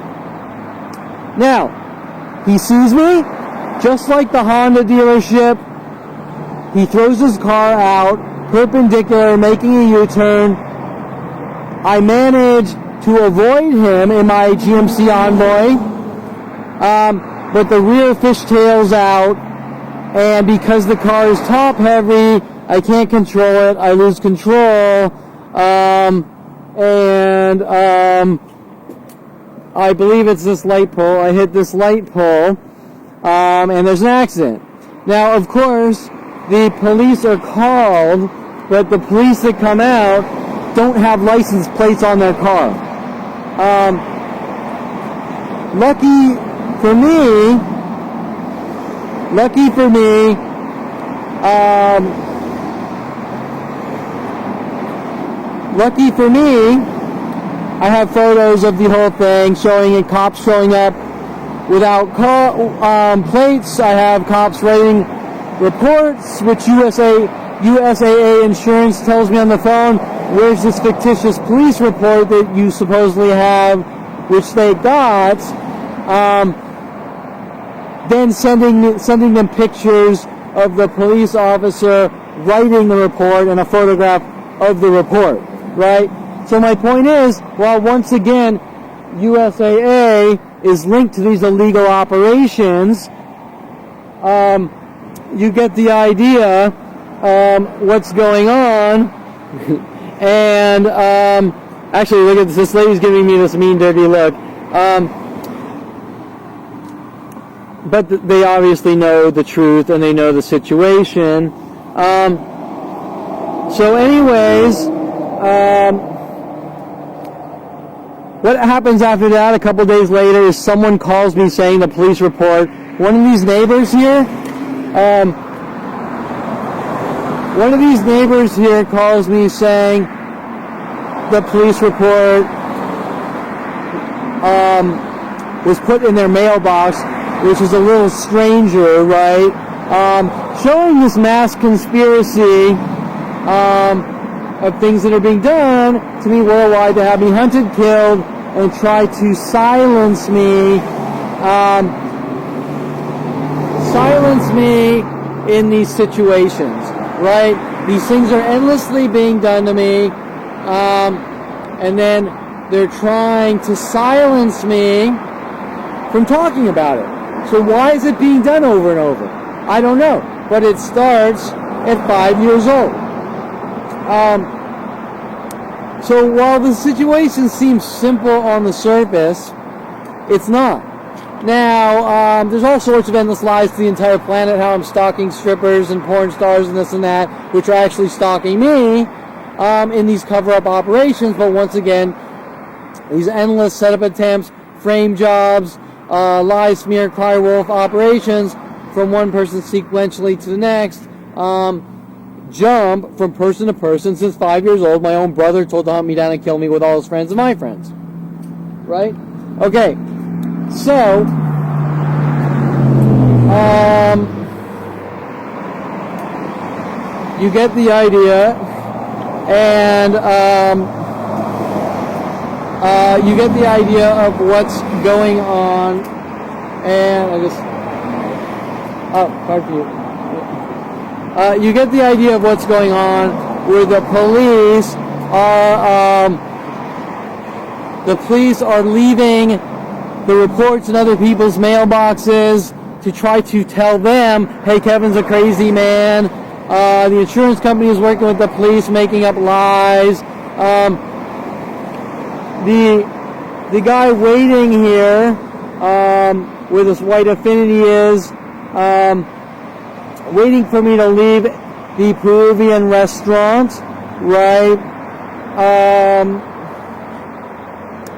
Now, he sees me, just like the Honda dealership. He throws his car out, perpendicular, making a U-turn. I manage to avoid him in my GMC Envoy, but the rear fishtails out, and because the car is top heavy, I can't control it. I lose control, I believe it's this light pole. I hit this light pole, and there's an accident. Now, of course, the police are called, but the police that come out don't have license plates on their car. Lucky for me, I have photos of the whole thing showing it, cops showing up without plates. I have cops writing reports, which USAA Insurance tells me on the phone, where's this fictitious police report that you supposedly have, which they got. Then sending them pictures of the police officer writing the report and a photograph of the report, right? So my point is, while once again USAA is linked to these illegal operations, you get the idea what's going on. And actually, look at this. This lady's giving me this mean, dirty look. But they obviously know the truth and they know the situation. So anyways, what happens after that, a couple days later, is someone calls me saying the police report. One of these neighbors here, calls me saying the police report was put in their mailbox, which is a little stranger, right? Showing this mass conspiracy of things that are being done to me worldwide to have me hunted, killed, and try to silence me in these situations, right? These things are endlessly being done to me, and then they're trying to silence me from talking about it. So why is it being done over and over? I don't know, but it starts at 5 years old. So while the situation seems simple on the surface, it's not. Now, there's all sorts of endless lies to the entire planet, how I'm stalking strippers and porn stars and this and that, which are actually stalking me in these cover-up operations. But once again, these endless setup attempts, frame jobs, lie, smear, cry wolf operations from one person sequentially to the next, jump from person to person. Since 5 years old, my own brother told to hunt me down and kill me with all his friends and my friends. Right? Okay. So, you get the idea, and you get the idea of what's going on, and I just, pardon you. You get the idea of what's going on, where the police are leaving the reports in other people's mailboxes to try to tell them, hey, Kevin's a crazy man. The insurance company is working with the police, making up lies. The guy waiting here, where this white affinity is, waiting for me to leave the Peruvian restaurant, right?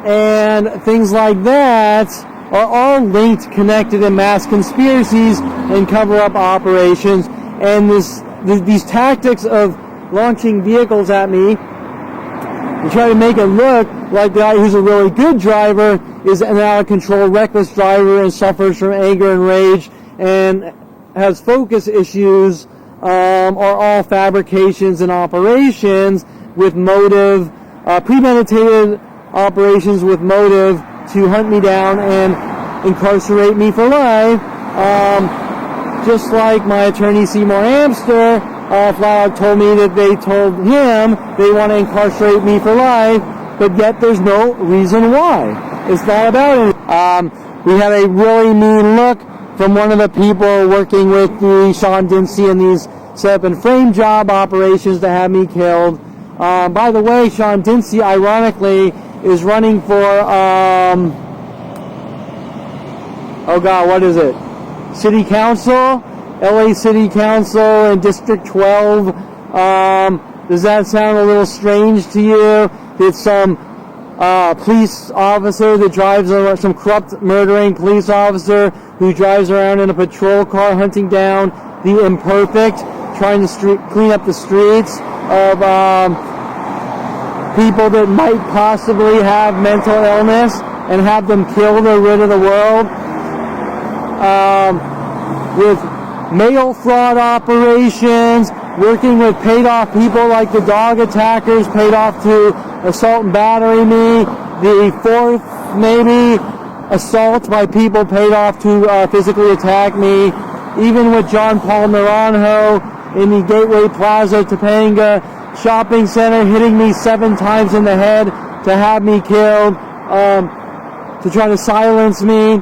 And things like that are all linked, connected in mass conspiracies and cover-up operations. And these tactics of launching vehicles at me and try to make it look like the guy who's a really good driver is an out-of-control, reckless driver and suffers from anger and rage and has focus issues, are all fabrications and operations with motive, premeditated operations with motive to hunt me down and incarcerate me for life. Just like my attorney Seymour Amster flat out told me that they told him they want to incarcerate me for life, but yet there's no reason why. It's not about it. We had a really mean look from one of the people working with the Sean Dinsey and these setup and frame job operations to have me killed. By the way, Sean Dinsey, ironically, is running for, oh God, what is it? City Council? LA City Council in District 12. Does that sound a little strange to you? It's some police officer that drives around, some corrupt, murdering police officer who drives around in a patrol car hunting down the imperfect, trying to clean up the streets of people that might possibly have mental illness and have them killed or rid of the world. With mail fraud operations, working with paid off people like the dog attackers paid off to assault and battery me, the fourth maybe assault by people paid off to physically attack me, even with John Paul Naranjo in the Gateway Plaza Topanga shopping center hitting me 7 times in the head to have me killed. to try to silence me.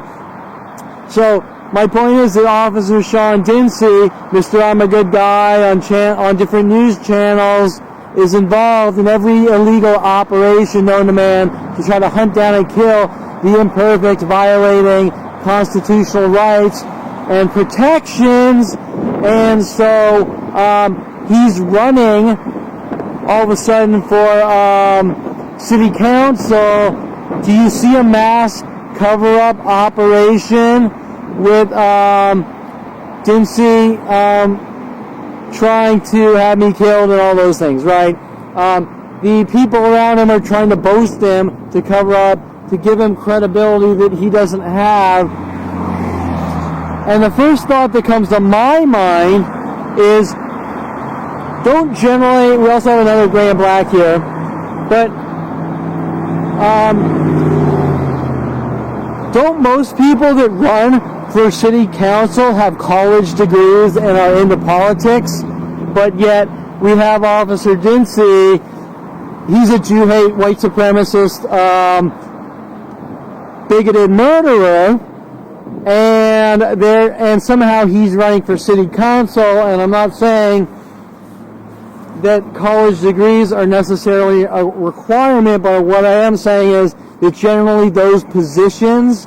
So my point is that Officer Sean Dinsey, Mr. I'm a Good Guy on different news channels, is involved in every illegal operation known to man to try to hunt down and kill the imperfect, violating constitutional rights and protections. And so he's running all of a sudden for city council. Do you see a mass cover-up operation with Dinsey trying to have me killed and all those things, right? The people around him are trying to boast him, to cover up, to give him credibility that he doesn't have. And the first thought that comes to my mind is, don't generally, we also have another gray and black here, but don't most people that run for city council have college degrees and are into politics? But yet we have Officer Dinsey. He's a Jew hate, white supremacist, bigoted murderer, and somehow he's running for city council. And I'm not saying that college degrees are necessarily a requirement, but what I am saying is that generally those positions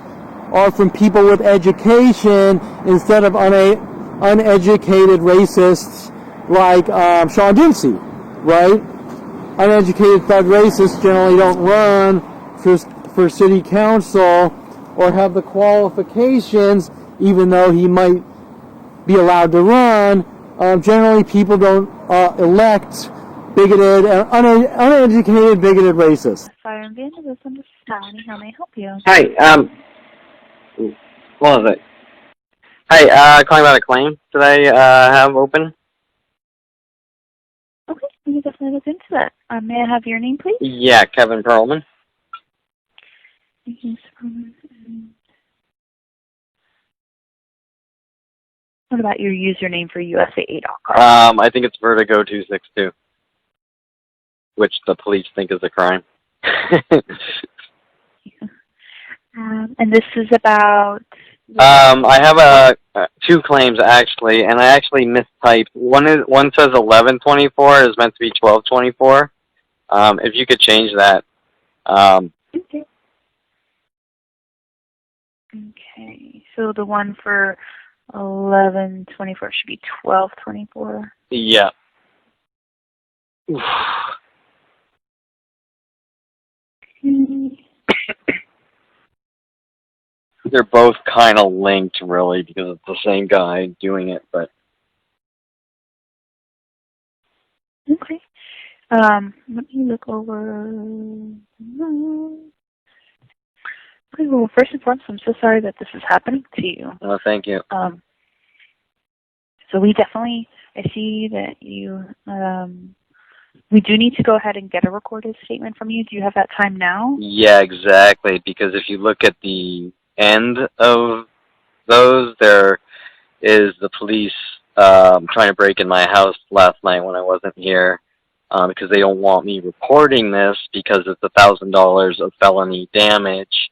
are from people with education instead of uneducated racists like Sean Dinsey, right? Uneducated thug racists generally don't run for city council or have the qualifications, even though he might be allowed to run. Generally, people don't elect bigoted, uneducated, bigoted racists. Fire and Vandalism, this is Melanie. How may I help you? Hi, what was it? Hi, calling about a claim that I have open. Okay, we can definitely look into that. May I have your name, please? Yeah, Kevin Perlman. What about your username for USAA.com? I think it's Vertigo262, which the police think is a crime. And this is about... I have two claims actually, and I actually mistyped. One says 1124 is meant to be 1224. If you could change that. Okay. Okay. So the one for 1124 should be 1224. Yeah. They're both kind of linked, really, because it's the same guy doing it, but... Okay. Let me look over... Okay, well, first and foremost, I'm so sorry that this is happening to you. Oh, thank you. So we definitely, I see that you, we do need to go ahead and get a recorded statement from you. Do you have that time now? Yeah, exactly, because if you look at the end of those, there is the police trying to break in my house last night when I wasn't here, because they don't want me reporting this because it's $1,000 of felony damage,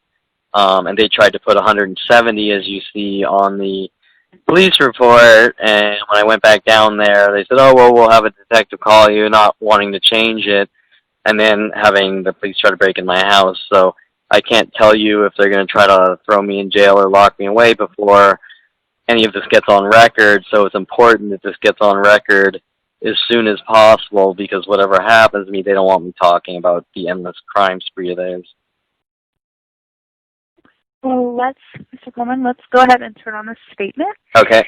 and they tried to put 170, as you see on the police report, and when I went back down there, they said, oh, well, we'll have a detective call you, not wanting to change it, and then having the police try to break in my house. So I can't tell you if they're going to try to throw me in jail or lock me away before any of this gets on record. So it's important that this gets on record as soon as possible, because whatever happens to me, they don't want me talking about the endless crime spree of theirs. Well, Mr. Coleman, let's go ahead and turn on this statement. Okay.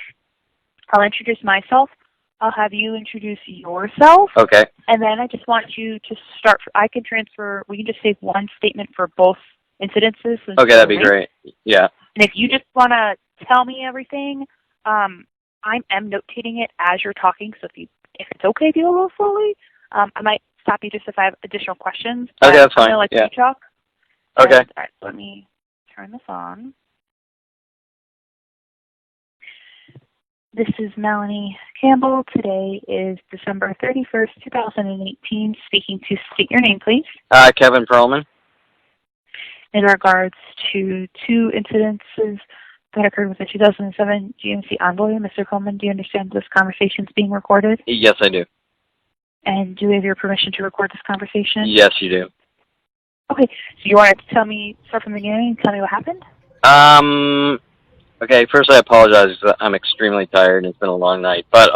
I'll introduce myself. I'll have you introduce yourself. Okay. And then I just want you to start, we can just save one statement for both incidences. Okay, that'd be great. Yeah. And if you just want to tell me everything, I am notating it as you're talking, so if it's okay if you go a little slowly, I might stop you just if I have additional questions. Okay, that's fine. Yeah. Talk. Okay. All right, so let me turn this on. This is Melanie Campbell. Today is December 31st, 2018. Speaking to, state your name, please. Kevin Perlman. in regards to 2 incidences that occurred with the 2007 GMC Envoy. Mr. Coleman, do you understand this conversation is being recorded? Yes, I do. And do we have your permission to record this conversation? Yes, you do. Okay, so you wanted to start from the beginning and tell me what happened? Okay, first I apologize. I'm extremely tired and it's been a long night. But,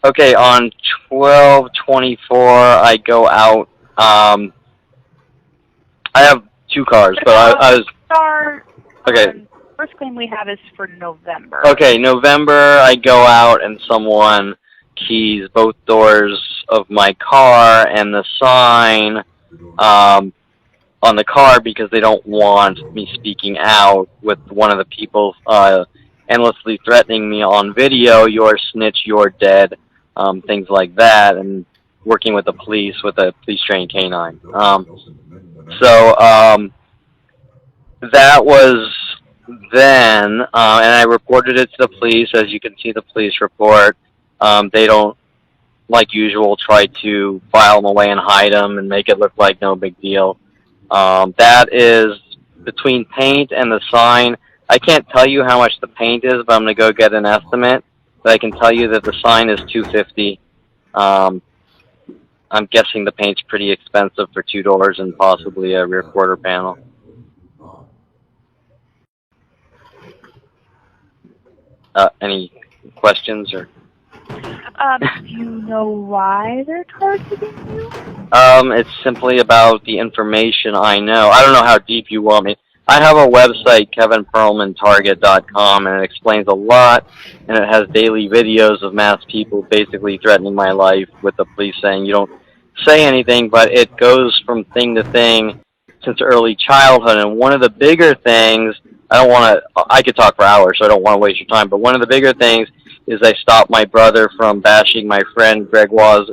okay, on 12/24, I go out. I have 2 cars, but I was... Okay. First claim we have is for November. Okay, November, I go out and someone keys both doors of my car and the sign on the car because they don't want me speaking out with one of the people endlessly threatening me on video, "You're a snitch, you're dead," things like that, and working with the police with a police-trained canine. That was then, and I reported it to the police. As you can see, the police report. They don't, like usual, try to file them away and hide them and make it look like no big deal. That is between paint and the sign. I can't tell you how much the paint is, but I'm going to go get an estimate. But I can tell you that the sign is $250. I'm guessing the paint's pretty expensive for 2 doors and possibly a rear quarter panel. Any questions or? Do you know why they're targeting you? It's simply about the information I know. I don't know how deep you want me. I have a website, kevinperlmantarget.com, and it explains a lot, and it has daily videos of mass people basically threatening my life with the police saying, "You don't say anything," but it goes from thing to thing since early childhood. And one of the bigger things, I could talk for hours, so I don't want to waste your time, but one of the bigger things is I stopped my brother from bashing my friend Gregoire's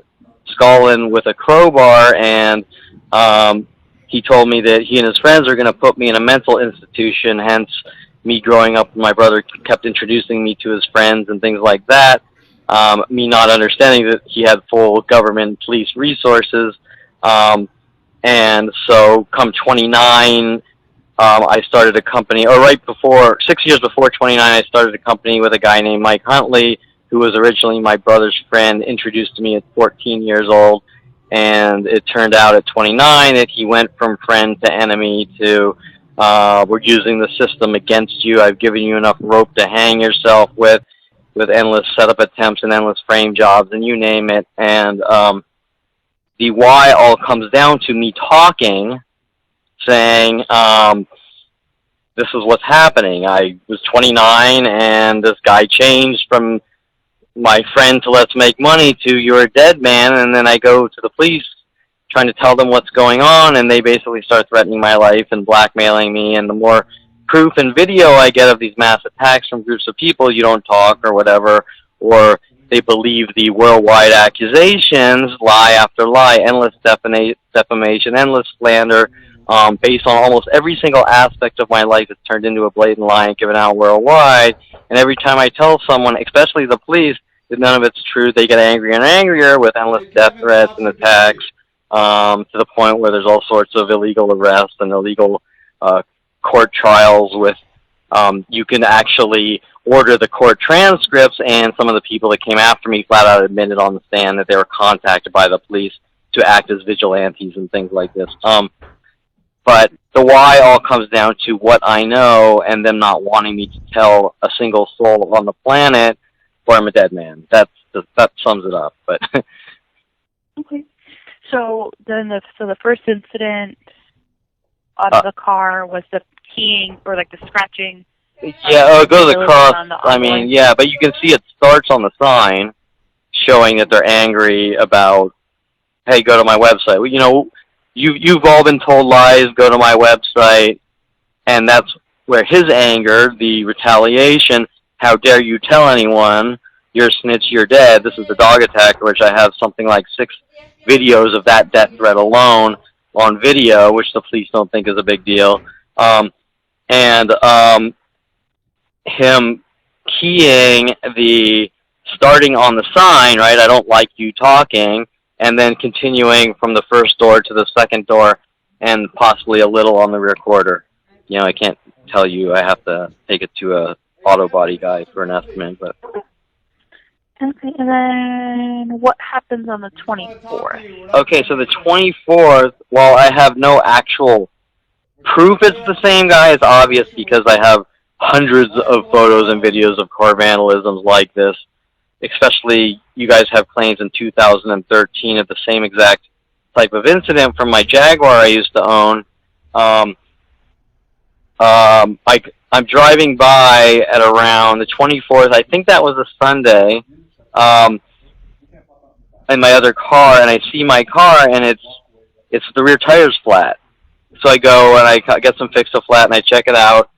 skull in with a crowbar, and he told me that he and his friends are going to put me in a mental institution, hence me growing up, my brother kept introducing me to his friends and things like that, me not understanding that he had full government police resources, and so come 29, I started a company, or 6 years before 29, I started a company with a guy named Mike Huntley, who was originally my brother's friend, introduced to me at 14 years old, and it turned out at 29 that he went from friend to enemy to, we're using the system against you, I've given you enough rope to hang yourself with endless setup attempts and endless frame jobs, and you name it, and the why all comes down to me talking, saying, this is what's happening. I was 29 and this guy changed from my friend to let's make money to you're a dead man, and then I go to the police trying to tell them what's going on, and they basically start threatening my life and blackmailing me, and the more proof and video I get of these mass attacks from groups of people, you don't talk or whatever, or they believe the worldwide accusations, lie after lie, endless defamation, endless slander, based on almost every single aspect of my life. It's turned into a blatant lie and given out worldwide. And every time I tell someone, especially the police, that none of it's true, they get angrier and angrier with endless death threats and attacks, to the point where there's all sorts of illegal arrests and illegal court trials with, you can actually order the court transcripts, and some of the people that came after me flat out admitted on the stand that they were contacted by the police to act as vigilantes and things like this. But the why all comes down to what I know and them not wanting me to tell a single soul on the planet or I'm a dead man. That sums it up. But okay. So then the first incident out of the car was the keying or like the scratching. Yeah, go to the cross. I mean, yeah, but you can see it starts on the sign showing that they're angry about, hey, go to my website. Well, you know, you've all been told lies, go to my website, and that's where his anger, the retaliation, how dare you tell anyone, you're a snitch, you're dead, this is the dog attack, which I have something like 6 videos of that death threat alone on video, which the police don't think is a big deal, him keying the starting on the sign, right, I don't like you talking, and then continuing from the first door to the second door and possibly a little on the rear quarter. You know, I can't tell you. I have to take it to a auto body guy for an estimate. But Okay, and then what happens on the 24th? okay, so the 24th, while I have no actual proof it's the same guy, it's obvious because I have hundreds of photos and videos of car vandalisms like this. Especially, you guys have claims in 2013 of the same exact type of incident from my Jaguar I used to own. I'm driving by at around the 24th. I think that was a Sunday. In my other car, and I see my car, and it's the rear tire's flat. So I go and I get some Fix-A-Flat, and I check it out.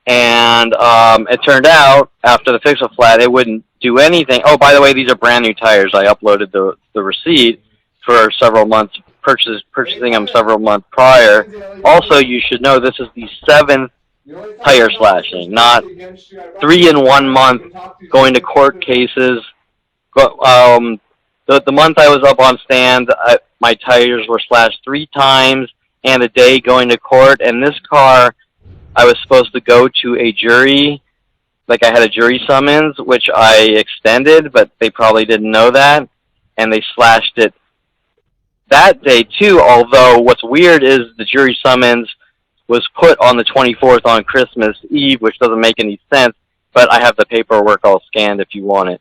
It turned out after the Fix-A-Flat, it wouldn't do anything. Oh, by the way, these are brand new tires. I uploaded the receipt for several months, purchasing them several months prior. Also, you should know this is the 7th tire slashing, not 3 in 1 month going to court cases. The month I was up on stand, my tires were slashed 3 times and a day going to court. And this car, I was supposed to go to a jury, like I had a jury summons, which I extended, but they probably didn't know that, and they slashed it that day too. Although what's weird is the jury summons was put on the 24th on Christmas Eve, which doesn't make any sense, but I have the paperwork all scanned if you want it.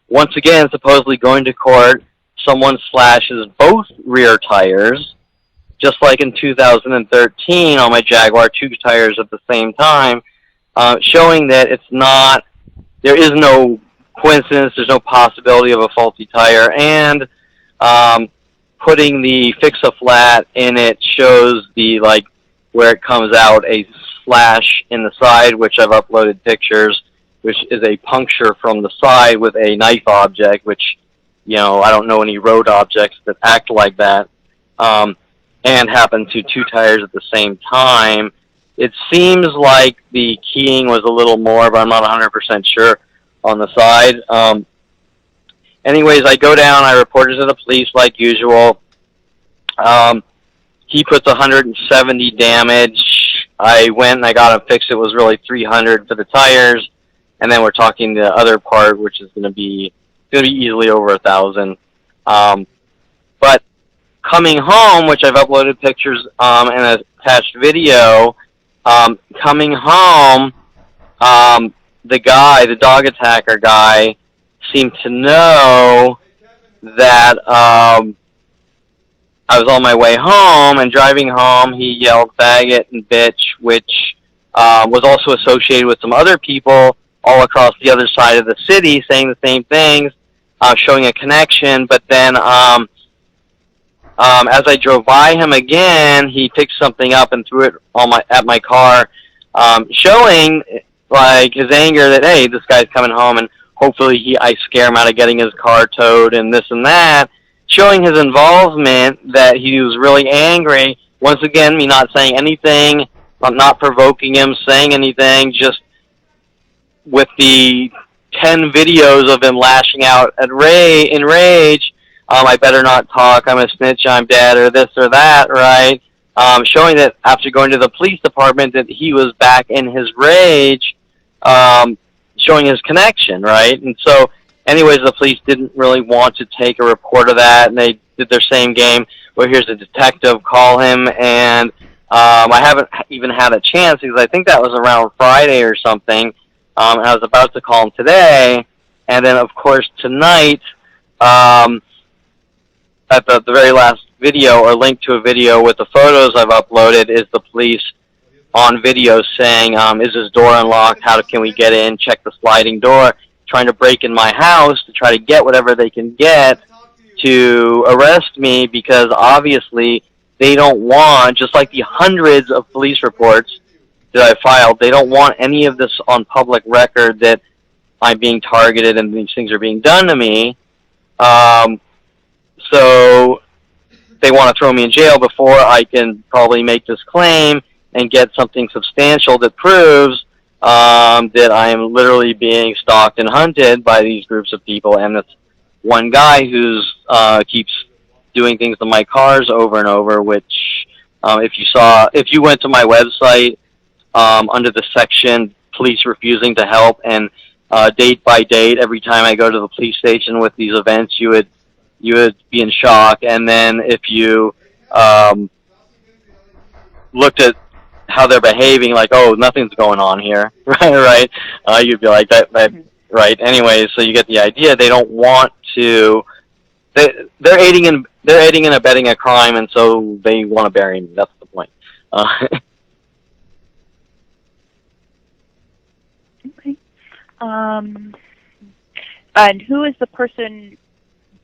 Once again, supposedly going to court, someone slashes both rear tires, just like in 2013 on my Jaguar, 2 tires at the same time, showing that there is no coincidence, there's no possibility of a faulty tire, and putting the Fix-A-Flat in it shows where it comes out a slash in the side, which I've uploaded pictures, which is a puncture from the side with a knife object, which, you know, I don't know any road objects that act like that, and happened to 2 tires at the same time. It seems like the keying was a little more, but I'm not 100% sure on the side. Anyways, I go down, I report it to the police like usual. He puts 170 damage. I went and I got him fixed. It was really 300 for the tires. And then we're talking the other part, which is going to be easily over 1,000. But coming home, which I've uploaded pictures and attached video, coming home, the dog attacker guy, seemed to know that I was on my way home, and driving home, he yelled faggot and bitch, which was also associated with some other people all across the other side of the city saying the same things, showing a connection. But then as I drove by him again, he picked something up and threw it at my car, showing his anger that, hey, this guy's coming home and hopefully I scare him out of getting his car towed and this and that, showing his involvement, that he was really angry. Once again, me not saying anything, not provoking him, saying anything, just with the 10 videos of him lashing out in rage, I better not talk, I'm a snitch, I'm dead, or this or that, right? Showing that after going to the police department that he was back in his rage, showing his connection, right? And so, anyways, the police didn't really want to take a report of that, and they did their same game, where here's a detective, call him, and I haven't even had a chance, because I think that was around Friday or something, and I was about to call him today, and then, of course, tonight, at the very last video, or link to a video with the photos I've uploaded, is the police on video saying, is this door unlocked? How can we get in? Check the sliding door. Trying to break in my house to try to get whatever they can get to arrest me, because obviously they don't want, just like the hundreds of police reports that I filed, they don't want any of this on public record that I'm being targeted and these things are being done to me. So they want to throw me in jail before I can probably make this claim and get something substantial that proves that I am literally being stalked and hunted by these groups of people, and this one guy who's keeps doing things to my cars over and over, which if you went to my website under the section police refusing to help, and date by date, every time I go to the police station with these events, you would be in shock. And then if you looked at how they're behaving, like, oh, nothing's going on here, right? You'd be like, that, right? Anyway, so you get the idea. They don't want to. They're aiding and abetting a crime, and so they want to bury me. That's the point. Okay. And who is the person?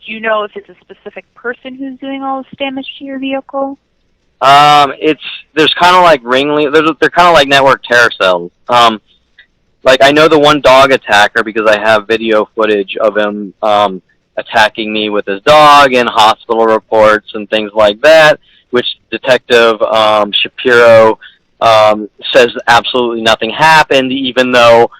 Do you know if it's a specific person who's doing all this damage to your vehicle? There's kind of like they're kind of like network terror cells. Like, I know the one dog attacker because I have video footage of him attacking me with his dog, and hospital reports and things like that, which Detective Shapiro says absolutely nothing happened, even though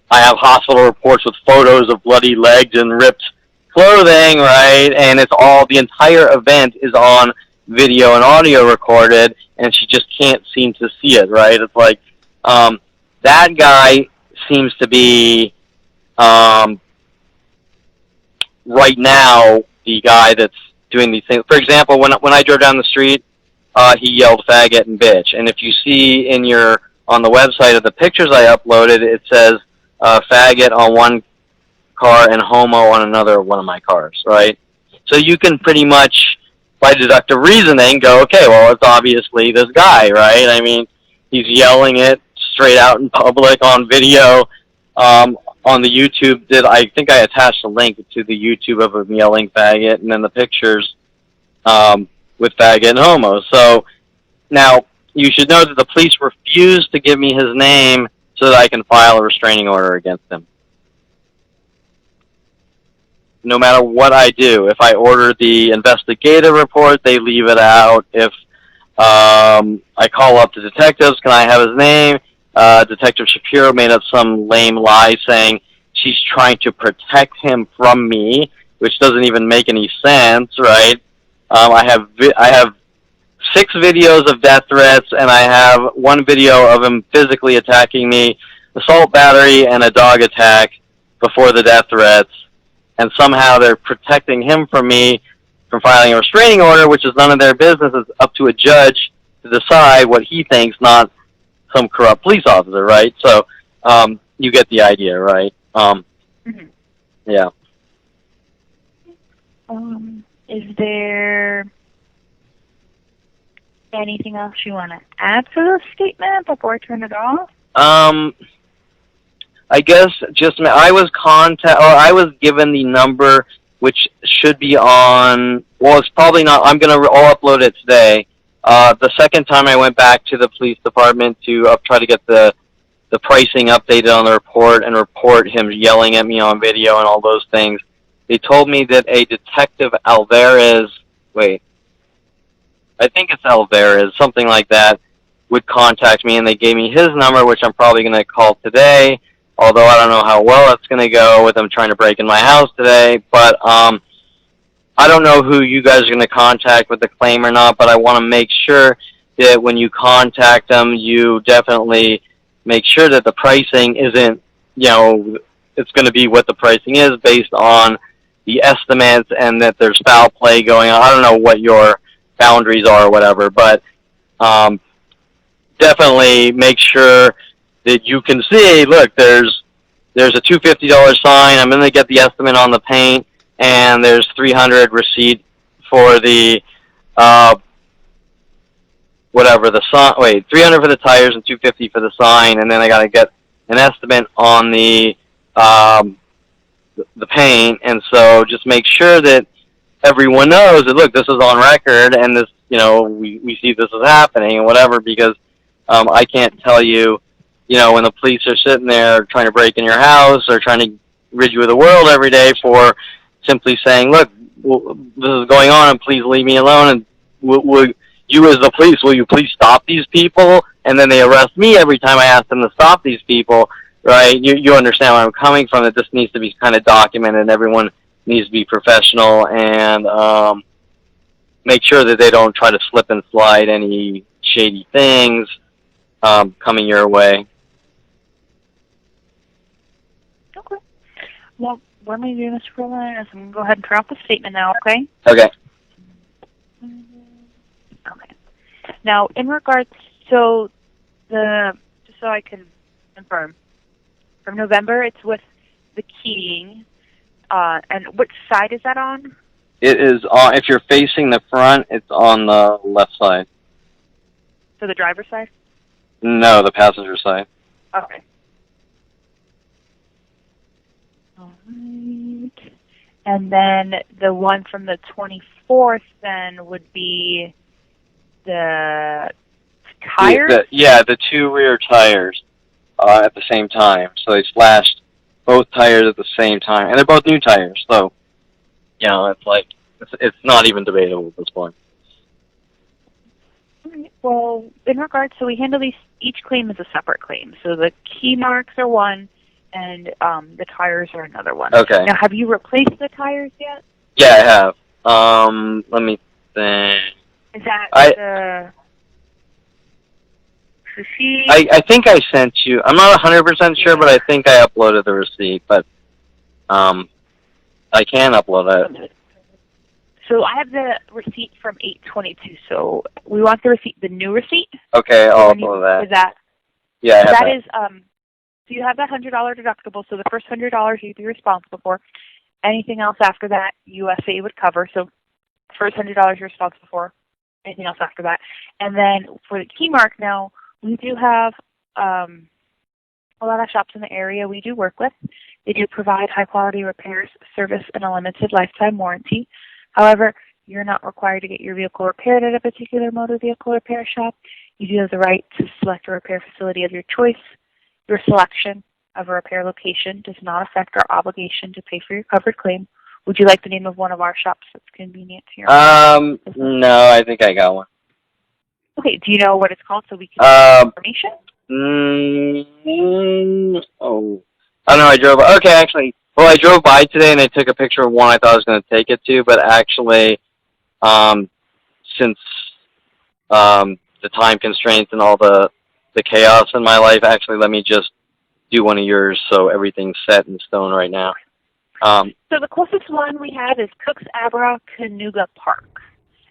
I have hospital reports with photos of bloody legs and ripped clothing, right? And it's all, the entire event is on video and audio recorded, and she just can't seem to see it, right? It's like, that guy seems to be, right now, the guy that's doing these things. For example, when I drove down the street, he yelled faggot and bitch. And if you see on the website of the pictures I uploaded, it says faggot on one car and homo on another one of my cars, right? So you can pretty much, by deductive reasoning, go, okay, well, it's obviously this guy, right? I mean, he's yelling it straight out in public on video. On the YouTube, I think I attached a link to the YouTube of him yelling faggot, and then the pictures with faggot and homo. So now you should know that the police refused to give me his name so that I can file a restraining order against him. No matter what I do, if I order the investigative report, they leave it out. If I call up the detectives, can I have his name? Detective Shapiro made up some lame lie saying she's trying to protect him from me, which doesn't even make any sense, right? I have 6 videos of death threats, and I have 1 video of him physically attacking me, assault battery, and a dog attack before the death threats. And somehow they're protecting him from me from filing a restraining order, which is none of their business. It's up to a judge to decide what he thinks, not some corrupt police officer, right? So you get the idea, right? Yeah. Is there anything else you want to add to the statement before I turn it off? I guess just I was given the number, which should be on. Well, it's probably not. I'll upload it today. The second time I went back to the police department to try to get the pricing updated on the report and report him yelling at me on video and all those things, they told me that a Detective Alvarez, I think it's Alvarez, something like that, would contact me, and they gave me his number, which I'm probably going to call today, although I don't know how well it's going to go with them trying to break in my house today. But I don't know who you guys are going to contact with the claim or not, but I want to make sure that when you contact them, you definitely make sure that the pricing isn't, it's going to be what the pricing is based on the estimates, and that there's foul play going on. I don't know what your boundaries are or whatever, but definitely make sure that you can see, look, there's a $250 sign. I'm going to get the estimate on the paint, and there's $300 receipt for the $300 for the tires and $250 for the sign, and then I got to get an estimate on the paint. And so just make sure that everyone knows that, look, this is on record, and this, we see this is happening and whatever, because I can't tell you, when the police are sitting there trying to break in your house or trying to rid you of the world every day for simply saying, look, this is going on and please leave me alone, and will you as the police, will you please stop these people? And then they arrest me every time I ask them to stop these people, right? You understand where I'm coming from, that this needs to be kind of documented and everyone needs to be professional and make sure that they don't try to slip and slide any shady things coming your way. Okay. Well, what am I doing this for? I'm going to go ahead and turn off the statement now, okay? Okay. Okay. Now, in regards, just so I can confirm, from November, it's with the keying, and which side is that on? It is on, if you're facing the front, it's on the left side. So the driver's side? No, the passenger side. Okay. All right. And then the one from the 24th then would be the tires? The two rear tires at the same time. So they slashed both tires at the same time. And they're both new tires, so, you know, it's like, it's not even debatable at this point. All right. Well, in regards, so we handle each claim as a separate claim. So the key marks are one, and the tires are another one. Okay. Now, have you replaced the tires yet? Yeah, I have. Let me think. Is that I think I sent you, I'm not 100% sure, but I think I uploaded the receipt, but I can upload it. So I have the receipt from 8/22. So we want the receipt, the new receipt. Okay, I'll upload that. Is that? Yeah, I have that. Is so you have that $100 deductible. So the first $100 you'd be responsible for. Anything else after that, USA would cover. So first $100 you're responsible for. Anything else after that, and then for the key mark now, we do have a lot of shops in the area we do work with. They do provide high quality repairs, service, and a limited lifetime warranty. However, you're not required to get your vehicle repaired at a particular motor vehicle repair shop. You do have the right to select a repair facility of your choice. Your selection of a repair location does not affect our obligation to pay for your covered claim. Would you like the name of one of our shops that's convenient to your no, I think I got one. Okay, do you know what it's called so we can get information? Oh, no, I drove, okay, actually, well, I drove by today and I took a picture of one I thought I was going to take it to, but actually, since the time constraints and all the chaos in my life, actually, let me just do one of yours so everything's set in stone right now. So the closest one we have is Cooks Abra Canuga Park,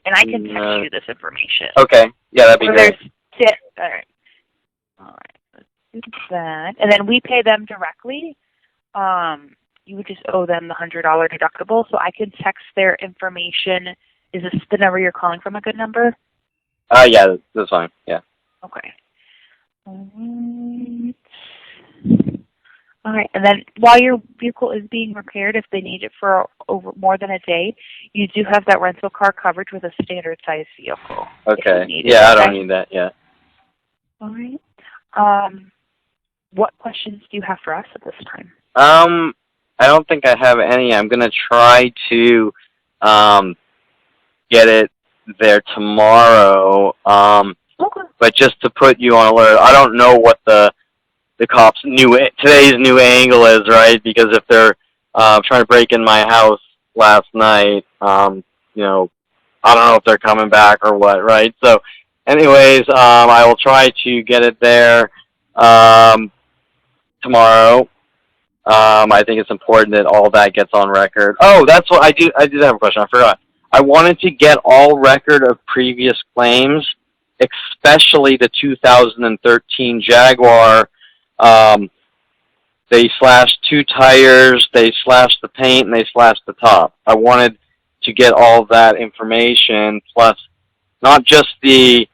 and I can text you this information. Okay, yeah, that'd be great. All right, let's do that, and then we pay them directly. You would just owe them the $100 deductible, so I can text their information. Is this the number you're calling from a good number? Yeah, that's fine. Yeah. Okay. All right, and then while your vehicle is being repaired, if they need it for over more than a day, you do have that rental car coverage with a standard size vehicle. Okay. Yeah, I don't need that. Yeah. All right. What questions do you have for us at this time? I don't think I have any. I'm gonna try to get it there tomorrow. Okay. But just to put you on alert, I don't know what the cops' today's new angle is, right? Because if they're trying to break in my house last night, you know, I don't know if they're coming back or what, right? So, anyways, I will try to get it there tomorrow. I think it's important that all that gets on record. Oh, that's what I did have a question. I forgot. I wanted to get all record of previous claims, especially the 2013 Jaguar. They slashed 2 tires, they slashed the paint, and they slashed the top. I wanted to get all that information, plus not just the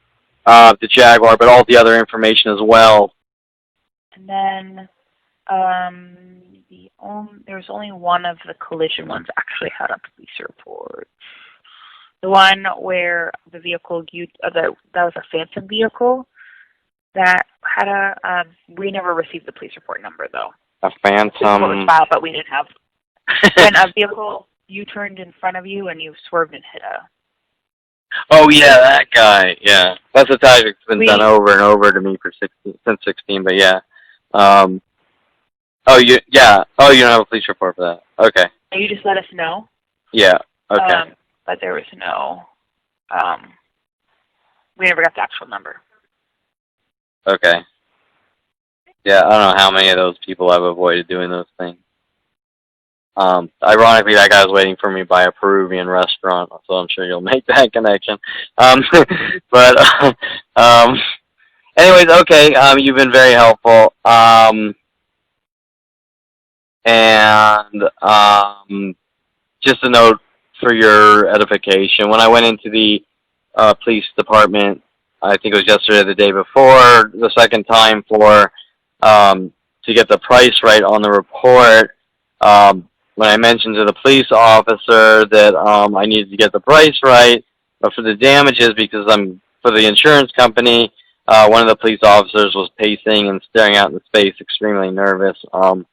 Jaguar, but all the other information as well. And then there's only one of the collision ones actually had a police report. The one where the vehicle that was a phantom vehicle that had we never received the police report number though. A phantom. Was filed, but we didn't have. When a vehicle U-turned in front of you and you swerved and hit a. Oh yeah, that guy. Yeah, that's a tactic that's been done over and over to me for since 16. But yeah. Oh, you don't have a police report for that. Okay. You just let us know. Yeah. Okay. But there was no. We never got the actual number. Okay. Yeah, I don't know how many of those people I've avoided doing those things. Ironically, that guy was waiting for me by a Peruvian restaurant, so I'm sure you'll make that connection. But anyways, okay. You've been very helpful. And just a note for your edification. When I went into the police department, I think it was yesterday or the day before, the second time for to get the price right on the report, when I mentioned to the police officer that I needed to get the price right, but for the damages, because I'm for the insurance company, one of the police officers was pacing and staring out into space, extremely nervous. So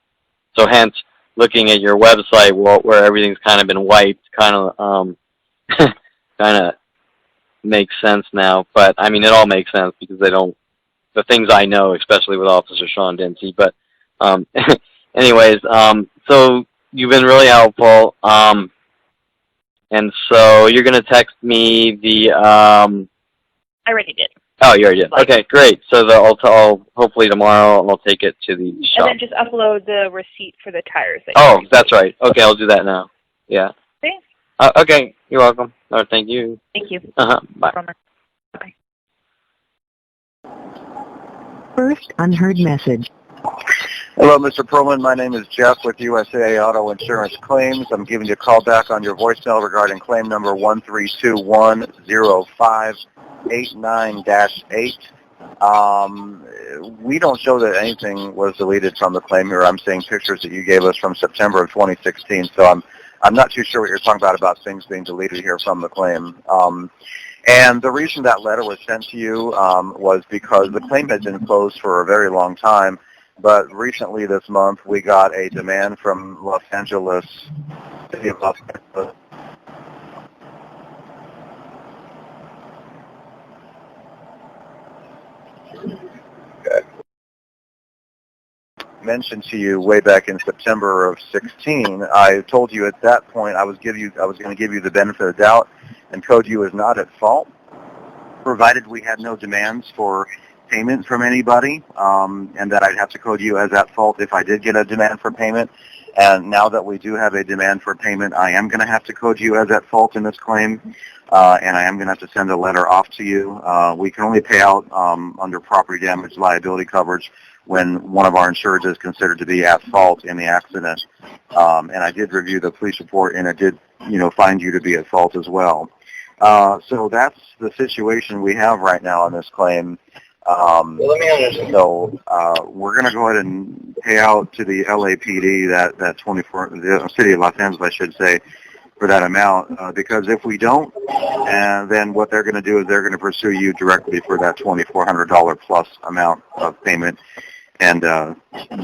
hence, looking at your website, where everything's kind of been wiped, kind of makes sense now. But I mean, it all makes sense because they don't. The things I know, especially with Officer Sean Dempsey. But anyways, so you've been really helpful. And so you're gonna text me the. I already did. Oh, you already did. Okay, great. So I'll hopefully tomorrow I'll take it to the shop. And then just upload the receipt for the tires. Oh, that's right. Okay, I'll do that now. Yeah. Thanks. Okay, you're welcome. Oh, thank you. Thank you. Bye. Bye. First unheard message. Hello, Mr. Perlman. My name is Jeff with USA Auto Insurance Claims. I'm giving you a call back on your voicemail regarding claim number 1321059-8. We don't show that anything was deleted from the claim here. I'm seeing pictures that you gave us from September of 2016, so I'm not too sure what you're talking about things being deleted here from the claim. And the reason that letter was sent to you was because the claim had been closed for a very long time. But recently this month, we got a demand from Los Angeles, City of Los Angeles. Okay. Mentioned to you way back in September of 16. I told you at that point I was going to give you the benefit of the doubt and code you as not at fault, provided we had no demands for payment from anybody, and that I'd have to code you as at fault if I did get a demand for payment. And now that we do have a demand for payment, I am going to have to code you as at fault in this claim, and I am going to have to send a letter off to you. We can only pay out under property damage liability coverage when one of our insureds is considered to be at fault in the accident. And I did review the police report, and it did, find you to be at fault as well. So that's the situation we have right now on this claim. Let me understand. So we're going to go ahead and pay out to the LAPD that 24, the City of Los Angeles, I should say, for that amount. Because if we don't, then what they're going to do is they're going to pursue you directly for that $2,400 plus amount of payment. And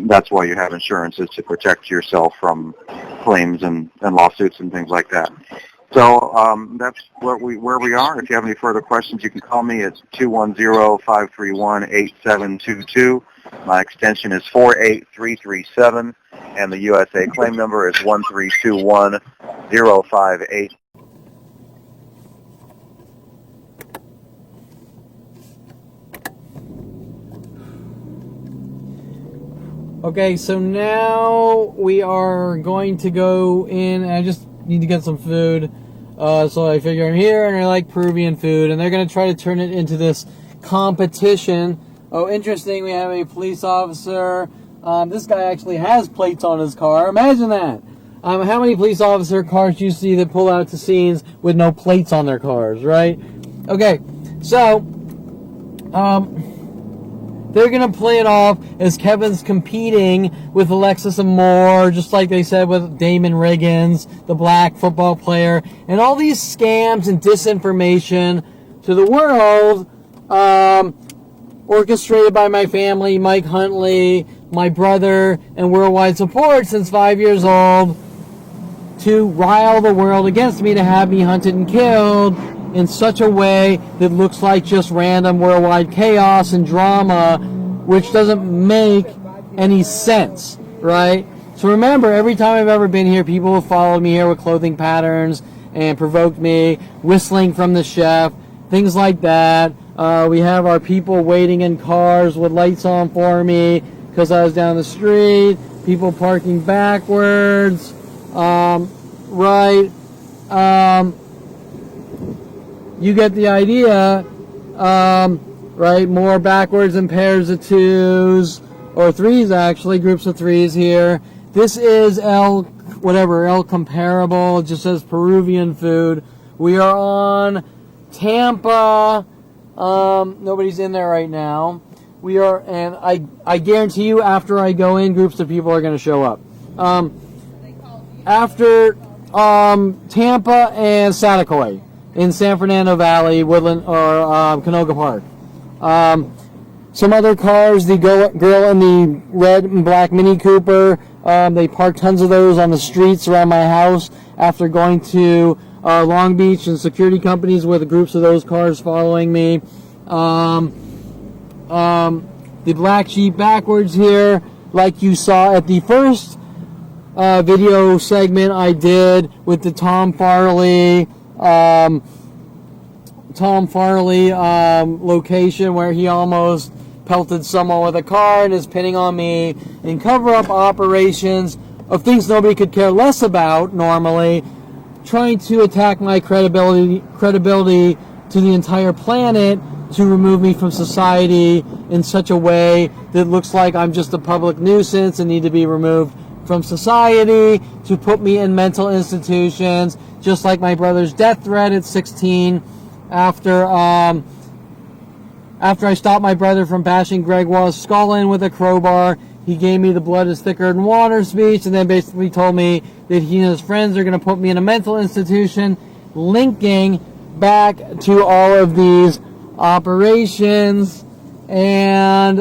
that's why you have insurance, is to protect yourself from claims and lawsuits and things like that. So that's where we are. If you have any further questions, you can call me at 210-531-8722. My extension is 48337, and the USA claim number is 1321058. Okay, so now we are going to go in, and I just need to get some food. So I figure I'm here, and I like Peruvian food, and they're going to try to turn it into this competition. Oh, interesting, we have a police officer. This guy actually has plates on his car. Imagine that. How many police officer cars do you see that pull out to scenes with no plates on their cars, right? Okay, so they're going to play it off as Kevin's competing with Alexis Moore, just like they said with Damon Riggins, the black football player, and all these scams and disinformation to the world, orchestrated by my family, Mike Huntley, my brother, and worldwide support since 5 years old, to rile the world against me, to have me hunted and killed in such a way that looks like just random worldwide chaos and drama, which doesn't make any sense, right? So remember, every time I've ever been here, people have followed me here with clothing patterns and provoked me, whistling from the chef, things like that. We have our people waiting in cars with lights on for me because I was down the street. People parking backwards. Right. You get the idea. Right. More backwards in pairs of twos or threes, actually. Groups of threes here. This is El Comparable. It just says Peruvian food. We are on Tampa. Nobody's in there right now. We are, and I guarantee you, after I go in, groups of people are going to show up. After Tampa and Saticoy in San Fernando Valley, Woodland, or Canoga Park. Some other cars, the girl in the red and black Mini Cooper, they parked tons of those on the streets around my house after going to Long Beach and security companies with groups of those cars following me. The black Jeep backwards here, like you saw at the first video segment I did with the Tom Farley location where he almost pelted someone with a car and is pinning on me in cover-up operations of things nobody could care less about normally, trying to attack my credibility to the entire planet, to remove me from society in such a way that looks like I'm just a public nuisance and need to be removed from society, to put me in mental institutions, just like my brother's death threat at 16 after I stopped my brother from bashing Greg Wall's skull in with a crowbar. He gave me the blood is thicker than water speech and then basically told me that he and his friends are going to put me in a mental institution, linking back to all of these operations. And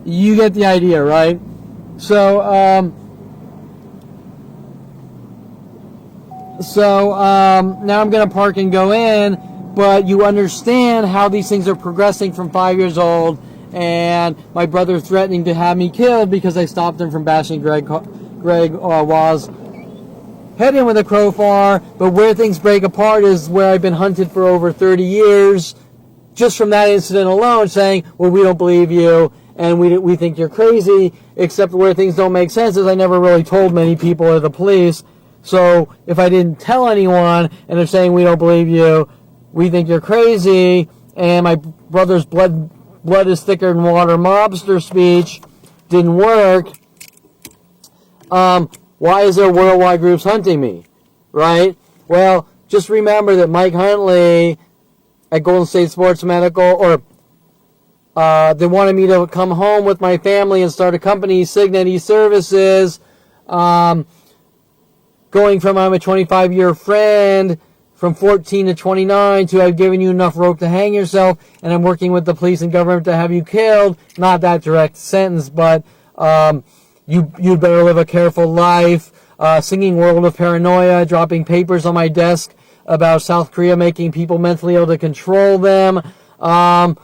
you get the idea, right? So now I'm going to park and go in, but you understand how these things are progressing from 5 years old, and my brother threatening to have me killed because I stopped him from bashing Greg Waz head in with a crowbar. But where things break apart is where I've been hunted for over 30 years, just from that incident alone, saying, well, we don't believe you, and we think you're crazy, except where things don't make sense is I never really told many people or the police. So if I didn't tell anyone, and they're saying we don't believe you, we think you're crazy, and my brother's blood is thicker than water mobster speech didn't work, why is there worldwide groups hunting me, right? Well, just remember that Mike Huntley at Golden State Sports Medical, they wanted me to come home with my family and start a company, Signet E-Services, going from I'm a 25-year friend, from 14 to 29, to I've given you enough rope to hang yourself, and I'm working with the police and government to have you killed. Not that direct sentence, but you'd better live a careful life. Singing World of Paranoia, dropping papers on my desk about South Korea making people mentally ill to control them, and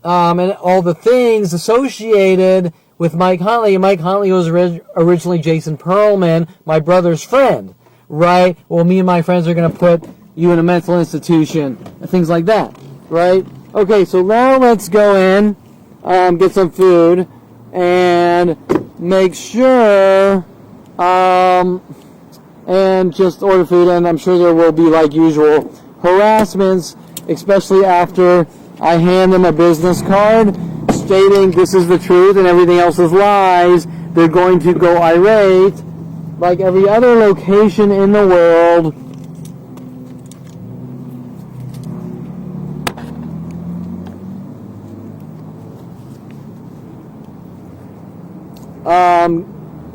all the things associated with Mike Huntley. Mike Huntley was originally Jason Perlman, my brother's friend, right? Well, me and my friends are going to put you in a mental institution, and things like that, right? Okay, so now let's go in, get some food, and make sure, and just order food, and I'm sure there will be, like usual, harassments, especially after I hand them a business card stating this is the truth and everything else is lies. They're going to go irate, like every other location in the world.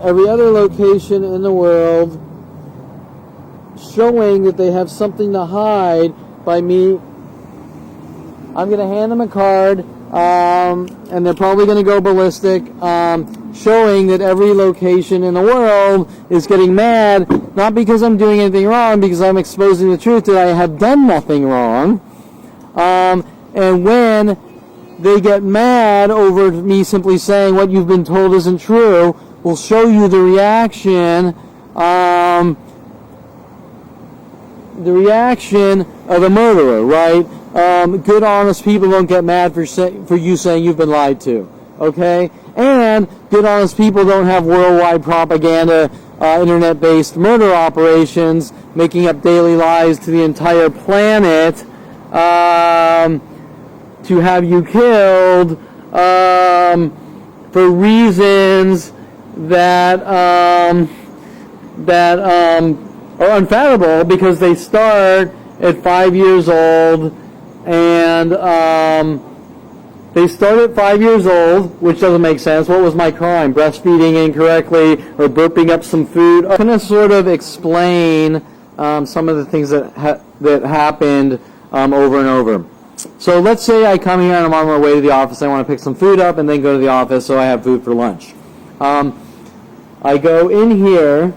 Every other location in the world, showing that they have something to hide by me. I'm going to hand them a card, and they're probably going to go ballistic, showing that every location in the world is getting mad, not because I'm doing anything wrong, because I'm exposing the truth that I have done nothing wrong. And when they get mad over me simply saying what you've been told isn't true, we'll show you the reaction of a murderer, right? Good, honest people don't get mad for you saying you've been lied to, okay? And good, honest people don't have worldwide propaganda, internet-based murder operations, making up daily lies to the entire planet to have you killed for reasons that are unfathomable, because they start at 5 years old, and they start at 5 years old, which doesn't make sense. What was my crime? Breastfeeding incorrectly or burping up some food? I'm going to sort of explain some of the things that happened over and over. So let's say I come here and I'm on my way to the office. I want to pick some food up and then go to the office so I have food for lunch. I go in here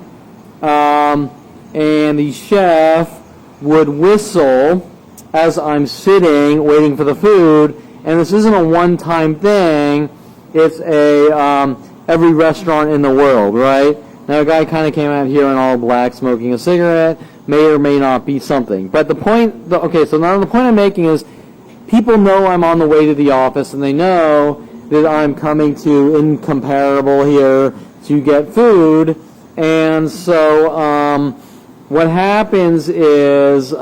and the chef would whistle as I'm sitting waiting for the food. And this isn't a one-time thing. It's every restaurant in the world, right? Now, a guy kind of came out here in all black smoking a cigarette. May or may not be something. But the point, so now the point I'm making is people know I'm on the way to the office, and they know that I'm coming to Incomparable here to get food. And so what happens is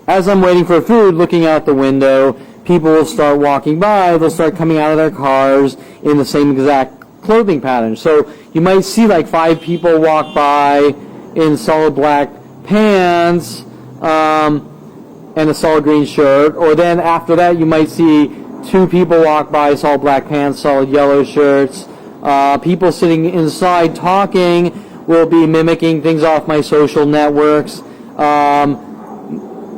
as I'm waiting for food, looking out the window, people will start walking by. They'll start coming out of their cars in the same exact clothing pattern. So you might see like 5 people walk by in solid black pants and a solid green shirt. Or then after that, you might see 2 people walk by, solid black pants, solid yellow shirts. People sitting inside talking will be mimicking things off my social networks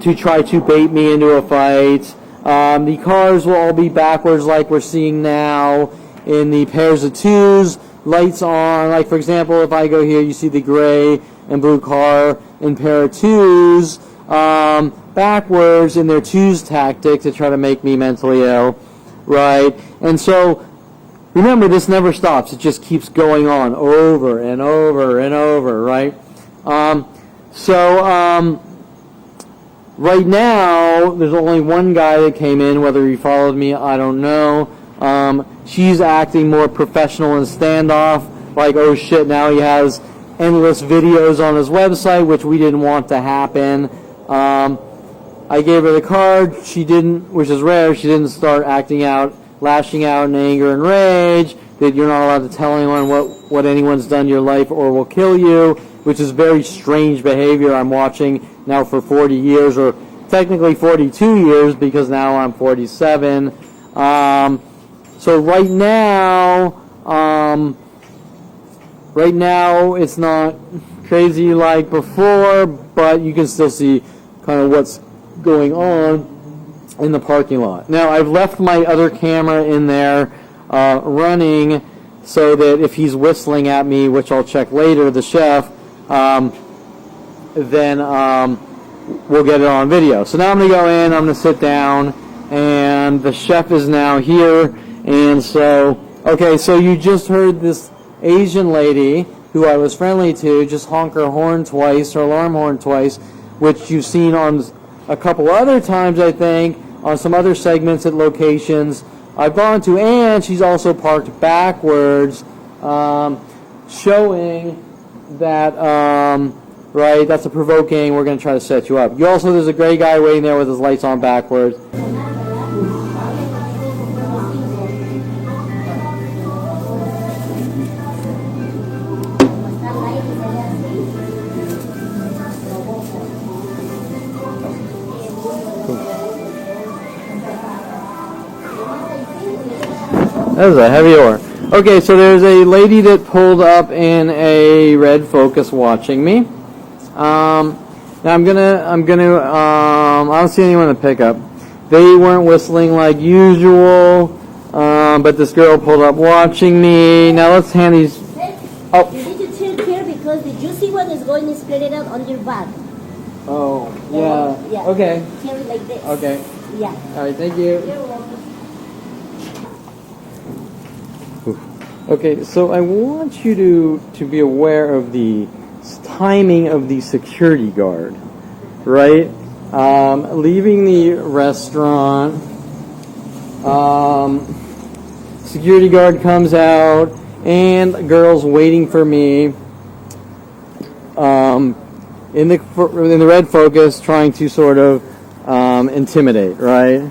to try to bait me into a fight. The cars will all be backwards like we're seeing now in the pairs of twos, lights on. Like, for example, if I go here, you see the gray and blue car in pair of twos, backwards in their twos tactic to try to make me mentally ill, right? And so, remember, this never stops. It just keeps going on over and over and over, right? Right now, there's only one guy that came in. Whether he followed me, I don't know. She's acting more professional and standoff. Like, oh shit, now he has endless videos on his website, which we didn't want to happen. I gave her the card. She didn't, which is rare. She didn't start acting out, lashing out in anger and rage. That you're not allowed to tell anyone what anyone's done to your life or will kill you, which is very strange behavior I'm watching now for 40 years, or technically 42 years because now I'm 47. So right now it's not crazy like before, but you can still see kind of what's going on in the parking lot. Now, I've left my other camera in there running so that if he's whistling at me, which I'll check later, the chef, then we'll get it on video. So now I'm going to go in, I'm going to sit down, and the chef is now here. And so, okay, so you just heard this Asian lady who I was friendly to just honk her horn twice, her alarm horn twice, which you've seen on a couple other times, I think, on some other segments at locations I've gone to, and she's also parked backwards, showing that, right, that's a provoking, we're going to try to set you up. You also, there's a gray guy waiting there with his lights on backwards. That was a heavy oar. Okay, so there's a lady that pulled up in a red Focus watching me. Now I don't see anyone to pick up. They weren't whistling like usual, but this girl pulled up watching me. Now let's hand these. Oh. You need to chill here because the juicy one is going to spread it out on your back. Oh, yeah. Yeah. Okay. Carry like this. Okay. Yeah. All right, thank you. You're welcome. Okay, so I want you to be aware of the timing of the security guard, right? Leaving the restaurant, security guard comes out, and a girl's waiting for me in the red Focus, trying to sort of intimidate, right?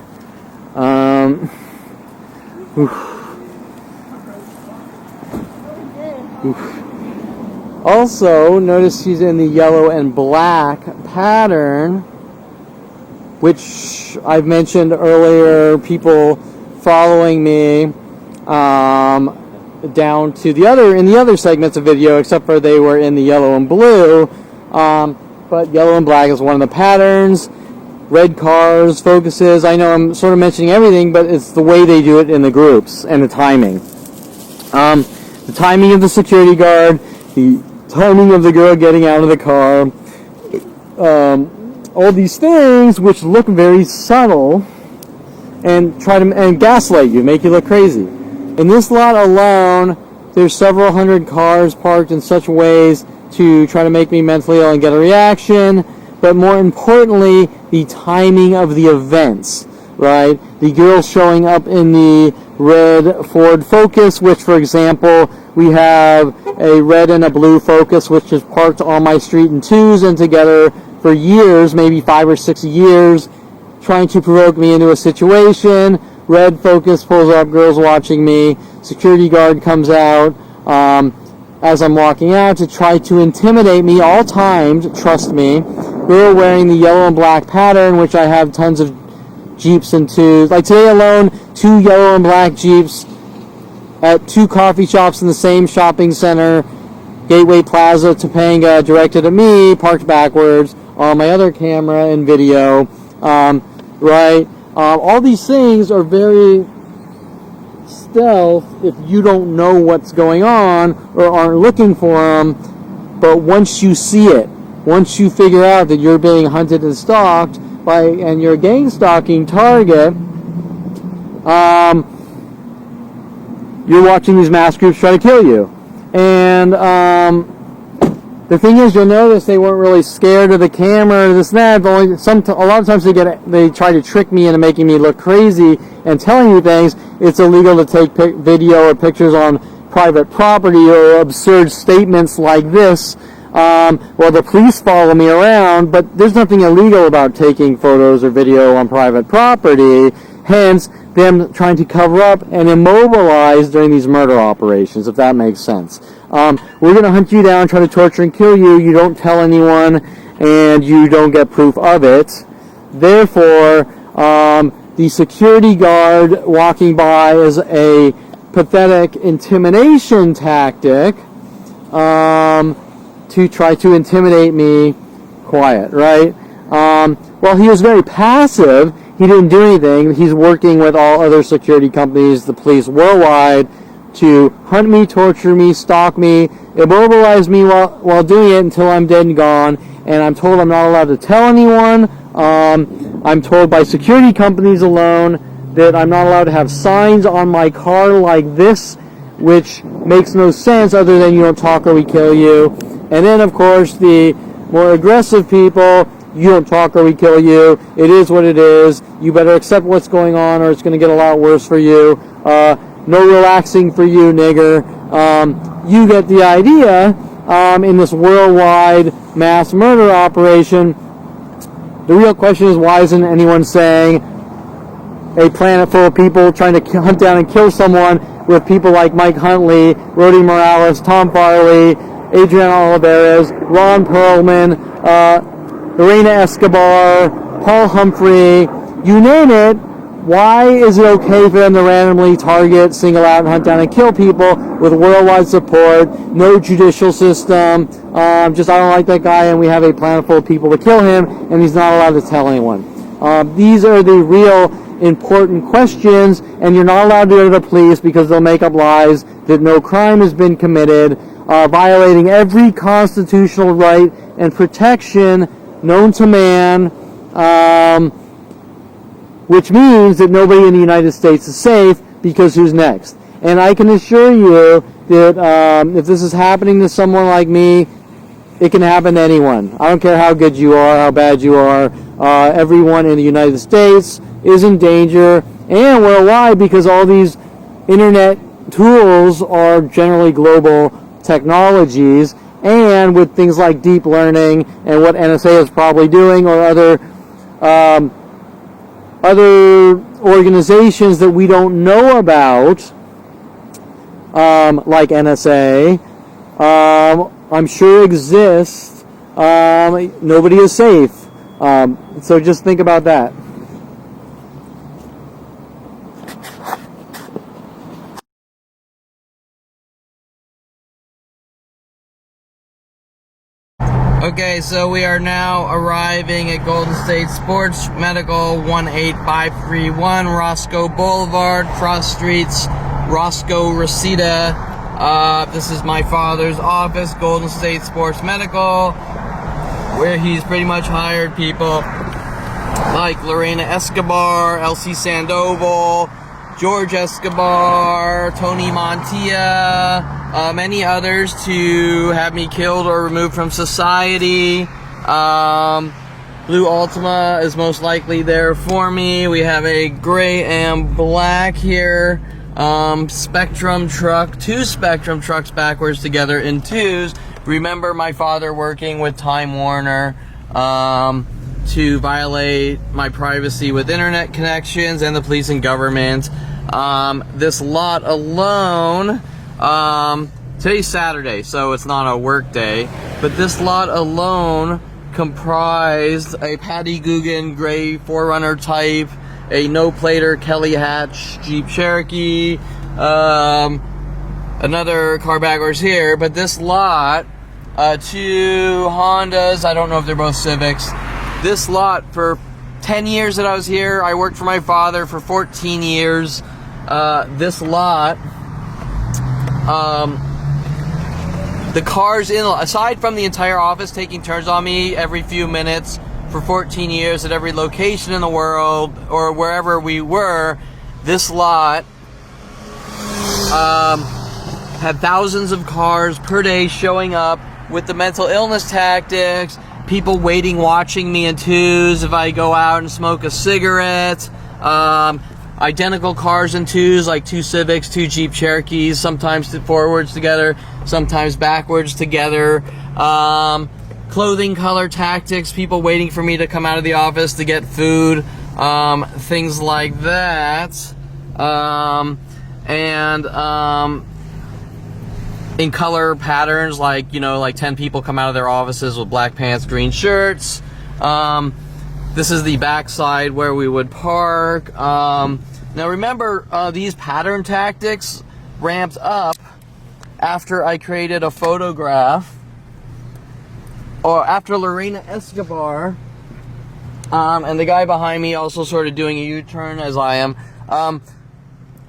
Also, notice she's in the yellow and black pattern, which I've mentioned earlier, people following me down to the other segments of video, except for they were in the yellow and blue. But yellow and black is one of the patterns. Red cars, Focuses. I know I'm sort of mentioning everything, but it's the way they do it in the groups and the timing. The timing of the security guard, the timing of the girl getting out of the car, all these things which look very subtle and gaslight you, make you look crazy. In this lot alone, there's several hundred cars parked in such ways to try to make me mentally ill and get a reaction, but more importantly, the timing of the events, right? The girl showing up in the red Ford Focus, which, for example, we have a red and a blue Focus, which is parked on my street in twos and together for years, maybe 5 or 6 years, trying to provoke me into a situation. Red Focus pulls up, girl's watching me, security guard comes out as I'm walking out to try to intimidate me, all timed, trust me. Girl wearing the yellow and black pattern, which I have tons of Jeeps and twos. Like today alone, 2 yellow and black Jeeps at 2 coffee shops in the same shopping center, Gateway Plaza, Topanga, directed at me, parked backwards on my other camera and video, right? All these things are very stealth if you don't know what's going on or aren't looking for them, but once you see it, once you figure out that you're being hunted and stalked and you're a gang stalking target, you're watching these mass groups try to kill you. And the thing is, you'll notice they weren't really scared of the camera or this and that. A lot of times they try to trick me into making me look crazy and telling you things. It's illegal to take video or pictures on private property or absurd statements like this. Well, the police follow me around, but there's nothing illegal about taking photos or video on private property. Hence, them trying to cover up and immobilize during these murder operations, if that makes sense. We're going to hunt you down, try to torture and kill you. You don't tell anyone, and you don't get proof of it. Therefore, the security guard walking by is a pathetic intimidation tactic to try to intimidate me quiet, right? Well, he was very passive. He didn't do anything. He's working with all other security companies, the police worldwide, to hunt me, torture me, stalk me, immobilize me while doing it until I'm dead and gone. And I'm told I'm not allowed to tell anyone. I'm told by security companies alone that I'm not allowed to have signs on my car like this, which makes no sense other than you don't talk or we kill you. And then, of course, the more aggressive people, you don't talk or we kill you. It is what it is. You better accept what's going on or it's going to get a lot worse for you. No relaxing for you, nigger. You get the idea. In this worldwide mass murder operation, the real question is, why isn't anyone saying a planet full of people trying to hunt down and kill someone with people like Mike Huntley, Rody Morales, Tom Farley, Adrian Olivares, Ron Perlman, Lorena Escobar, Paul Humphrey, you name it. Why is it okay for them to randomly target, single out, and hunt down and kill people with worldwide support, no judicial system, just I don't like that guy and we have a planet full of people to kill him and he's not allowed to tell anyone. These are the real important questions, and you're not allowed to go to the police because they'll make up lies that no crime has been committed, violating every constitutional right and protection known to man, which means that nobody in the United States is safe, because who's next? And I can assure you that if this is happening to someone like me, it can happen to anyone. I don't care how good you are, how bad you are. Everyone in the United States is in danger and worldwide because all these internet tools are generally global technologies, and with things like deep learning and what NSA is probably doing, or other organizations that we don't know about, like NSA, I'm sure exists. Nobody is safe. So just think about that. Okay, so we are now arriving at Golden State Sports Medical, 18531 Roscoe Boulevard, cross streets, Roscoe, Reseda. This is my father's office, Golden State Sports Medical, where he's pretty much hired people like Lorena Escobar, Elsie Sandoval, George Escobar, Tony Montilla, many others to have me killed or removed from society. Blue Ultima is most likely there for me. We have a gray and black here. Spectrum truck, 2 Spectrum trucks backwards together in 2s. Remember my father working with Time Warner to violate my privacy with internet connections and the police and government. This lot alone, today's Saturday, so it's not a work day, but this lot alone comprised a Patty Guggen gray 4Runner type, a no-plater Kelly Hatch Jeep Cherokee, another car backwards here, but this lot, 2 Hondas, I don't know if they're both Civics. This lot, for 10 years that I was here, I worked for my father for 14 years. This lot, the cars in, aside from the entire office taking turns on me every few minutes for 14 years at every location in the world or wherever we were, this lot had thousands of cars per day showing up with the mental illness tactics, people waiting, watching me in 2s if I go out and smoke a cigarette, identical cars in 2s, like 2 Civics, 2 Jeep Cherokees, sometimes forwards together, sometimes backwards together, clothing color tactics, people waiting for me to come out of the office to get food, things like that, in color patterns, like, you know, like 10 people come out of their offices with black pants, green shirts. This is the backside where we would park. Now remember, these pattern tactics ramped up after I created a photograph, or after Lorena Escobar, and the guy behind me also sort of doing a U-turn as I am.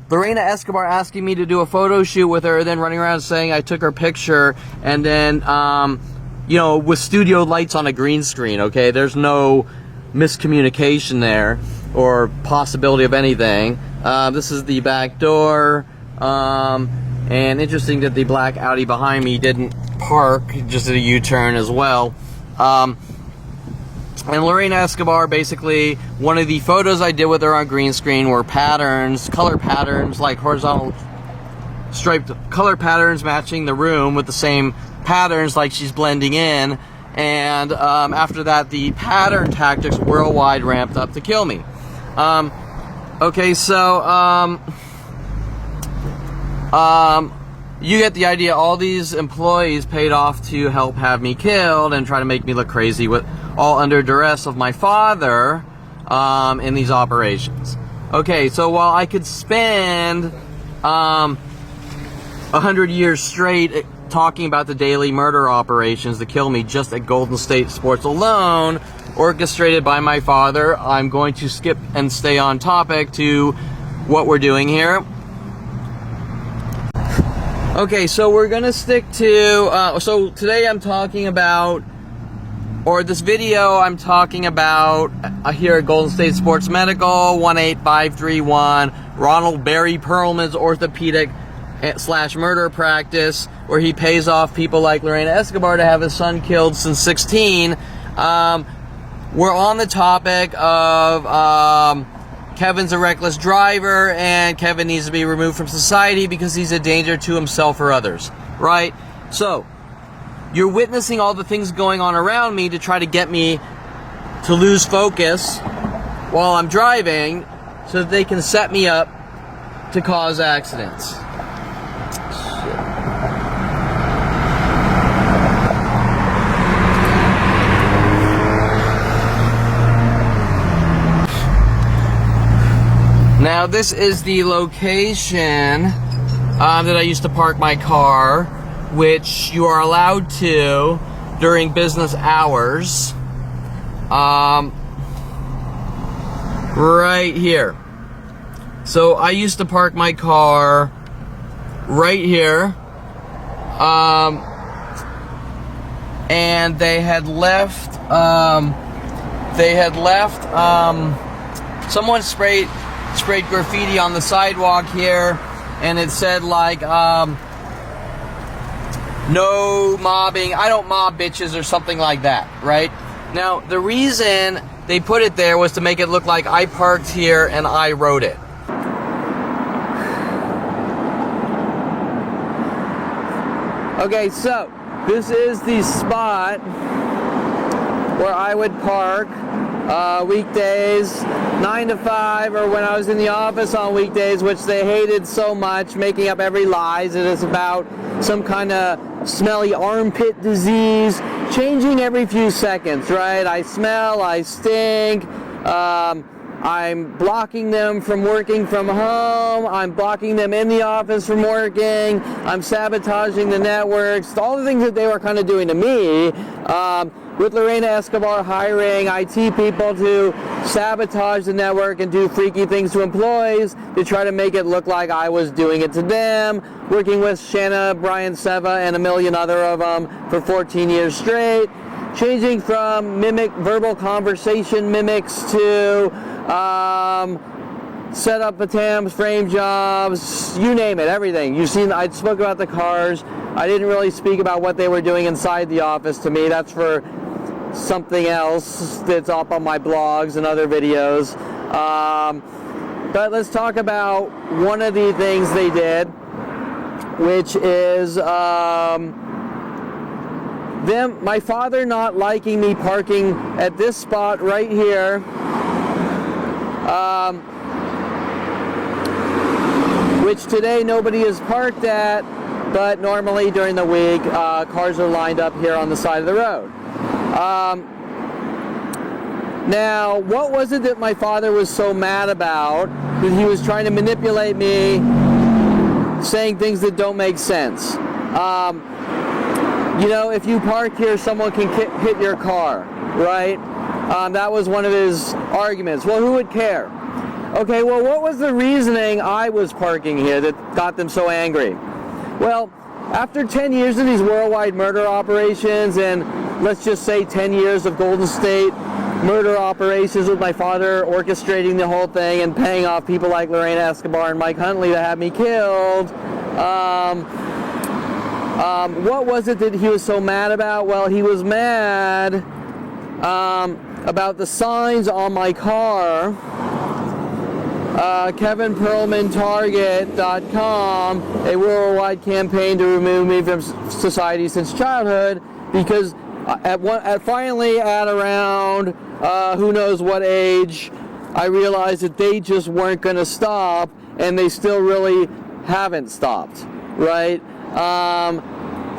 Lorena Escobar asking me to do a photo shoot with her, then running around saying I took her picture, and then, you know, with studio lights on a green screen, okay? There's no miscommunication there, or possibility of anything. This is the back door, and interesting that the black Audi behind me didn't park, just did a U-turn as well. And Lorena Escobar, basically, one of the photos I did with her on green screen were patterns, color patterns, like horizontal striped color patterns matching the room with the same patterns, like she's blending in. And after that, the pattern tactics worldwide ramped up to kill me. Okay, so you get the idea. All these employees paid off to help have me killed and try to make me look crazy, with all under duress of my father in these operations. Okay, so while I could spend 100 years straight talking about the daily murder operations to kill me just at Golden State Sports alone, orchestrated by my father, I'm going to skip and stay on topic to what we're doing here. Okay, so we're gonna stick to, so today I'm talking about, or this video I'm talking about here at Golden State Sports Medical, 18531, Ronald Barry Perlman's Orthopedic slash murder practice where he pays off people like Lorena Escobar to have his son killed since 16. We're on the topic of Kevin's a reckless driver and Kevin needs to be removed from society because he's a danger to himself or others, right? So, you're witnessing all the things going on around me to try to get me to lose focus while I'm driving so that they can set me up to cause accidents. Now this is the location that I used to park my car, which you are allowed to during business hours. Right here. So I used to park my car right here. And they had left, someone sprayed graffiti on the sidewalk here, and it said like, no mobbing, I don't mob bitches, or something like that, right? Now, the reason they put it there was to make it look like I parked here and I wrote it. Okay, so this is the spot where I would park weekdays 9 to 5, or when I was in the office on weekdays, which they hated so much, making up every lies. It is about some kind of smelly armpit disease, changing every few seconds, right? I smell, I stink, I'm blocking them from working from home, I'm blocking them in the office from working, I'm sabotaging the networks, all the things that they were kind of doing to me, with Lorena Escobar hiring IT people to sabotage the network and do freaky things to employees to try to make it look like I was doing it to them, working with Shanna, Brian Seva, and a million other of them for 14 years straight, changing from verbal conversation mimics to set up batams, frame jobs, you name it, everything. You've seen, I spoke about the cars. I didn't really speak about what they were doing inside the office to me. That's for something else that's up on my blogs and other videos. But let's talk about one of the things they did, which is my father not liking me parking at this spot right here. Which today nobody is parked at, but normally during the week cars are lined up here on the side of the road. Now, what was it that my father was so mad about? That he was trying to manipulate me, saying things that don't make sense. You know, if you park here, someone can hit your car, right? That was one of his arguments. Well, who would care? Okay, well, what was the reasoning I was parking here that got them so angry? Well, after 10 years of these worldwide murder operations, and let's just say 10 years of Golden State murder operations with my father orchestrating the whole thing and paying off people like Lorena Escobar and Mike Huntley to have me killed, what was it that he was so mad about? Well, he was mad about the signs on my car. KevinPerlmanTarget.com, a worldwide campaign to remove me from society since childhood, because finally at around who knows what age, I realized that they just weren't going to stop, and they still really haven't stopped, right?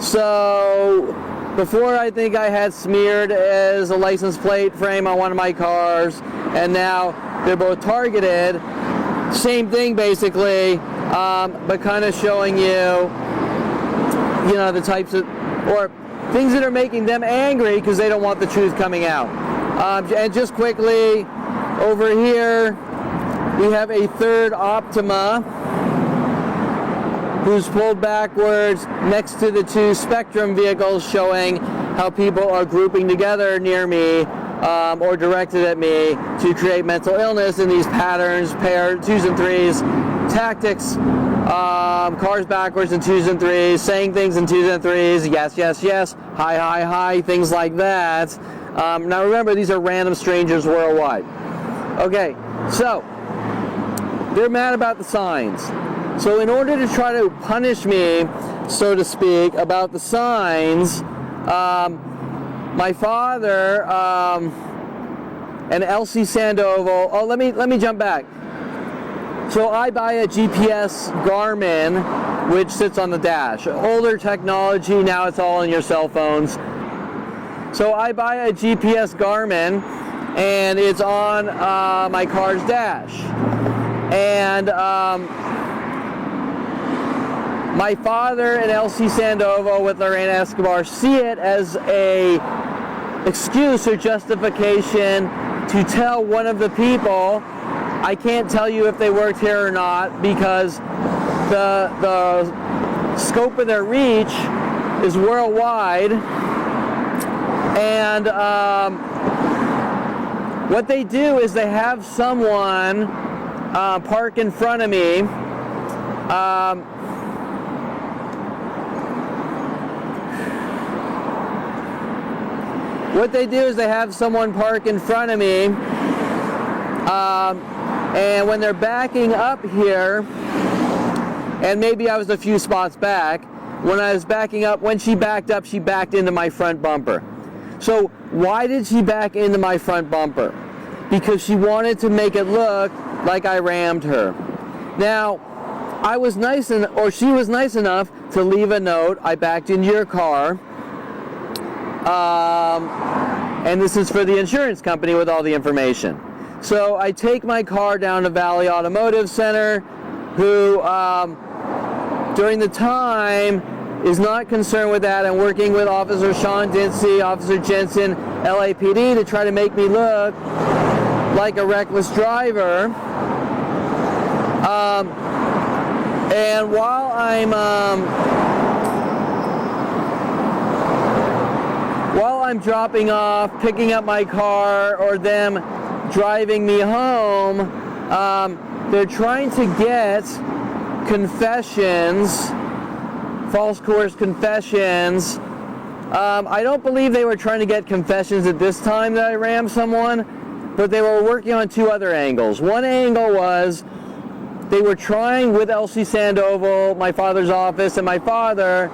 So before, I think I had smeared as a license plate frame on one of my cars, and now they're both targeted. Same thing basically, but kind of showing you know, the types of, or things that are making them angry because they don't want the truth coming out. And just quickly, over here, we have a third Optima who's pulled backwards next to the two Spectrum vehicles, showing how people are grouping together near me or directed at me to create mental illness in these patterns, pairs, 2s and 3s, tactics cars backwards in 2s and 3s, saying things in 2s and 3s, yes, yes, yes, hi, hi, hi, things like that. Now remember, these are random strangers worldwide. Okay, so they're mad about the signs. So in order to try to punish me, so to speak, about the signs, my father and Elsie Sandoval. Oh, let me jump back. So I buy a GPS Garmin, which sits on the dash. Older technology, now it's all in your cell phones. So I buy a GPS Garmin, and it's on my car's dash. And my father and Elsie Sandoval with Lorena Escobar see it as a excuse or justification to tell one of the people, I can't tell you if they worked here or not, because the scope of their reach is worldwide. And what they do is they have someone park in front of me. What they do is they have someone park in front of me, and when they're backing up here, and maybe I was a few spots back, when I was backing up, when she backed up, she backed into my front bumper. So why did she back into my front bumper? Because she wanted to make it look like I rammed her. Now, I was nice, or she was nice enough to leave a note, I backed into your car, and this is for the insurance company with all the information. So I take my car down to Valley Automotive Center, who during the time is not concerned with that, and working with Officer Sean Dinsey, Officer Jensen, LAPD, to try to make me look like a reckless driver. And while I'm dropping off, picking up my car, or them driving me home, they're trying to get confessions, false coerced confessions. I don't believe they were trying to get confessions at this time that I rammed someone, but they were working on two other angles. One angle was they were trying with Elsie Sandoval, my father's office, and my father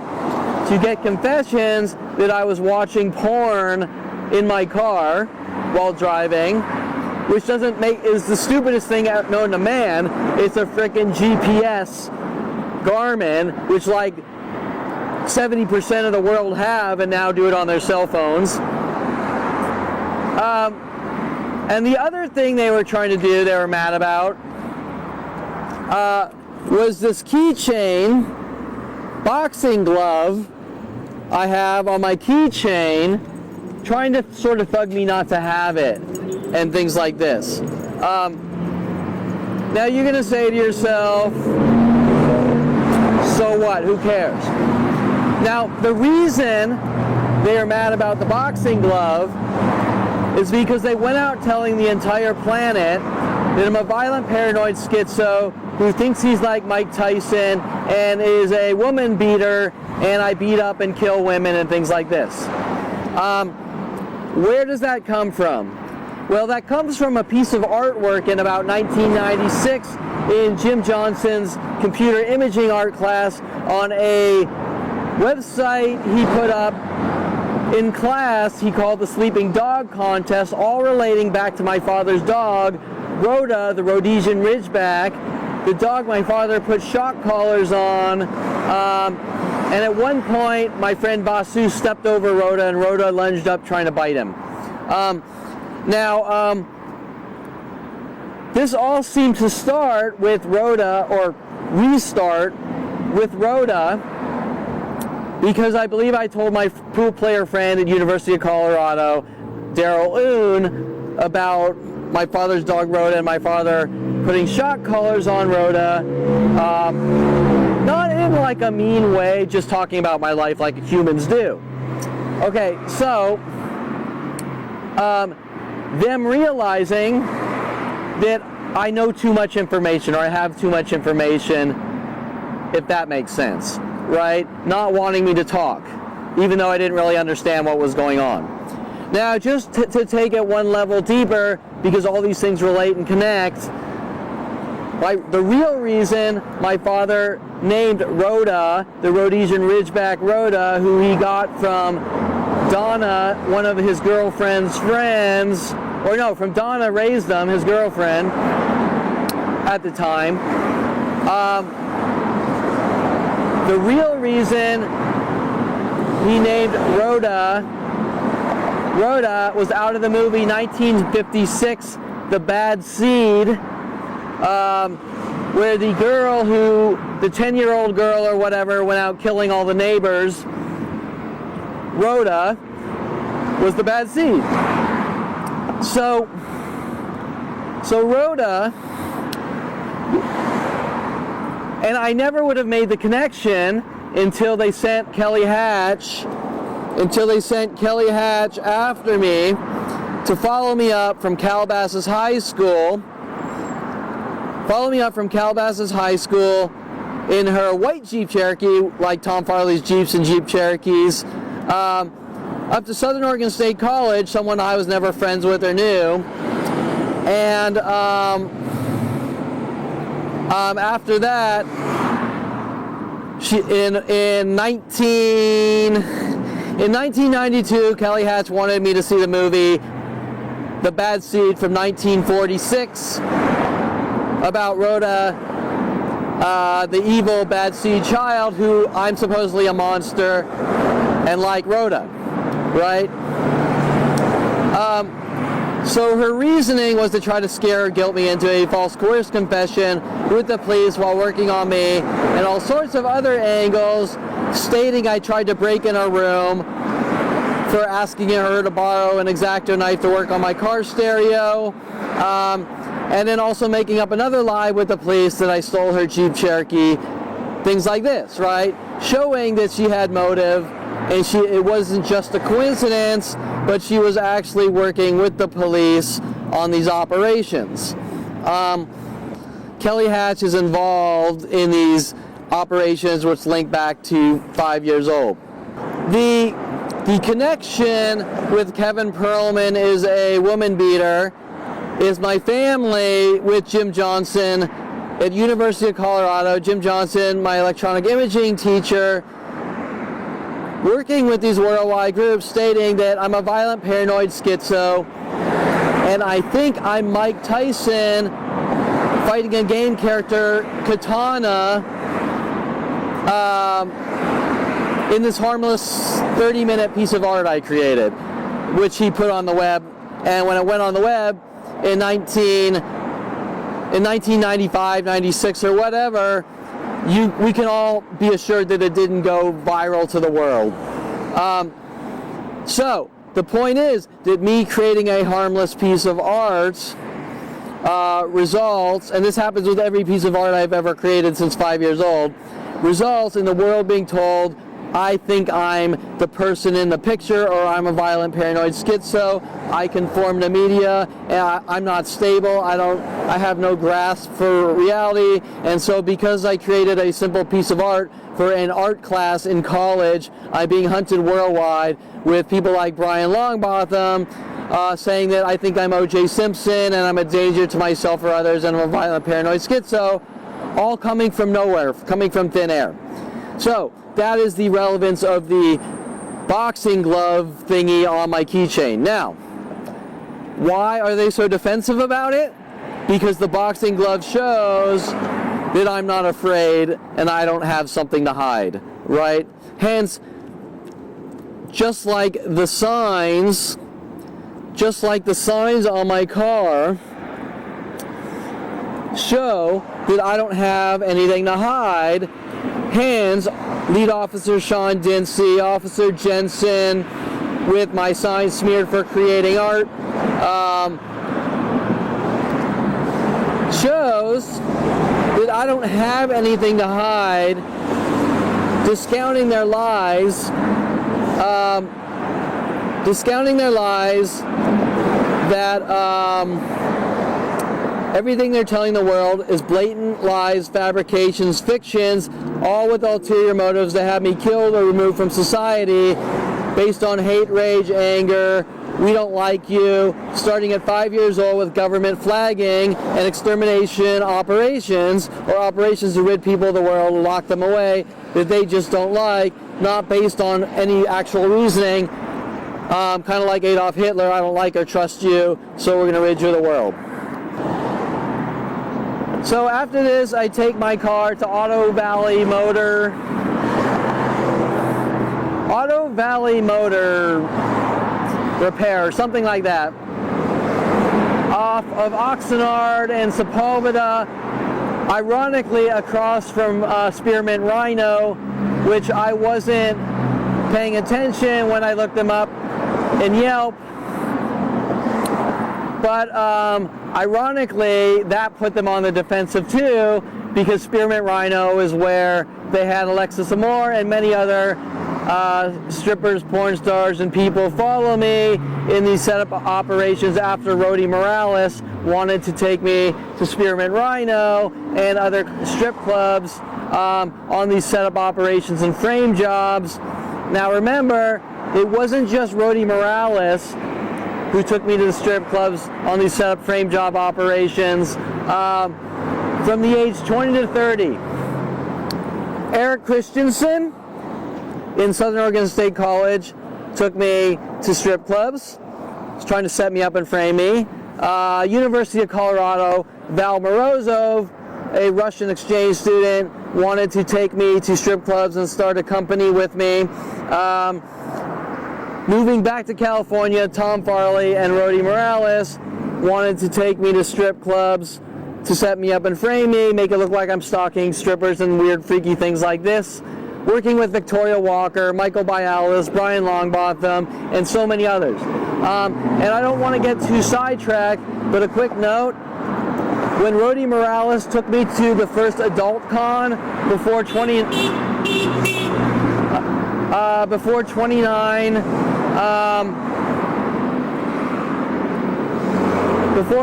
to get confessions that I was watching porn in my car while driving, which is the stupidest thing known to man. It's a frickin' GPS Garmin, which like 70% of the world have and now do it on their cell phones. And the other thing they were trying to do, they were mad about, was this keychain boxing glove I have on my keychain, trying to sort of thug me not to have it, and things like this. Now you're going to say to yourself, so what? Who cares? Now, the reason they are mad about the boxing glove is because they went out telling the entire planet that I'm a violent paranoid schizo who thinks he's like Mike Tyson and is a woman beater, and I beat up and kill women and things like this. Where does that come from? Well, that comes from a piece of artwork in about 1996 in Jim Johnson's computer imaging art class on a website he put up in class he called the Sleeping Dog Contest, all relating back to my father's dog, Rhoda, the Rhodesian Ridgeback, the dog my father put shock collars on, and at one point my friend Basu stepped over Rhoda, and Rhoda lunged up trying to bite him. This all seemed to start with Rhoda, or restart with Rhoda, because I believe I told my pool player friend at University of Colorado, Daryl Oon, about my father's dog Rhoda and my father putting shock collars on Rhoda. Not in like a mean way, just talking about my life like humans do. Okay, so them realizing that I know too much information, or I have too much information, if that makes sense, right? Not wanting me to talk, even though I didn't really understand what was going on. Now, just to take it one level deeper, because all these things relate and connect, the real reason my father named Rhoda, the Rhodesian Ridgeback Rhoda, who he got from Donna, one of his girlfriend's friends, or no, from Donna raised them, his girlfriend at the time. The real reason he named Rhoda was out of the movie 1956, The Bad Seed, where the girl the 10-year-old girl or whatever, went out killing all the neighbors. Rhoda was the bad seed. So Rhoda, and I never would have made the connection until they sent Kelly Hatch after me to follow me up from Calabasas High School. In her white Jeep Cherokee, like Tom Farley's Jeeps and Jeep Cherokees, up to Southern Oregon State College, someone I was never friends with or knew. And after that, in 1992, Kelly Hatch wanted me to see the movie The Bad Seed from 1946 about Rhoda, the evil bad seed child who I'm supposedly a monster and like Rhoda, right? So her reasoning was to try to scare or guilt me into a false coerced confession with the police while working on me, and all sorts of other angles, stating I tried to break in her room for asking her to borrow an X-Acto knife to work on my car stereo, and then also making up another lie with the police that I stole her Jeep Cherokee, things like this, right? Showing that she had motive, and it wasn't just a coincidence, but she was actually working with the police on these operations. Kelly Hatch is involved in these operations which link back to 5 years old. The connection with Kevin Perlman is a woman beater, is my family with Jim Johnson at University of Colorado. Jim Johnson, my electronic imaging teacher, working with these worldwide groups, stating that I'm a violent paranoid schizo, and I think I'm Mike Tyson fighting a game character, Katana, in this harmless 30-minute piece of art I created, which he put on the web. And when it went on the web in 1995, 96 or whatever, we can all be assured that it didn't go viral to the world. So the point is that me creating a harmless piece of art results, and this happens with every piece of art I've ever created since 5 years old, results in the world being told I think I'm the person in the picture, or I'm a violent paranoid schizo, I conform to media, and I'm not stable, I have no grasp for reality, and so because I created a simple piece of art for an art class in college, I'm being hunted worldwide with people like Brian Longbotham saying that I think I'm O.J. Simpson, and I'm a danger to myself or others, and I'm a violent paranoid schizo, all coming from nowhere, coming from thin air. So that is the relevance of the boxing glove thingy on my keychain. Now, why are they so defensive about it? Because the boxing glove shows that I'm not afraid and I don't have something to hide, right? Hence, just like the signs on my car show that I don't have anything to hide. Hence, Lead Officer Sean Dinsey, Officer Jensen, with my sign smeared for creating art, shows that I don't have anything to hide, discounting their lies, Everything they're telling the world is blatant lies, fabrications, fictions, all with ulterior motives to have me killed or removed from society based on hate, rage, anger. We don't like you, starting at 5 years old with government flagging and extermination operations, or operations to rid people of the world and lock them away that they just don't like, not based on any actual reasoning, kind of like Adolf Hitler, I don't like or trust you, so we're going to rid you of the world. So after this, I take my car to Auto Valley Motor Repair, something like that, off of Oxnard and Sepulveda, ironically across from Spearmint Rhino, which I wasn't paying attention when I looked them up in Yelp. But ironically, that put them on the defensive too, because Spearmint Rhino is where they had Alexis Amore and many other strippers, porn stars, and people follow me in these setup operations after Rody Morales wanted to take me to Spearmint Rhino and other strip clubs on these setup operations and frame jobs. Now remember, it wasn't just Rody Morales who took me to the strip clubs on these setup frame job operations. From the age 20 to 30, Eric Christensen in Southern Oregon State College took me to strip clubs. Was trying to set me up and frame me. University of Colorado, Val Morozov, a Russian exchange student, wanted to take me to strip clubs and start a company with me. Moving back to California, Tom Farley and Rody Morales wanted to take me to strip clubs to set me up and frame me, make it look like I'm stalking strippers and weird freaky things like this. Working with Victoria Walker, Michael Bialis, Brian Longbotham, and so many others. And I don't want to get too sidetracked, but a quick note, when Rody Morales took me to the first adult con before 29,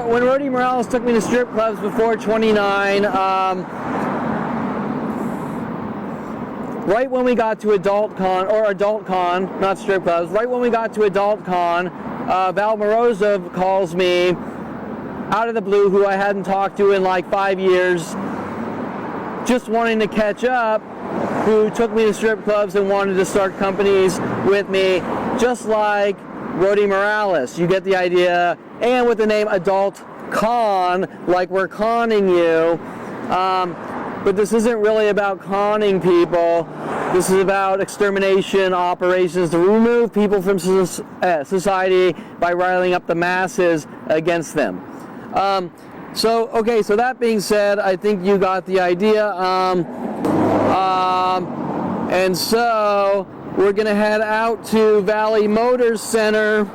when Rody Morales took me to strip clubs before 29, right when we got to Adult Con, not strip clubs, right when we got to Adult Con, Val Morozov calls me out of the blue, who I hadn't talked to in like 5 years, just wanting to catch up, who took me to strip clubs and wanted to start companies with me, just like Rody Morales. You get the idea. And with the name Adult Con, like we're conning you. But this isn't really about conning people. This is about extermination operations to remove people from society by riling up the masses against them. So that being said, I think you got the idea. And so we're going to head out to Valley Motors Center.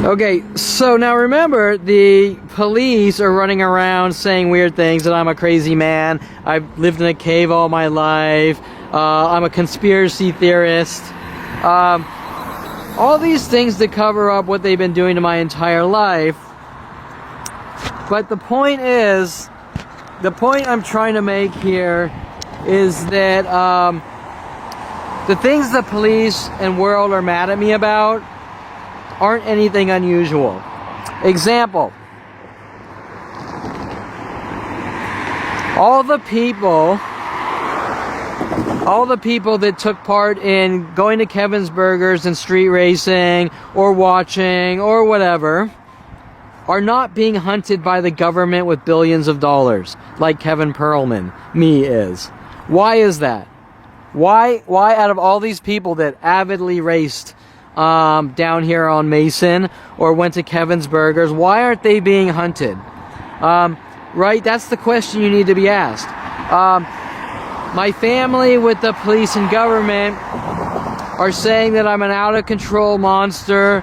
Okay, so now remember, the police are running around saying weird things, that I'm a crazy man, I've lived in a cave all my life, I'm a conspiracy theorist, all these things to cover up what they've been doing to my entire life. But the point I'm trying to make here is that the things the police and world are mad at me about aren't anything unusual. Example, all the people that took part in going to Kevin's Burgers and street racing or watching or whatever are not being hunted by the government with billions of dollars like Kevin Perlman, me, is. Why is that? Why out of all these people that avidly raced down here on Mason or went to Kevin's Burgers, why aren't they being hunted? Right? That's the question you need to be asked. My family with the police and government are saying that I'm an out-of-control monster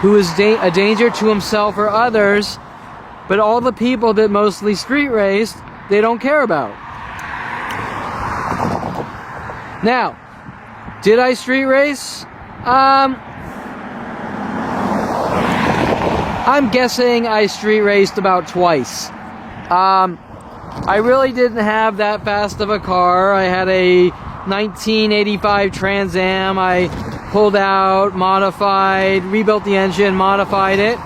who is a danger to himself or others, but all the people that mostly street raced, they don't care about. Now, Did I street race? I'm guessing I street raced about twice. I really didn't have that fast of a car. I had a 1985 Trans Am. I pulled out, modified, rebuilt the engine, modified it.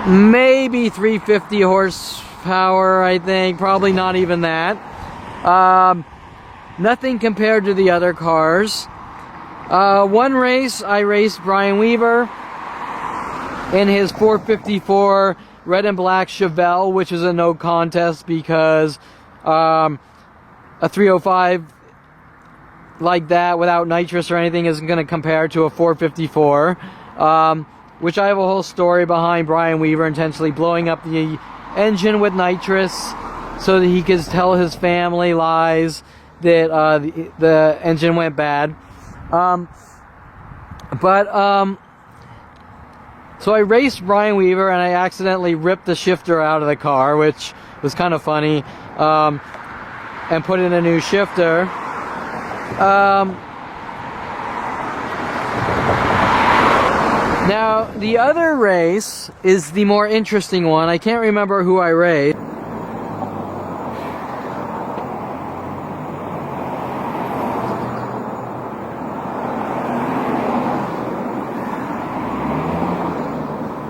Maybe 350 horsepower, I think. Probably not even that. Nothing compared to the other cars. One race, I raced Brian Weaver in his 454 red and black Chevelle, which is a no contest because a 305 like that without nitrous or anything isn't going to compare to a 454. Which I have a whole story behind Brian Weaver intentionally blowing up the engine with nitrous so that he could tell his family lies that the engine went bad. So I raced Brian Weaver and I accidentally ripped the shifter out of the car, which was kind of funny, and put in a new shifter. Now, the other race is the more interesting one. I can't remember who I raced.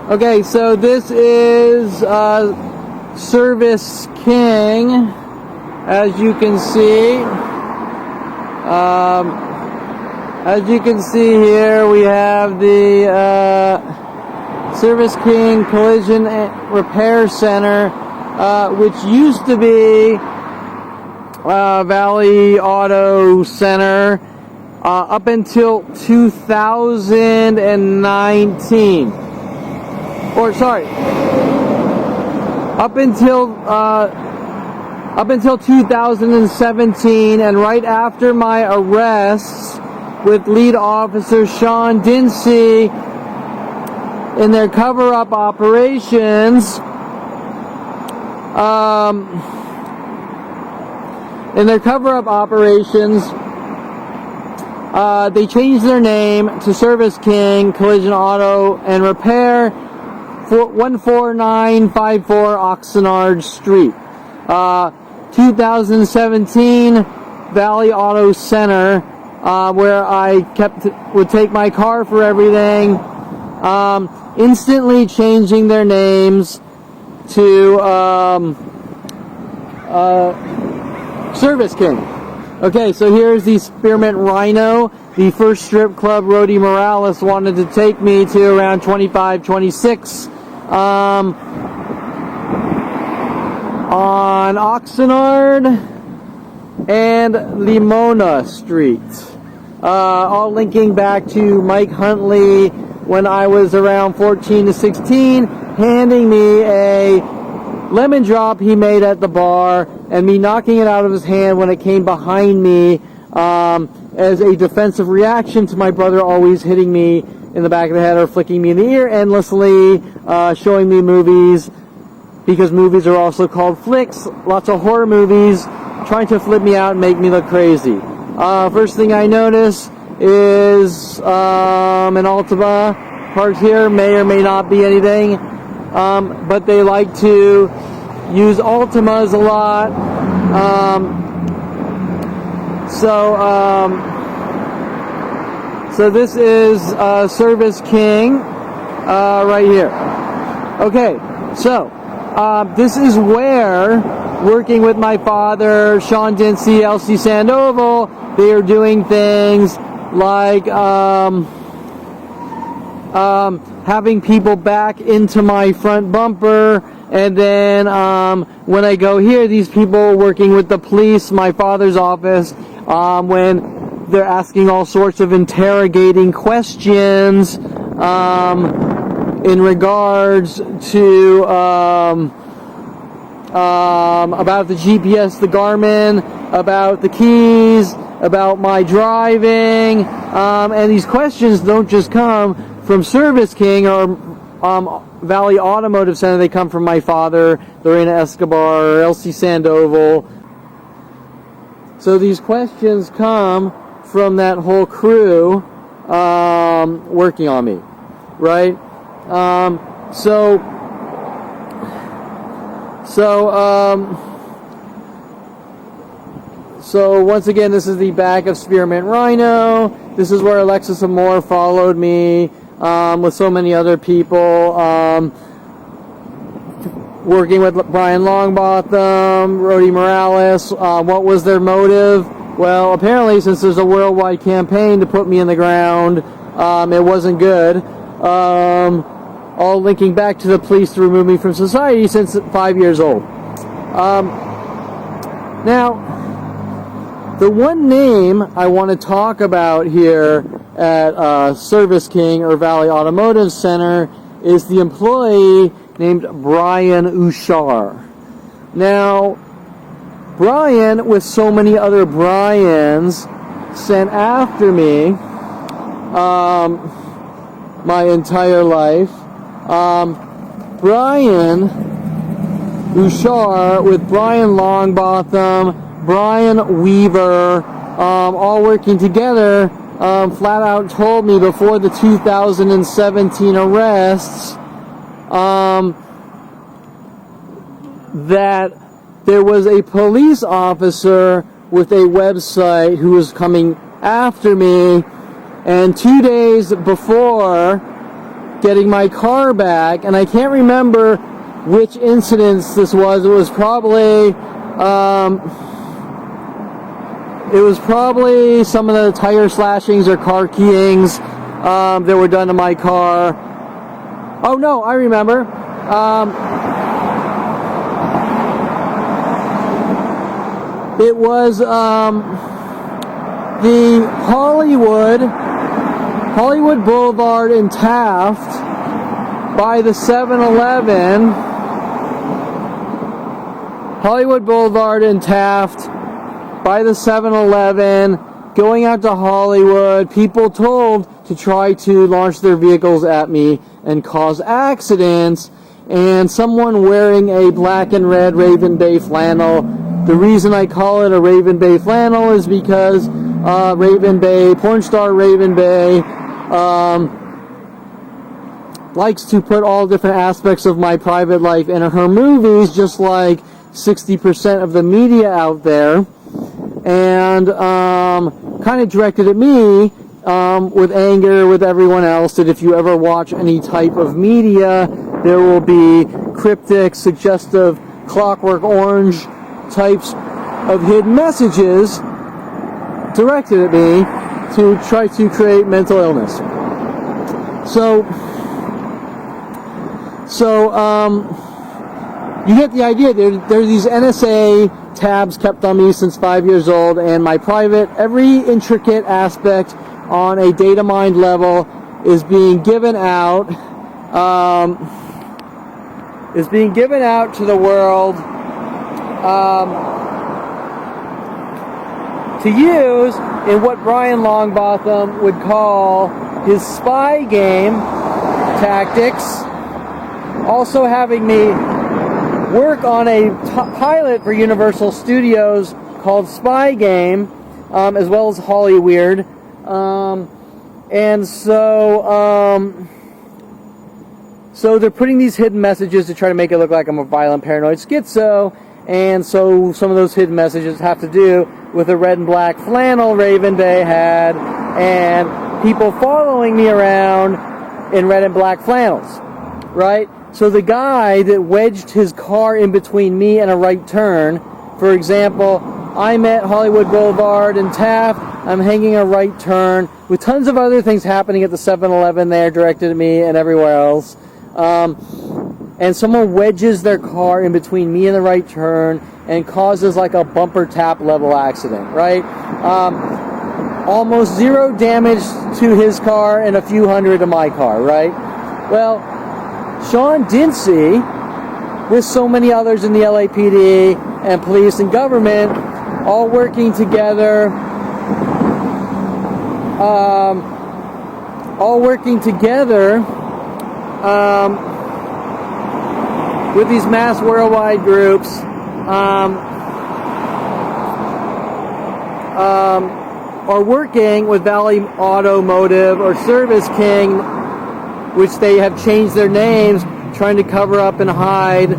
Okay, so this is Service King, as you can see. As you can see here, we have the Service King Collision Repair Center, which used to be Valley Auto Center up until 2019. Or sorry, up until 2017, and right after my arrests with lead officer Sean Dinsey in their cover-up operations, they changed their name to Service King Collision Auto and Repair, 14954 Oxnard Street. 2017 Valley Auto Center, where I would take my car for everything, instantly changing their names to Service King. Okay, so here's the Spearmint Rhino, the first strip club Rody Morales wanted to take me to around 25, 26 on Oxnard and Limona Street. All linking back to Mike Huntley when I was around 14 to 16, handing me a lemon drop he made at the bar and me knocking it out of his hand when it came behind me as a defensive reaction to my brother always hitting me in the back of the head or flicking me in the ear endlessly, showing me movies, because movies are also called flicks, lots of horror movies, trying to flip me out and make me look crazy. First thing I notice is an Altima parked here, may or may not be anything, but they like to use Altimas a lot. So this is Service King right here. Okay, so this is where, working with my father, Sean Dinsey, LC Sandoval, they are doing things like having people back into my front bumper, and then when I go here, these people working with the police, my father's office, when they're asking all sorts of interrogating questions in regards to about the GPS, the Garmin, about the keys, about my driving, and these questions don't just come from Service King or Valley Automotive Center. They come from my father, Lorena Escobar, LC Sandoval. So these questions come from that whole crew working on me, right? So once again, this is the back of Spearmint Rhino. This is where Alexis Amore followed me with so many other people. Working with Brian Longbotham, Rody Morales. What was their motive? Well, apparently, since there's a worldwide campaign to put me in the ground, it wasn't good. All linking back to the police to remove me from society since 5 years old. Now, the one name I want to talk about here at Service King or Valley Automotive Center is the employee named Brian Ushar. Now, Brian, with so many other Brians, sent after me my entire life. Brian Ushar with Brian Longbotham, Brian Weaver, all working together, flat out told me before the 2017 arrests that there was a police officer with a website who was coming after me, and 2 days before getting my car back, and I can't remember which incidents this was. It was probably some of the tire slashings or car keyings that were done to my car. Oh no, I remember. It was the Hollywood Boulevard in Taft by the 7-Eleven. Hollywood Boulevard in Taft by the 7-Eleven, going out to Hollywood, people told to try to launch their vehicles at me and cause accidents, and someone wearing a black and red Raven Bay flannel. The reason I call it a Raven Bay flannel is because Raven Bay, porn star Raven Bay, likes to put all different aspects of my private life in her movies, just like 60% of the media out there, and kind of directed at me with anger with everyone else that if you ever watch any type of media, there will be cryptic, suggestive, Clockwork Orange types of hidden messages directed at me to try to create mental illness. So you get the idea. There are these NSA tabs kept on me since 5 years old, and my private, every intricate aspect on a data mined level is being given out. Is being given out to the world to use in what Brian Longbotham would call his spy game tactics. Also having me work on a pilot for Universal Studios called Spy Game, as well as Hollyweird. So they're putting these hidden messages to try to make it look like I'm a violent paranoid schizo, and so some of those hidden messages have to do with the red and black flannel Raven Bay had, and people following me around in red and black flannels, right? So the guy that wedged his car in between me and a right turn, for example, I'm at Hollywood Boulevard in Taft, I'm hanging a right turn, with tons of other things happening at the 7-Eleven there directed at me and everywhere else. And someone wedges their car in between me and the right turn and causes like a bumper tap level accident, right? Almost zero damage to his car and a few hundred to my car, right? Well, Sean Dinsey, with so many others in the LAPD and police and government, all working together, with these mass worldwide groups, are working with Valley Automotive or Service King, which they have changed their names, trying to cover up and hide,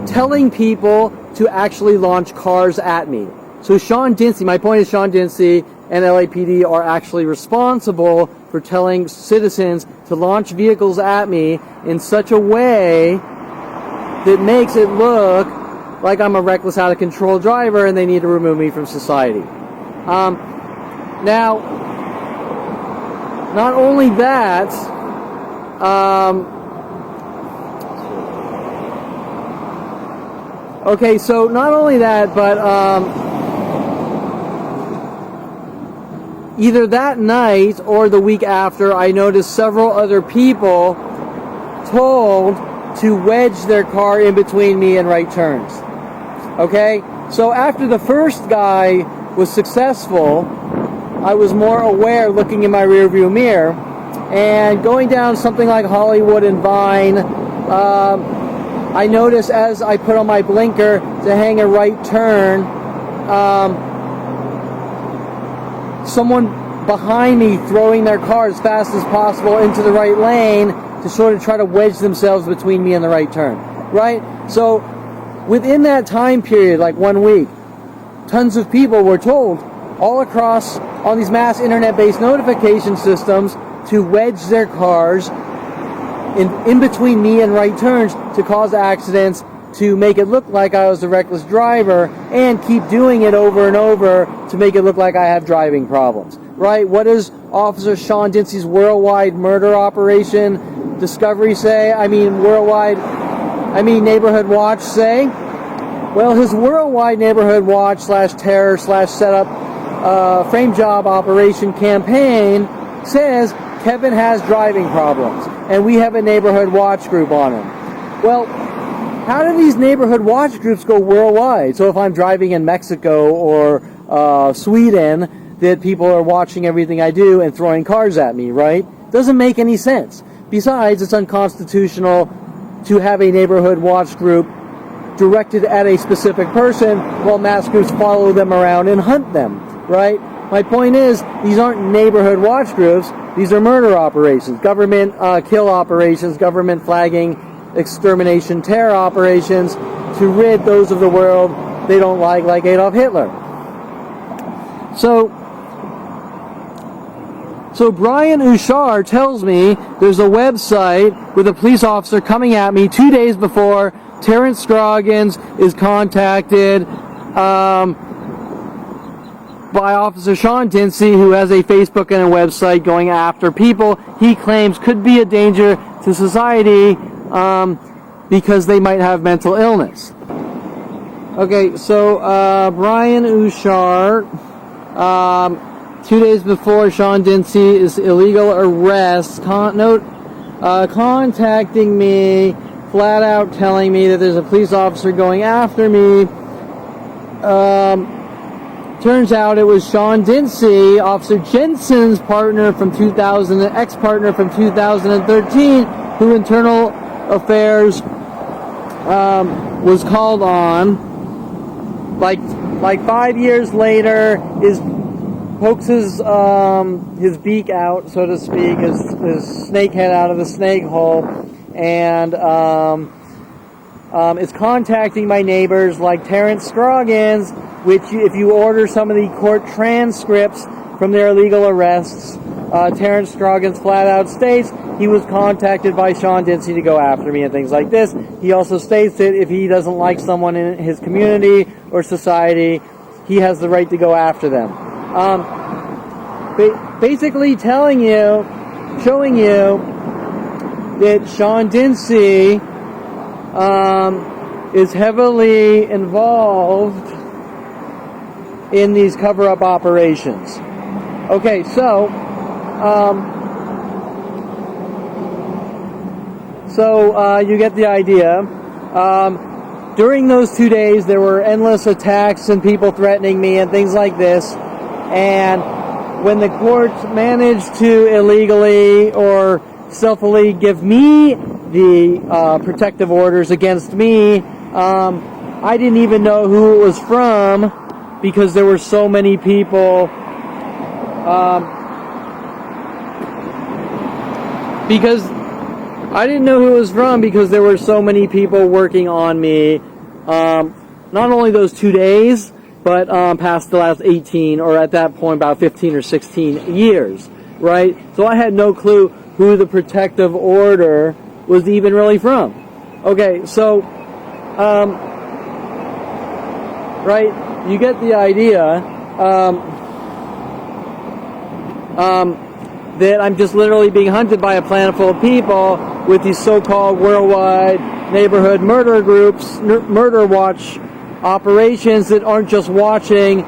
telling people to actually launch cars at me. So Sean Dincy, my point is Sean Dincy and LAPD are actually responsible for telling citizens to launch vehicles at me in such a way that makes it look like I'm a reckless, out of control driver and they need to remove me from society. Now, not only that, okay, so not only that, but either that night or the week after, I noticed several other people told to wedge their car in between me and right turns. Okay, so after the first guy was successful, I was more aware looking in my rearview mirror, and going down something like Hollywood and Vine, I noticed as I put on my blinker to hang a right turn, someone behind me throwing their car as fast as possible into the right lane to sort of try to wedge themselves between me and the right turn, right? So within that time period, like 1 week, tons of people were told all across on these mass internet-based notification systems to wedge their cars in between me and right turns to cause accidents, to make it look like I was a reckless driver, and keep doing it over and over to make it look like I have driving problems, right? What does Officer Sean Dincy's worldwide murder operation discovery say? Neighborhood Watch say? Well, his worldwide neighborhood watch / terror / setup frame job operation campaign says Kevin has driving problems, and we have a neighborhood watch group on him. Well, how do these neighborhood watch groups go worldwide? So if I'm driving in Mexico or Sweden, that people are watching everything I do and throwing cars at me, right? Doesn't make any sense. Besides, it's unconstitutional to have a neighborhood watch group directed at a specific person while mass groups follow them around and hunt them, right? My point is, these aren't neighborhood watch groups. These are murder operations, government kill operations, government flagging, extermination, terror operations to rid those of the world they don't like Adolf Hitler. So Brian Ushar tells me there's a website with a police officer coming at me 2 days before Terrence Scroggins is contacted by Officer Sean Dincy, who has a Facebook and a website going after people he claims could be a danger to society because they might have mental illness. Okay, so Brian Ushar, 2 days before Sean Dincy's illegal arrest, contacting me, flat out telling me that there's a police officer going after me. Turns out it was Sean Dincy, Officer Jensen's partner from ex-partner from 2013, who Internal Affairs was called on. Like 5 years later, pokes his beak out, so to speak, his snake head out of the snake hole, and is contacting my neighbors like Terrence Scroggins, which if you order some of the court transcripts from their illegal arrests, Terrence Scroggins flat out states he was contacted by Sean Dincy to go after me and things like this. He also states that if he doesn't like someone in his community or society, he has the right to go after them. Basically showing you that Sean Dincy is heavily involved in these cover-up operations. Okay, so you get the idea. During those 2 days, there were endless attacks and people threatening me and things like this. And when the courts managed to illegally or stealthily give me the protective orders against me, I didn't even know who it was from because there were so many people. Because I didn't know who it was from because there were so many people working on me. Not only those 2 days, but past the last 18, or at that point about 15 or 16 years, right? So I had no clue who the protective order was even really from. Okay, so, right, you get the idea that I'm just literally being hunted by a planet full of people with these so-called worldwide neighborhood murder groups, murder watch operations that aren't just watching,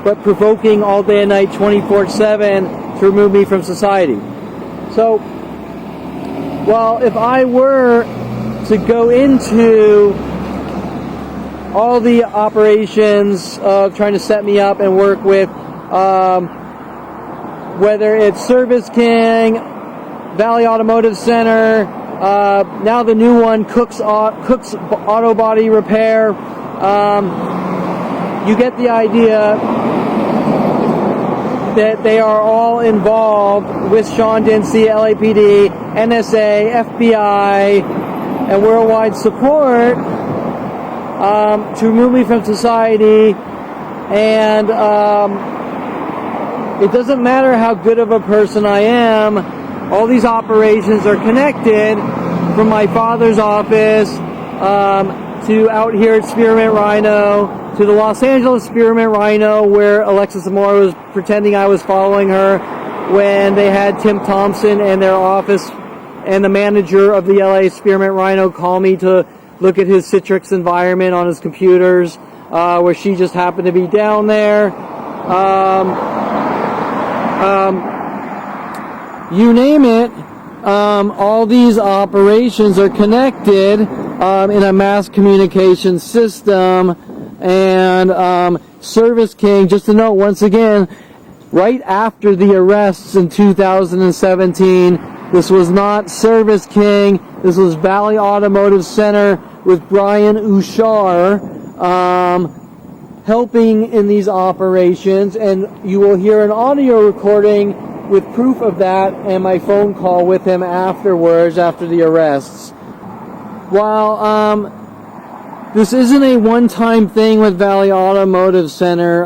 but provoking all day and night, 24/7, to remove me from society. So, well, if I were to go into all the operations of trying to set me up and work with, whether it's Service King, Valley Automotive Center, now the new one, Cook's Auto Body Repair, you get the idea that they are all involved with Sean Dincy, LAPD, NSA, FBI, and worldwide support to remove me from society. And it doesn't matter how good of a person I am, all these operations are connected from my father's office to out here at Spearmint Rhino, to the Los Angeles Spearmint Rhino, where Alexis Zamora was pretending I was following her when they had Tim Thompson in their office and the manager of the LA Spearmint Rhino call me to look at his Citrix environment on his computers, where she just happened to be down there. You name it, all these operations are connected in a mass communication system. And Service King, just to note once again, right after the arrests in 2017, this was not Service King, this was Valley Automotive Center with Brian Ushar helping in these operations, and you will hear an audio recording with proof of that and my phone call with him afterwards, after the arrests. While this isn't a one-time thing with Valley Automotive Center,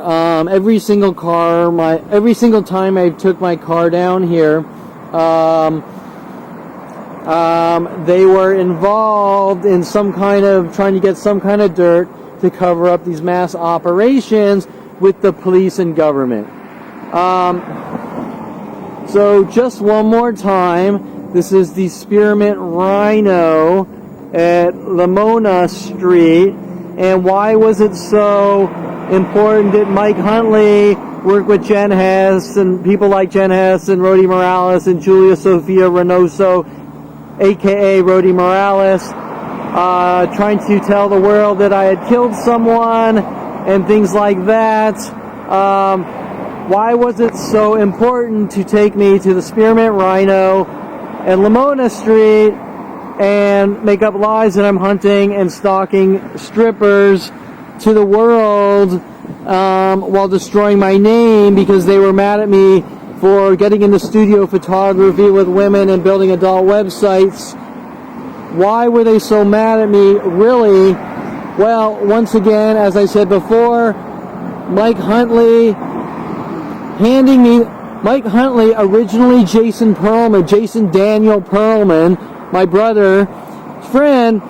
every single time I took my car down here, they were involved in some kind of trying to get some kind of dirt to cover up these mass operations with the police and government. So just one more time, this is the Spearmint Rhino at Lamona Street. And why was it so important that Mike Huntley work with Jen Hess and people like Jen Hess and Rody Morales and Julia Sofia Reynoso, aka Rody Morales, trying to tell the world that I had killed someone and things like that. Why was it so important to take me to the Spearmint Rhino and Lamona Street and make up lies that I'm hunting and stalking strippers to the world while destroying my name because they were mad at me for getting into studio photography with women and building adult websites? Why were they so mad at me, really? Well, once again, as I said before, Mike Huntley, originally Jason Daniel Perlman, my brother, friend,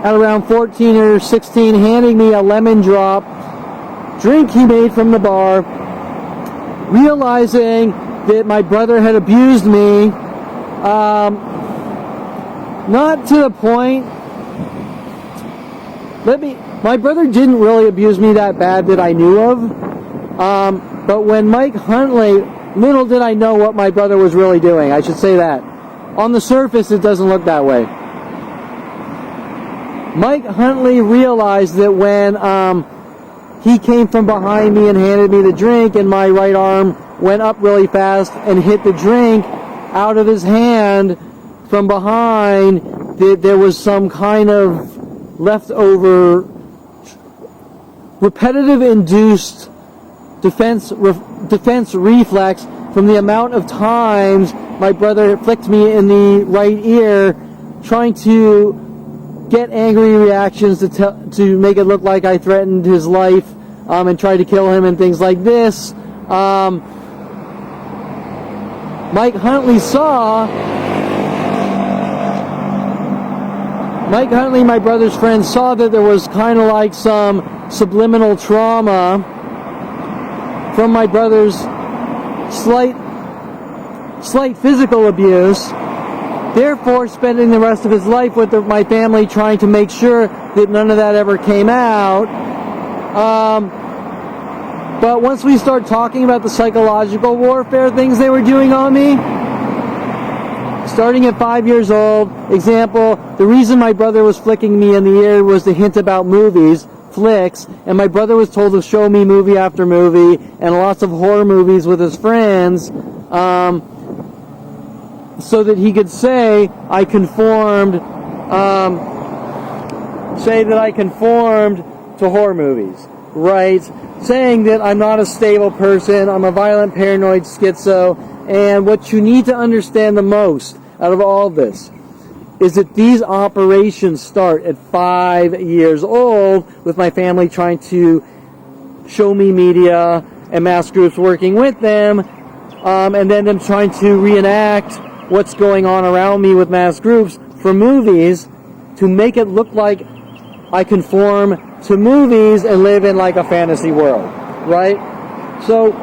at around 14 or 16, handing me a lemon drop drink he made from the bar, realizing that my brother had abused me, not to the point, my brother didn't really abuse me that bad that I knew of, but when Mike Huntley, little did I know what my brother was really doing, I should say that. On the surface, it doesn't look that way. Mike Huntley realized that when he came from behind me and handed me the drink and my right arm went up really fast and hit the drink out of his hand from behind, that there was some kind of leftover repetitive induced defense reflex from the amount of times my brother flicked me in the right ear, trying to get angry reactions to make it look like I threatened his life and tried to kill him and things like this. Mike Huntley, my brother's friend, saw that there was kind of like some subliminal trauma from my brother's slight physical abuse, therefore spending the rest of his life with my family trying to make sure that none of that ever came out. But once we start talking about the psychological warfare things they were doing on me, starting at 5 years old, example, the reason my brother was flicking me in the ear was to hint about movies, flicks, and my brother was told to show me movie after movie and lots of horror movies with his friends, so that he could say I conformed to horror movies, right? Saying that I'm not a stable person, I'm a violent paranoid schizo, and what you need to understand the most out of all of this is that these operations start at 5 years old with my family trying to show me media and mass groups working with them, and then them trying to reenact what's going on around me with mass groups for movies to make it look like I conform to movies and live in like a fantasy world, right? So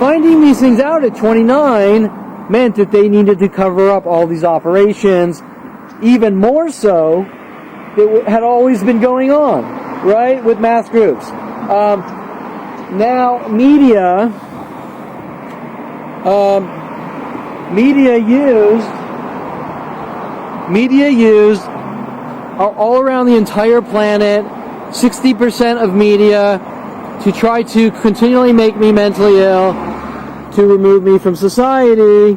finding these things out at 29 meant that they needed to cover up all these operations, even more so that had always been going on, right, with mass groups. Now media used all around the entire planet, 60% of media, to try to continually make me mentally ill, to remove me from society.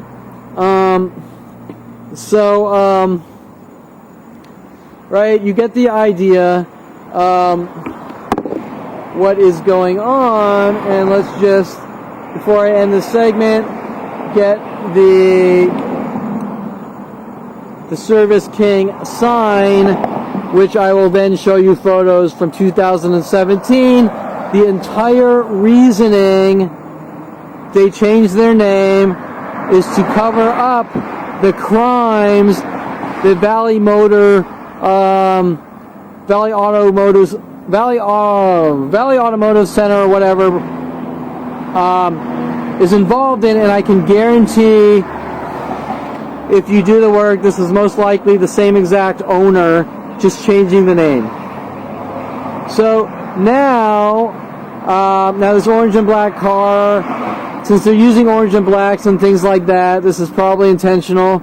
Right, you get the idea what is going on, and let's just, before I end this segment, get the Service King sign, which I will then show you photos from 2017. The entire reasoning they changed their name is to cover up the crimes that Valley Automotive Center or whatever is involved in, and I can guarantee if you do the work, this is most likely the same exact owner, just changing the name. So now this orange and black car, since they're using orange and blacks and things like that, this is probably intentional.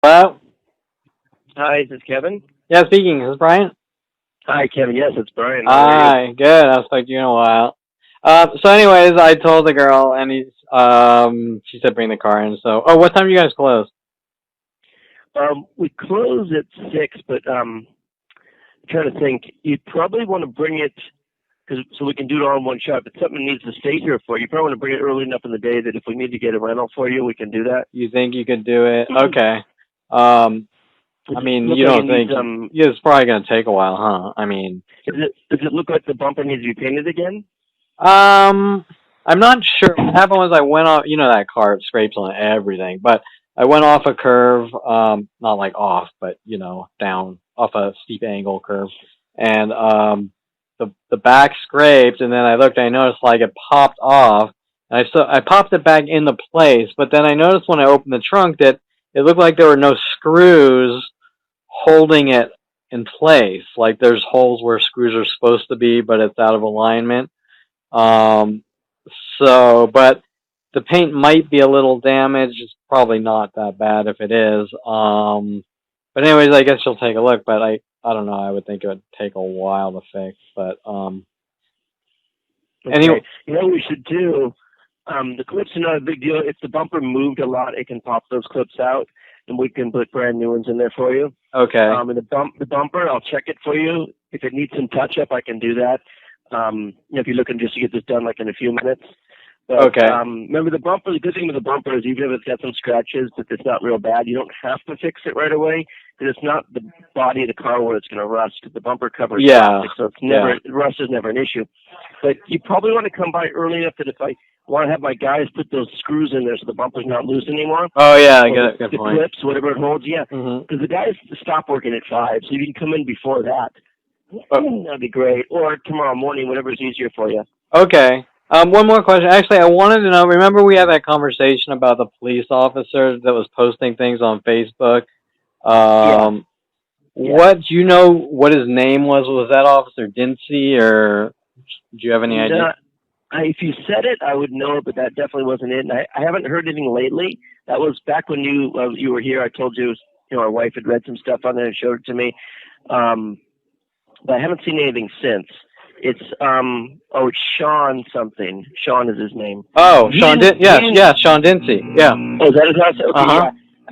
Hello? Hi, is this Kevin? Yeah, speaking. Is this Brian? Hi, Kevin. Yes, it's Brian. How are you? Hi, good. I was talking to you in a while. So anyways, I told the girl, and she said bring the car in. So, what time do you guys close? We close at 6, but I'm trying to think. You'd probably want to bring it, so we can do it all in one shot. But something needs to stay here for you. You probably want to bring it early enough in the day that if we need to get a rental for you, we can do that. You think you could do it? Okay. I mean, you don't think it's probably going to take a while, huh? I mean, does it look like the bumper needs to be painted again? I'm not sure. What happened was I went off, that car, it scrapes on everything, but I went off a curve, not like off, but, down off a steep angle curve, and the back scraped, and then I looked, I noticed like it popped off, and I popped it back into place, but then I noticed when I opened the trunk that it looked like there were no screws holding it in place. Like there's holes where screws are supposed to be, but it's out of alignment. But the paint might be a little damaged. It's probably not that bad if it is. But anyways, I guess you'll take a look, but I don't know. I would think it would take a while to fix, but, okay. Anyway. You know what we should do? The clips are not a big deal. If the bumper moved a lot, it can pop those clips out, and we can put brand new ones in there for you. Okay. And the bumper, I'll check it for you. If it needs some touch-up, I can do that. If you're looking just to get this done like in a few minutes. But, okay. Remember the bumper, the good thing with the bumper is even if it's got some scratches, but it's not real bad, you don't have to fix it right away because it's not the body of the car where it's going to rust. The bumper covers plastic, so it's never, rust is never an issue. But you probably want to come by early enough that if I want to have my guys put those screws in there so the bumper's not loose anymore. Oh, yeah, I get it. Good the point. clips, whatever it holds, yeah. Because the guys stop working at 5, so you can come in before that. That'd be great. Or tomorrow morning, whatever's easier for you. Okay. One more question. Actually, I wanted to know, remember we had that conversation about the police officer that was posting things on Facebook? What, do you know what his name was? Was that Officer Dincy, or do you have any idea? If you said it, I would know it, but that definitely wasn't it. And I haven't heard anything lately. That was back when you were here. I told you, our wife had read some stuff on there and showed it to me. But I haven't seen anything since. It's it's Sean something. Sean is his name. Oh, Sean Sean Dincy. Yeah. Oh, is that his house?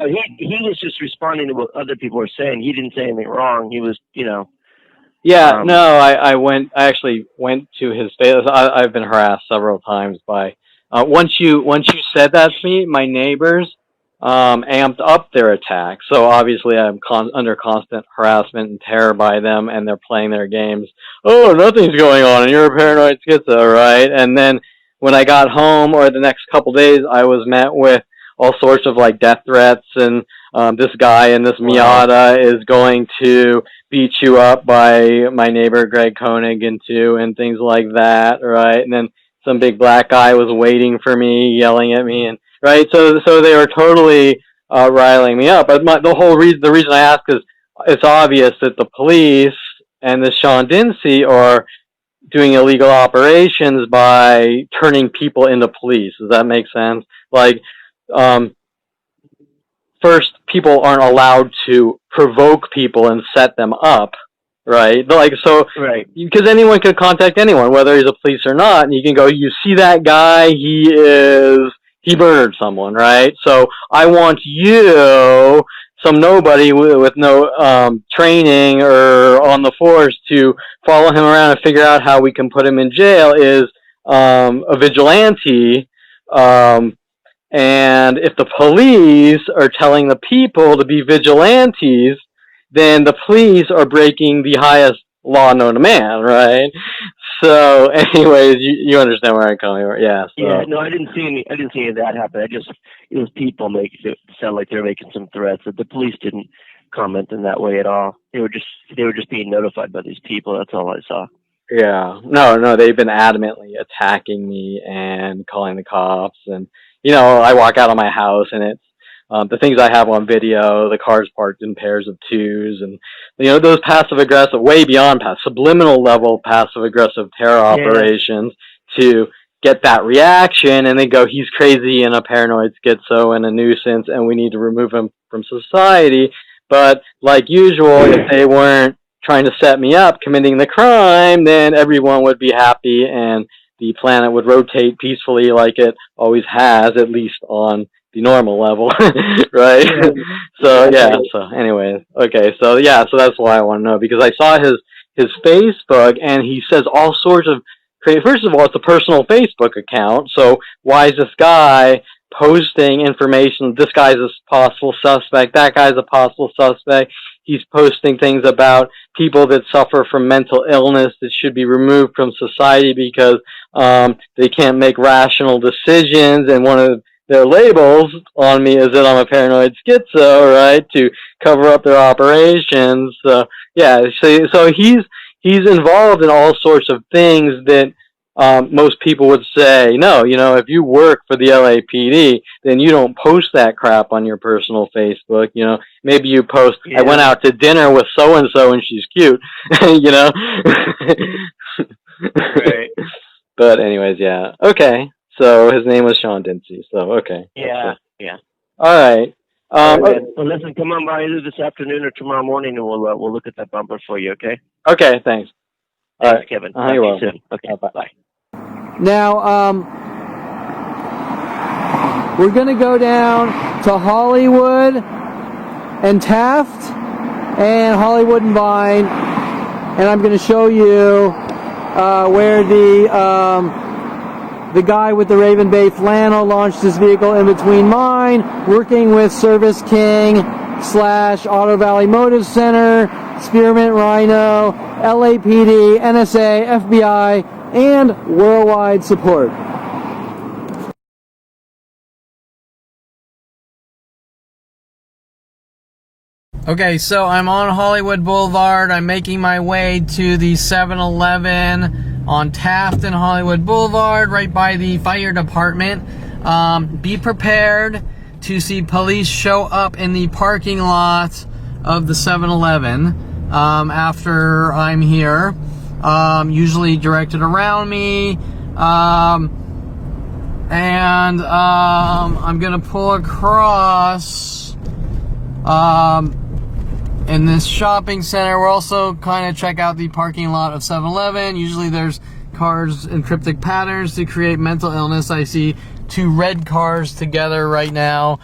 Okay, yeah. He was just responding to what other people were saying. He didn't say anything wrong. He was, Yeah, no, I actually went to his face. I've been harassed several times by, once you said that to me, my neighbors, amped up their attack. So obviously I'm under constant harassment and terror by them, and they're playing their games. Oh, nothing's going on, and you're a paranoid schizo, right? And then when I got home, or the next couple days, I was met with all sorts of like death threats, and this guy in this Miata is going to beat you up by my neighbor Greg Koenig and things like that, right? And then some big black guy was waiting for me, yelling at me, and right. So they were totally riling me up. But the reason I ask is it's obvious that the police and the Sean Dincy are doing illegal operations by turning people into police. Does that make sense? Like, first, people aren't allowed to provoke people and set them up, right? Like, so, right. Because anyone could contact anyone, whether he's a police or not, and you can go, you see that guy, he murdered someone, right? So I want you, some nobody with no training or on the force, to follow him around and figure out how we can put him in jail is a vigilante. And if the police are telling the people to be vigilantes, then the police are breaking the highest law known to man, right? So, anyways, you understand where I'm coming from, yeah. So. Yeah, no, I didn't see any of that happen. It was people making it sound like they were making some threats. The police didn't comment in that way at all. They were just being notified by these people. That's all I saw. Yeah, no, they've been adamantly attacking me and calling the cops, and I walk out of my house and it's the things I have on video, the cars parked in pairs of twos, and those passive aggressive, way beyond subliminal level passive aggressive terror operations to get that reaction and they go, he's crazy and a paranoid schizo and a nuisance and we need to remove him from society. But like usual, if they weren't trying to set me up committing the crime, then everyone would be happy and the planet would rotate peacefully like it always has, at least on the normal level, right? So yeah, so anyways, okay, so yeah, so that's why I want to know, because I saw his Facebook and he says all sorts of crazy. First of all, it's a personal Facebook account, so why is this guy posting information? This guy's a possible suspect, that guy's a possible suspect. He's posting things about people that suffer from mental illness that should be removed from society because they can't make rational decisions, and one of their labels on me is that I'm a paranoid schizo, right, to cover up their operations. Yeah, so he's involved in all sorts of things that most people would say, no, if you work for the LAPD, then you don't post that crap on your personal Facebook. Maybe you post, I went out to dinner with so-and-so and she's cute, Right. But anyways, yeah. Okay. So his name was Sean Dincy. So, okay. Yeah. All right. Well, listen, come on by either this afternoon or tomorrow morning and we'll look at that bumper for you, okay? Okay, thanks. All right, Kevin. You're welcome. Soon. Okay, bye. Now, we're going to go down to Hollywood and Taft and Hollywood and Vine, and I'm going to show you where the guy with the Raven Bay flannel launched his vehicle in between mine, working with Service King / Auto Valley Motive Center, Spearmint Rhino, LAPD, NSA, FBI, and worldwide support. Okay, so I'm on Hollywood Boulevard. I'm making my way to the 7-Eleven on Taft and Hollywood Boulevard, right by the fire department. Be prepared to see police show up in the parking lot of the 7-Eleven after I'm here. Usually directed around me. And I'm gonna pull across in this shopping center. We're also kind of check out the parking lot of 7-Eleven. Usually there's cars in cryptic patterns to create mental illness. I see 2 red cars together right now.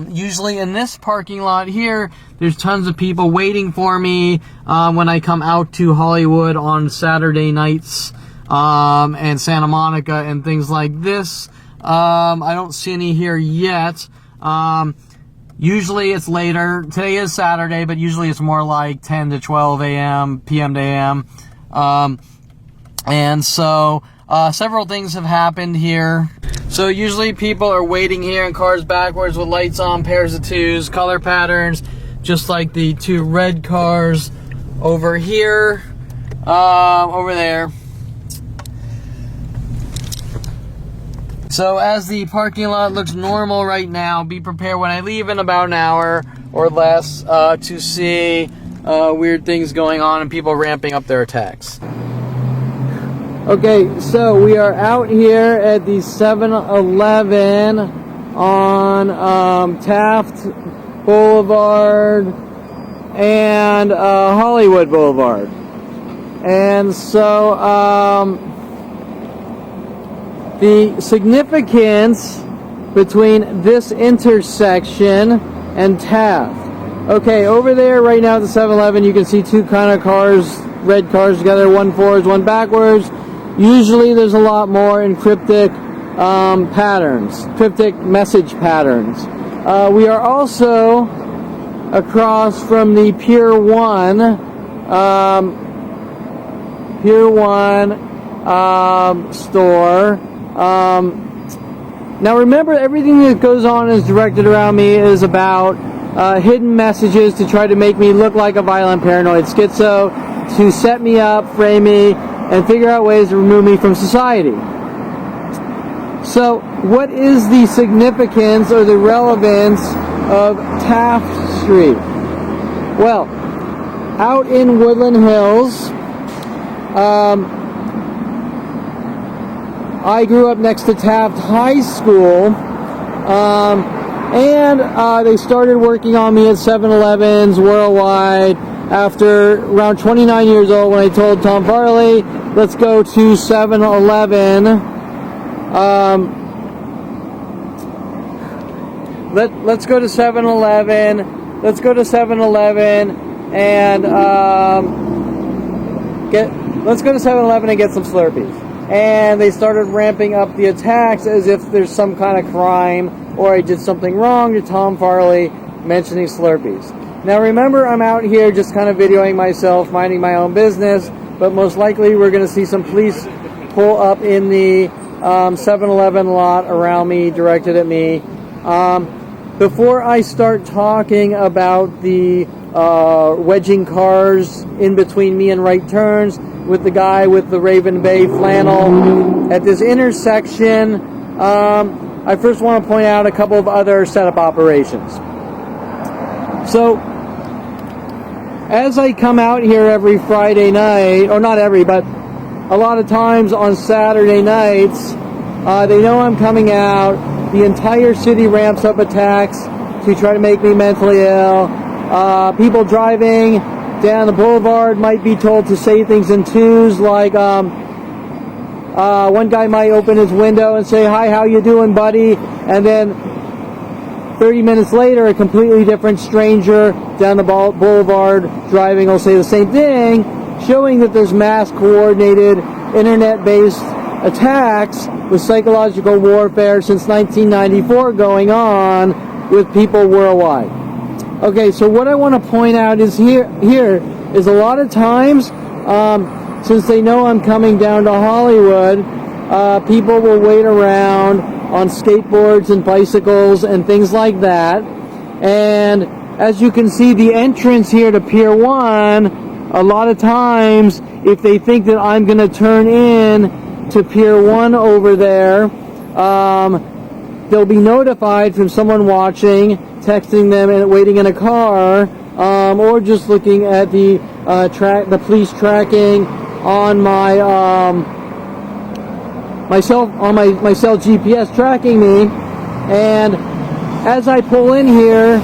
Usually in this parking lot here, there's tons of people waiting for me when I come out to Hollywood on Saturday nights and Santa Monica and things like this. I don't see any here yet. Usually it's later. Today is Saturday, but usually it's more like 10 to 12 a.m., p.m. to a.m. And so several things have happened here. So usually people are waiting here in cars backwards with lights on, pairs of 2s, color patterns, just like the 2 red cars over here, over there. So as the parking lot looks normal right now, be prepared when I leave in about an hour or less to see weird things going on and people ramping up their attacks. Okay, so we are out here at the 7-Eleven on Taft Boulevard and Hollywood Boulevard. And so the significance between this intersection and Taft. Okay, over there right now at the 7-Eleven, you can see 2 kind of cars, red cars together, 1 forwards, 1 backwards. Usually there's a lot more in cryptic patterns, cryptic message patterns. We are also across from the Pier 1 store. Now remember, everything that goes on is directed around me is about hidden messages to try to make me look like a violent paranoid schizo, to set me up, frame me, and figure out ways to remove me from society. So what is the significance or the relevance of Taft Street? Well, out in Woodland Hills, I grew up next to Taft High School, and they started working on me at 7-Elevens worldwide after around 29 years old when I told Tom Farley, let's go to 7-Eleven. Let's go to 7-Eleven. Let's go to 7-Eleven and let's go to 7-Eleven and get some Slurpees. And they started ramping up the attacks as if there's some kind of crime or I did something wrong to Tom Farley mentioning Slurpees. Now remember, I'm out here just kind of videoing myself, minding my own business, but most likely we're going to see some police pull up in the 7-Eleven lot around me, directed at me. Before I start talking about the wedging cars in between me and right turns with the guy with the Raven Bay flannel at this intersection, I first want to point out a couple of other setup operations. So, as I come out here every Friday night, or not every, but a lot of times on Saturday nights, they know I'm coming out. The entire city ramps up attacks to try to make me mentally ill. People driving down the boulevard might be told to say things in twos, like one guy might open his window and say, "Hi, how you doing, buddy?" And then 30 minutes later, a completely different stranger down the boulevard driving will say the same thing, showing that there's mass coordinated internet-based attacks with psychological warfare since 1994 going on with people worldwide. Okay, so what I want to point out is here is a lot of times, since they know I'm coming down to Hollywood, people will wait around on skateboards and bicycles and things like that. And as you can see, the entrance here to Pier 1, a lot of times, if they think that I'm going to turn in to Pier 1 over there, they'll be notified from someone watching, texting them and waiting in a car, or just looking at the police tracking on my my cell GPS tracking me. And as I pull in here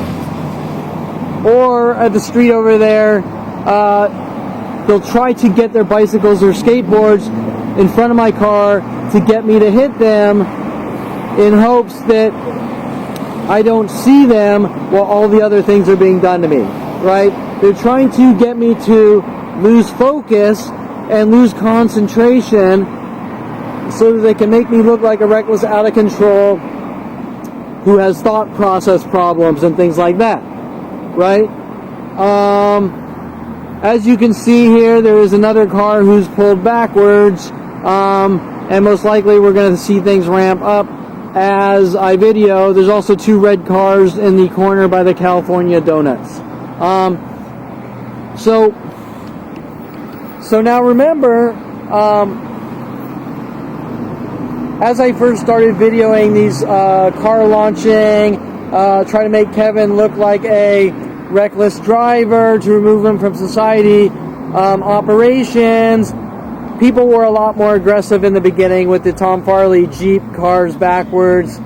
or at the street over there, they'll try to get their bicycles or skateboards in front of my car to get me to hit them in hopes that I don't see them while all the other things are being done to me, right? They're trying to get me to lose focus and lose concentration so that they can make me look like a reckless, out of control who has thought process problems and things like that, right? As you can see here, there is another car who's pulled backwards, and most likely we're going to see things ramp up as I video. There's also two red cars in the corner by the California Donuts. So now remember, as I first started videoing these car launching, trying to make Kevin look like a reckless driver to remove him from society operations, people were a lot more aggressive in the beginning with the Tom Farley Jeep cars backwards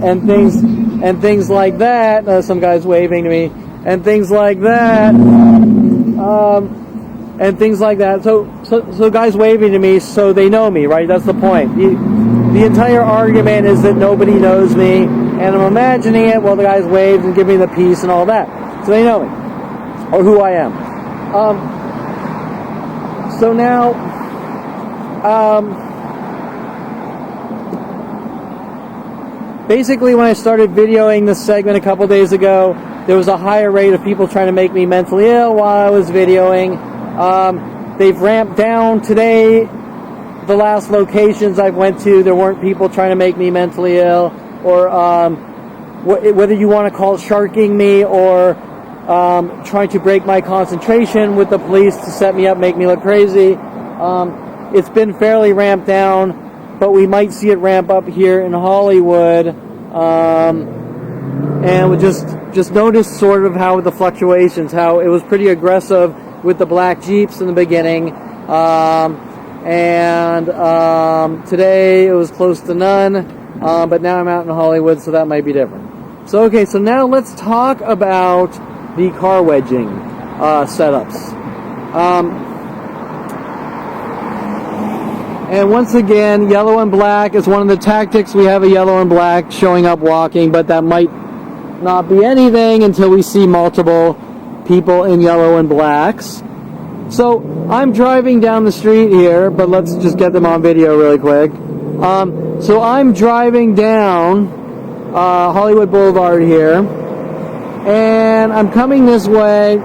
and things like that. Some guy's waving to me and things like that. So guys waving to me, so they know me, right? That's the point. The entire argument is that nobody knows me, and I'm imagining it while the guys wave and give me the peace and all that. So they know me, or who I am. So now, basically when I started videoing this segment a couple days ago, there was a higher rate of people trying to make me mentally ill while I was videoing. They've ramped down today. The last locations I've went to, there weren't people trying to make me mentally ill, or whether you want to call it sharking me or trying to break my concentration with the police to set me up, make me look crazy. It's been fairly ramped down, but we might see it ramp up here in Hollywood. And we just notice sort of how the fluctuations, how it was pretty aggressive with the black Jeeps in the beginning. and today it was close to none, but now I'm out in Hollywood, so that might be different. So okay, so now let's talk about the car wedging setups. And once again, yellow and black is one of the tactics. We have a yellow and black showing up walking, but that might not be anything until we see multiple people in yellow and blacks. So I'm driving down the street here, but let's just get them on video really quick. So I'm driving down Hollywood Boulevard here, and I'm coming this way,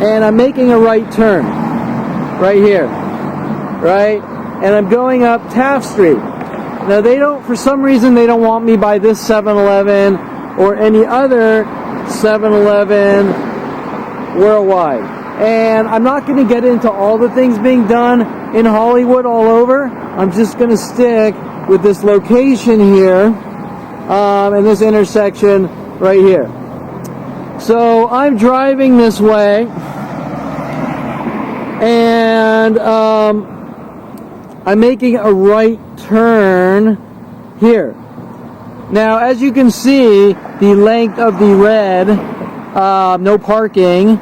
and I'm making a right turn right here, right? And I'm going up Taft Street. Now they don't, for some reason, they don't want me by this 7-Eleven or any other 7-Eleven worldwide. And I'm not going to get into all the things being done in Hollywood all over. I'm just going to stick with this location here and this intersection right here. So I'm driving this way, and I'm making a right turn here. Now, as you can see, the length of the red, no parking,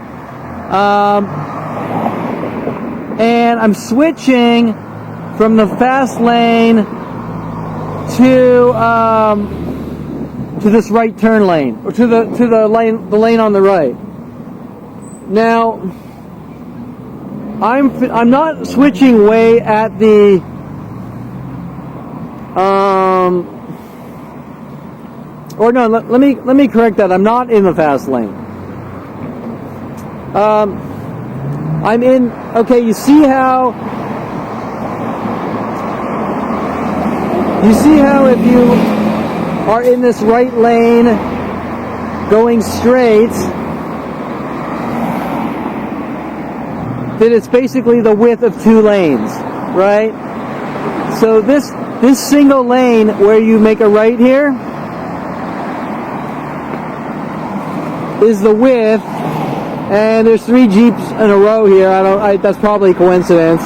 and I'm switching from the fast lane to this right turn lane, or to the lane on the right. Now, I'm not switching way at the or no, let me correct that. I'm not in the fast lane. I'm in. Okay, you see how if you are in this right lane going straight, that it's basically the width of two lanes, right? So this single lane where you make a right here is the width, and there's 3 Jeeps in a row here. That's probably a coincidence.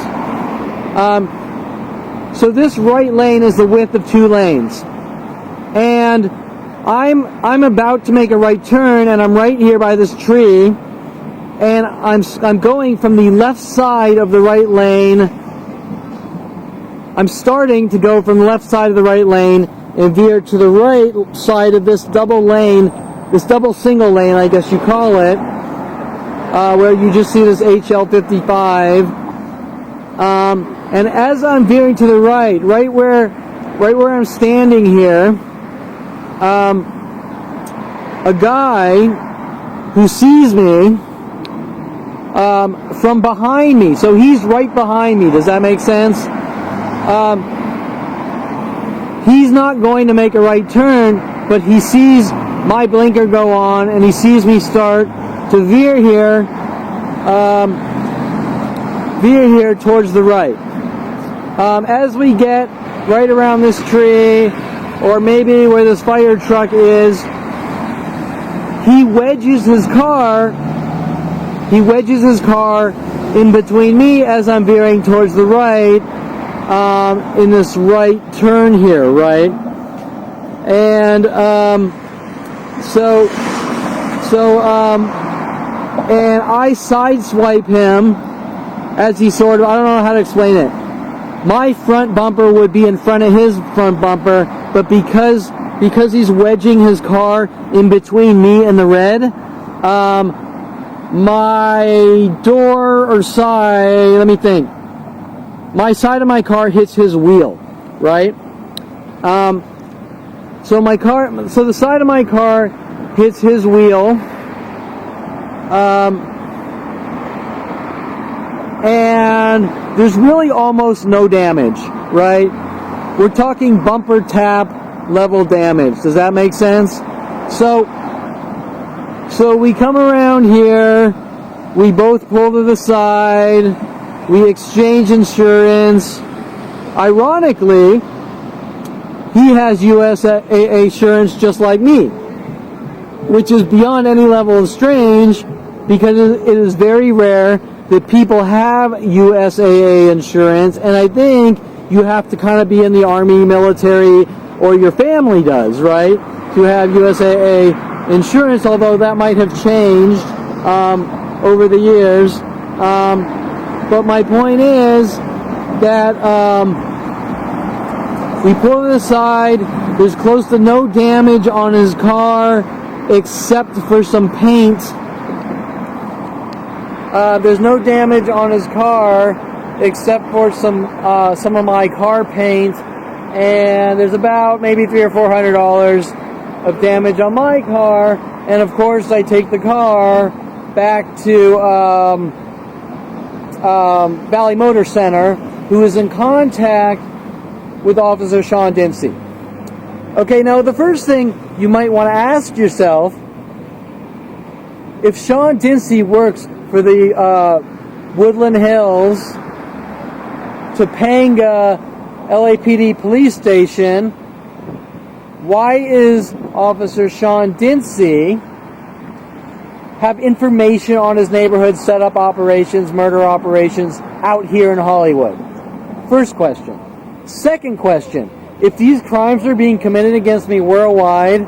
So this right lane is the width of 2 lanes, and I'm about to make a right turn, and I'm right here by this tree, and I'm going from the left side of the right lane. I'm starting to go from the left side of the right lane and veer to the right side of this double lane, this double single lane, I guess you call it, where you just see this HL55. And as I'm veering to the right where I'm standing here, a guy who sees me from behind me, so he's right behind me. Does that make sense? He's not going to make a right turn, but he sees my blinker go on, and he sees me start to veer here towards the right. As we get right around this tree, or maybe where this fire truck is, he wedges his car in between me as I'm veering towards the right, in this right turn here, right? And and I sideswipe him as he sort of, I don't know how to explain it. My front bumper would be in front of his front bumper, but because he's wedging his car in between me and the red, my door or side, let me think, my side of my car hits his wheel, right? So the side of my car hits his wheel, and there's really almost no damage, right? We're talking bumper tap level damage. Does that make sense? So we come around here, we both pull to the side, we exchange insurance. Ironically, he has USAA insurance just like me, which is beyond any level of strange, because it is very rare that people have USAA insurance, and I think you have to kind of be in the Army, military, or your family does, right, to have USAA insurance, although that might have changed over the years. But my point is that we pull it aside. There's close to no damage on his car except for some paint. There's no damage on his car except for some of my car paint, and there's about maybe $300 or $400 of damage on my car. And of course, I take the car back to Valley Motor Center, who is in contact with Officer Sean Dinsey. Okay, now the first thing you might want to ask yourself, if Sean Dinsey works for the Woodland Hills, Topanga LAPD police station, why is Officer Sean Dinsey have information on his neighborhood setup operations, murder operations out here in Hollywood? First question. Second question, if these crimes are being committed against me worldwide,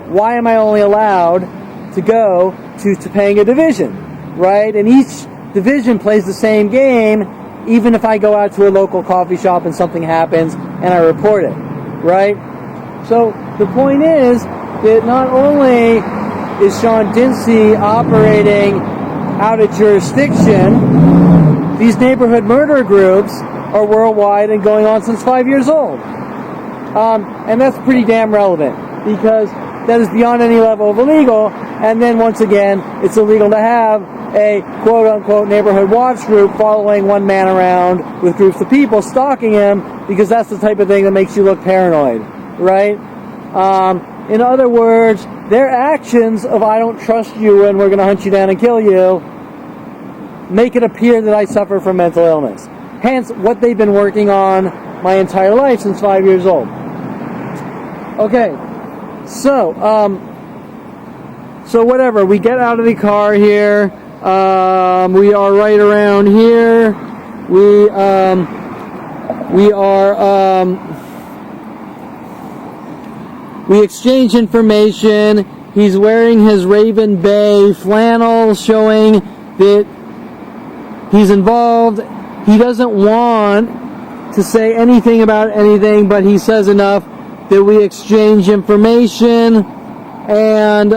why am I only allowed to go to Topanga Division, right? And each division plays the same game, even if I go out to a local coffee shop and something happens and I report it, right? So the point is that not only is Sean Dinsey operating out of jurisdiction, these neighborhood murder groups are worldwide and going on since 5 years old. And that's pretty damn relevant, because that is beyond any level of illegal. And then once again, it's illegal to have a quote-unquote neighborhood watch group following one man around with groups of people stalking him, because that's the type of thing that makes you look paranoid, right? In other words, their actions of "I don't trust you and we're going to hunt you down and kill you" make it appear that I suffer from mental illness. Hence, what they've been working on my entire life since 5 years old. Okay, so whatever. We get out of the car here. We are right around here. We exchange information. He's wearing his Raven Bay flannel, showing that he's involved. He doesn't want to say anything about anything, but he says enough that we exchange information and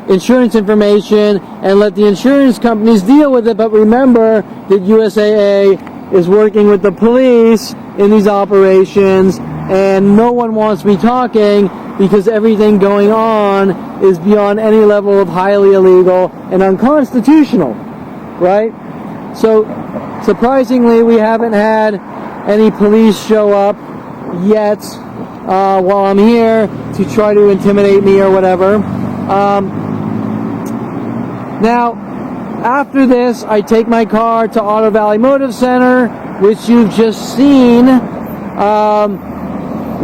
insurance information and let the insurance companies deal with it. But remember that USAA is working with the police in these operations, and no one wants me talking because everything going on is beyond any level of highly illegal and unconstitutional, right? So surprisingly, we haven't had any police show up yet while I'm here to try to intimidate me or whatever. Now, after this, I take my car to Auto Valley Motive Center, which you've just seen,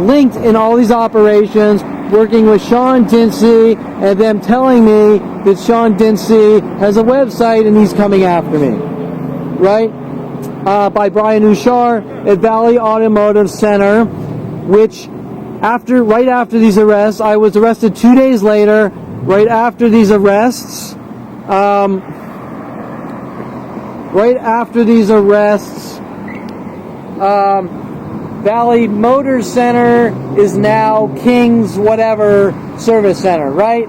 linked in all these operations, working with Sean Dinsey, and them telling me that Sean Dinsey has a website and he's coming after me, right? By Brian Ushar at Valley Automotive Center, which right after these arrests, I was arrested 2 days later. Right after these arrests, Valley Motor Center is now King's whatever service center, right?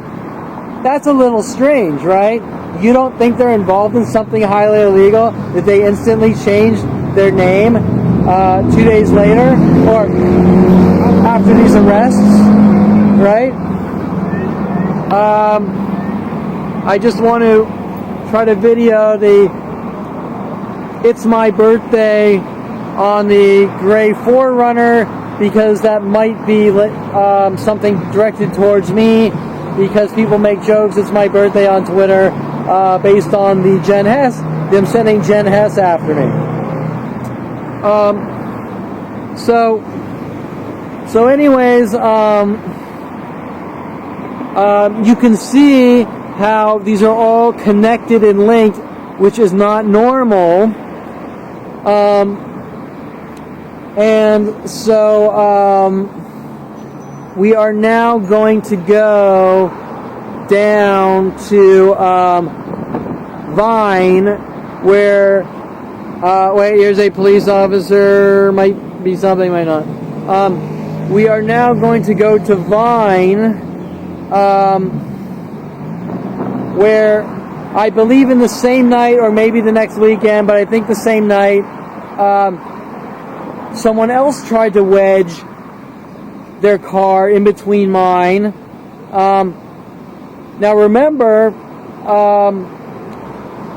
That's a little strange, right? You don't think they're involved in something highly illegal that they instantly changed their name 2 days later or after these arrests, right? I just want to try to video It's My Birthday on the gray 4Runner, because that might be something directed towards me, because people make jokes "It's my birthday" on Twitter based on the Jen Hess, them sending Jen Hess after me. So anyways, you can see how these are all connected and linked which is not normal. And so we are now going to go down to Vine, where wait, here's a police officer. Might be something, might not. We are now going to go to Vine, where I believe in the same night, or maybe the next weekend, but I think the same night, someone else tried to wedge their car in between mine. Now remember,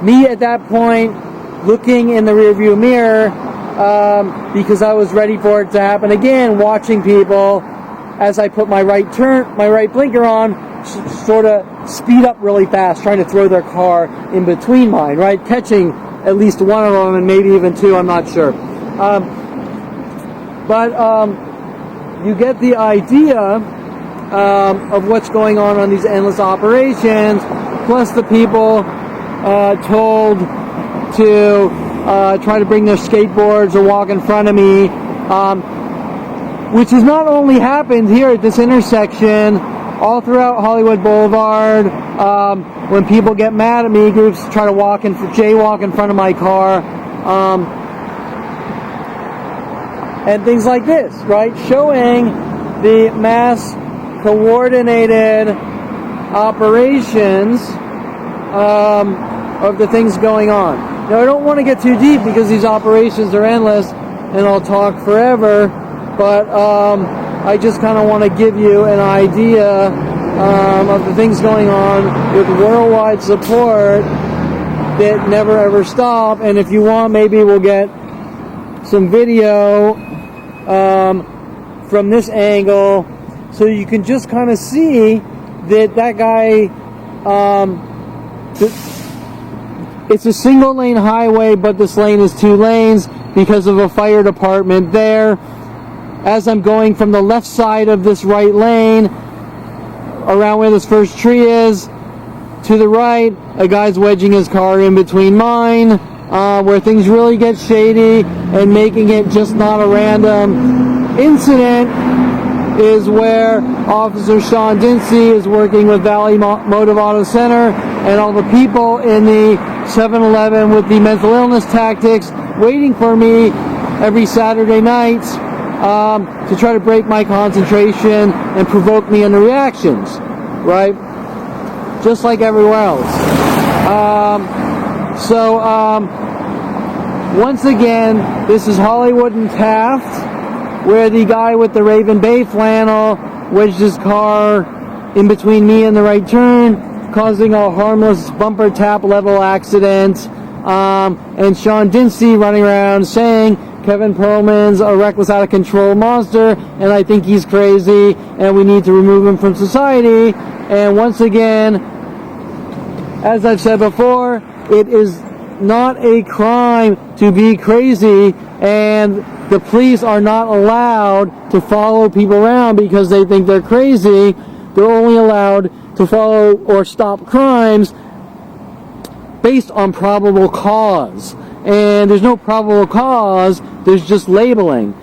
me at that point looking in the rearview mirror, because I was ready for it to happen again, watching people as I put my right blinker on, sort of speed up really fast, trying to throw their car in between mine, right? Catching at least one of them, and maybe even two, I'm not sure. But you get the idea of what's going on these endless operations, plus the people told to try to bring their skateboards or walk in front of me, which has not only happened here at this intersection, all throughout Hollywood Boulevard. When people get mad at me, groups try to jaywalk in front of my car, and things like this, right? Showing the mass coordinated operations of the things going on. Now, I don't want to get too deep because these operations are endless and I'll talk forever, but I just kind of want to give you an idea of the things going on with worldwide support that never ever stop. And if you want, maybe we'll get some video from this angle so you can just kind of see that guy, it's a single lane highway, but this lane is 2 lanes because of a fire department there. As I'm going from the left side of this right lane, around where this first tree is, to the right, a guy's wedging his car in between mine, where things really get shady, and making it just not a random incident is where Officer Sean Dinsey is working with Valley Motive Auto Center and all the people in the 7-Eleven with the mental illness tactics waiting for me every Saturday night to try to break my concentration and provoke me into reactions, right? Just like everywhere else. Once again, this is Hollywood and Taft, where the guy with the Raven Bay flannel wedged his car in between me and the right turn, causing a harmless bumper tap level accident, and Sean Dinsey running around saying Kevin Perlman's a reckless, out of control monster, and I think he's crazy, and we need to remove him from society. And once again, as I've said before, it is not a crime to be crazy, and the police are not allowed to follow people around because they think they're crazy. They're only allowed to follow or stop crimes based on probable cause. And there's no probable cause, there's just labeling.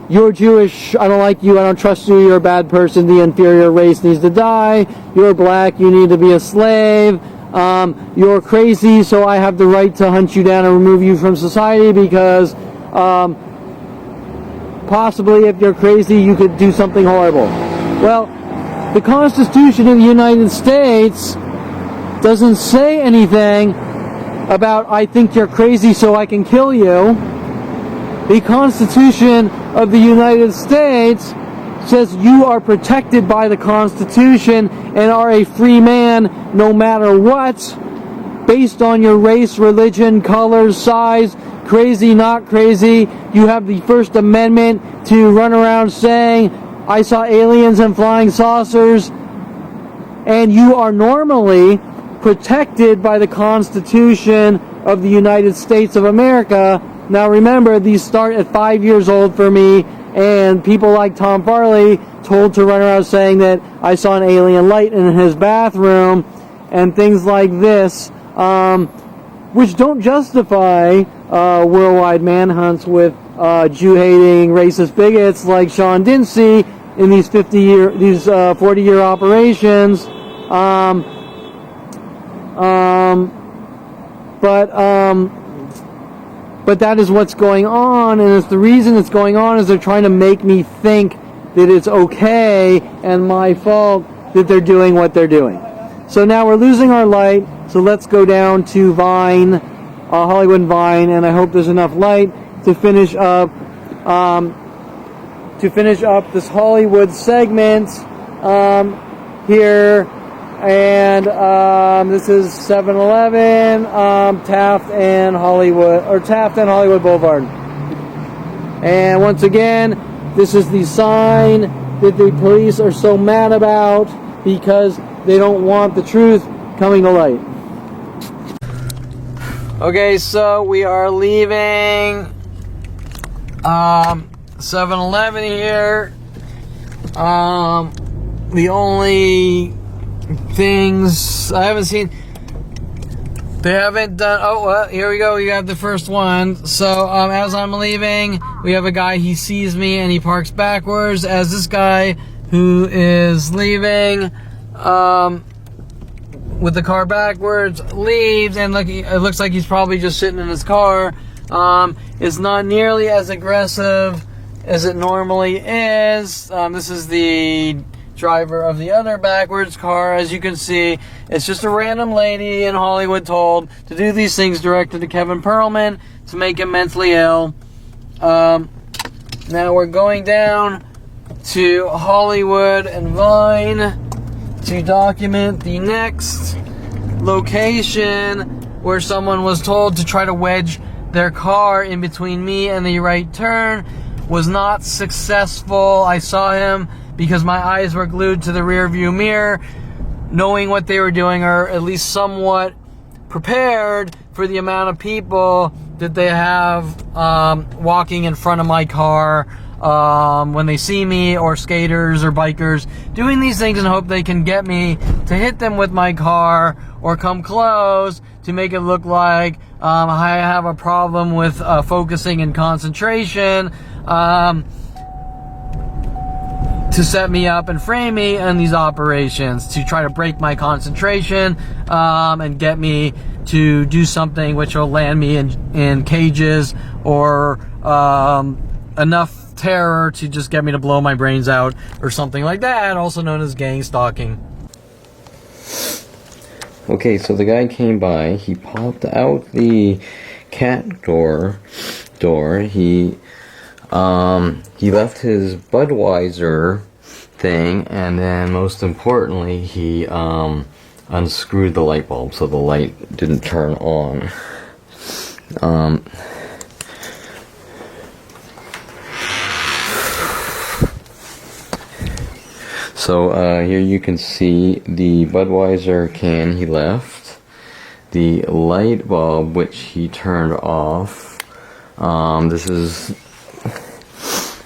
You're Jewish, I don't like you, I don't trust you, you're a bad person, the inferior race needs to die. You're black, you need to be a slave. You're crazy, so I have the right to hunt you down and remove you from society because possibly if you're crazy, you could do something horrible. Well, the Constitution of the United States doesn't say anything about I think you're crazy so I can kill you. The Constitution of the United States says you are protected by the Constitution and are a free man no matter what, based on your race, religion, color, size, crazy, not crazy. You have the First Amendment to run around saying, I saw aliens and flying saucers, and you are normally protected by the Constitution of the United States of America. Now remember, these start at 5 years old for me, and people like Tom Farley told to run around saying that I saw an alien light in his bathroom, and things like this. which don't justify worldwide manhunts with Jew-hating, racist bigots like Sean Dinsey in these 40-year operations. But that is what's going on, and it's the reason it's going on is they're trying to make me think that it's okay and my fault that they're doing what they're doing. So now we're losing our light, so let's go down to Vine, Hollywood Vine, and I hope there's enough light to finish up this Hollywood segment here. And this is 7-Eleven, Taft and Hollywood Boulevard. And once again, this is the sign that the police are so mad about because they don't want the truth coming to light. Okay, so we are leaving 7-Eleven here. The only things I haven't seen, they haven't done. Oh, well, here we go. We got the first one. So as I'm leaving, we have a guy, he sees me and he parks backwards. As this guy who is leaving with the car backwards leaves, and look, it looks like he's probably just sitting in his car. It's not nearly as aggressive as it normally is. This is the driver of the other backwards car. As you can see, it's just a random lady in Hollywood told to do these things directed to Kevin Perlman to make him mentally ill. Now we're going down to Hollywood and Vine to document the next location where someone was told to try to wedge their car in between me and the right turn. Was not successful. I saw him because my eyes were glued to the rear view mirror, knowing what they were doing, or at least somewhat prepared for the amount of people that they have walking in front of my car when they see me, or skaters or bikers doing these things, and hope they can get me to hit them with my car or come close to make it look like I have a problem with focusing and concentration, to set me up and frame me in these operations, to try to break my concentration and get me to do something which will land me in cages, or enough terror to just get me to blow my brains out or something like that, also known as gang stalking. Okay, so the guy came by, he popped out the cat door, he left his Budweiser thing, and then most importantly, he unscrewed the light bulb so the light didn't turn on. So here you can see the Budweiser can he left, the light bulb which he turned off.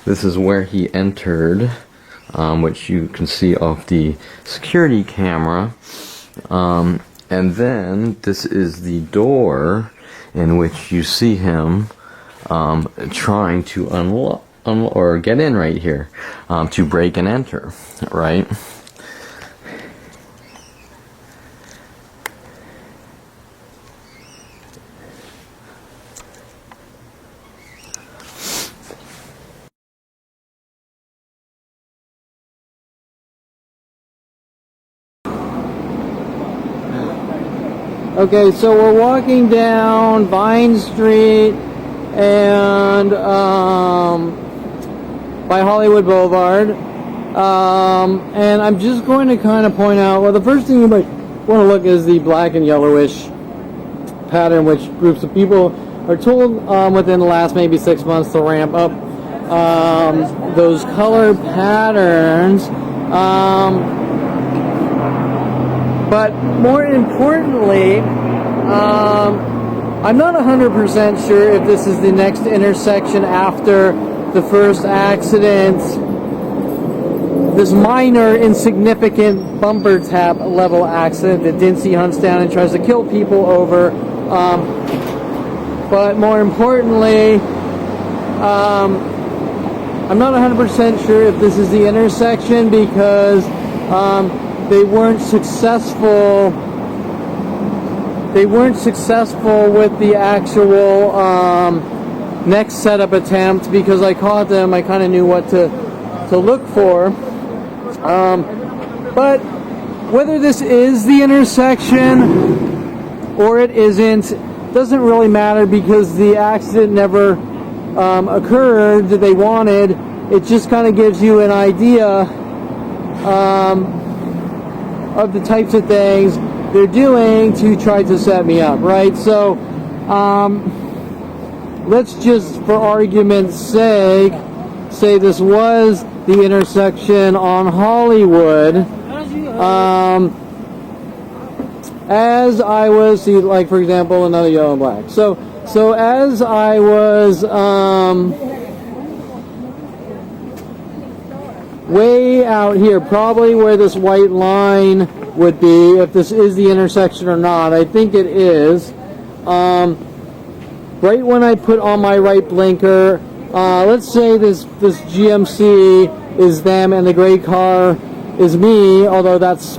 This is where he entered, which you can see off the security camera. And then this is the door in which you see him trying to unlock or get in right here, to break and enter, right? Okay, so we're walking down Vine Street and by Hollywood Boulevard, and I'm just going to kind of point out, well, the first thing you might want to look is the black and yellowish pattern, which groups of people are told within the last maybe 6 months to ramp up those color patterns. But more importantly, I'm not 100% sure if this is the next intersection after the first accident, this minor insignificant bumper tap level accident that Dinsey hunts down and tries to kill people over But more importantly, I'm not 100% sure if this is the intersection because they weren't successful. They weren't successful with the actual next setup attempt because I caught them. I kind of knew what to look for. But whether this is the intersection or it isn't doesn't really matter because the accident never occurred that they wanted. It just kind of gives you an idea of the types of things they're doing to try to set me up, right? So let's just, for argument's sake, say this was the intersection on Hollywood. As I was, see, like for example, another yellow and black. So as I was way out here, probably where this white line would be, if this is the intersection or not. I think it is. Right when I put on my right blinker, let's say this GMC is them and the gray car is me, although that's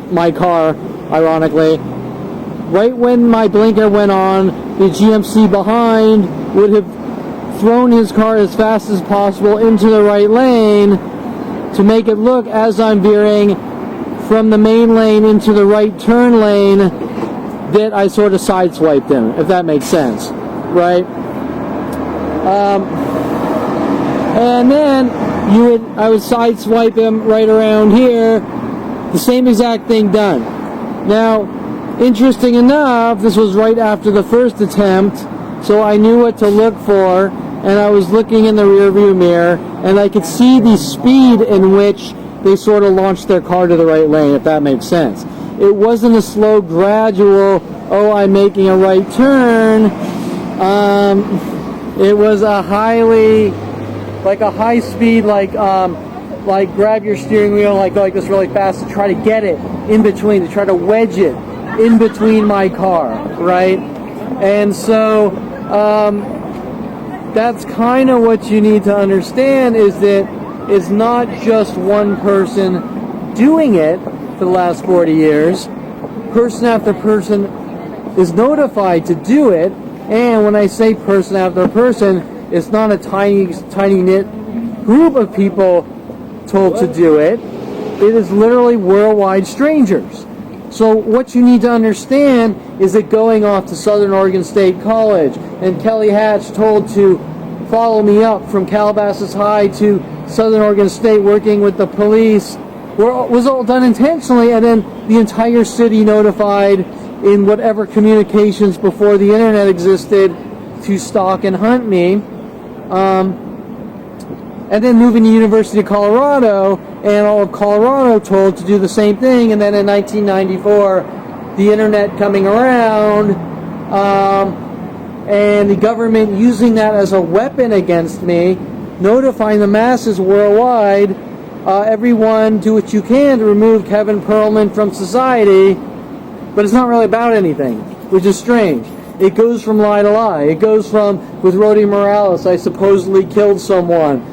my car, ironically. Right when my blinker went on, the GMC behind would have thrown his car as fast as possible into the right lane to make it look as I'm veering from the main lane into the right turn lane that I sort of sideswiped him, if that makes sense, right? And then I would sideswipe him right around here, the same exact thing done. Now, interesting enough, this was right after the first attempt, so I knew what to look for, and I was looking in the rearview mirror, and I could see the speed in which they sort of launched their car to the right lane, if that makes sense. It wasn't a slow, gradual, oh, I'm making a right turn. It was a highly, like a high speed, like grab your steering wheel and go like this really fast to try to get it in between, to try to wedge it in between my car, right? And so that's kind of what you need to understand, is that it's not just one person doing it for the last 40 years. Person after person is notified to do it, and when I say person after person, it's not a tiny knit group of people told to do it. It is literally worldwide strangers. So what you need to understand is that going off to Southern Oregon State College and Kelly Hatch told to follow me up from Calabasas High to Southern Oregon State, working with the police, was all done intentionally, and then the entire city notified in whatever communications before the internet existed to stalk and hunt me. And then moving to University of Colorado, and all of Colorado told to do the same thing. And then in 1994, the internet coming around, and the government using that as a weapon against me, notifying the masses worldwide, everyone do what you can to remove Kevin Perlman from society. But it's not really about anything, which is strange. It goes from lie to lie. It goes from, with Rody Morales, I supposedly killed someone.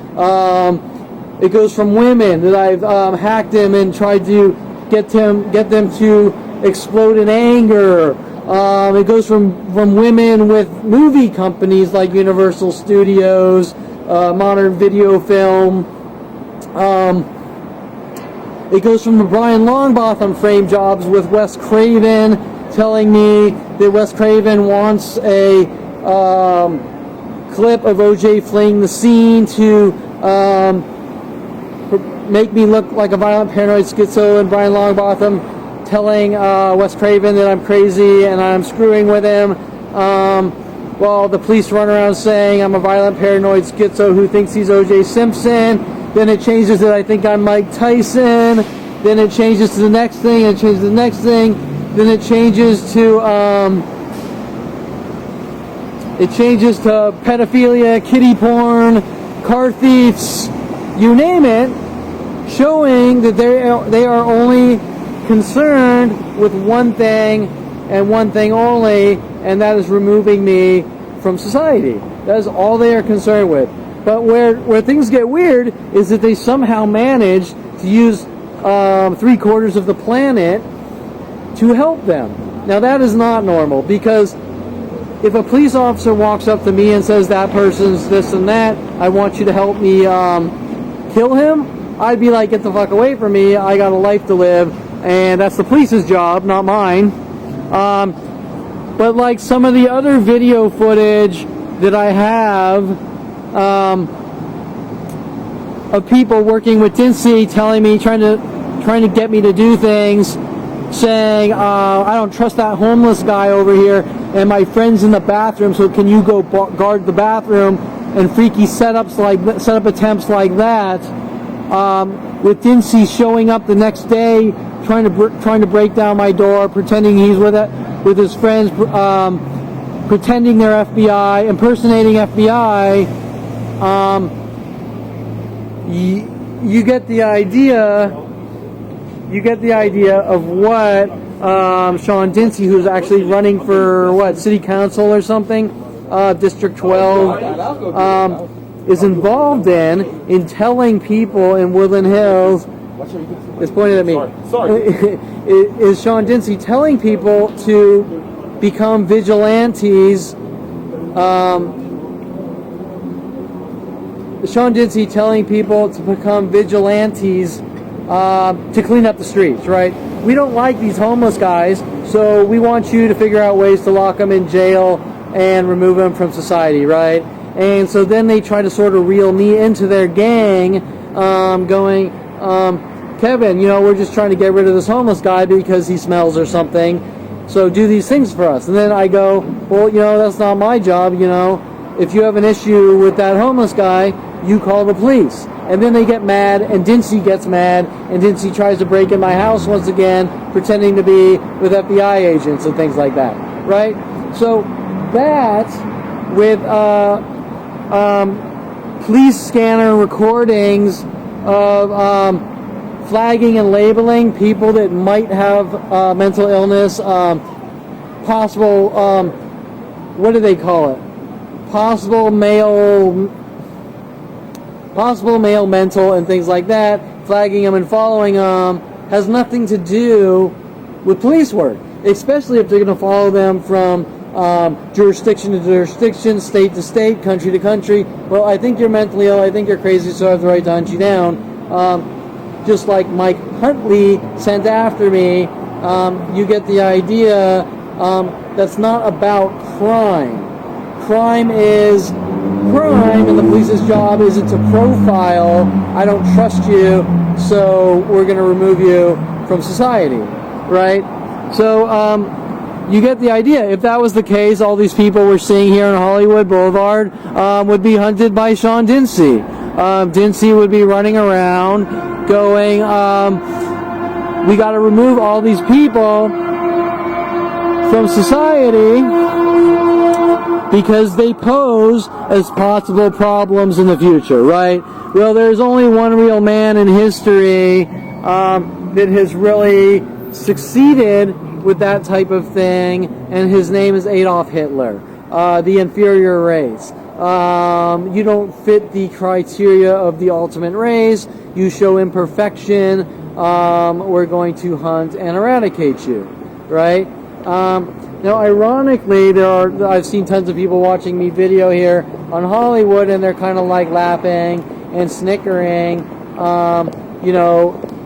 It goes from women that I've hacked them and tried to get them to explode in anger. It goes from women with movie companies like Universal Studios, Modern Video Film. It goes from the Brian Longbotham frame jobs with Wes Craven, telling me that Wes Craven wants a clip of OJ fleeing the scene to make me look like a violent paranoid schizo, and Brian Longbotham telling Wes Craven that I'm crazy and I'm screwing with him. Well, the police run around saying I'm a violent paranoid schizo who thinks he's OJ Simpson. Then it changes that I think I'm Mike Tyson. Then it changes to the next thing, and it changes to the next thing. Then it changes to pedophilia, kiddie porn, car thieves, you name it, showing that they are only concerned with one thing and one thing only, and that is removing me from society. That is all they are concerned with. But where things get weird is that they somehow manage to use 3/4 of the planet to help them. Now that is not normal, because if a police officer walks up to me and says that person's this and that, I want you to help me kill him, I'd be like, get the fuck away from me, I got a life to live, and that's the police's job, not mine. But like some of the other video footage that I have of people working with DNC telling me, trying to get me to do things, saying, I don't trust that homeless guy over here, and my friend's in the bathroom, so can you go guard the bathroom, and freaky setup attempts like that. With Dincy showing up the next day, trying to break down my door, pretending he's with his friends, pretending they're FBI, impersonating FBI. You get the idea. You get the idea of what Sean Dincy, who's actually running for city council or something, District 12, is involved in telling people in Woodland Hills. It's pointed at me. Is Sean Dincy telling people to become vigilantes? Sean Dincy telling people to become vigilantes to clean up the streets, right? We don't like these homeless guys, so we want you to figure out ways to lock them in jail and remove them from society, right? And so then they try to sort of reel me into their gang, going, Kevin, we're just trying to get rid of this homeless guy because he smells or something, so do these things for us. And then I go, well, that's not my job, If you have an issue with that homeless guy, you call the police. And then they get mad, and Dincy gets mad, and Dincy tries to break in my house once again, pretending to be with FBI agents and things like that, right? So that, with police scanner recordings of flagging and labeling people that might have mental illness, possible, what do they call it? Possible male mental and things like that, flagging them and following them, has nothing to do with police work, especially if they're going to follow them from jurisdiction to jurisdiction, state to state, country to country. Well, I think you're mentally ill, I think you're crazy, so I have the right to hunt you down. Just like Mike Huntley sent after me, you get the idea. That's not about crime. Crime is crime, and the police's job isn't to profile, I don't trust you, so we're going to remove you from society, right? So you get the idea. If that was the case, all these people we're seeing here on Hollywood Boulevard would be hunted by Sean Dincy. Dincy would be running around going, we got to remove all these people from society because they pose as possible problems in the future, right? Well, there's only one real man in history that has really succeeded with that type of thing, and his name is Adolf Hitler, the inferior race. You don't fit the criteria of the ultimate race, you show imperfection, we're going to hunt and eradicate you, right? Now, ironically, I've seen tons of people watching me video here on Hollywood, and they're kind of like laughing and snickering.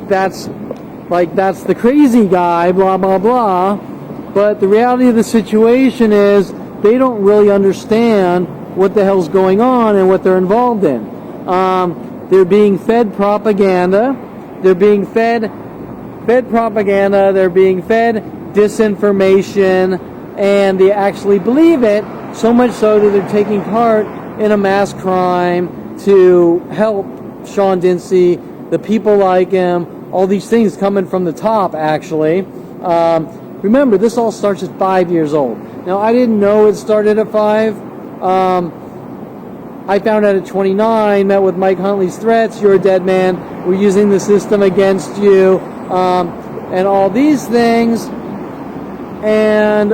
That's the crazy guy, blah, blah, blah. But the reality of the situation is they don't really understand what the hell's going on and what they're involved in. They're being fed propaganda. They're being fed propaganda. They're being fed disinformation, and they actually believe it, so much so that they're taking part in a mass crime to help Sean Dincy, the people like him, all these things coming from the top, actually. Remember, this all starts at 5 years old. Now, I didn't know it started at 5. I found out at 29, met with Mike Huntley's threats, you're a dead man, we're using the system against you, and all these things. And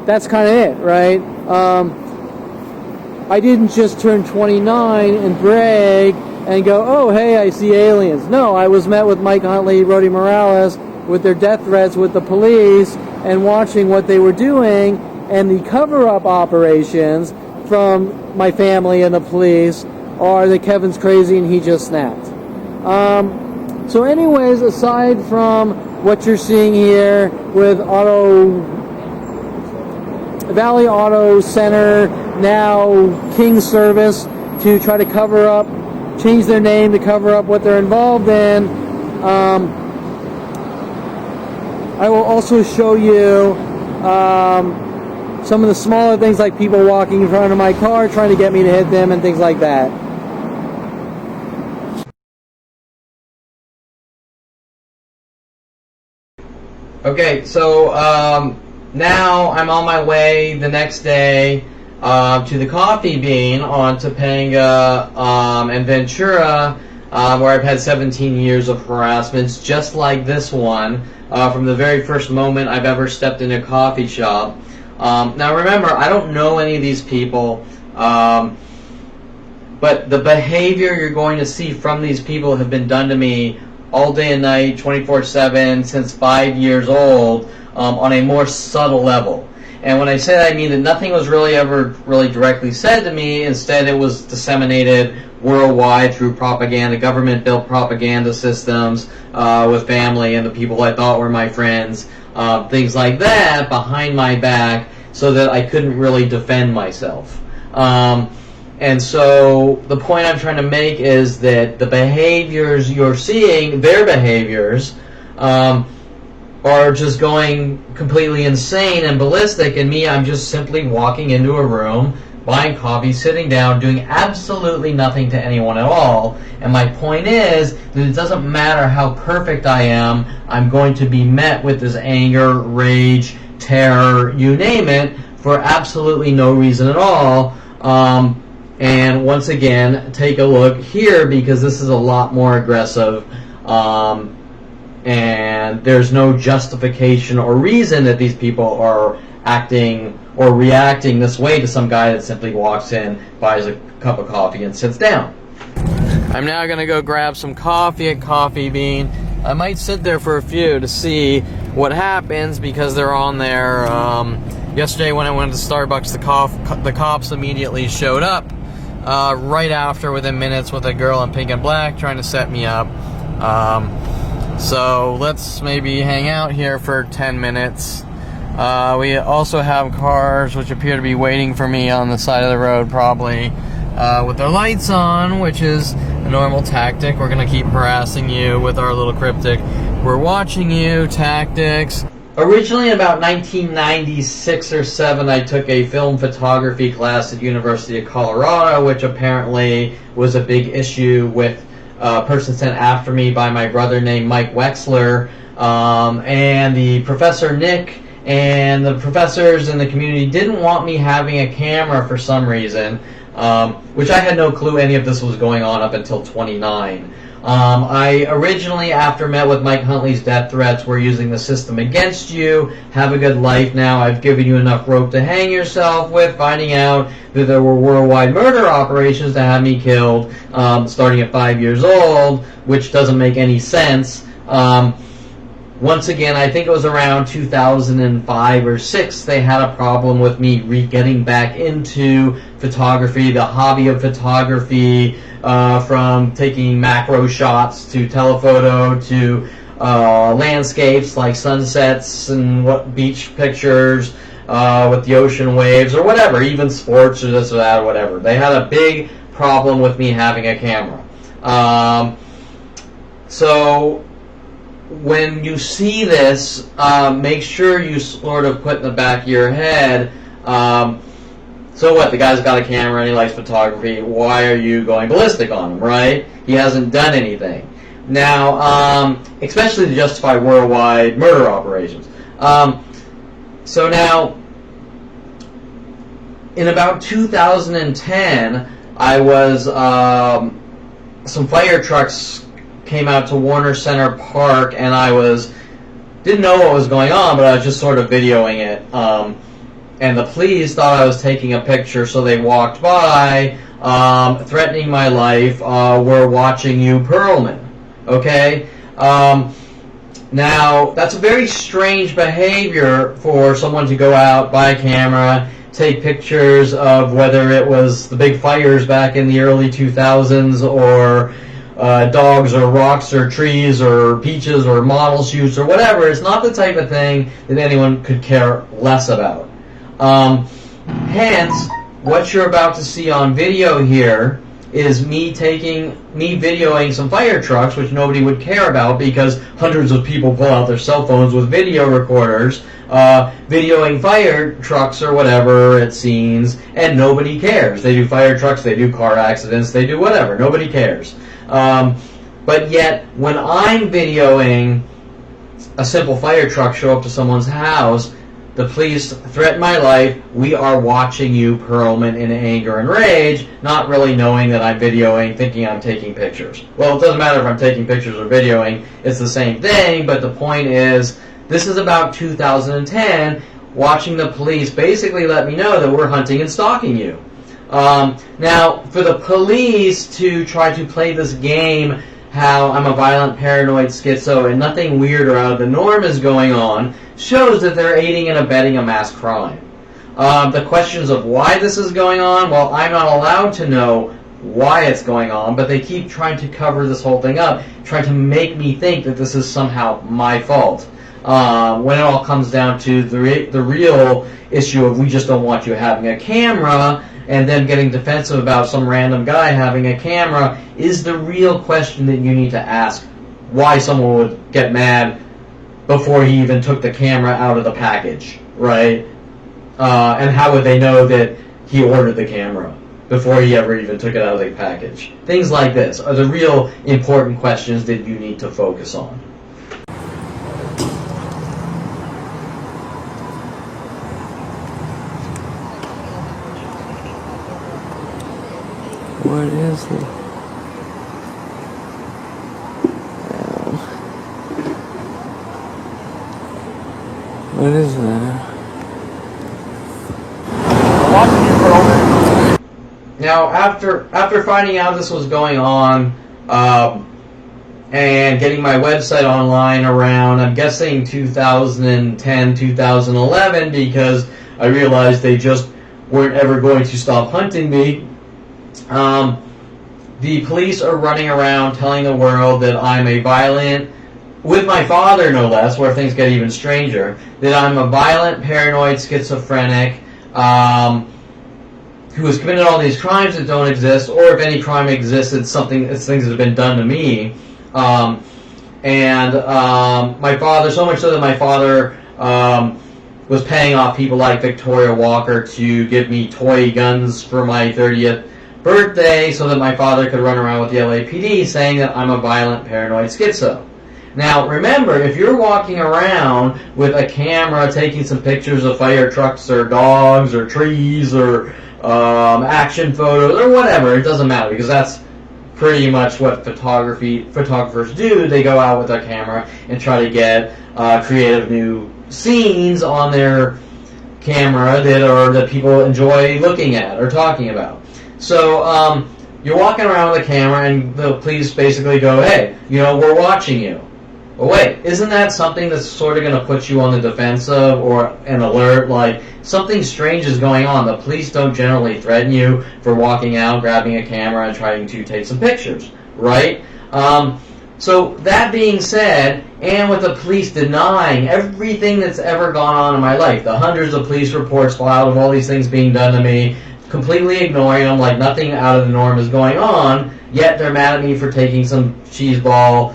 that's kind of it, right? I didn't just turn 29 and brag and go, oh, hey, I see aliens. No, I was met with Mike Huntley, Rody Morales, with their death threats with the police and watching what they were doing and the cover-up operations from my family and the police are that Kevin's crazy and he just snapped. So anyways, aside from what you're seeing here with Valley Auto Center, now King Service, to try to cover up, change their name to cover up what they're involved in, I will also show you some of the smaller things like people walking in front of my car trying to get me to hit them and things like that. Okay, so now I'm on my way the next day to the Coffee Bean on Topanga and Ventura, where I've had 17 years of harassments just like this one from the very first moment I've ever stepped in a coffee shop. Now remember, I don't know any of these people, but the behavior you're going to see from these people have been done to me all day and night, 24/7, since 5 years old, on a more subtle level. And when I say that, I mean that nothing was ever directly said to me. Instead, it was disseminated worldwide through propaganda, government-built propaganda systems with family and the people I thought were my friends, things like that, behind my back, so that I couldn't really defend myself. And so the point I'm trying to make is that the behaviors you're seeing, their behaviors, are just going completely insane and ballistic, and me, I'm just simply walking into a room, buying coffee, sitting down, doing absolutely nothing to anyone at all. And my point is that it doesn't matter how perfect I am, I'm going to be met with this anger, rage, terror, you name it, for absolutely no reason at all. And once again, take a look here, because this is a lot more aggressive, and there's no justification or reason that these people are acting or reacting this way to some guy that simply walks in, buys a cup of coffee, and sits down. I'm now going to go grab some coffee at Coffee Bean. I might sit there for a few to see what happens, because they're on there. Yesterday when I went to Starbucks, the cops immediately showed up. Right after, within minutes, with a girl in pink and black trying to set me up. So let's maybe hang out here for 10 minutes. We also have cars which appear to be waiting for me on the side of the road, probably with their lights on, which is a normal tactic. We're going to keep harassing you with our little cryptic "we're watching you" tactics. Originally, in about 1996 or 7, I took a film photography class at University of Colorado, which apparently was a big issue with a person sent after me by my brother named Mike Wexler, and the professor Nick and the professors in the community didn't want me having a camera for some reason, which I had no clue any of this was going on up until 29. I originally, after met with Mike Huntley's death threats, were using the system against you. Have a good life now. I've given you enough rope to hang yourself with, finding out that there were worldwide murder operations to have me killed, starting at 5 years old, which doesn't make any sense. Once again, I think it was around 2005 or 6, they had a problem with me getting back into photography, the hobby of photography, from taking macro shots to telephoto to landscapes like sunsets and beach pictures with the ocean waves or whatever, even sports or this or that or whatever. They had a big problem with me having a camera. So when you see this, make sure you sort of put in the back of your head, so what, the guy's got a camera and he likes photography, why are you going ballistic on him, right? He hasn't done anything. Now, especially to justify worldwide murder operations. So now, in about 2010, I was, some fire trucks came out to Warner Center Park, and I didn't know what was going on, but I was just sort of videoing it. and the police thought I was taking a picture, so they walked by, threatening my life. We're watching you, Perlman. Okay? Now, that's a very strange behavior for someone to go out, buy a camera, take pictures of whether it was the big fires back in the early 2000s or dogs or rocks or trees or beaches or model shoots or whatever. It's not the type of thing that anyone could care less about. Hence, what you're about to see on video here is me videoing some fire trucks, which nobody would care about because hundreds of people pull out their cell phones with video recorders, videoing fire trucks or whatever at scenes, and nobody cares. They do fire trucks, they do car accidents, they do whatever. Nobody cares. But yet, when I'm videoing a simple fire truck show up to someone's house, the police threaten my life. We are watching you, Perlman, in anger and rage, not really knowing that I'm videoing, thinking I'm taking pictures. Well, it doesn't matter if I'm taking pictures or videoing. It's the same thing, but the point is, this is about 2010, watching the police basically let me know that we're hunting and stalking you. Now, for the police to try to play this game, how I'm a violent, paranoid schizo and nothing weird or out of the norm is going on, shows that they're aiding and abetting a mass crime. The questions of why this is going on, well, I'm not allowed to know why it's going on, but they keep trying to cover this whole thing up, trying to make me think that this is somehow my fault. When it all comes down to the real issue of we just don't want you having a camera, and then getting defensive about some random guy having a camera, is the real question that you need to ask. Why someone would get mad before he even took the camera out of the package, right? And how would they know that he ordered the camera before he ever even took it out of the package? Things like this are the real important questions that you need to focus on. What is it? What is that? Now, after finding out this was going on, and getting my website online around, I'm guessing 2010, 2011, because I realized they just weren't ever going to stop hunting me. The police are running around telling the world that I'm a violent, with my father no less, where things get even stranger, that I'm a violent, paranoid, schizophrenic, who has committed all these crimes that don't exist, or if any crime exists, it's things that have been done to me. My father, so much so that my father was paying off people like Victoria Walker to give me toy guns for my 30th birthday so that my father could run around with the LAPD saying that I'm a violent, paranoid schizo. Now, remember, if you're walking around with a camera taking some pictures of fire trucks or dogs or trees or action photos or whatever, it doesn't matter, because that's pretty much what photographers do. They go out with their camera and try to get creative new scenes on their camera that people enjoy looking at or talking about. So you're walking around with a camera and the police basically go, hey, we're watching you. Well, wait, isn't that something that's sort of going to put you on the defensive or an alert, like something strange is going on? The police don't generally threaten you for walking out, grabbing a camera, and trying to take some pictures, right? So that being said, and with the police denying everything that's ever gone on in my life, the hundreds of police reports filed of all these things being done to me, completely ignoring them like nothing out of the norm is going on, yet they're mad at me for taking some cheeseball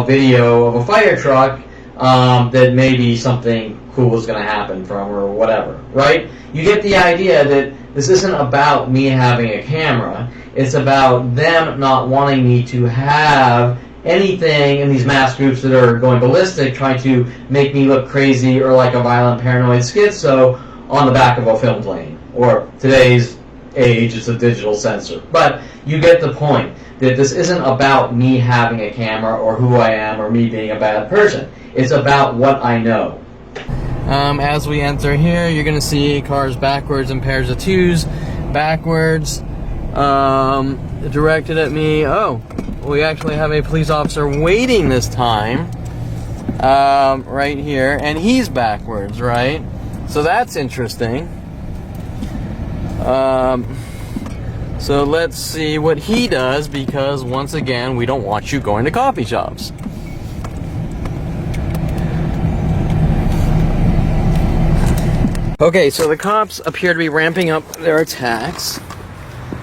video of a fire truck that maybe something cool was going to happen from or whatever, right? You get the idea that this isn't about me having a camera. It's about them not wanting me to have anything in these mass groups that are going ballistic, trying to make me look crazy or like a violent, paranoid schizo on the back of a film plane. Or today's age, it's a digital sensor. But you get the point, that this isn't about me having a camera or who I am or me being a bad person. It's about what I know. As we enter here, you're going to see cars backwards and pairs of twos backwards directed at me. Oh, we actually have a police officer waiting this time right here, and he's backwards, right? So that's interesting. So let's see what he does, because once again, we don't want you going to coffee shops. Okay, so the cops appear to be ramping up their attacks.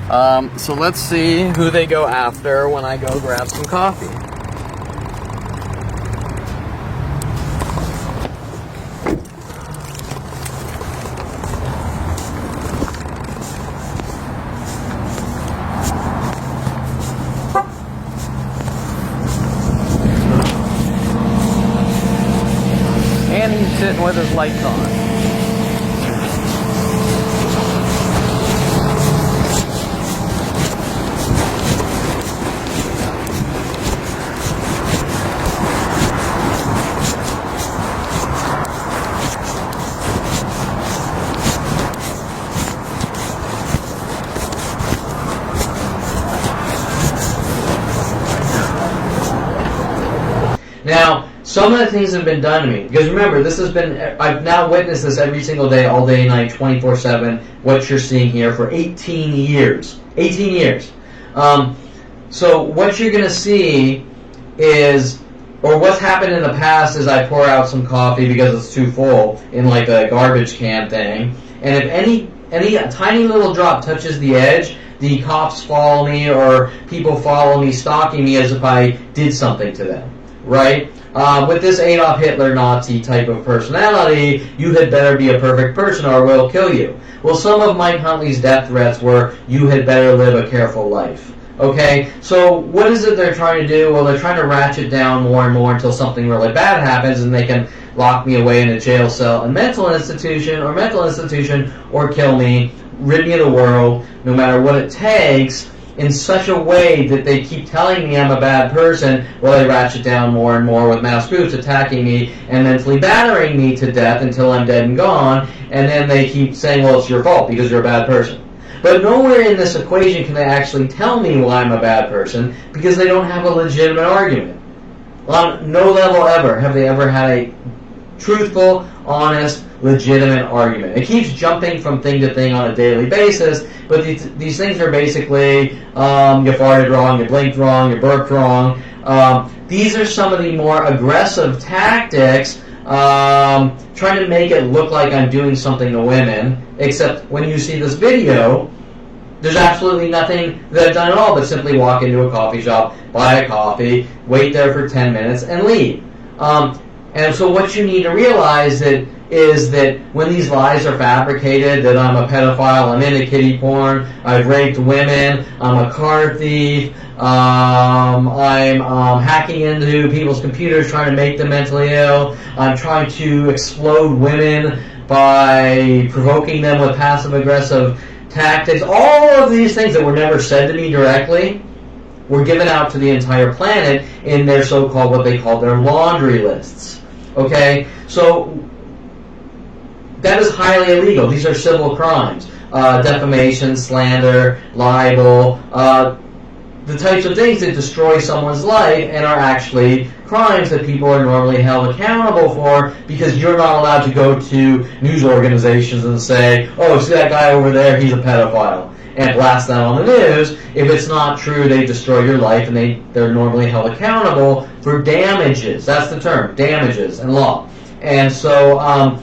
So let's see who they go after when I go grab some coffee. And he's sitting with his lights on. Now, some of the things have been done to me, because remember, this has been, I've now witnessed this every single day, all day, night, 24/7, what you're seeing here for 18 years. 18 years. So what you're going to see is, or what's happened in the past is I pour out some coffee because it's too full in like a garbage can thing, and if any tiny little drop touches the edge, the cops follow me, or people follow me, stalking me as if I did something to them. Right? With this Adolf Hitler Nazi type of personality, you had better be a perfect person or we'll kill you. Well, some of Mike Huntley's death threats were, you had better live a careful life. Okay? So what is it they're trying to do? Well, they're trying to ratchet down more and more until something really bad happens and they can lock me away in a jail cell and mental institution, or kill me, rid me of the world, no matter what it takes, in such a way that they keep telling me I'm a bad person, while they ratchet down more and more with masked groups attacking me and mentally battering me to death until I'm dead and gone, and then they keep saying, well, it's your fault because you're a bad person. But nowhere in this equation can they actually tell me why I'm a bad person, because they don't have a legitimate argument. On no level ever have they ever had a truthful, honest, legitimate argument. It keeps jumping from thing to thing on a daily basis, but these things are basically, you farted wrong, you blinked wrong, you burped wrong. These are some of the more aggressive tactics, trying to make it look like I'm doing something to women, except when you see this video, there's absolutely nothing that I've done at all but simply walk into a coffee shop, buy a coffee, wait there for 10 minutes, and leave. And so what you need to realize is that when these lies are fabricated, that I'm a pedophile, I'm into kiddie porn, I've raped women, I'm a car thief, I'm hacking into people's computers trying to make them mentally ill, I'm trying to explode women by provoking them with passive-aggressive tactics, all of these things that were never said to me directly were given out to the entire planet in their so-called, what they call their laundry lists. Okay? So that is highly illegal. These are civil crimes. Defamation, slander, libel, the types of things that destroy someone's life and are actually crimes that people are normally held accountable for, because you're not allowed to go to news organizations and say, oh, see that guy over there, he's a pedophile, and blast that on the news. If it's not true, they destroy your life, and they're normally held accountable for damages. That's the term, damages in law. And so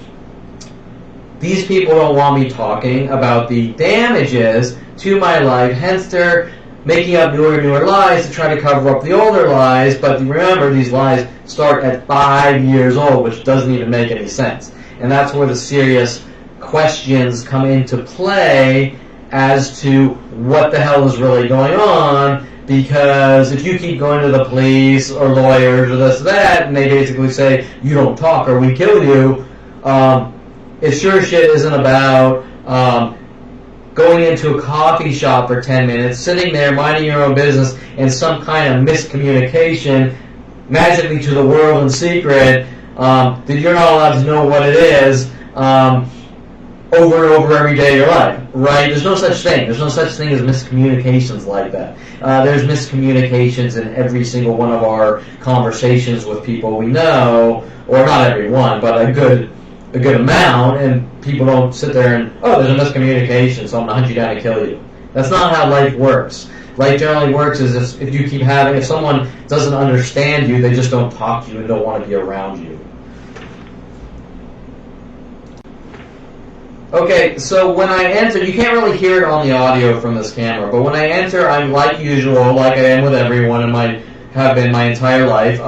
these people don't want me talking about the damages to my life, hence they're making up newer and newer lies to try to cover up the older lies. But remember, these lies start at 5 years old, which doesn't even make any sense. And that's where the serious questions come into play as to what the hell is really going on. Because if you keep going to the police or lawyers or this or that, and they basically say, you don't talk or we kill you, it sure shit isn't about going into a coffee shop for 10 minutes, sitting there minding your own business, and some kind of miscommunication magically to the world in secret that you're not allowed to know what it is over and over every day of your life, right? There's no such thing. There's no such thing as miscommunications like that. There's miscommunications in every single one of our conversations with people we know, or not every one, but a good amount, and people don't sit there and, oh, there's a miscommunication, so I'm going to hunt you down and kill you. That's not how life works. Life generally works is if you keep having, if someone doesn't understand you, they just don't talk to you and don't want to be around you. Okay, so when I enter, you can't really hear it on the audio from this camera, but when I enter, I'm like usual, like I am with everyone have been my entire life.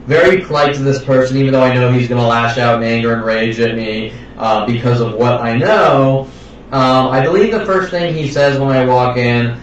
Very polite to this person, even though I know he's going to lash out in anger and rage at me because of what I know. I believe the first thing he says when I walk in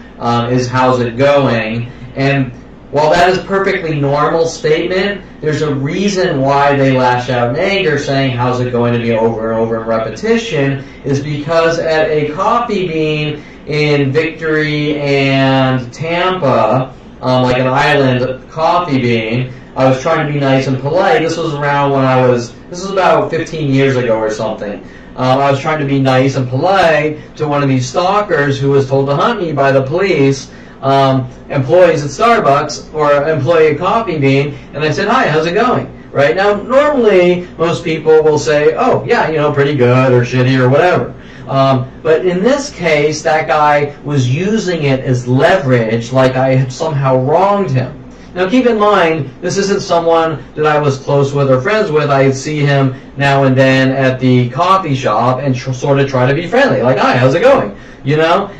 is, how's it going? And while that is a perfectly normal statement, there's a reason why they lash out in anger, saying how's it going to be over and over in repetition, is because at a coffee bean in Victory and Tampa, like an island coffee bean, I was trying to be nice and polite. This was around when this was about 15 years ago or something. I was trying to be nice and polite to one of these stalkers who was told to hunt me by the police, employees at Starbucks, or employee at Coffee Bean, and I said, hi, how's it going? Right? Now, normally, most people will say, oh, yeah, pretty good, or shitty, or whatever. But in this case, that guy was using it as leverage, like I had somehow wronged him. Now keep in mind, this isn't someone that I was close with or friends with. I'd see him now and then at the coffee shop and sort of try to be friendly. Like, hi, how's it going?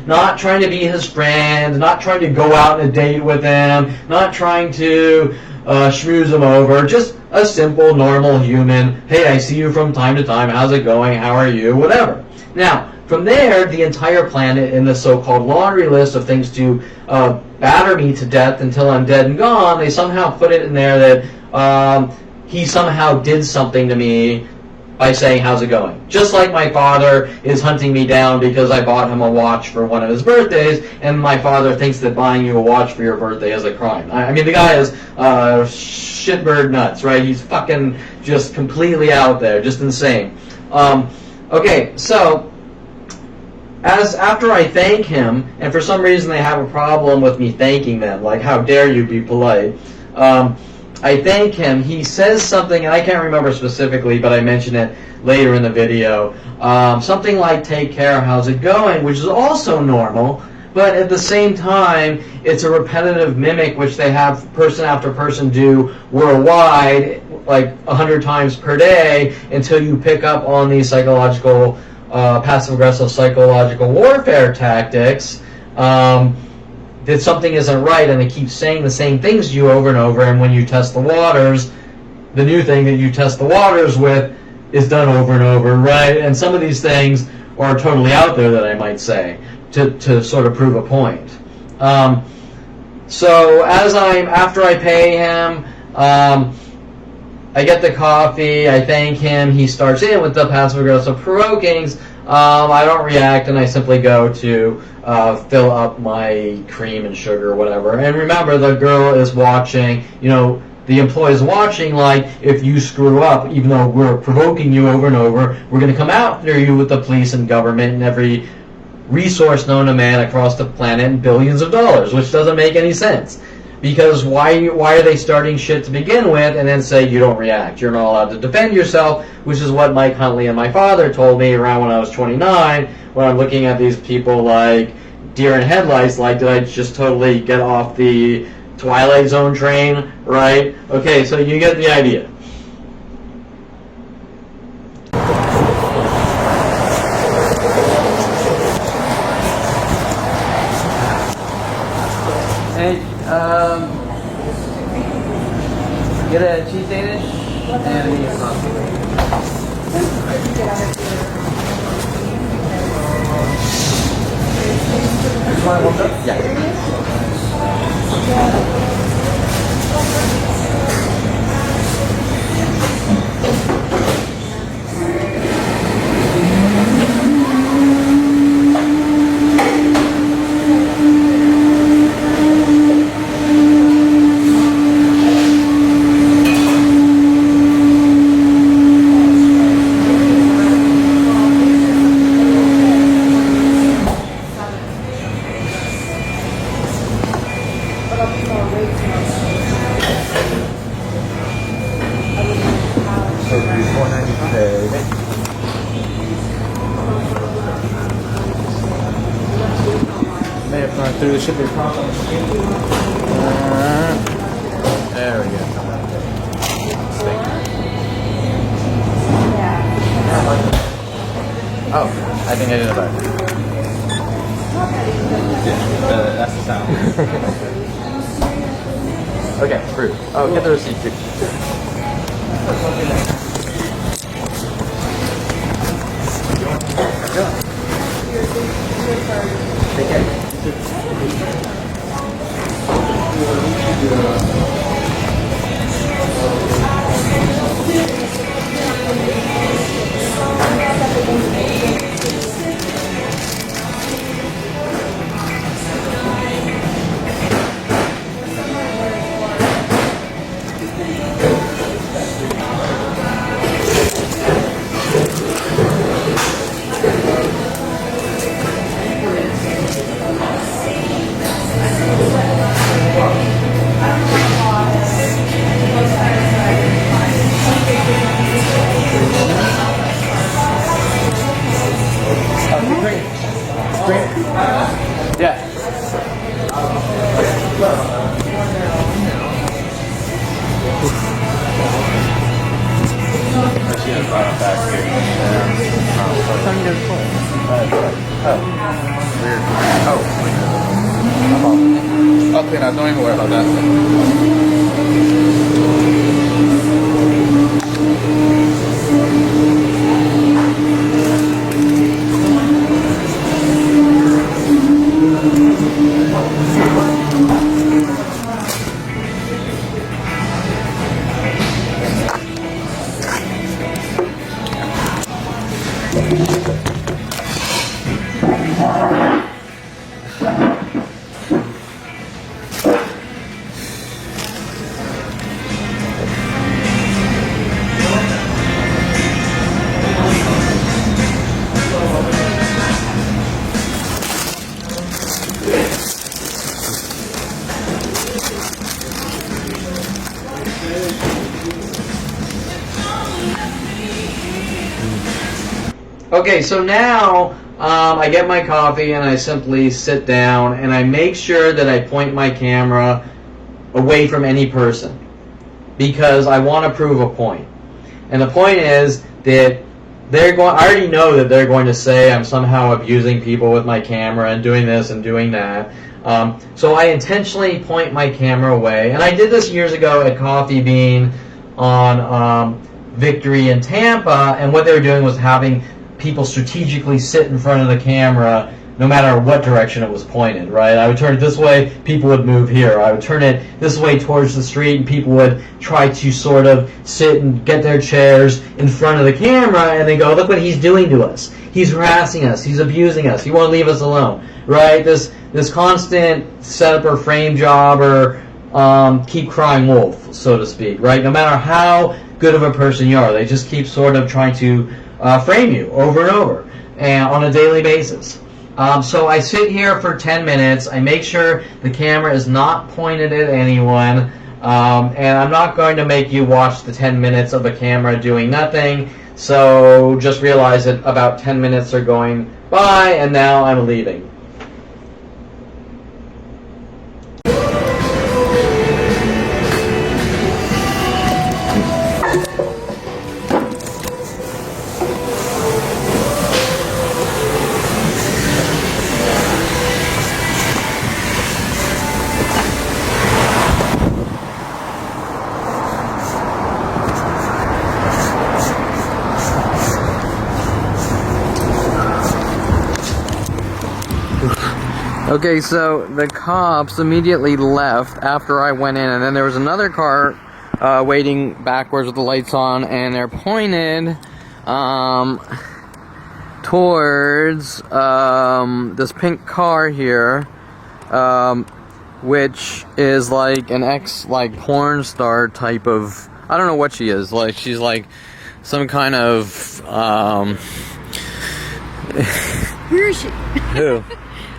Not trying to be his friend, not trying to go out on a date with him, not trying to schmooze him over, just a simple, normal human. Hey, I see you from time to time. How's it going? How are you? Whatever. Now, from there, the entire planet in the so-called laundry list of things to batter me to death until I'm dead and gone, they somehow put it in there that he somehow did something to me by saying, how's it going? Just like my father is hunting me down because I bought him a watch for one of his birthdays, and my father thinks that buying you a watch for your birthday is a crime. I mean, the guy is shitbird nuts, right? He's fucking just completely out there, just insane. Okay, so after I thank him, and for some reason they have a problem with me thanking them, like, how dare you be polite, I thank him. He says something, and I can't remember specifically, but I mention it later in the video, something like, take care, how's it going, which is also normal, but at the same time, it's a repetitive mimic which they have person after person do worldwide, like 100 times per day, until you pick up on these psychological passive-aggressive psychological warfare tactics, that something isn't right, and they keep saying the same things to you over and over, and when you test the waters, the new thing that you test the waters with is done over and over, right? And some of these things are totally out there, that I might say, to sort of prove a point. So after I pay him, I get the coffee, I thank him, he starts in with the passive-aggressive provokings. I don't react, and I simply go to fill up my cream and sugar or whatever. And remember, the girl is watching, the employee is watching, like, if you screw up, even though we're provoking you over and over, we're going to come after you with the police and government and every resource known to man across the planet and billions of dollars, which doesn't make any sense. Because why are they starting shit to begin with and then say you don't react? You're not allowed to defend yourself, which is what Mike Huntley and my father told me around when I was 29, when I'm looking at these people like deer in headlights, like, did I just totally get off the Twilight Zone train, right? Okay, so you get the idea. Get a cheese Danish and a medium coffee. Just want one cup? Yeah. through the shipping process. There we go. Oh, I think I did it better. Yeah, that's the sound. Okay, approved. Oh, get the receipt too. Take care. I'll clean out. Don't even worry about that. Okay, so now I get my coffee and I simply sit down and I make sure that I point my camera away from any person because I want to prove a point. And the point is that I already know that they're going to say I'm somehow abusing people with my camera and doing this and doing that. So I intentionally point my camera away. And I did this years ago at Coffee Bean on Victory in Tampa, and what they were doing was having people strategically sit in front of the camera no matter what direction it was pointed, right? I would turn it this way, people would move here. I would turn it this way towards the street, and people would try to sort of sit and get their chairs in front of the camera, and they go, look what he's doing to us. He's harassing us. He's abusing us. He won't leave us alone, right? This constant setup or frame job or keep crying wolf, so to speak, right? No matter how good of a person you are, they just keep sort of trying to frame you over and over and on a daily basis. So I sit here for 10 minutes. I make sure the camera is not pointed at anyone, and I'm not going to make you watch the 10 minutes of the camera doing nothing. So just realize that about 10 minutes are going by, and now I'm leaving. Okay, so the cops immediately left after I went in, and then there was another car waiting backwards with the lights on, and they're pointed towards this pink car here, which is like an porn star type of, I don't know what she is, like she's like some kind of Where is she? Who?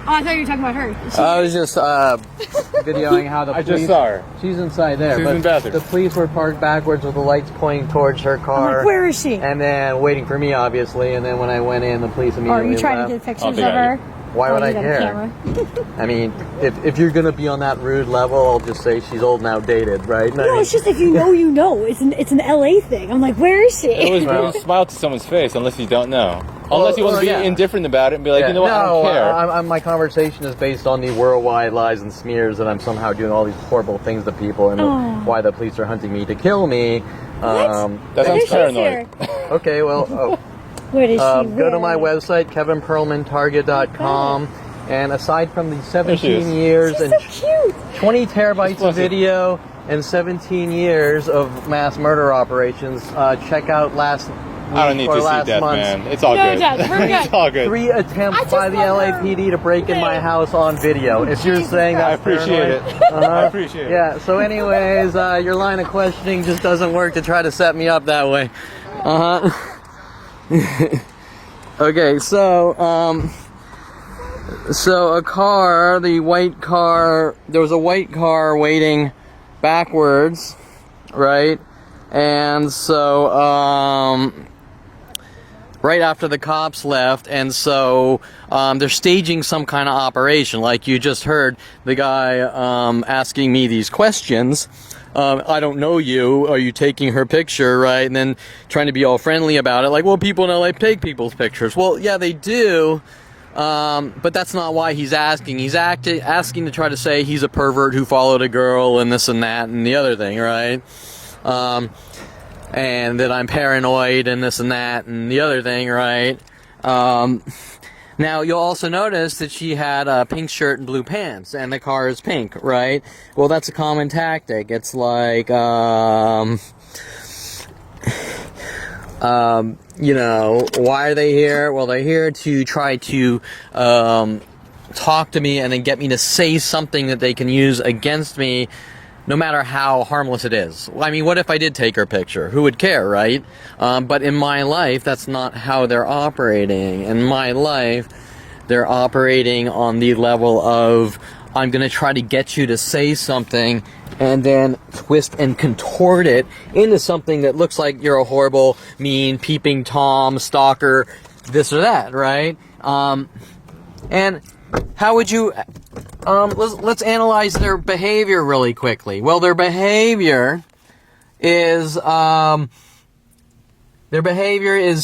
Oh, I thought you were talking about her. I was just videoing how the police... I just saw her. She's inside there. She's in the bathroom. The police were parked backwards with the lights pointing towards her car. I'm like, where is she? And then waiting for me, obviously. And then when I went in, the police immediately Are you trying left. to get pictures of her? Why would I you got a care? camera. I mean, if you're gonna be on that rude level, I'll just say she's old and outdated, right? No, it's just if you know, you know. It's an LA thing. I'm like, where is she? Always smile to someone's face unless you don't know. Unless you want to be indifferent about it and be like, you know what, I don't care. My conversation is based on the worldwide lies and smears that I'm somehow doing all these horrible things to people and why the police are hunting me to kill me. That sounds paranoid. Okay, well, Where is she? go to my website, kevinperlmantarget.com, and aside from the 17 years and 20 terabytes of video and 17 years of mass murder operations, check out last I don't need to see that, man. It's all good. Dad, we're good. It's all good. 3 attempts by the LAPD to break in my house on video. If you're saying that, I appreciate it. I appreciate it. Yeah. So, anyways, your line of questioning just doesn't work to try to set me up that way. Okay. So, so a car, the white car. There was a white car waiting backwards, right? And so, right after the cops left, and so they're staging some kind of operation, like you just heard the guy asking me these questions. I don't know you. Are you taking her picture, right? And then trying to be all friendly about it, like, well, people in LA take people's pictures. Well, yeah, they do. But that's not why he's asking. He's asking to try to say he's a pervert who followed a girl and this and that and the other thing, right? And that I'm paranoid and this and that and the other thing, right? Now, you'll also notice that she had a pink shirt and blue pants, and the car is pink, right? Well, that's a common tactic. It's like, you know, why are they here? Well, they're here to try to talk to me and then get me to say something that they can use against me, no matter how harmless it is. I mean, what if I did take her picture? Who would care, right? But in my life, that's not how they're operating. In my life, they're operating on the level of, I'm going to try to get you to say something and then twist and contort it into something that looks like you're a horrible, mean, peeping Tom, stalker, this or that, right? And how would you... let's analyze their behavior really quickly. Well, their behavior is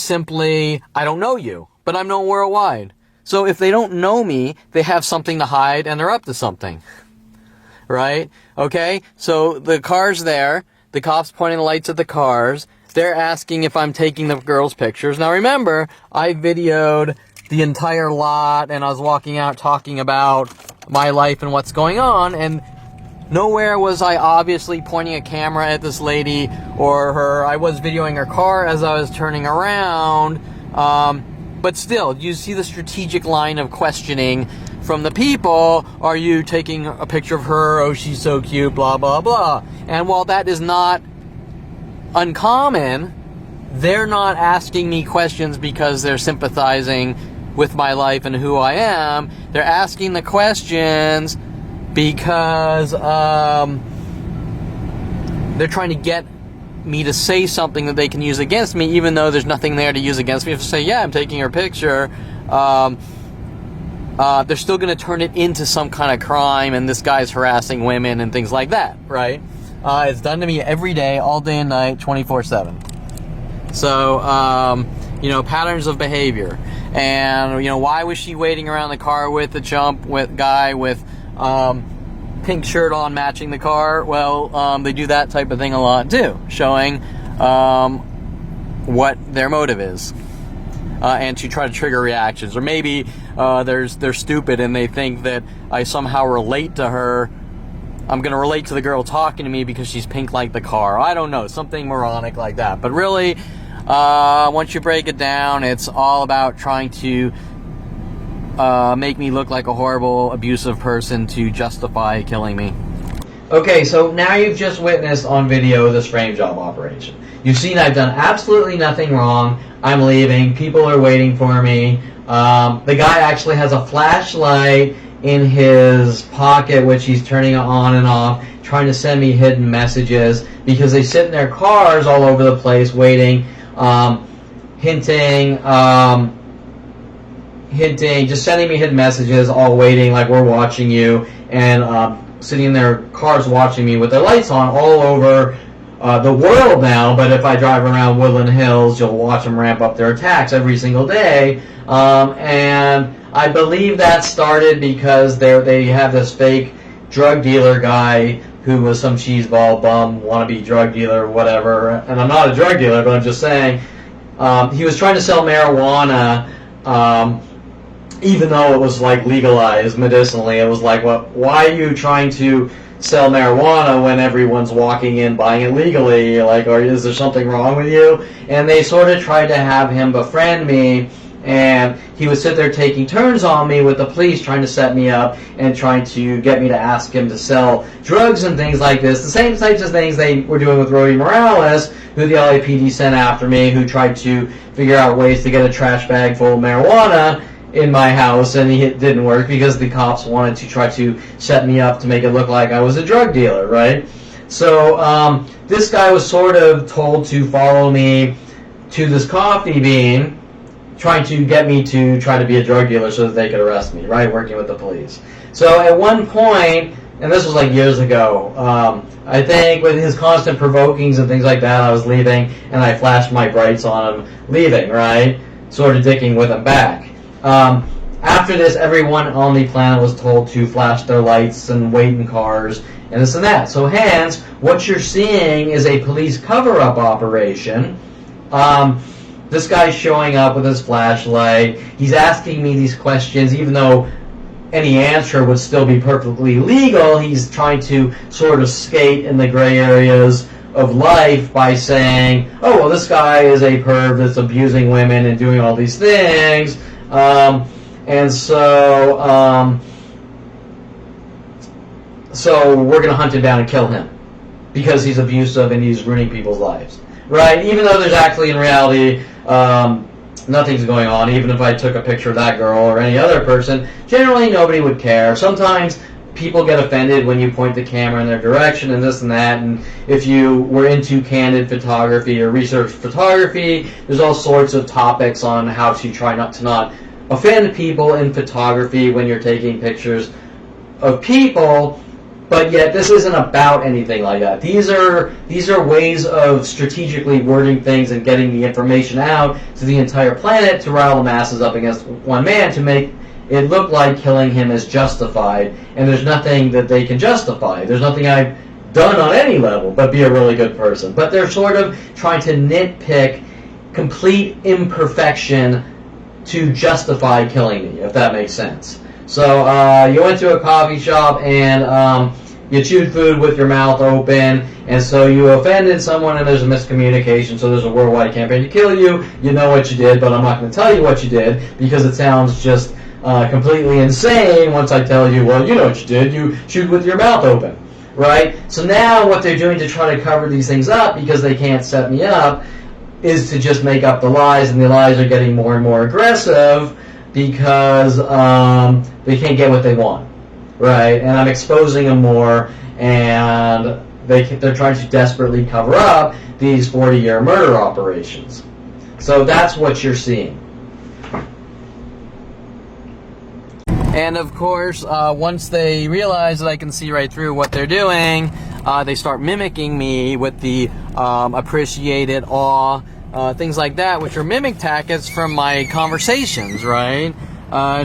simply, I don't know you, but I'm known worldwide. So if they don't know me, they have something to hide and they're up to something. Right? Okay? So the car's there, the cops pointing the lights at the cars, they're asking if I'm taking the girls' pictures. Now remember, I videoed the entire lot and I was walking out talking about my life and what's going on, and nowhere was I obviously pointing a camera at this lady or her. I was videoing her car as I was turning around, but still, you see the strategic line of questioning from the people. Are you taking a picture of her? Oh, she's so cute, blah, blah, blah. And while that is not uncommon, they're not asking me questions because they're sympathizing with my life and who I am. They're asking the questions because they're trying to get me to say something that they can use against me, even though there's nothing there to use against me. If I say, yeah, I'm taking her picture, they're still going to turn it into some kind of crime, and this guy's harassing women and things like that, right? It's done to me every day, all day and night, 24/7. So, you know, patterns of behavior. And, you know, why was she waiting around the car with the guy with pink shirt on matching the car? Well, they do that type of thing a lot too, showing what their motive is. And to try to trigger reactions. Or maybe they're stupid and they think that I somehow relate to her. I'm going to relate to the girl talking to me because she's pink like the car. I don't know, something moronic like that. But really, once you break it down, it's all about trying to make me look like a horrible, abusive person to justify killing me. Okay, so now you've just witnessed on video this frame job operation. You've seen I've done absolutely nothing wrong. I'm leaving. People are waiting for me. The guy actually has a flashlight in his pocket, which he's turning on and off, trying to send me hidden messages because they sit in their cars all over the place waiting, hinting, hinting, just sending me hidden messages, all waiting, like we're watching you, and sitting in their cars watching me with their lights on all over the world now. But if I drive around Woodland Hills, you'll watch them ramp up their attacks every single day. And I believe that started because they have this fake drug dealer guy who was some cheeseball bum, wannabe drug dealer, whatever. And I'm not a drug dealer, but I'm just saying, he was trying to sell marijuana, even though it was like legalized medicinally. It was like, well, why are you trying to sell marijuana when everyone's walking in buying it legally? Like, or is there something wrong with you? And they sort of tried to have him befriend me, and he would sit there taking turns on me with the police, trying to set me up and trying to get me to ask him to sell drugs and things like this. The same types of things they were doing with Rody Morales, who the LAPD sent after me, who tried to figure out ways to get a trash bag full of marijuana in my house, and it didn't work because the cops wanted to try to set me up to make it look like I was a drug dealer, right? So this guy was sort of told to follow me to this coffee bean, trying to get me to try to be a drug dealer so that they could arrest me, right, working with the police. So at one point, and this was like years ago, I think with his constant provokings and things like that, I was leaving, and I flashed my brights on him leaving, right, sort of dicking with him back. After this, everyone on the planet was told to flash their lights and wait in cars and this and that. So hence, what you're seeing is a police cover-up operation. This guy's showing up with his flashlight. He's asking me these questions, even though any answer would still be perfectly legal. He's trying to sort of skate in the gray areas of life by saying, oh, well, this guy is a perv that's abusing women and doing all these things. So we're going to hunt him down and kill him because he's abusive and he's ruining people's lives, right? Even though there's actually in reality nothing's going on. Even if I took a picture of that girl or any other person, generally nobody would care. Sometimes people get offended when you point the camera in their direction and this and that, and if you were into candid photography or research photography, there's all sorts of topics on how to try not to offend people in photography when you're taking pictures of people. But yet, this isn't about anything like that. These are ways of strategically wording things and getting the information out to the entire planet to rile the masses up against one man to make it look like killing him is justified. And there's nothing that they can justify. There's nothing I've done on any level but be a really good person. But they're sort of trying to nitpick complete imperfection to justify killing me, if that makes sense. So you went to a coffee shop and you chewed food with your mouth open, and so you offended someone and there's a miscommunication, so there's a worldwide campaign to kill you. You know what you did, but I'm not going to tell you what you did because it sounds just completely insane once I tell you, well, you know what you did. You chewed with your mouth open, right? So now what they're doing to try to cover these things up because they can't set me up is to just make up the lies, and the lies are getting more and more aggressive because they can't get what they want, right? And I'm exposing them more, and they're trying to desperately cover up these 40-year murder operations. So that's what you're seeing. And of course, once they realize that I can see right through what they're doing, they start mimicking me with the appreciated awe, things like that, which are mimic tactics from my conversations, right?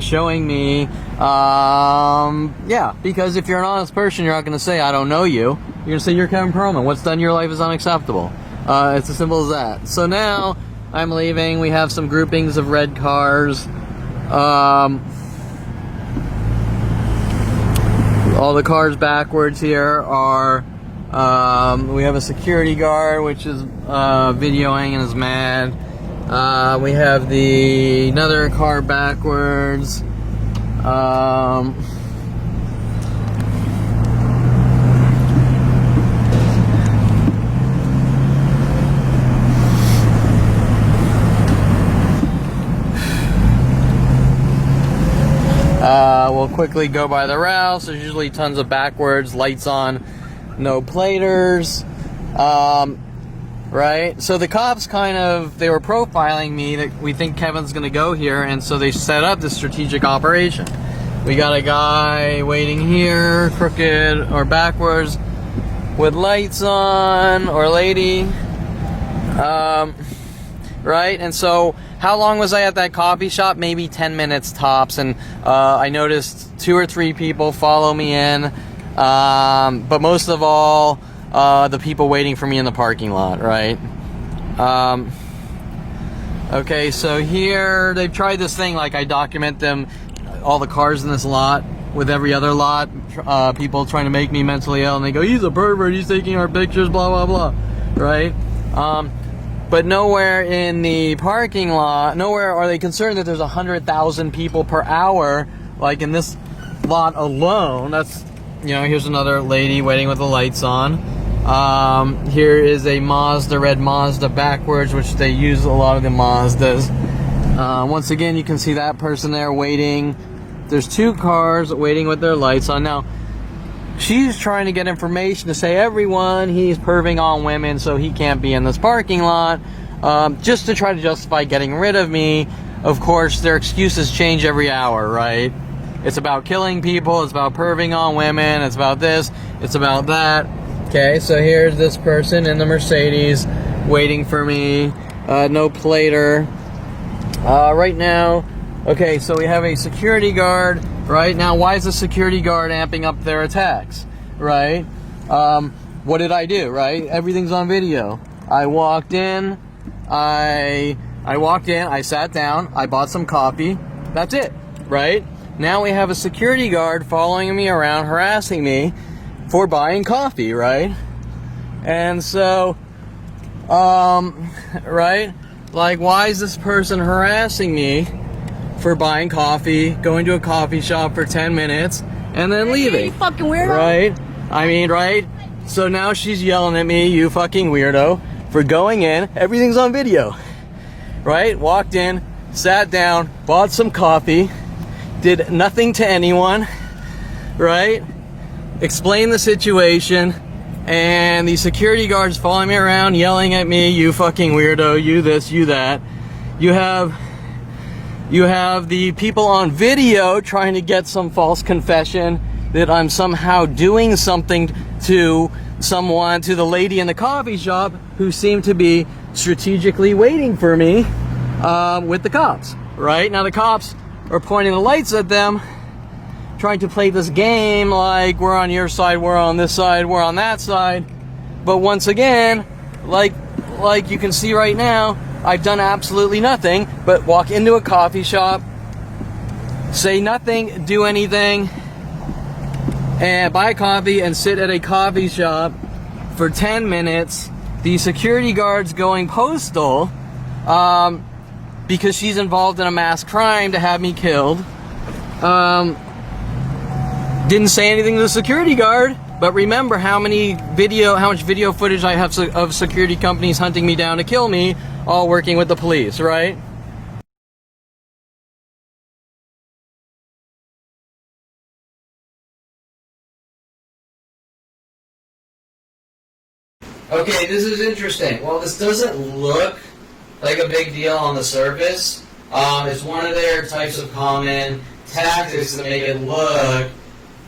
Showing me, yeah, because if you're an honest person, you're not going to say, I don't know you. You're going to say, you're Kevin Perlman. What's done in your life is unacceptable. It's as simple as that. So now, I'm leaving. We have some groupings of red cars. All the cars backwards here are, we have a security guard, which is videoing and is mad. We have another car backwards. We'll quickly go by the routes. There's usually tons of backwards, lights on, no platers. right? So the cops they were profiling me that we think Kevin's gonna go here, and so they set up this strategic operation. We got a guy waiting here, crooked or backwards, with lights on, or lady, right? And so how long was I at that coffee shop? Maybe 10 minutes tops, and I noticed 2 or 3 people follow me in, but most of all, the people waiting for me in the parking lot, right? Okay, so here they've tried this thing, like I document them, all the cars in this lot with every other lot, people trying to make me mentally ill, and they go, he's a pervert, he's taking our pictures, blah blah blah, right? But nowhere in the parking lot, nowhere are they concerned that there's 100,000 people per hour, like in this lot alone. That's, here's another lady waiting with the lights on. Here is a Mazda, red Mazda backwards, which they use a lot of the Mazdas. Once again, you can see that person there waiting. There's 2 cars waiting with their lights on. Now, she's trying to get information to say, everyone, he's perving on women, so he can't be in this parking lot, just to try to justify getting rid of me. Of course, their excuses change every hour, right? It's about killing people, it's about perving on women, it's about this, it's about that. Okay, so here's this person in the Mercedes waiting for me, no plater. Right now, okay, so we have a security guard. Right now, why is the security guard amping up their attacks? Right? What did I do? Right? Everything's on video. I walked in. I sat down. I bought some coffee. That's it. Right? Now we have a security guard following me around, harassing me for buying coffee. Right? And so, right? Like, why is this person harassing me for buying coffee, going to a coffee shop for 10 minutes, and then leaving? You fucking weirdo. Right? I mean, right? So now she's yelling at me, you fucking weirdo, for going in. Everything's on video. Right? Walked in, sat down, bought some coffee, did nothing to anyone. Right? Explained the situation, and the security guards following me around, yelling at me, you fucking weirdo, you this, you that. You have the people on video trying to get some false confession that I'm somehow doing something to someone, to the lady in the coffee shop, who seemed to be strategically waiting for me with the cops. Right? Now the cops are pointing the lights at them, trying to play this game like we're on your side, we're on this side, we're on that side. But once again, like you can see right now, I've done absolutely nothing but walk into a coffee shop, say nothing, do anything, and buy coffee and sit at a coffee shop for 10 minutes. The security guard's going postal because she's involved in a mass crime to have me killed. Didn't say anything to the security guard, but remember how much video footage I have of security companies hunting me down to kill me, all working with the police, right? Okay, this is interesting. Well, this doesn't look like a big deal on the surface. It's one of their types of common tactics to make it look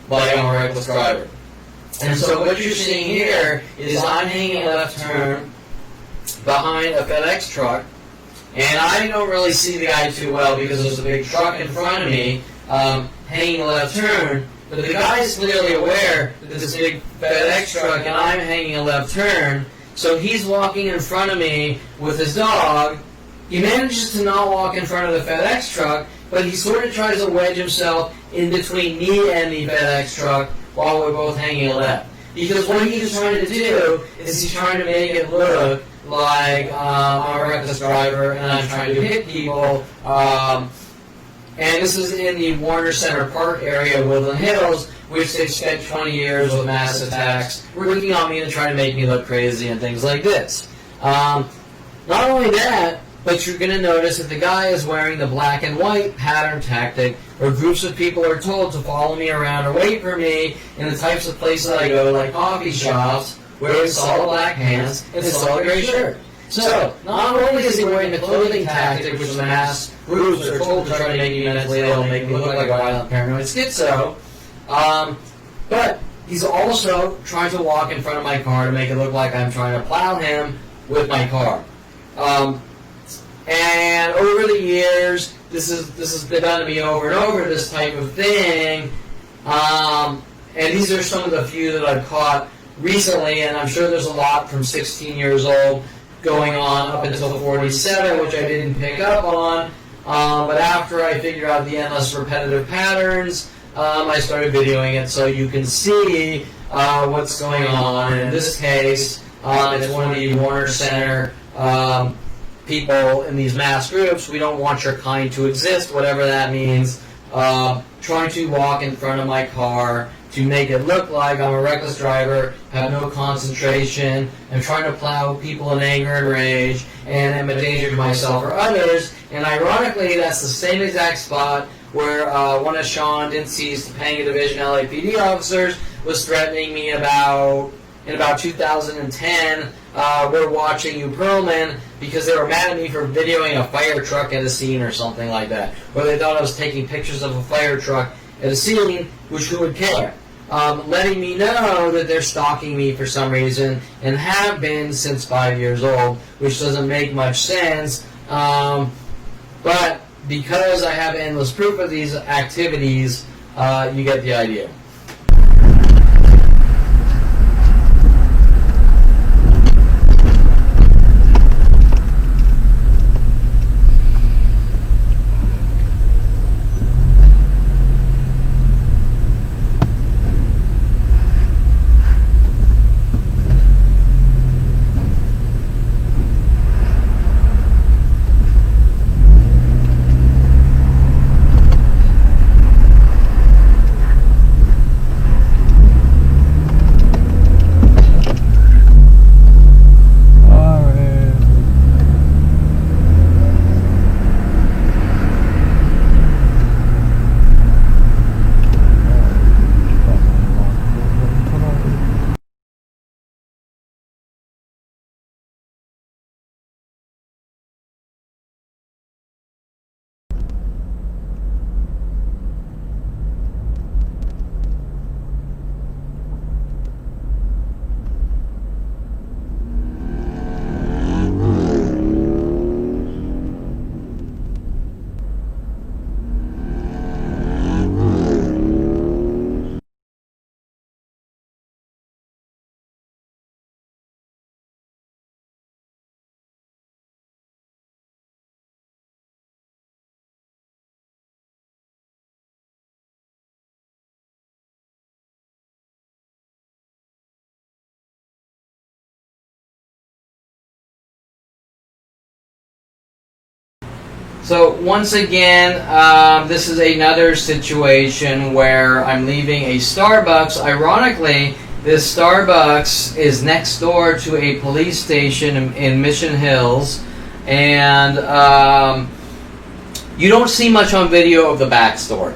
like I'm a reckless driver. And so what you're seeing here is I'm hanging a left turn behind a FedEx truck, and I don't really see the guy too well because there's a big truck in front of me hanging a left turn, but the guy is clearly aware that there's a big FedEx truck and I'm hanging a left turn, so he's walking in front of me with his dog. He manages to not walk in front of the FedEx truck, but he sort of tries to wedge himself in between me and the FedEx truck while we're both hanging a left. Because what he's trying to do is he's trying to make it look like I'm a reckless driver and I'm trying to hit people. And this is in the Warner Center Park area of Woodland Hills, which they've spent 20 years with mass attacks working on me to try to make me look crazy and things like this. Not only that, but you're going to notice that the guy is wearing the black and white pattern tactic, where groups of people are told to follow me around or wait for me in the types of places I go, like coffee shops, wearing solid black pants and solid gray shirt. So, not only is he wearing the clothing tactic, which the mass groups are told to try to make me mentally ill, make me look like a violent paranoid schizo, but he's also trying to walk in front of my car to make it look like I'm trying to plow him with my car. And over the years, this has been done to me over and over, this type of thing. And these are some of the few that I've caught recently, and I'm sure there's a lot from 16 years old going on up until 47, which I didn't pick up on. But after I figured out the endless repetitive patterns, I started videoing it so you can see what's going on. And in this case, it's one of the Warner Center people in these mass groups. We don't want your kind to exist, whatever that means. Trying to walk in front of my car to make it look like I'm a reckless driver, have no concentration, I'm trying to plow people in anger and rage, and am a danger to myself or others. And ironically, that's the same exact spot where one of Sean Dincey's Topanga Division LAPD officers was threatening me in about 2010. We're watching you Perlman because they were mad at me for videoing a fire truck at a scene or something like that. Or they thought I was taking pictures of a fire truck at a scene, which who would care? Letting me know that they're stalking me for some reason and have been since 5 years old, which doesn't make much sense. But because I have endless proof of these activities, you get the idea. So once again, this is another situation where I'm leaving a Starbucks. Ironically, this Starbucks is next door to a police station in Mission Hills, and you don't see much on video of the backstory,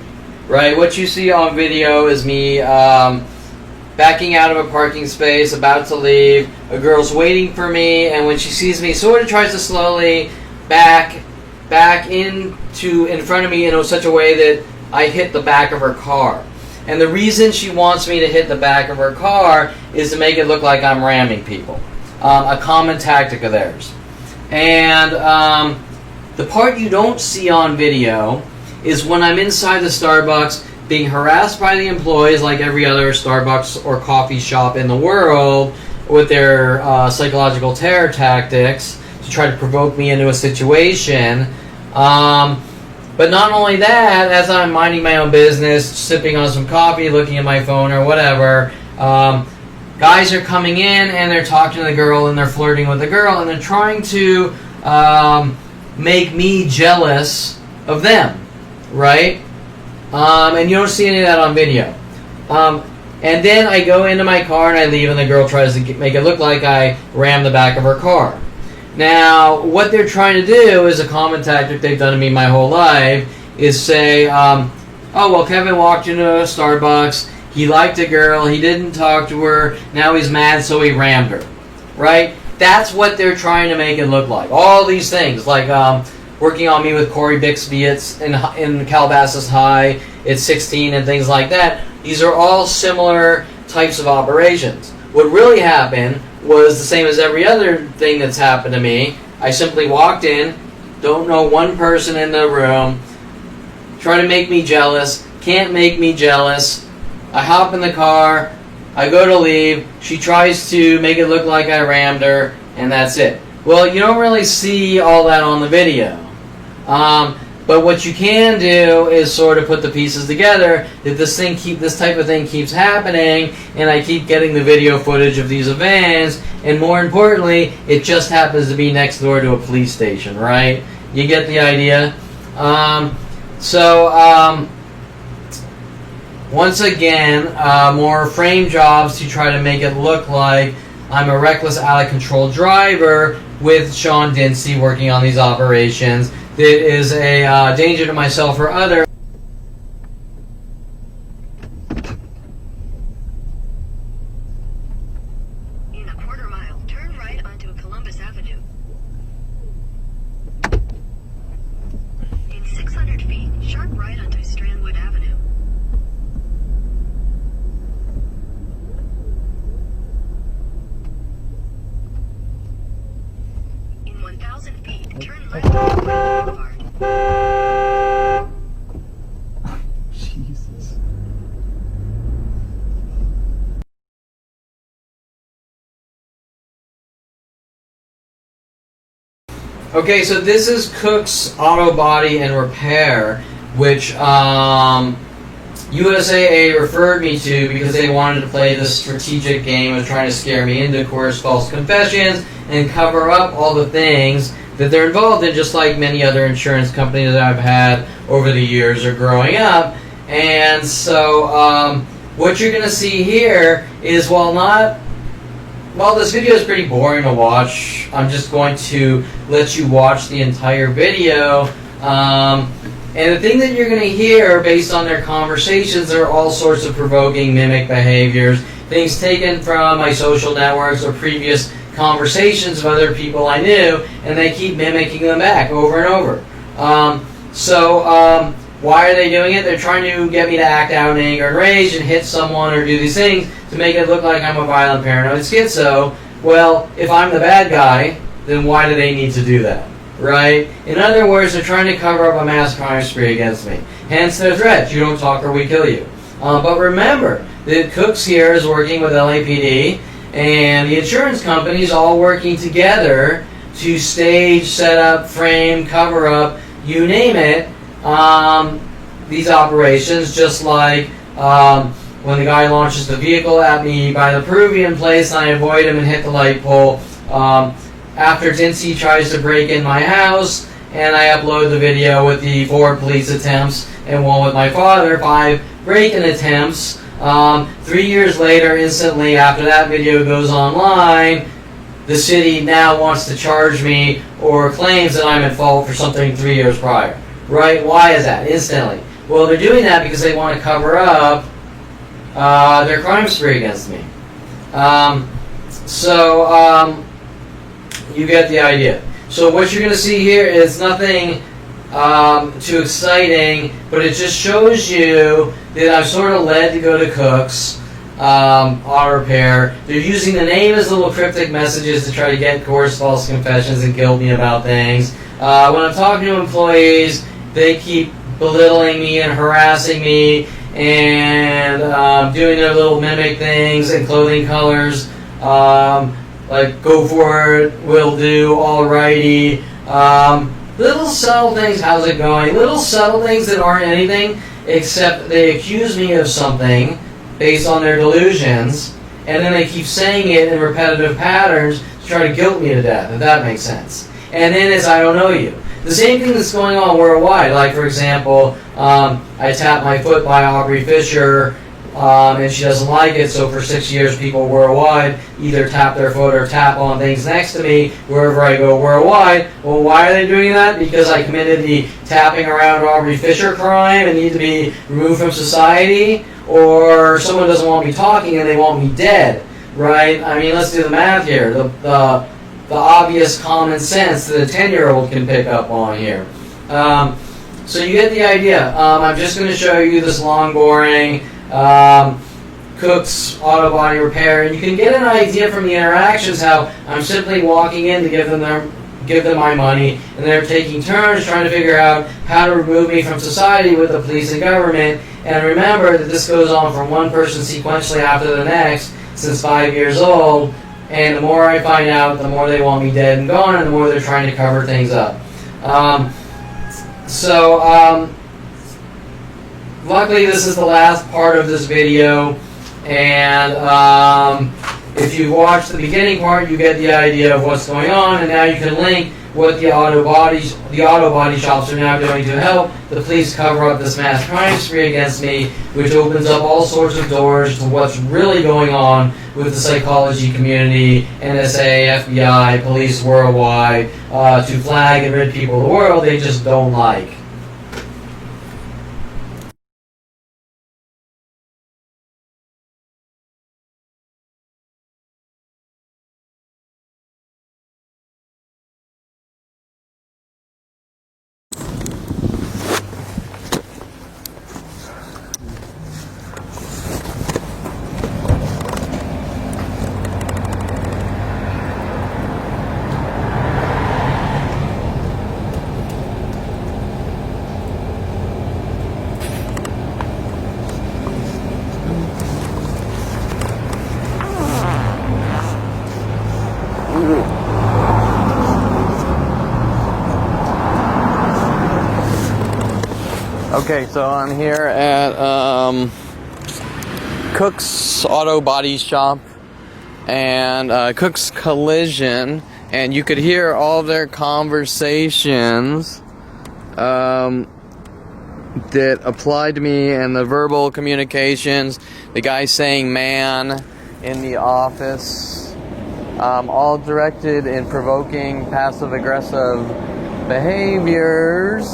right? What you see on video is me backing out of a parking space, about to leave. A girl's waiting for me, and when she sees me, sort of tries to slowly back in front of me in such a way that I hit the back of her car. And the reason she wants me to hit the back of her car is to make it look like I'm ramming people. A common tactic of theirs. And the part you don't see on video is when I'm inside the Starbucks being harassed by the employees like every other Starbucks or coffee shop in the world with their psychological terror tactics to try to provoke me into a situation. But not only that, as I'm minding my own business, sipping on some coffee, looking at my phone or whatever, guys are coming in and they're talking to the girl and they're flirting with the girl and they're trying to make me jealous of them, right? And you don't see any of that on video. And then I go into my car and I leave and the girl tries to make it look like I rammed the back of her car. Now, what they're trying to do is a common tactic they've done to me my whole life, is say, oh, well, Kevin walked into a Starbucks, He liked a girl. He didn't talk to her. Now he's mad, so he rammed her. Right? That's what they're trying to make it look like. All these things, like working on me with Corey Bixby in Calabasas High at 16 and things like that. These are all similar types of operations. What really happened was the same as every other thing that's happened to me. I simply walked in, don't know one person in the room, try to make me jealous, can't make me jealous. I hop in the car, I go to leave, she tries to make it look like I rammed her, and that's it. Well, you don't really see all that on the video. But what you can do is sort of put the pieces together that this type of thing keeps happening, and I keep getting the video footage of these events, and more importantly, it just happens to be next door to a police station, right? You get the idea? Once again, more frame jobs to try to make it look like I'm a reckless, out-of-control driver with Sean Dincy working on these operations that is a danger to myself or others. In a quarter mile, turn right onto Columbus Avenue. In 600 feet, sharp right onto Strandwood Avenue. In 1,000 feet, turn left onto Grand Boulevard. Jesus. Okay, so this is Cook's Auto Body and Repair, which USAA referred me to because they wanted to play this strategic game of trying to scare me into coerced false confessions and cover up all the things that they're involved in, just like many other insurance companies that I've had over the years or growing up. And so what you're going to see here is, while this video is pretty boring to watch, I'm just going to let you watch the entire video. And the thing that you're going to hear based on their conversations are all sorts of provoking mimic behaviors, things taken from my social networks or previous conversations of other people I knew, and they keep mimicking them back over and over. Why are they doing it? They're trying to get me to act out in anger and rage and hit someone or do these things to make it look like I'm a violent, paranoid schizo. Well, if I'm the bad guy, then why do they need to do that? Right? In other words, they're trying to cover up a mass crime spree against me. Hence their threats: you don't talk or we kill you. But remember that Cooks here is working with LAPD, and the insurance companies all working together to stage, set up, frame, cover up, you name it, these operations, just like when the guy launches the vehicle at me by the Peruvian place and I avoid him and hit the light pole. After Dincy tries to break in my house, and I upload the video with the 4 police attempts and 1 with my father, 5 break-in attempts. 3 years later, instantly after that video goes online, the city now wants to charge me or claims that I'm at fault for something 3 years prior. Right? Why is that? Instantly. Well, they're doing that because they want to cover up their crime spree against me. You get the idea. So what you're going to see here is nothing too exciting, but it just shows you that I'm sort of led to go to Cook's Auto Repair. They're using the name as little cryptic messages to try to get coerced false confessions and guilt me about things. When I'm talking to employees, they keep belittling me and harassing me and doing their little mimic things and clothing colors. Like, go for it, will do, alrighty. Little subtle things, how's it going? Little subtle things that aren't anything, except they accuse me of something based on their delusions, and then they keep saying it in repetitive patterns to try to guilt me to death, if that makes sense. And then it's, I don't know you. The same thing that's going on worldwide. Like, for example, I tapped my foot by Aubrey Fisher, and she doesn't like it, so for 6 years people worldwide either tap their foot or tap on things next to me wherever I go worldwide. Well, why are they doing that? Because I committed the tapping around Aubrey Fisher crime and need to be removed from society? or someone doesn't want me talking and they want me dead, right? I mean, let's do the math here. The obvious common sense that a 10-year-old can pick up on here. So you get the idea. I'm just going to show you this long, boring Cook's Auto Body Repair, and you can get an idea from the interactions how I'm simply walking in to give them my money, and they're taking turns trying to figure out how to remove me from society with the police and government. And remember that this goes on from one person sequentially after the next since 5 years old. And the more I find out, the more they want me dead and gone, and the more they're trying to cover things up. Luckily, this is the last part of this video, and if you watch the beginning part, you get the idea of what's going on, and now you can link what the auto body shops are now doing to help the police cover up this mass crime spree against me, which opens up all sorts of doors to what's really going on with the psychology community, NSA, FBI, police worldwide, to flag and rid people of the world they just don't like. Okay, so I'm here at Cook's Auto Body Shop and Cook's Collision, and you could hear all their conversations that applied to me and the verbal communications, the guy saying man in the office, all directed in provoking passive-aggressive behaviors.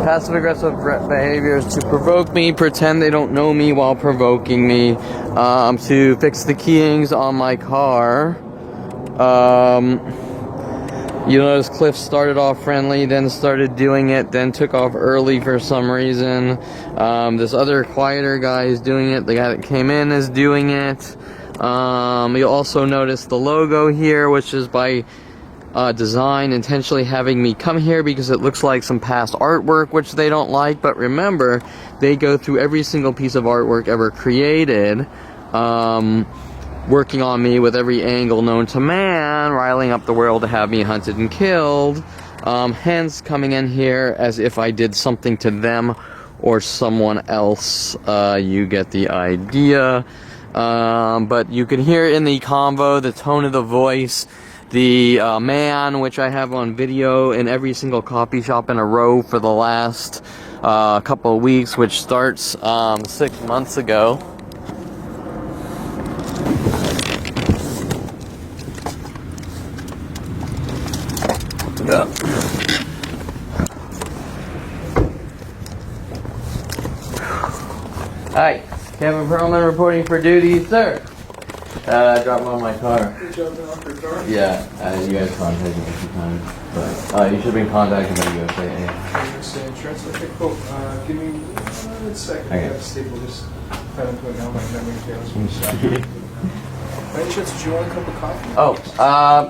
Passive-aggressive behaviors to provoke me, pretend they don't know me while provoking me, to fix the keyings on my car. You notice Cliff started off friendly, then started doing it, then took off early for some reason. This other quieter guy is doing it. The guy that came in is doing it. You'll also notice the logo here, which is by design, intentionally having me come here because it looks like some past artwork which they don't like. But remember, they go through every single piece of artwork ever created, working on me with every angle known to man, riling up the world to have me hunted and killed, hence coming in here as if I did something to them or someone else. You get the idea. But you can hear in the convo the tone of the voice, the man, which I have on video in every single coffee shop in a row for the last couple of weeks, which starts 6 months ago. Yeah. Hi, Kevin Perlman reporting for duty, sir. I dropped him on my car. You jumped off your car? Yeah, you guys contacted me a few times, but you should have been contacted by USA. USA Insurance. Okay, cool. Give me 1 second. Okay. I got to staple this pen and put down my memory fails me. By any chance, did you want a cup of coffee? Oh,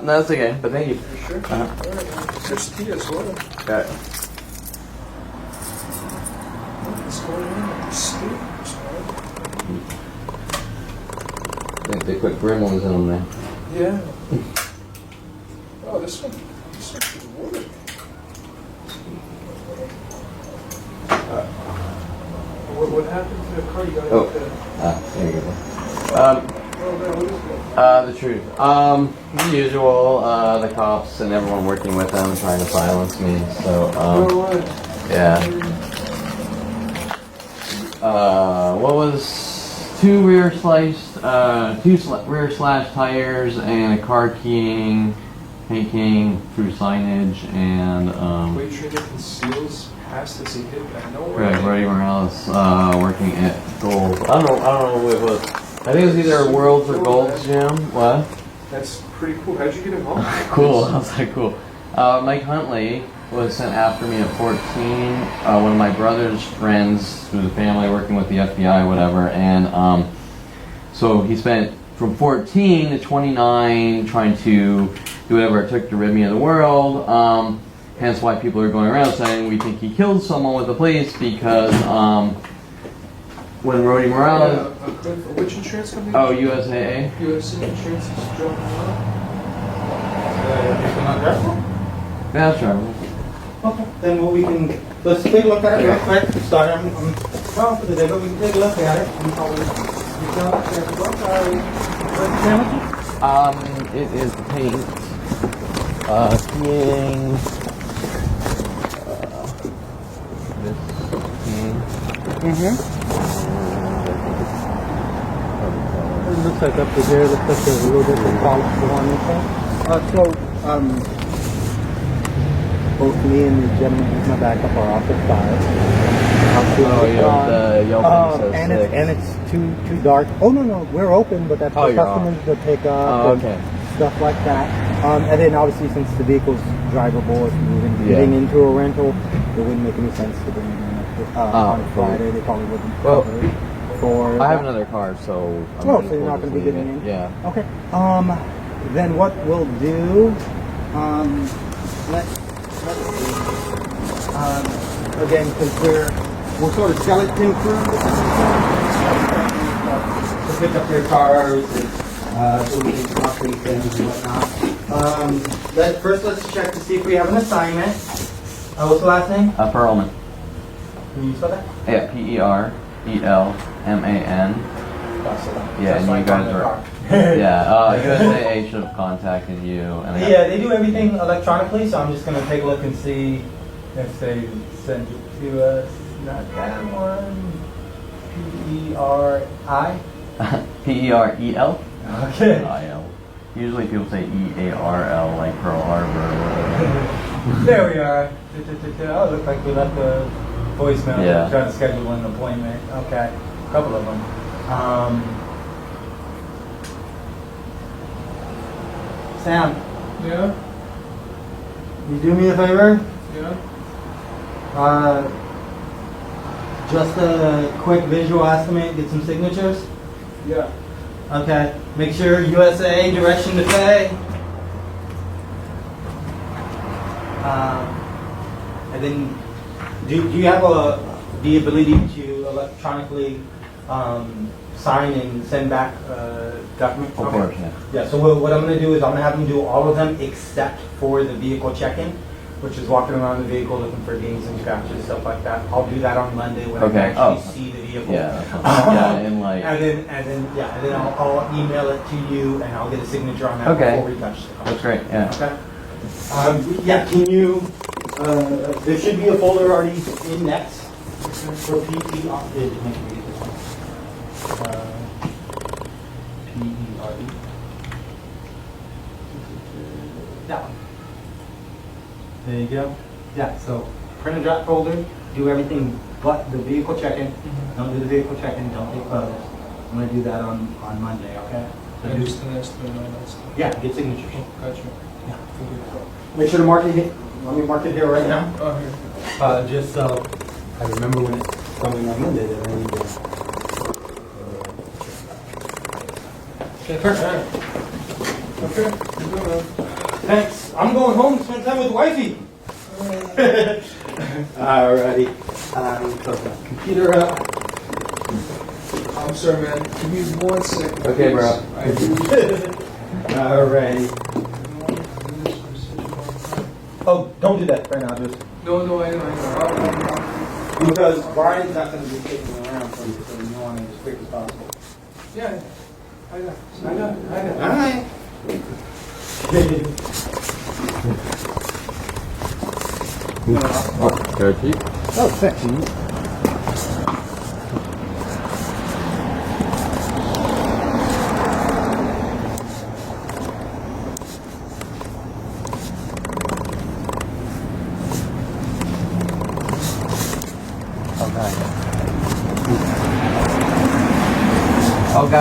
no, that's okay, but thank you. You sure? Uh-huh. Alright, there's tea as well. Okay. What's going on? Steak. They put gremlins in them there. Yeah. Oh, this one should work. What happened to the car? You got Oh, it? there you go. What is it? The truth. The usual, the cops and everyone working with them trying to silence me, so, yeah. What was two rear slash tires and a car keying, painting through signage, and, Weight trigger conceals past this, he did that. No way. Correct, Roddy Morales, working at Gold. I don't know who it was. I think it was either Worlds or Gold's Gym. What? That's pretty cool. How'd you get involved? Cool. I was like, cool. Mike Huntley was sent after me at 14. One of my brother's friends, who's a family working with the FBI, whatever, and so he spent from 14 to 29 trying to do whatever it took to rid me of the world. Hence why people are going around saying we think he killed someone with the police because when Roddy Morales... Which insurance company? Oh, USAA. USAA Insurance is dropping out. That's right. Okay, then what we can, let's take a look at it real quick. Sorry, I'm gone for the day, but we can take a look at it. And probably, it is the paint. Skiing. This skiing. It looks like up to there, looks like there's a little bit of polish on this one. Both me and the gentleman who's my backup are off at 5. The yellow thing says and it's too dark. Oh no, we're open, but that's for customers to pick up. Stuff like that. And then obviously since the vehicle's drivable, if you're getting into a rental, it wouldn't make any sense to bring it in on Friday. They probably wouldn't cover it. I have another car, so I'm so you're not going to be getting in? Yeah. Okay. Then what we'll do, let's see. Again, because we're sort of skeleton crew. To pick up your cars and so we can talk things and whatnot. Let's check to see if we have an assignment. What's the last name? Perlman. Can you spell that? Yeah, Perelman. Yeah, and you guys are. USAA should have contacted you. And yeah, they do everything electronically, so I'm just going to take a look and see if they sent it to us. Not that one. P-E-R-I? P-E-R-E-L? Okay. I-L. Usually people say E-A-R-L, like Pearl Harbor or whatever. There we are. Oh, it looks like we left a voicemail. Yeah. Trying to schedule an appointment. Okay. A couple of them. Sam. Yeah? You do me a favor? Yeah? Just a quick visual estimate, get some signatures? Yeah. Okay. Make sure USA direction to pay. And then, do you have the ability to electronically sign and send back documents? Of course, yeah. Yeah, so what I'm going to do is I'm going to have them do all of them except for the vehicle check-in, which is walking around the vehicle looking for dings and scratches, stuff like that. I'll do that on Monday when I actually see the vehicle. Yeah, and like. And then I'll email it to you, and I'll get a signature on that before we touch the car. That's great. Yeah. Okay. Can you? There should be a folder already in next for PERD. That one. There you go. Yeah, so print and drop folder, do everything but the vehicle check-in. Don't do the vehicle check-in, don't take photos. I'm going to do that on Monday, okay? So yeah, get signatures. Gotcha. Yeah. Make sure to mark it here. Let me mark it here right now. Oh, here. Just so I remember when it's coming on Monday that I need to. Okay, perfect. Okay. Thanks. I'm going home to spend time with wifey. Alrighty. Close my computer up. I'm sorry, man. Give me 1 second. Okay, bro. Alrighty. Oh, don't do that right now. Just No, I know. because Brian's not going to be taking me around for you, so you want it as quick as possible. Yeah, I got. All right. Oh, thanks.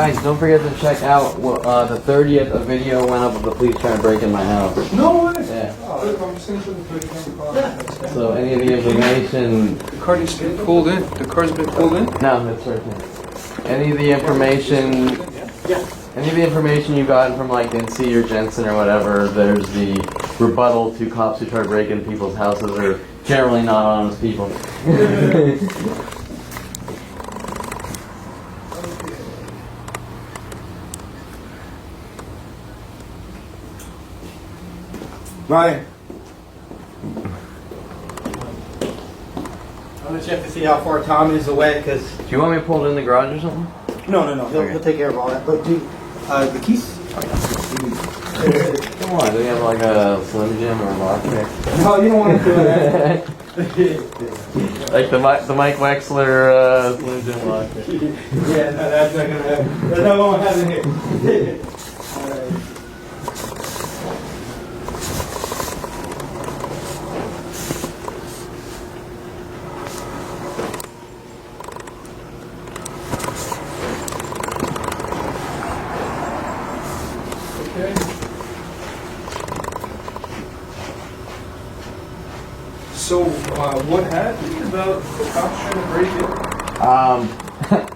guys, don't forget to check out the 30th. A video went up of the police trying to break in my house. No way. Yeah. Oh, I'm just gonna put the plate on the car. So any of the information. The car has been pulled in. The car's been pulled in. No, that's right there. Any of the information. Any of the information you got from like NC or Jensen or whatever, there's the rebuttal to cops who try to break into people's houses are generally not honest people. Ryan. I'm gonna check to see how far Tom is away, because... Do you want me to pull it in the garage or something? No. He'll take care of all that. But do the keys? Come on, do you have like a Slim Jim or a lockpick? No, you don't want to do that. Like the Mike Wexler Slim Jim lockpick. Yeah, no, that's not gonna happen. That's not what happen here. Alright. Okay. So, what happened about the cops trying to break in?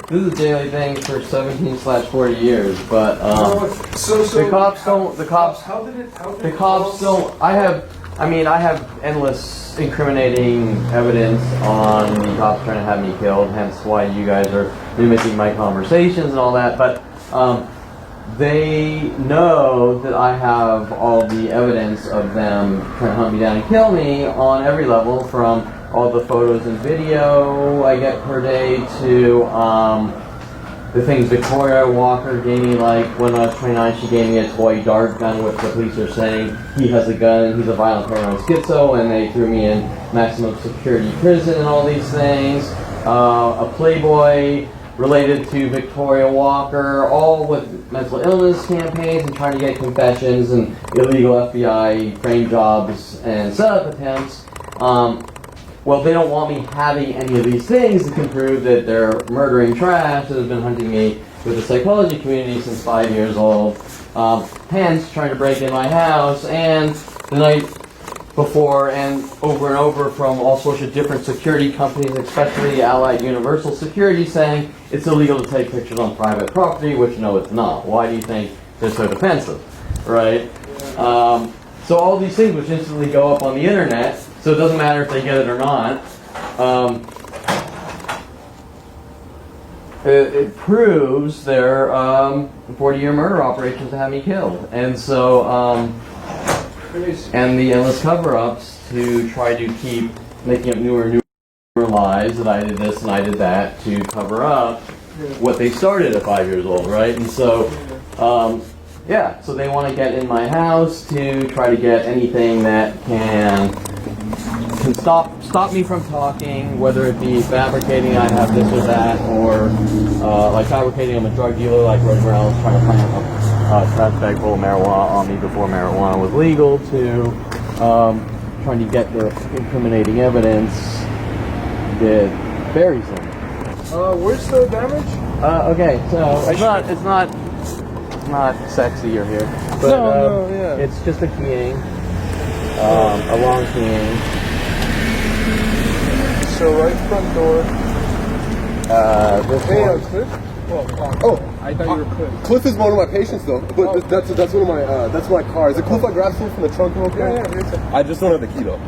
This is a daily thing for 17/40 years, but the cops don't. The cops. How did it? The cops don't. I have endless incriminating evidence on the cops trying to have me killed. Hence why you guys are mimicking my conversations and all that. But they know that I have all the evidence of them trying to hunt me down and kill me on every level, from all the photos and video I get per day to the things Victoria Walker gave me, like when I was 29, she gave me a toy dart gun, which the police are saying he has a gun, he's a violent paranoid schizo, and they threw me in maximum security prison and all these things. A Playboy related to Victoria Walker, all with mental illness campaigns and trying to get confessions and illegal FBI frame jobs and setup attempts. Well, they don't want me having any of these things that can prove that they're murdering trash that has been hunting me with the psychology community since 5 years old. Hence, trying to break in my house, and the night before, and over from all sorts of different security companies, especially Allied Universal Security, saying it's illegal to take pictures on private property, which no, it's not. Why do you think they're so defensive, right? So all these things which instantly go up on the internet, so it doesn't matter if they get it or not. It proves their 40-year murder operations to have me killed. And so, and the endless cover-ups to try to keep making up newer lies that I did this and I did that to cover up what they started at 5 years old, right? And so, yeah, so they want to get in my house to try to get anything that can stop me from talking, whether it be fabricating I have this or that, or like fabricating I'm a drug dealer, like Roger Morales trying to plant a trash bag full of marijuana on me before marijuana was legal, to trying to get the incriminating evidence that buries him. Where's the damage? Okay, so it's not sexy or here, but yeah. It's just a keying, a long keying. So right front door. This Hey, one. Cliff. Oh, I thought you were Cliff. Cliff is one of my patients, though. But that's one of my that's my car. Is it cool if I grab something from the trunk real quick? Yeah. I just don't have the key though.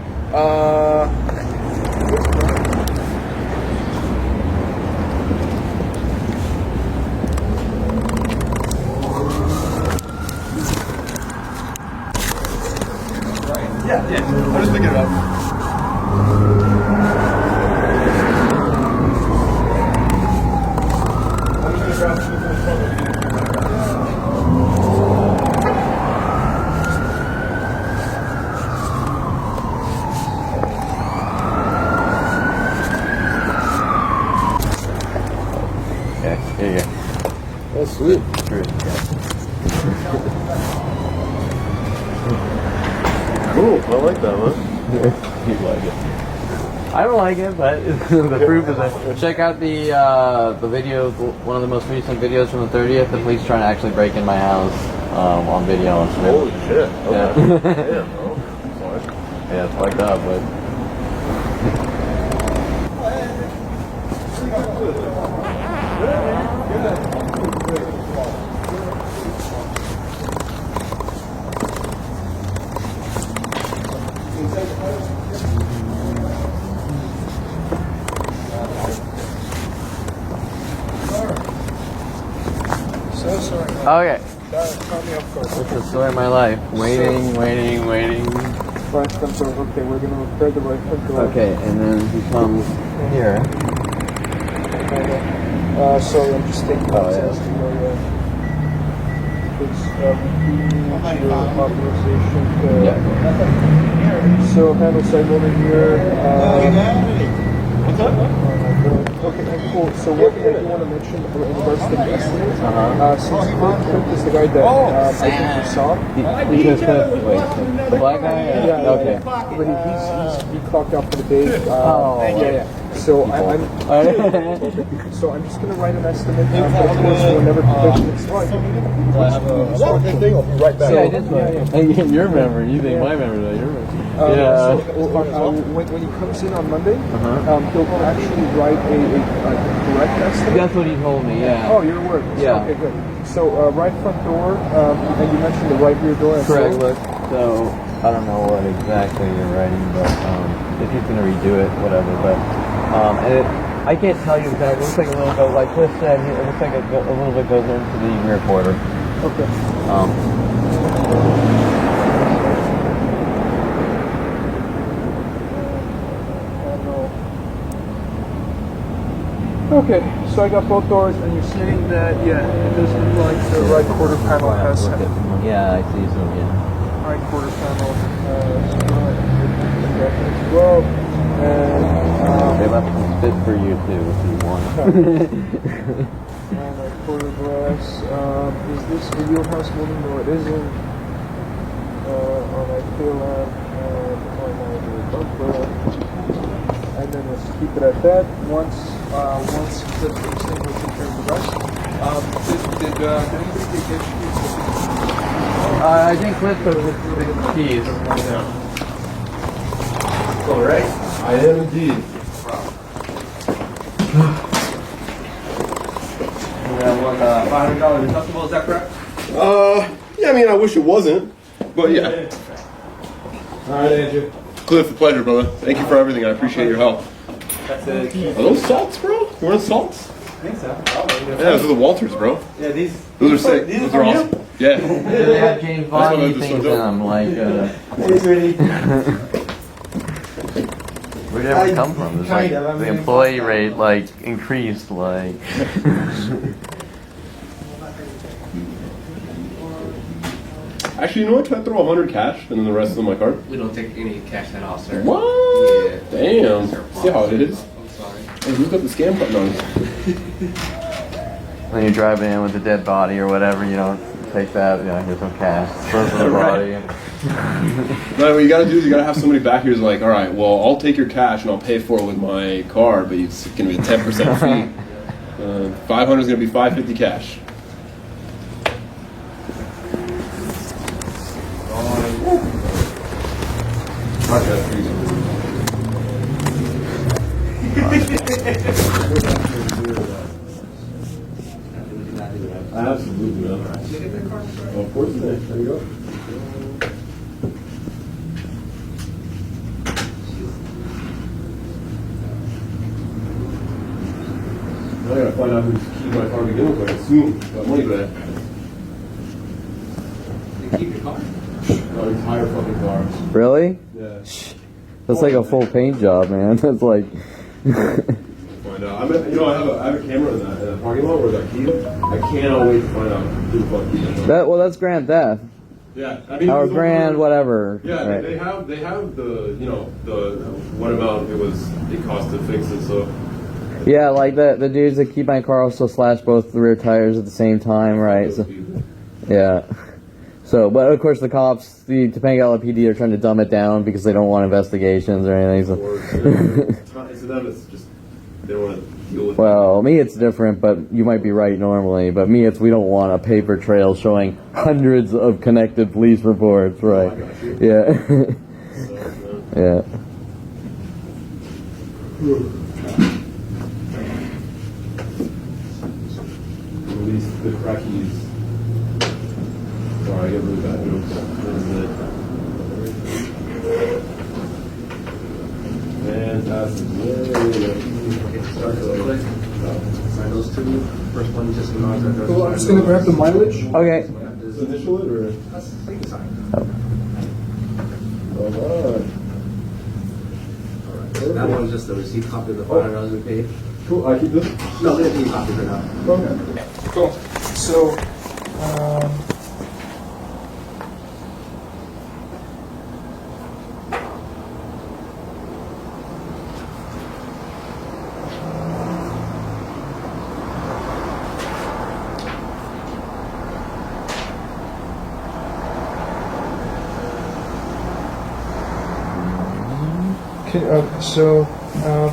Yeah. I'll just pick it up. Okay, here you go. That's sweet. True. Cool. I like that, man. You like it. I don't like it, but the proof is there. Check out the video, one of the most recent videos from the 30th. The police trying to actually break in my house on video and stuff. Holy shit. Okay. Yeah. Damn, bro. Sorry. Yeah, it's fucked up, but. So sorry. Okay. Call me off course. It's the story of my life. Waiting. Right front door. Okay, we're gonna repair the right front door. Okay, and then he comes here. Sorry, I'm just taking Oh, yeah. Your authorization to... Yeah. So, handle side over here. What's up? Okay, cool. So what I do want to mention in regards to the estimate, since Cliff is the guy that I think you saw. Because wait, the black guy? Yeah, Okay. But he clocked out for the day. Yeah. So I'm just gonna write an estimate. Of course, whenever it's right. I'll be right back. Yeah, I did. Yeah. You're a member. You think my member? You're a member. So, when he comes in on Monday, he'll actually write a correct estimate. That's what he told me. Yeah. Oh, your word. Yeah. Okay, good. So right front door, and you mentioned the right rear door. Correct. Look. So I don't know what exactly you're writing, but if he's gonna redo it, whatever. But and I can't tell you exactly. It looks like a little bit, like Cliff said. It looks like a little bit goes into the rear quarter. Okay. Okay, so I got both doors, and you're saying that, yeah, it does look like the right quarter panel has... Yeah, I see some, yeah. Right quarter panel as well, and... they left some spit for you, too, if you want. And right quarter glass. Is this a wheelhouse molding? No, it isn't. On our tail lamp, on our bumper. And then let's keep it at that. Once the thing will take care of the rest. Did anybody get keys? I think Cliff took the keys. All right. I am indeed. $500 deductible, is that correct? Yeah, I mean, I wish it wasn't, but yeah. All right, Andrew. Cliff, a pleasure, brother. Thank you for everything. I appreciate your help. That's it. Are those salts, bro? You want salts? I think so. Yeah, those are the Walters, bro. Yeah, these are sick. Those are awesome. Yeah. They have James Bond things in them, like, Hey, sweetie. where'd it ever come from? It's like, the employee rate, like, increased, like... Actually, you know what? Can I throw 100 cash and then the rest of my card? We don't take any cash at all, sir. What? Yeah. Damn. See how it is? I'm sorry. Hey, who's got the scam button on? When you're driving in with a dead body or whatever, you don't take that, you know, here's some cash, throw to the body. No, what you gotta do is you gotta have somebody back here who's like, all right, well, I'll take your cash and I'll pay for it with my card, but it's gonna be a 10% fee. 500 is gonna be 550 cash. Absolutely. Of course, there you go. Now I gotta find out who's keyed my car to begin with. I assume got money back. You keep your car? My entire fucking car. Really? Yeah. That's like a full paint job, man. That's like... Find out. I have a camera in that parking lot where that key is. I cannot wait to find out who the fuck keyed it. Well, that's grand theft. Yeah, I mean, Or grand, whatever. Yeah, right. they have the the what amount it cost to fix it. So Yeah, like the dudes that keep my car also slash both the rear tires at the same time, right? So, yeah. So, but of course the cops, the Topanga LAPD are trying to dumb it down because they don't want investigations or anything. So. To them, it's just they don't want to deal with. Well, me it's different, but you might be right normally. But me it's we don't want a paper trail showing hundreds of connected police reports, right? Yeah. Yeah. Release the crackies. Sorry, I get really bad news. Fantastic. Sign those two. First one just cool. I'm just gonna grab the mileage. Okay. Initial it or? Alright. That one's just the receipt copy of the $500 we paid. Cool. I keep this? No, they didn't copy for now. Okay. Cool. So,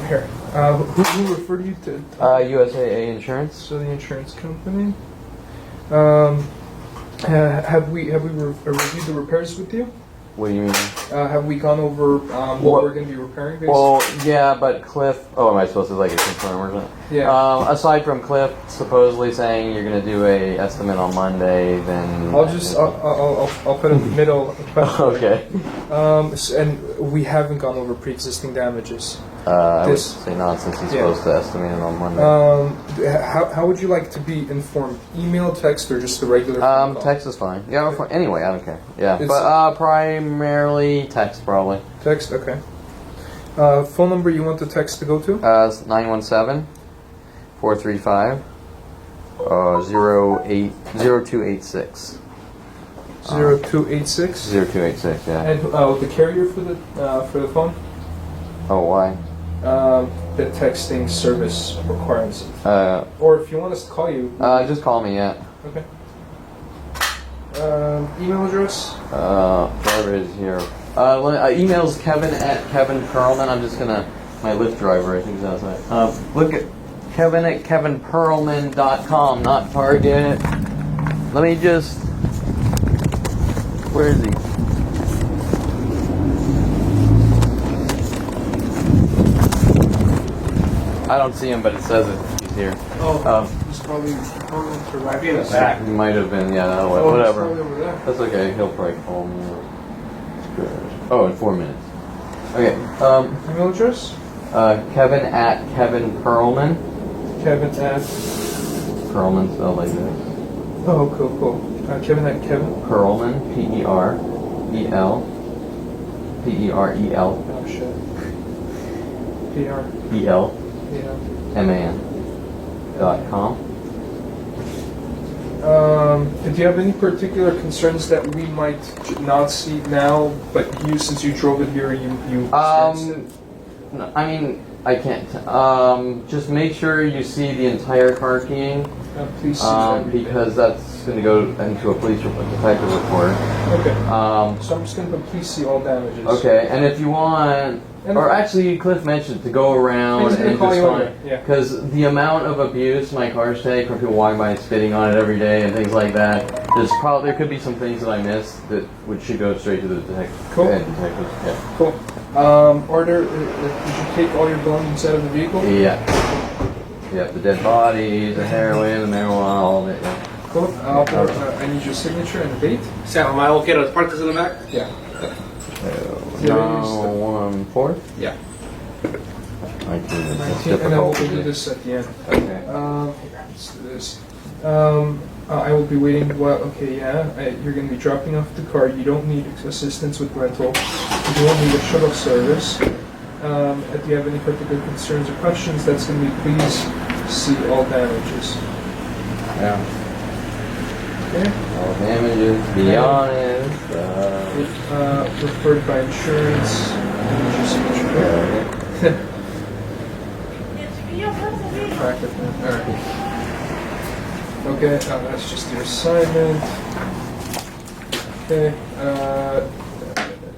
here. Who referred you to? USAA Insurance. So the insurance company. Have we reviewed the repairs with you? What do you mean? Have we gone over what we're going to be repairing? Basically? Well, yeah, but Cliff. Oh, am I supposed to like confirm or something? Yeah. Aside from Cliff supposedly saying you're gonna do a estimate on Monday, then I'll put in the middle. Okay. And we haven't gone over pre-existing damages. I would say not, since he's supposed to estimate it on Monday. How would you like to be informed? Email, text, or just the regular phone call? Text is fine. Yeah, anyway, I don't care. Yeah, but primarily text, probably. Text, okay. Phone number you want the text to go to? 917-435-0286. 0286. 0286, yeah. And the carrier for the phone? Oh, why? The texting service requires it. Or if you want us to call you. Just call me, yeah. Okay. Email address? Driver is here. Email's Kevin@KevinPerlman. I'm just gonna, my Lyft driver, I think is outside. Look at Kevin@KevinPerlman.com, not Target. Let me just, where is he? I don't see him, but it says it. He's here. He's probably right in the back. He might have been, yeah, no, whatever. That's okay. He'll probably call me. Oh, in 4 minutes. Okay. Email address? Kevin@KevinPerlman. Kevin@ Perlman spelled like this. Oh, cool. Kevin@Kevin Perlman, Perel. Oh shit. PRELMAN.com. Do you have any particular concerns that we might not see now, but since you drove it here, you experienced it? No, I mean, I can't. Just make sure you see the entire car keying. Please see because that's going to go into a police detective report. Okay. So I'm just going to put please see all damages. Okay, and if you want, or actually Cliff mentioned to go around and just find, because the amount of abuse my cars take from people walking by and spitting on it every day and things like that, there could be some things that I missed that should go straight to the detective. Cool. Detectives. Yeah. Cool. Did you take all your belongings out of the vehicle? Yeah. Yeah, the dead bodies, the heroin, the marijuana, all of it. Yeah. Cool. I need your signature and the date. Sam, am I okay to park this in the back? Yeah. No, 4? Yeah. 19, and then we'll do this at the end. Okay. Let's do this. I will be waiting. Well, okay, yeah. You're going to be dropping off the car. You don't need assistance with rental. You don't need a shuttle service. If you have any particular concerns or questions, that's going to be please see all damages. Yeah. Okay. All damages, be honest. Referred by insurance. Alright. Okay, that's just your assignment. Okay.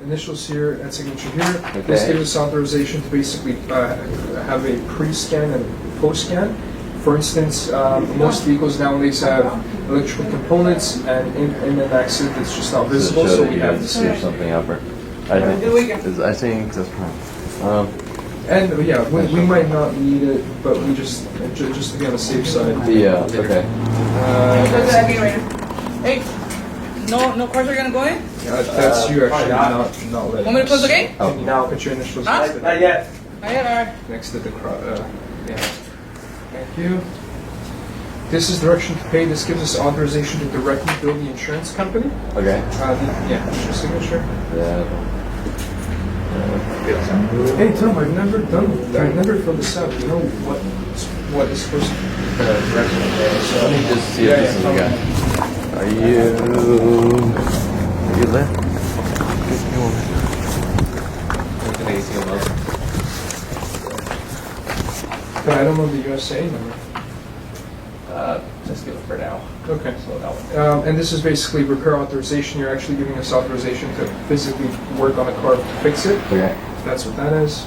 Initials here and signature here. Okay. This gives us authorization to basically have a pre-scan and post-scan. For instance, most vehicles nowadays have electrical components, and in an accident it's just not visible, so we have to see something up. I think that's fine. And yeah, we might not need it, but we just to be on the safe side. Yeah. Okay. Hey, no cars are gonna go in? That's you actually not letting. Want me to close the gate? Can you now put your initials Huh? next to Not yet. Not yet, alright. next to the yeah. Thank you. This is direction to pay. This gives us authorization to directly bill the insurance company. Okay. Yeah, your signature. Yeah. Hey Tom, I've never filled this out. You know what is supposed to be direction to pay? So Let me just see if this is the guy. Are you there? But I don't know the USA number. Just give it for now. Okay. So that one. And this is basically repair authorization. You're actually giving us authorization to physically work on a car to fix it. Okay. That's what that is.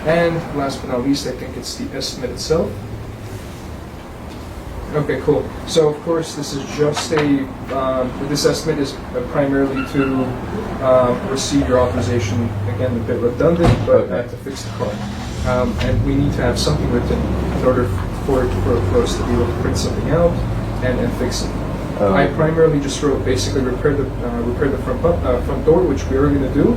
And last but not least, I think it's the estimate itself. Okay, cool. So of course, this is just this estimate is primarily to receive your authorization. Again, a bit redundant, but to fix the car. And we need to have something written in order for us to be able to print something out and fix it. I primarily just wrote basically repair the front door, which we are going to do.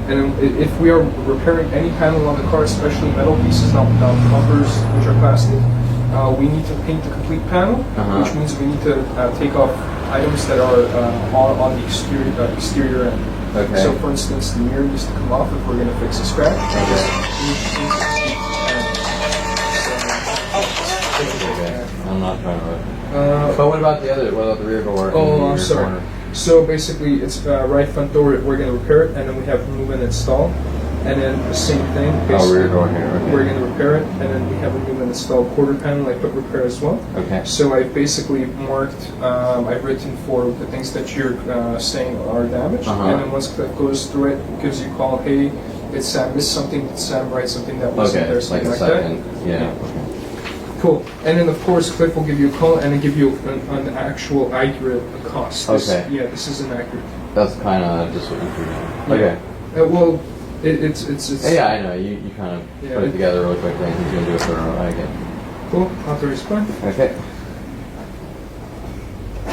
And then if we are repairing any panel on the car, especially metal pieces, not bumpers, which are plastic, we need to paint the complete panel, which means we need to take off items that are on the exterior end. Okay. So, for instance, the mirror needs to come off if we're going to fix a scratch. I'm not trying to. But what about the other? What about the rear door? Oh, I'm sorry. Corner? So basically, it's right front door. We're going to repair it, and then we have remove and install, and then the same thing. Rear door here. Okay. We're going to repair it, and then we have remove and install quarter panel. I put repair as well. Okay. So I basically marked. I've written for the things that you're saying are damaged, and then once Cliff goes through it, gives you a call. Hey, it's Sam missed something. Did Sam write something that wasn't there? Something like that. Yeah. Okay. Cool. And then, of course, Cliff will give you a call and then give you an actual accurate cost. Yeah, this is inaccurate. That's kind of just what you're doing. Okay. Well, it's. Yeah, I know. You kind of put it together really quickly and he's going to do it for I get. Cool. Authorized fine. Okay.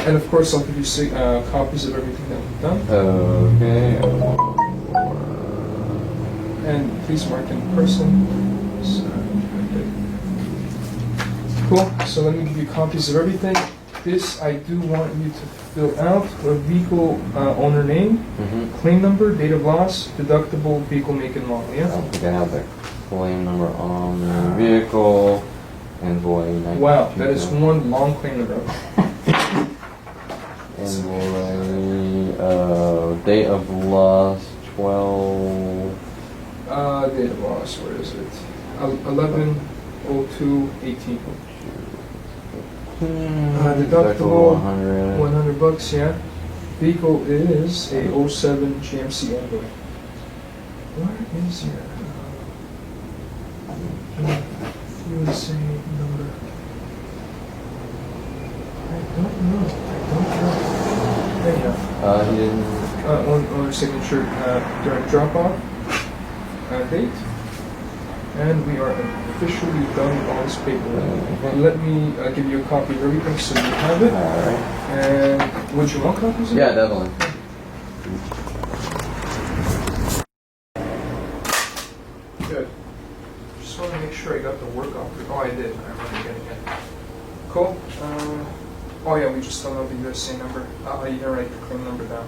And, of course, I'll give you copies of everything that we've done. Okay. And please mark in person. Cool, so let me give you copies of everything. This, I do want you to fill out a vehicle owner name, claim number, date of loss, deductible, vehicle make and model, yeah? I don't think I have the claim number on the vehicle, Envoy. Wow, that is one long claim number. Envoy, date of loss, 12... Date of loss, where is it? 11/02/18. Deductible, $100, yeah. Vehicle is a 07 GMC Envoy. Where is your USA number? I don't know. Anyhow. He didn't... on signature during drop-off date. And we are officially done with all this paperwork. Let me give you a copy of everything so you have it. Alright. And would you want copies of it? Yeah, definitely. Good. Just want to make sure I got the work off. Oh, I did. I remember getting it. Cool. Oh yeah, we just don't know the USA number. You didn't write the claim number down.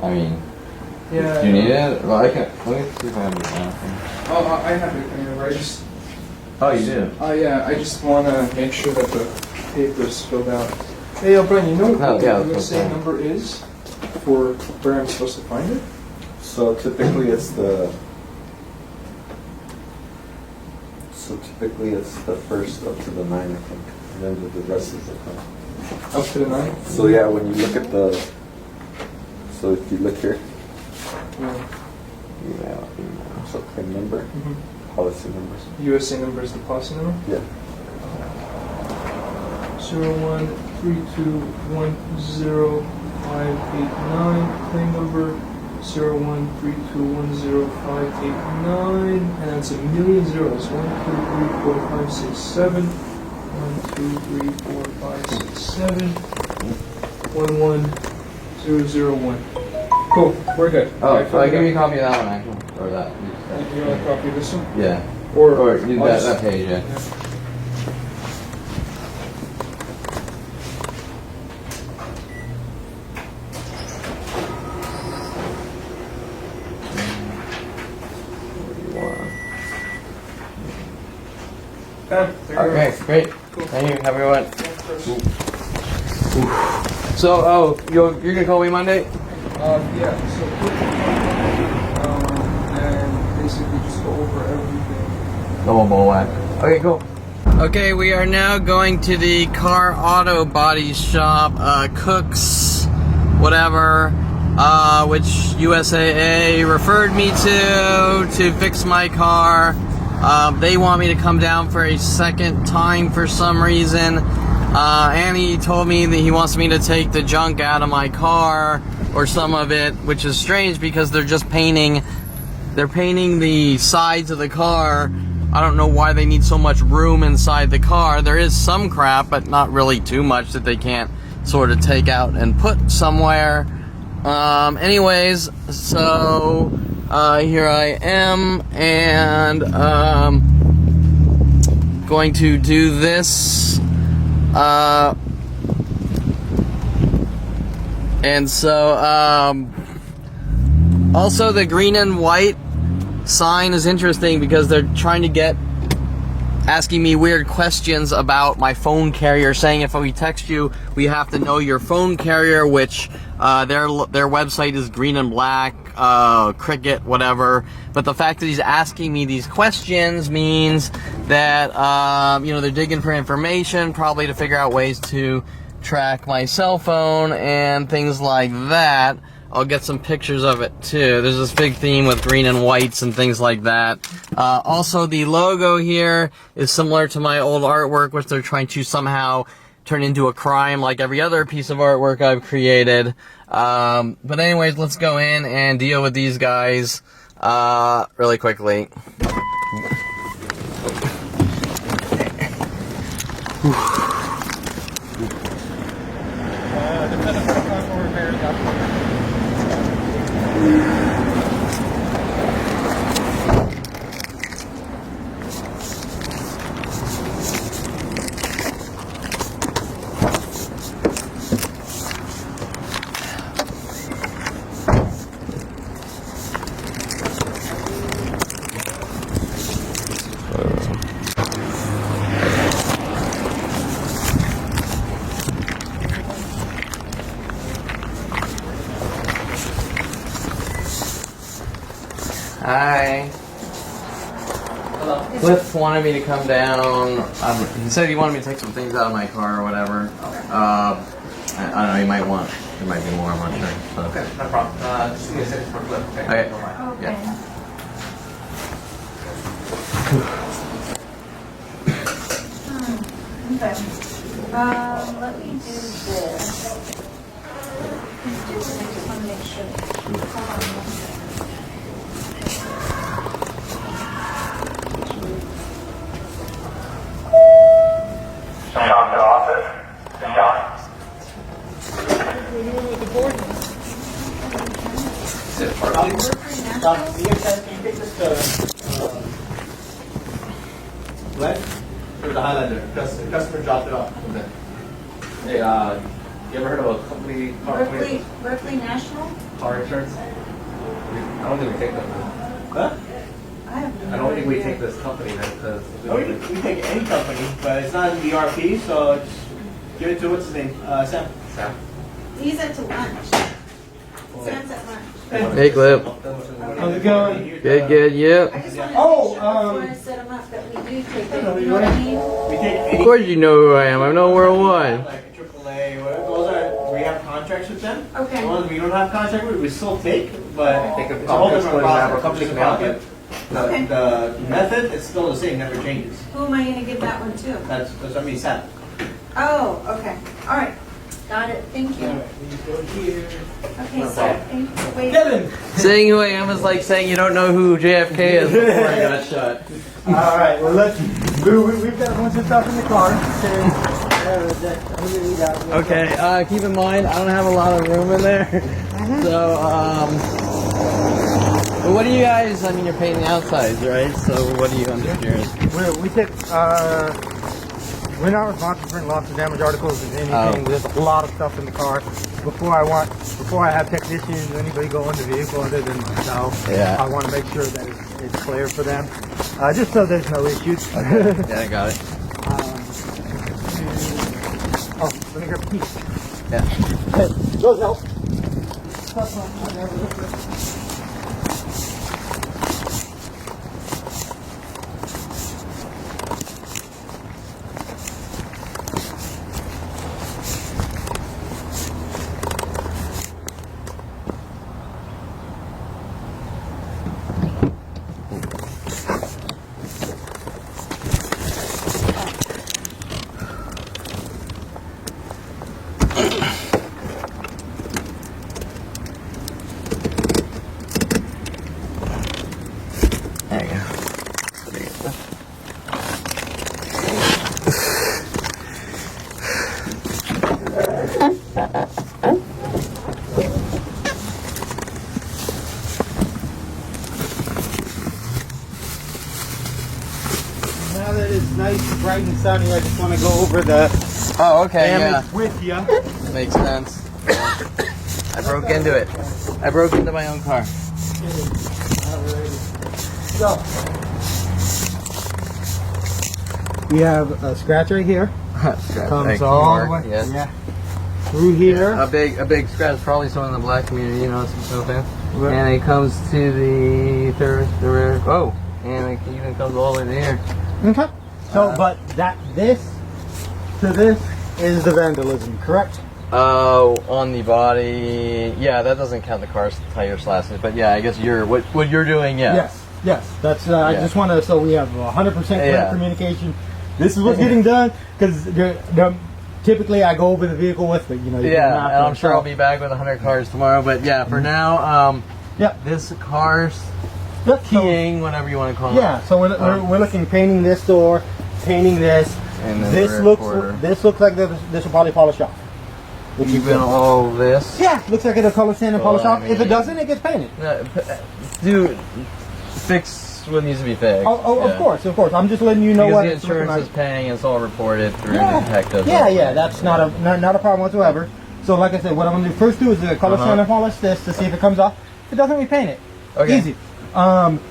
I mean, yeah. Do you need it? Well, I can. Let me see if I have it now. Oh, I have it. I just. Oh, you do? Oh yeah, I just want to make sure that the paper is filled out. Hey, Brian, you know what the USA number is for where I'm supposed to find it? So typically it's the first up to the 9, I think. and then the rest is the car. Up to the 9? So yeah, when you look at the, so if you look here, email, so claim number, policy numbers. USA number is the policy number? Yeah. 0132105889, claim number 0132105889, and that's a million zeros. 1, 2, 3, 4, 5, 6, 7. 1, 2, 3, 4, 5, 6, 7. 11001. Cool, we're good. Oh, so I give you a copy of that one, actually, or that. You want a copy of this one? Yeah. Or you I'll that, just- that page, yeah. Okay, great. Thank you. Have a good one. So, you're gonna call me Monday? Yeah, so and basically just go over everything. Double ball whack. Okay, cool. Okay, we are now going to the car auto body shop, Cooks, whatever, which USAA referred me to fix my car. They want me to come down for a second time for some reason. And he told me that he wants me to take the junk out of my car, or some of it, which is strange because they're just painting the sides of the car. I don't know why they need so much room inside the car. There is some crap, but not really too much that they can't sort of take out and put somewhere. Anyways, so here I am, and going to do this. And so, also the green and white sign is interesting because they're trying to asking me weird questions about my phone carrier, saying if we text you, we have to know your phone carrier, which their website is green and black, Cricket, whatever. But the fact that he's asking me these questions means that they're digging for information, probably to figure out ways to track my cell phone and things like that. I'll get some pictures of it too. There's this big theme with green and whites and things like that. Also, the logo here is similar to my old artwork, which they're trying to somehow turn into a crime like every other piece of artwork I've created. But anyways, let's go in and deal with these guys really quickly. Hi. Hello. Cliff wanted me to come down. He said he wanted me to take some things out of my car or whatever. Okay. I don't know, there might be more, I'm not sure. So. Okay, no problem. Just give me a second for Cliff, okay? Okay. No problem. Yeah. Okay. Let me do this. I just want to make sure. Hold on one second. John to office. John. Can you take this to Glenn? For the Highlander. The customer dropped it off. Okay. Hey, you ever heard of a company car Berkeley National? car insurance? I don't think we take that. Huh? I have no I don't think we idea. take this company then, because No, we take any company, but it's not in the RP, so just give it to what's his name? Sam. Sam. He's at to lunch. Sam's at lunch. Hey, Clip. How's it going? Good, yeah. Oh, set them up that we do take it. You know what I mean? Of course you know who I am. I'm no worldwide. Like AAA, those are, we have contracts with them. Okay. The ones we don't have contract with, we still take, but Take a it's a whole different process. company Just can help about it. The method is still the same, never changes. Who am I going to give that one to? That's what we said. Oh, okay. All right. Got it. Thank you. Okay, so thank you. Wait. Kevin! Saying who I am is like saying you don't know who JFK is before I got shot. Alright, well we've got a bunch of stuff in the car. Okay, keep in mind I don't have a lot of room in there. So, but what do you guys, I mean you're painting the outsides, right? So what do you understand? We take, we're not responsible for any loss of damage articles or anything. There's a lot of stuff in the car. Before I have technicians or anybody go in the vehicle other than myself, I want to make sure that it's clear for them. Just so there's no issues. Okay. Yeah, I got it. Oh, let me grab the keys. Yeah. Hey, those help. There you go. Now that it's nice, bright and sunny, I just want to go over the damage with you. Makes sense. I broke into it. I broke into my own car. So, we have a scratch right here. Comes all the way through here. A big scratch, probably someone in the black community, you know, some fan. And it comes to the rear. Oh, and it even comes all the way to here. Okay. So, but this to this is the vandalism, correct? On the body, yeah, that doesn't count the car's tire slashes, but yeah, I guess what you're doing, yeah. Yes. That's I just want to, so we have 100% clear communication. This is what's getting done because typically I go over the vehicle with it, you know. And I'm sure I'll be back with 100 cars tomorrow, but yeah, for now, this car's keying, whatever you want to call it. Yeah, so we're looking painting this door, painting this. And then this looks like this will probably polish off. Even all this? Yeah, looks like it'll color sand and polish off. If it doesn't, it gets painted. Dude, fix what needs to be fixed. Of course. I'm just letting you know because what the insurance is paying. It's all reported through the detective. Yeah. That's not a problem whatsoever. So, like I said, what I'm gonna first do is color sand and polish this to see if it comes off. If it doesn't, we paint it. Okay. Easy.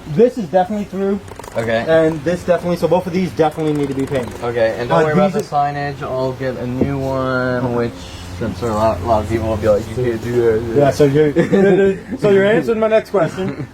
This is definitely through. Okay. And this definitely. So both of these definitely need to be painted. Okay. And don't worry about the signage. I'll get a new one, which. Since a lot of people will be like, you can't do that. Yeah, so you're answering my next question.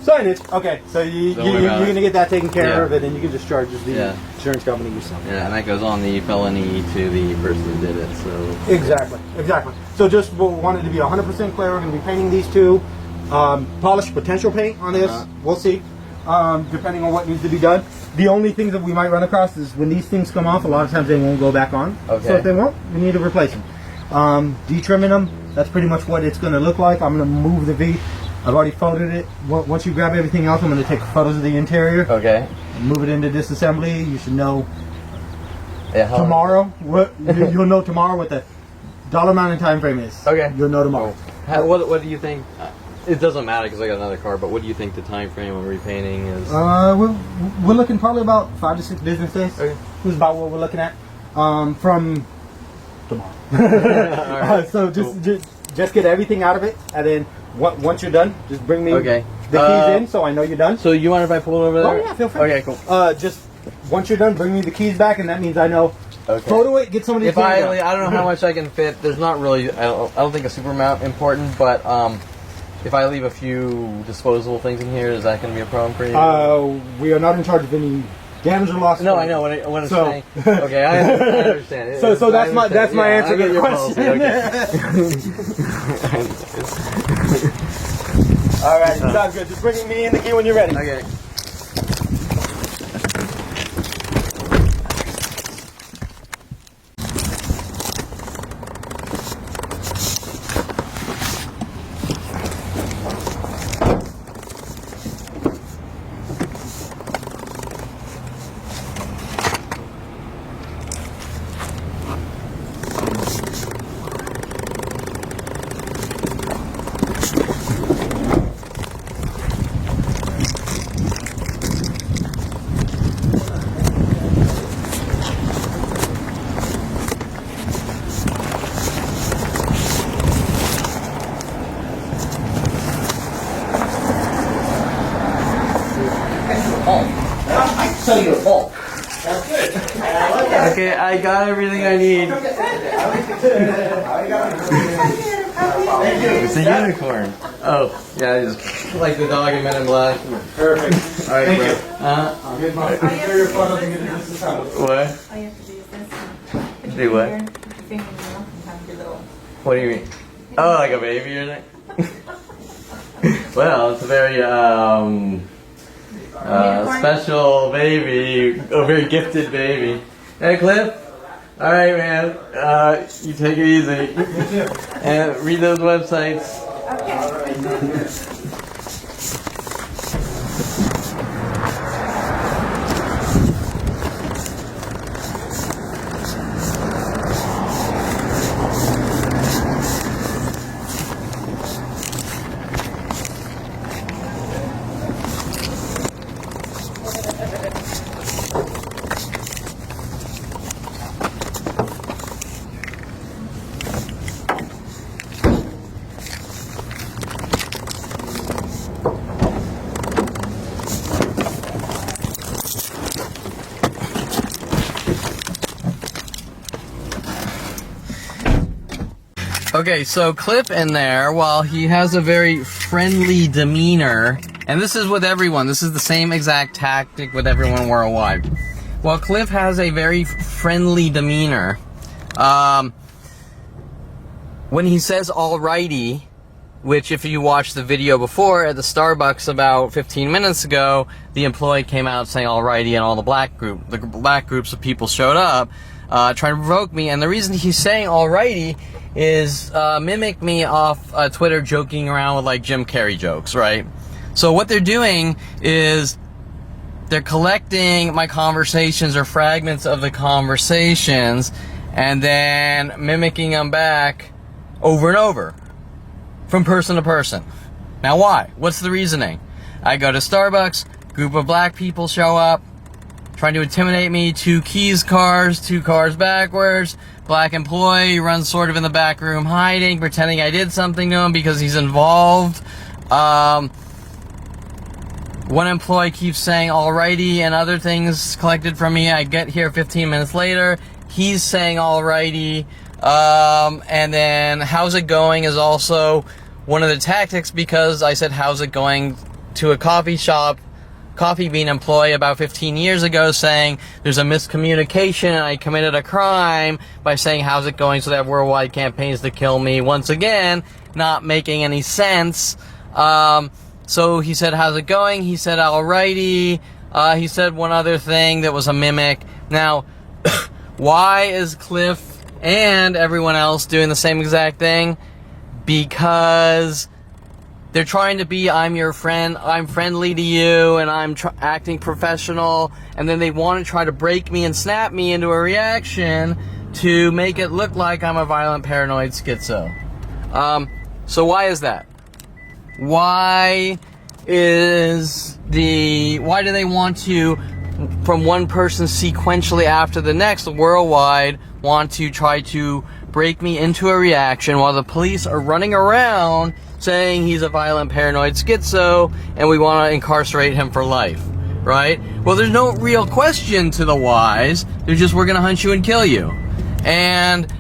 Signage. Okay, so you're going to get that taken care of, and then you can just charge the insurance company yourself. Yeah, and that goes on the felony to the person who did it. So Exactly. So just wanted to be 100% clear. We're going to be painting these two. Polish potential paint on this. We'll see, depending on what needs to be done. The only thing that we might run across is when these things come off, a lot of times they won't go back on. Okay. So if they won't, we need to replace them. Detrimming them, that's pretty much what it's going to look like. I'm going to move the V. I've already photoed it. Once you grab everything else, I'm going to take photos of the interior. Okay. Move it into disassembly. You should know tomorrow. You'll know tomorrow what the dollar amount and time frame is. Okay. You'll know tomorrow. What do you think? It doesn't matter because I got another car. But what do you think the time frame of repainting is? We're looking probably about 5 to 6 business days. Okay. This is about what we're looking at. From tomorrow. Right. So just get everything out of it, and then once you're done, just bring me the keys in, so I know you're done. So you mind if I pull it over there? Oh yeah, feel free. Okay, cool. Just once you're done, bring me the keys back, and that means I know. Okay. Photo it, get somebody. If I don't know how much I can fit. There's not really. I don't think a super amount important, but if I leave a few disposable things in here, is that going to be a problem for you? We are not in charge of any damage or loss. No, I know what I'm saying. Okay, I understand. So that's my answer to your question. All right, sounds good. Just bring me in the key when you're ready. Okay. Okay, I got everything I need. It's a unicorn. Oh, yeah, I just like the dog in Men in Black. Perfect. All right, Thank bro. you. Here's my your photo and get this time. What? All you have to do is this. Do what? Put your finger in your mouth and have your little. What do you mean? Oh, like a baby or something? Well, it's a very special baby, a very gifted baby. Hey, Cliff. All right, man. You take it easy and read those websites. Okay, so Cliff in there, while he has a very friendly demeanor, and this is with everyone, this is the same exact tactic with everyone worldwide. While Cliff has a very friendly demeanor, when he says alrighty, which if you watched the video before at the Starbucks about 15 minutes ago, the employee came out saying alrighty and all the black groups of people showed up, trying to provoke me, and the reason he's saying alrighty is mimic me off Twitter joking around with like Jim Carrey jokes, right? So what they're doing is they're collecting my conversations or fragments of the conversations and then mimicking them back over and over from person to person. Now why? What's the reasoning? I go to Starbucks, group of black people show up, trying to intimidate me, two cars backwards, black employee runs sort of in the back room hiding, pretending I did something to him because he's involved. One employee keeps saying alrighty and other things collected from me. I get here 15 minutes later, he's saying alrighty, and then how's it going is also one of the tactics because I said how's it going to a coffee bean employee about 15 years ago saying there's a miscommunication and I committed a crime by saying how's it going, so they have worldwide campaigns to kill me. Once again, not making any sense. So he said how's it going, he said alrighty, he said one other thing that was a mimic. Now why is Cliff and everyone else doing the same exact thing? Because they're trying to be, I'm your friend, I'm friendly to you, and I'm acting professional, and then they want to try to break me and snap me into a reaction to make it look like I'm a violent paranoid schizo. So why is that? Why do they want to, from one person sequentially after the next, worldwide, want to try to break me into a reaction while the police are running around saying he's a violent paranoid schizo and we want to incarcerate him for life, right? Well, there's no real question to the whys. They're just, we're going to hunt you and kill you. And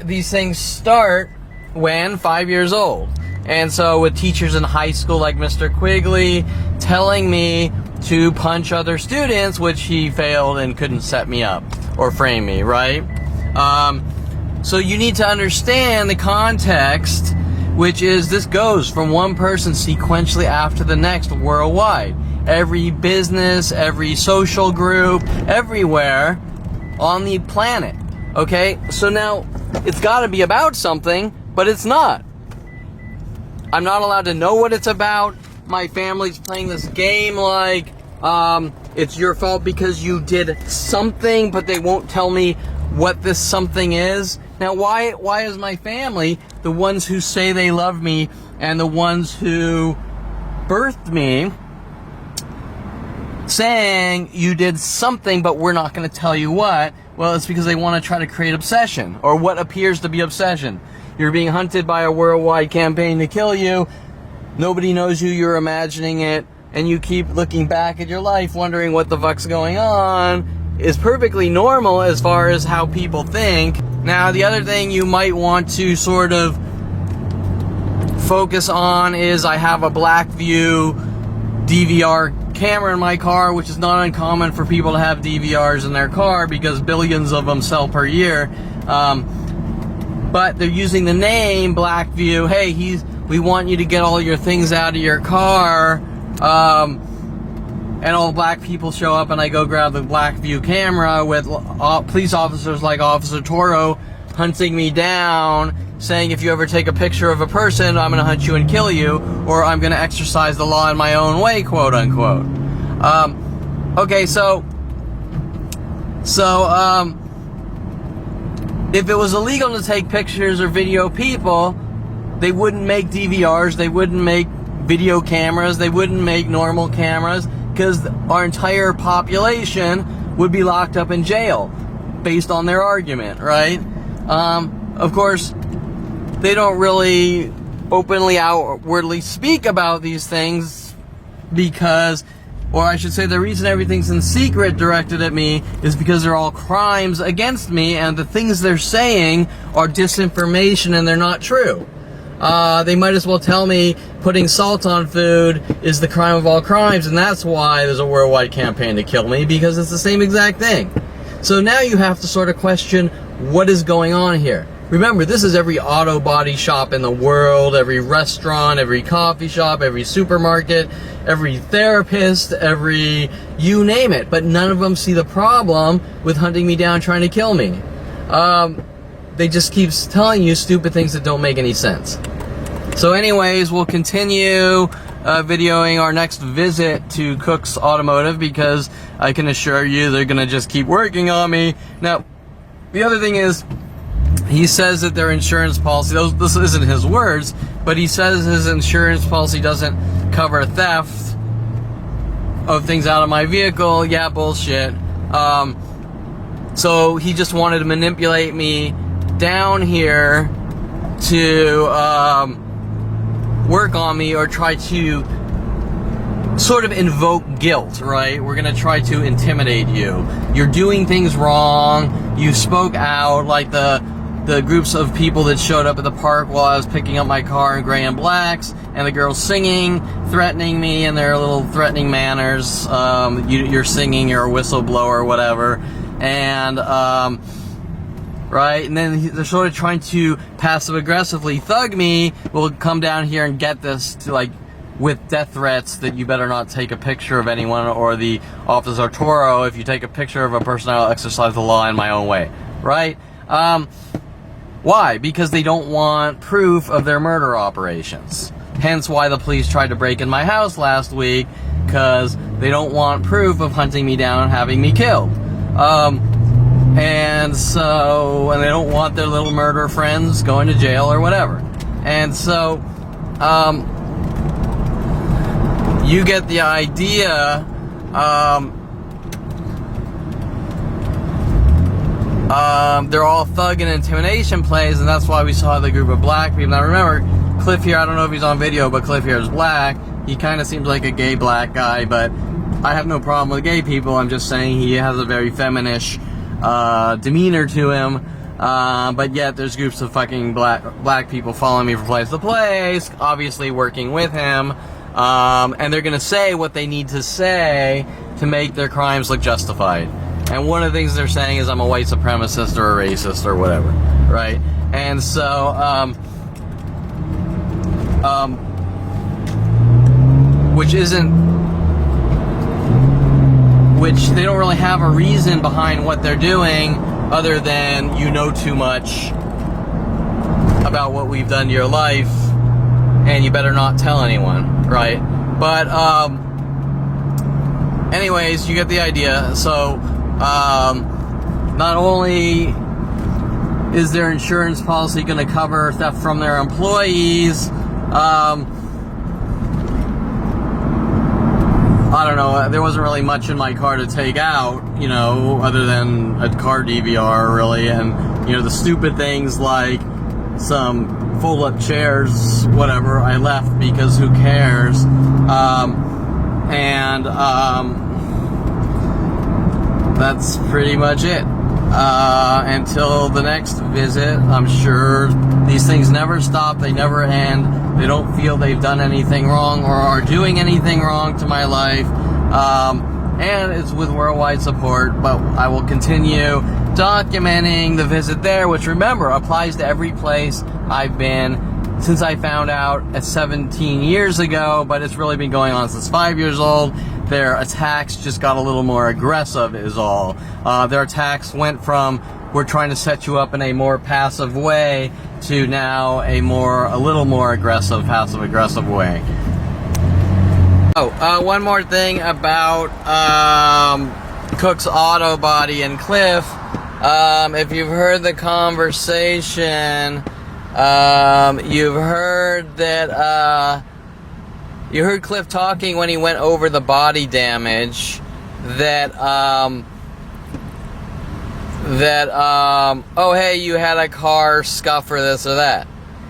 these things start when 5 years old. And so with teachers in high school like Mr. Quigley telling me to punch other students, which he failed and couldn't set me up or frame me, right? So you need to understand the context, which is this goes from one person sequentially after the next worldwide. Every business, every social group, everywhere on the planet. Okay? So now, it's gotta be about something, but it's not. I'm not allowed to know what it's about. My family's playing this game like, it's your fault because you did something, but they won't tell me what this something is. Now, why is my family, the ones who say they love me and the ones who birthed me, saying you did something, but we're not going to tell you what? Well, it's because they want to try to create obsession, or what appears to be obsession. You're being hunted by a worldwide campaign to kill you. Nobody knows you, you're imagining it, and you keep looking back at your life wondering what the fuck's going on. Is perfectly normal as far as how people think. Now, the other thing you might want to sort of focus on is I have a Blackview DVR camera in my car, which is not uncommon for people to have DVRs in their car because billions of them sell per year. But they're using the name Blackview. Hey, we want you to get all your things out of your car. And all black people show up and I go grab the Blackview camera with police officers like Officer Toro hunting me down, saying if you ever take a picture of a person, I'm going to hunt you and kill you, or I'm going to exercise the law in my own way, quote unquote. Okay, so if it was illegal to take pictures or video people, they wouldn't make DVRs, they wouldn't make video cameras, they wouldn't make normal cameras, because our entire population would be locked up in jail based on their argument, right? Of course, they don't really openly, outwardly speak about these things because, or I should say the reason everything's in secret directed at me is because they're all crimes against me, and the things they're saying are disinformation and they're not true. They might as well tell me putting salt on food is the crime of all crimes, and that's why there's a worldwide campaign to kill me, because it's the same exact thing. So now you have to sort of question what is going on here. Remember, this is every auto body shop in the world, every restaurant, every coffee shop, every supermarket, every therapist, every you name it, but none of them see the problem with hunting me down trying to kill me. They just keep telling you stupid things that don't make any sense. So anyways, we'll continue videoing our next visit to Cook's Automotive, because I can assure you they're going to just keep working on me. Now, the other thing is, he says that their insurance policy, this isn't his words, but he says his insurance policy doesn't cover theft of things out of my vehicle. Yeah, bullshit. So he just wanted to manipulate me down here to work on me, or try to sort of invoke guilt, right? We're gonna try to intimidate you. You're doing things wrong. You spoke out, like the groups of people that showed up at the park while I was picking up my car in gray and blacks, and the girls singing, threatening me in their little threatening manners. You're singing, you're a whistleblower or whatever. And right? And then they're sort of trying to passive-aggressively thug me. We'll come down here and get this to, like, with death threats that you better not take a picture of anyone, or the Officer Toro, if you take a picture of a person, I'll exercise the law in my own way, right? Why? Because they don't want proof of their murder operations. Hence why the police tried to break in my house last week, because they don't want proof of hunting me down and having me killed. And they don't want their little murder friends going to jail or whatever. And so, you get the idea. They're all thug and intimidation plays, and that's why we saw the group of black people. Now remember, Cliff here, I don't know if he's on video, but Cliff here is black. He kind of seems like a gay black guy, but I have no problem with gay people. I'm just saying he has a very feminish demeanor to him. But yet there's groups of fucking black people following me from place to place, obviously working with him, and they're gonna say what they need to say to make their crimes look justified. And one of the things they're saying is I'm a white supremacist or a racist or whatever, right? And so, which they don't really have a reason behind what they're doing other than you know too much about what we've done to your life and you better not tell anyone, right? But anyways, you get the idea. So not only is their insurance policy going to cover theft from their employees, I don't know, there wasn't really much in my car to take out, you know, other than a car DVR, really, and, you know, the stupid things like some fold-up chairs, whatever, I left because who cares, that's pretty much it. Until the next visit, I'm sure these things never stop, they never end. They don't feel they've done anything wrong or are doing anything wrong to my life. And it's with worldwide support, but I will continue documenting the visit there, which remember applies to every place I've been since I found out at 17 years ago, but it's really been going on since 5 years old. Their attacks just got a little more aggressive is all. Their attacks went from we're trying to set you up in a more passive way to now a little more aggressive, passive-aggressive way. Oh, one more thing about Cook's Auto Body and Cliff. If you've heard the conversation, you've heard that you heard Cliff talking when he went over the body damage that oh hey, you had a car scuff or this or that.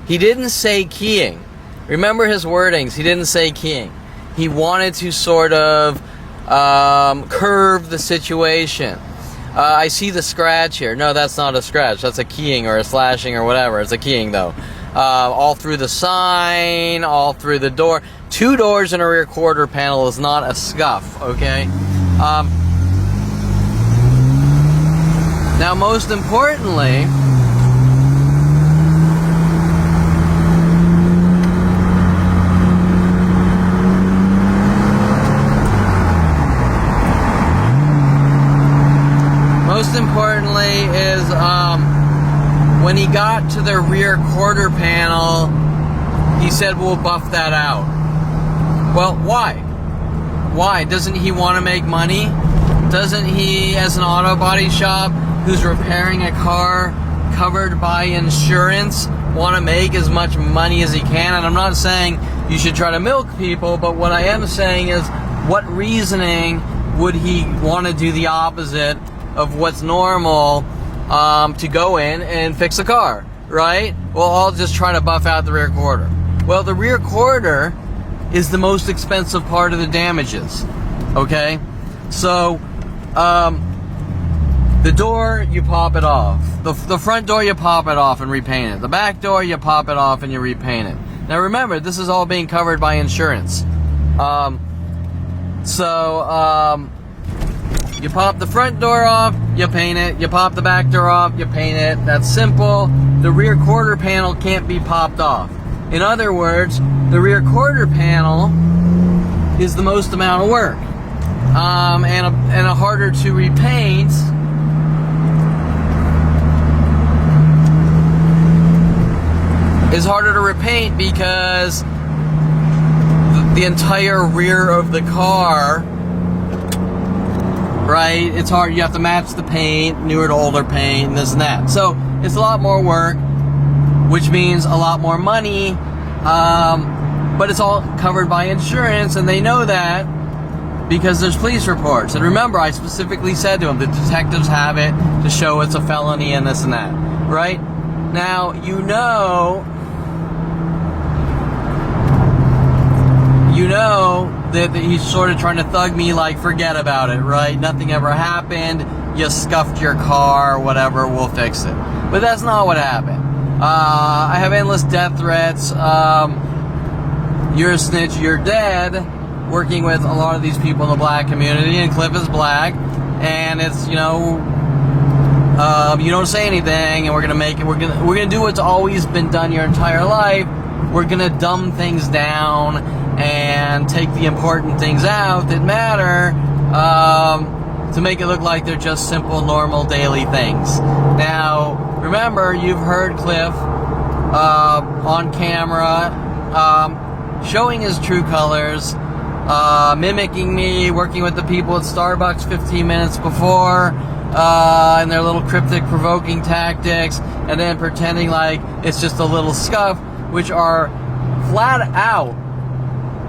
He didn't say keying. Remember his wordings. He didn't say keying. He wanted to sort of curve the situation. I see the scratch here. No, that's not a scratch. That's a keying or a slashing or whatever. It's a keying though. All through the sign, all through the door. 2 doors and a rear quarter panel is not a scuff, okay? Now, most importantly, is when he got to the rear quarter panel, he said, we'll buff that out. Well, why? Why? Doesn't he want to make money? Doesn't he, as an auto body shop who's repairing a car covered by insurance, want to make as much money as he can? And I'm not saying you should try to milk people, but what I am saying is, what reasoning would he want to do the opposite of what's normal to go in and fix a car, right? Well, I'll just try to buff out the rear quarter. Well, the rear quarter is the most expensive part of the damages, okay? So, the door, you pop it off. The front door, you pop it off and repaint it. The back door, you pop it off and you repaint it. Now remember, this is all being covered by insurance. You pop the front door off, you paint it. You pop the back door off, you paint it. That's simple. The rear quarter panel can't be popped off. In other words, the rear quarter panel is the most amount of work. And a harder to repaint. Is harder to repaint because the entire rear of the car, right? It's hard. You have to match the paint, newer to older paint, and this and that. So it's a lot more work, which means a lot more money. But it's all covered by insurance, and they know that because there's police reports. And remember, I specifically said to them, the detectives have it to show it's a felony and this and that, right? Now, you know that he's sort of trying to thug me like, forget about it, right? Nothing ever happened. You scuffed your car, whatever, we'll fix it. But that's not what happened. I have endless death threats. You're a snitch, you're dead. Working with a lot of these people in the black community, and Cliff is black, and it's, you know, you don't say anything, and we're gonna do what's always been done your entire life. We're gonna dumb things down and take the important things out that matter, to make it look like they're just simple, normal, daily things. Now, remember, you've heard Cliff on camera showing his true colors, mimicking me, working with the people at Starbucks 15 minutes before, and their little cryptic, provoking tactics, and then pretending like it's just a little scuff, which are flat out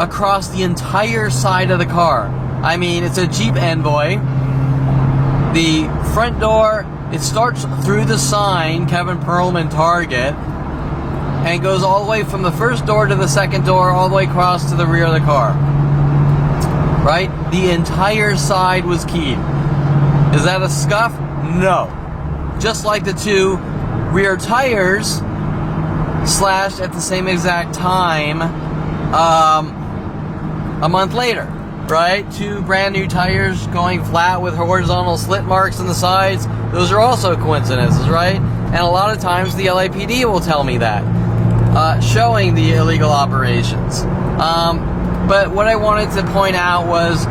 across the entire side of the car. I mean, it's a Jeep Envoy. The front door, it starts through the sign, Kevin Perlman Target, and goes all the way from the first door to the second door, all the way across to the rear of the car. Right? The entire side was keyed. Is that a scuff? No. Just like the two rear tires slashed at the same exact time a month later. Right? Two brand new tires going flat with horizontal slit marks in the sides. Those are also coincidences, right? And a lot of times the LAPD will tell me that, showing the illegal operations. But what I wanted to point out was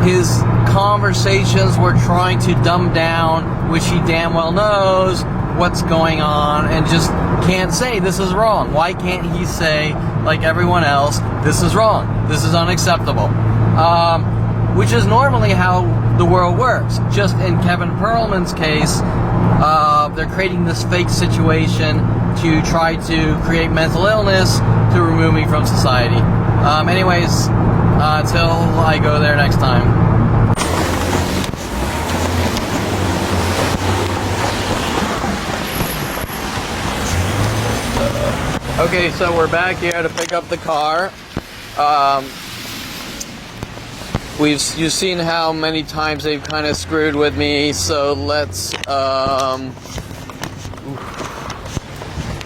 his conversations were trying to dumb down, which he damn well knows what's going on, and just can't say this is wrong. Why can't he say, like everyone else, this is wrong, this is unacceptable? Which is normally how the world works. Just in Kevin Perlman's case, they're creating this fake situation to try to create mental illness to remove me from society. Anyways, until I go there next time. Okay, so we're back here to pick up the car. You've seen how many times they've kind of screwed with me, so let's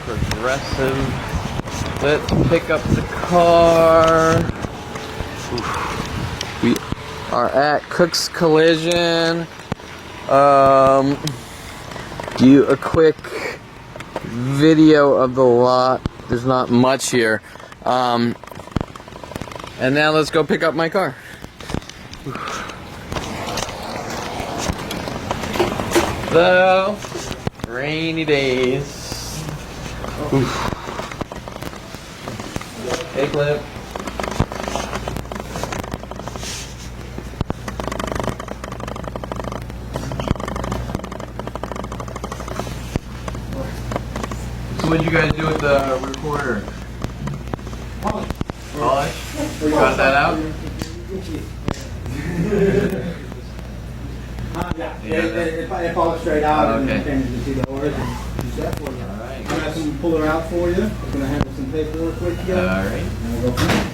progressive. Let's pick up the car. We are at Cook's Collision. Do a quick video of the lot. There's not much here. And now let's go pick up my car. So, rainy days. Hey, Cliff. So what'd you guys do with the recorder? Polish? You got that out? If I fall straight out okay. and change the two doors and do that for you. Alright. I'm going to pull her out for you. I'm going to handle some paperwork with you. Alright. And we'll go from there.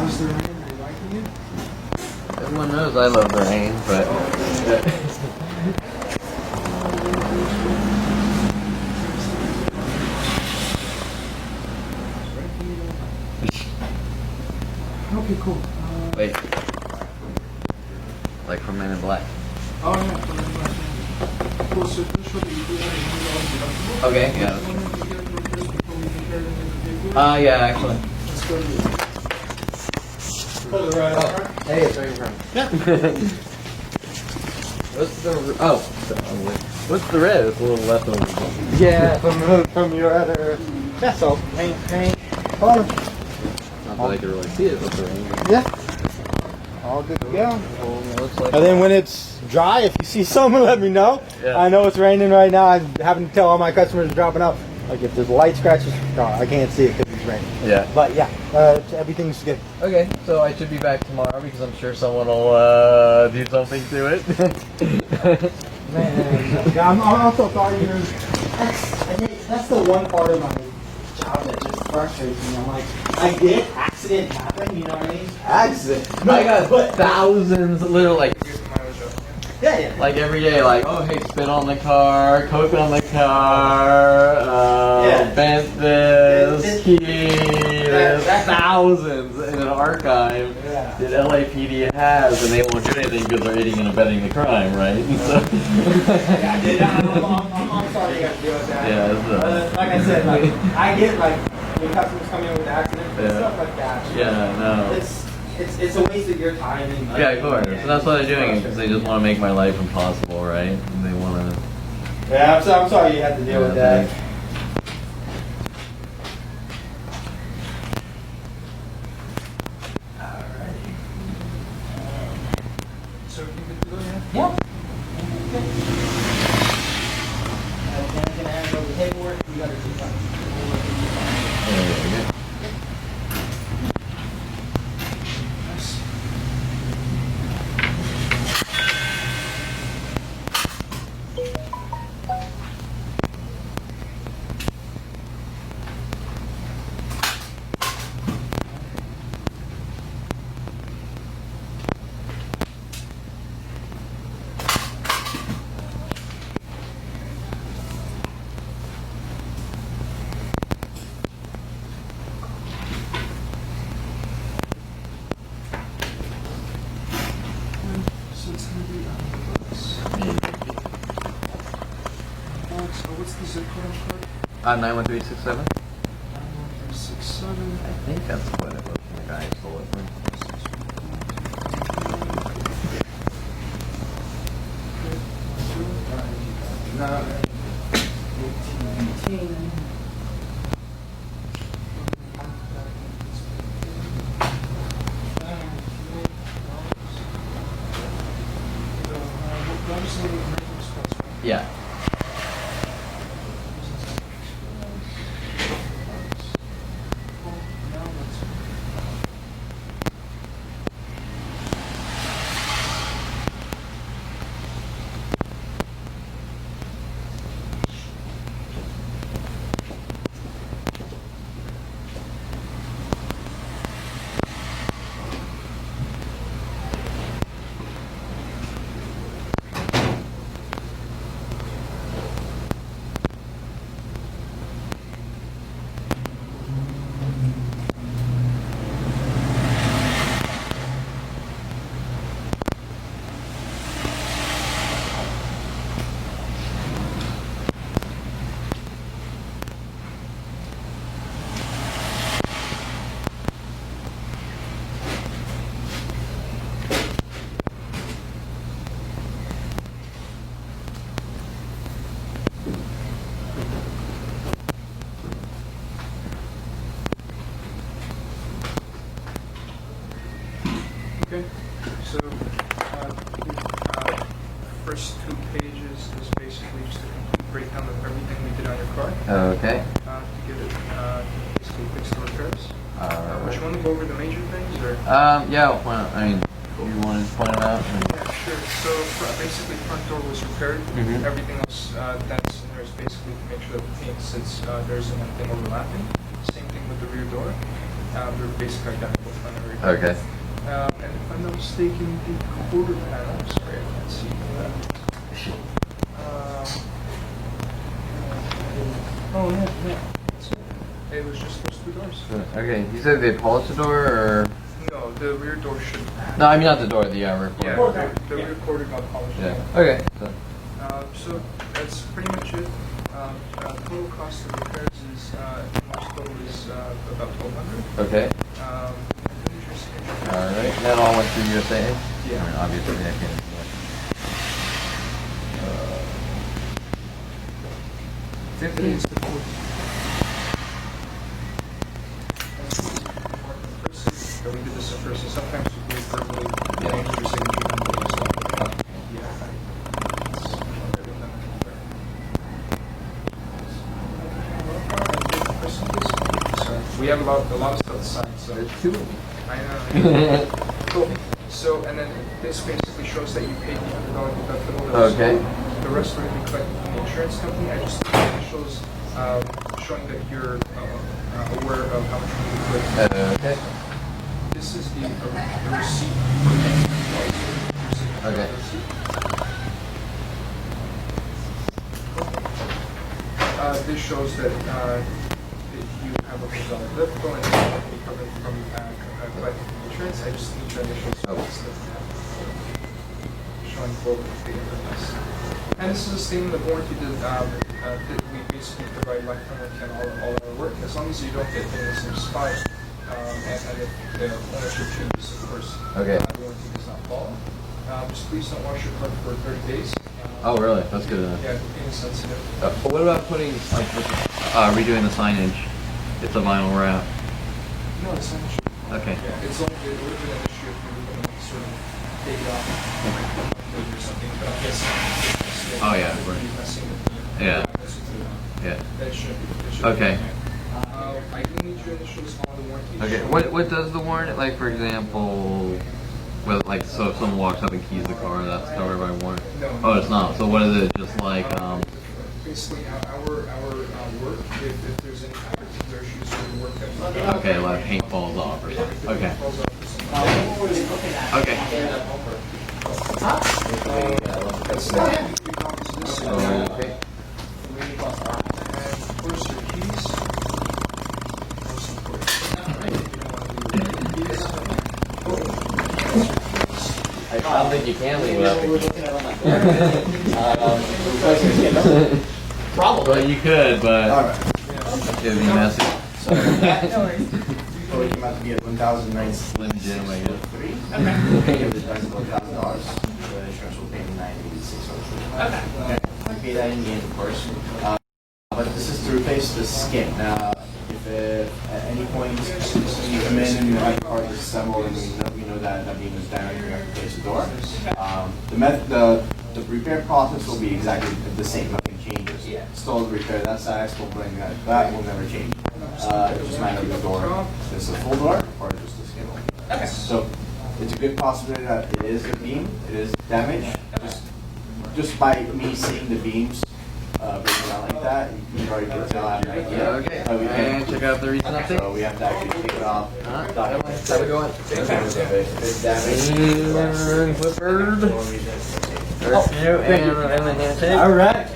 How's the rain? Are you liking it? Everyone knows I love the rain, but... Okay, cool. Wait. Like from Men in Black. Oh yeah, for the black. Cool, so just show that you do have $100 deductible. Okay, yeah. One more to get real quick before we can carry them in the vehicle. Yeah, actually. Let's go to pull it right over. Hey, it's right in front. Yeah. What's the what's the red? It's a little leftover. Yeah, from your other. Yeah, so paint. Hold on. Not that I can really see it with the rain. Yeah. All good to go. Looks like. And then when it's dry, if you see someone, let me know. Yeah. I know it's raining right now. I'm having to tell all my customers dropping out. Like if there's light scratches, I can't see it because it's raining. Yeah. But yeah, everything's good. Okay, so I should be back tomorrow because I'm sure someone will do something to it. Man, yeah, I'm also sorry. That's the one part of my job that just frustrates me. I'm like, I get accident happen, you know what I mean? Accident. No, I got thousands, literally like. Yeah. Like every day, like, oh hey, spit on the car, coke on the car, bent this, key, there's thousands in an archive that LAPD has, and they won't do anything because they're aiding and abetting the crime, right? And so I'm sorry you got to deal with that. Yeah, like I said, like I get like when customers come in with accidents and stuff like that. Yeah, no. It's a waste of your time. And, Yeah, of course. So that's why they're doing it, because they just want to make my life impossible, right? And they want to. Yeah, I'm sorry you had to deal with that. Alrighty. So you good to go, yeah? Yeah. Can I hand over the paperwork? You got to do So it's going to be on the books. So what's the zip code on card? 91367. 91367. I think that's what it was. The guy stole it from me. Yeah. Okay, so first 2 pages is basically just a complete breakdown of everything we did on your car. Okay. To get it basically fixed and repairs. Would you want to go over the major things, or? Yeah. Well, I mean, you want to point it out? Yeah, sure. So basically, front door was repaired. Mhm. Everything else that's in there is basically to make sure that the paint sits there isn't anything overlapping. Same thing with the rear door. They're basically identical front and rear. Okay. And if I'm not mistaken, the quarter panel. Sorry, I can't see that. Oh yeah. It was just those 2 doors. Okay. You said they polished the door, or? No, The rear door should. No, I mean not the door, the rear Yeah, quarter. the rear quarter got polished. Yeah. Okay. So that's pretty much it. Total cost of repairs is total is about $1,200. Okay. All right. That all went through USA. Yeah. I mean, obviously, I can. Tiffany is the fourth. We did this at first, so sometimes we do verbally change your signature number as well. Sorry. We have a lot of stuff to sign, so there's 2 of them. I know. Cool. So, and then this basically shows that you paid the $100 deductible. Okay. The rest are going to be collected from the insurance company. I just need initials showing that you're aware of how much money you put. Okay. This is the receipt. Okay. This shows that you have a $100 deductible and it's going to be covered from collecting from insurance. I just need your initials showing both the difference. And this is a statement of warranty that we basically provide lifetime warranty on all our work, as long as you don't get in the same spot. And if the ownership changes, of course, okay. The warranty does not fall. Just please don't wash your car for 30 days. Oh, really? That's good enough. Yeah, being sensitive. But what about putting, like, redoing the signage? It's a vinyl wrap. No, it's not an issue. Okay. Yeah, it's only it would have been an issue if we were going to sort of take it off or something. But I guess. Oh yeah. Yeah. Yeah. That should. Okay. I do need your initials on the warranty. Okay. What does the warranty, like, for example, well, like, so if someone walks up and keys the car, that's covered by warranty? No. Oh, it's not. So what is it? Just like Basically, our work, if there's any particular issues with the work that we do. Okay, like paint falls off or something. Okay. Okay. Okay. Where's your keys? I don't think you can leave it. Probably. Well, you could, but it'd be messy. So it came out to be at $1,009. Slim Jim, I guess. Okay. Give the deductible $1,000. The insurance will pay $986. Okay. We pay that in the end, of course. But this is to replace the skin. Now, if at any point you come in and the car is assembled and we know that that beam is damaged, we have to replace the door. The repair process will be exactly the same. Nothing changes. Still repair that side, still bring that back. Will never change. It's just a matter of the door. Is it a full door or just a skin? Okay. So it's a good possibility that it is a beam. It is damaged. Just by me seeing the beams breaking down like that, you already can tell I have an idea. Okay. And check out the recent update. So we have to actually take it off. How we going? It's damaged. Clifford. First you and the handshake. All right.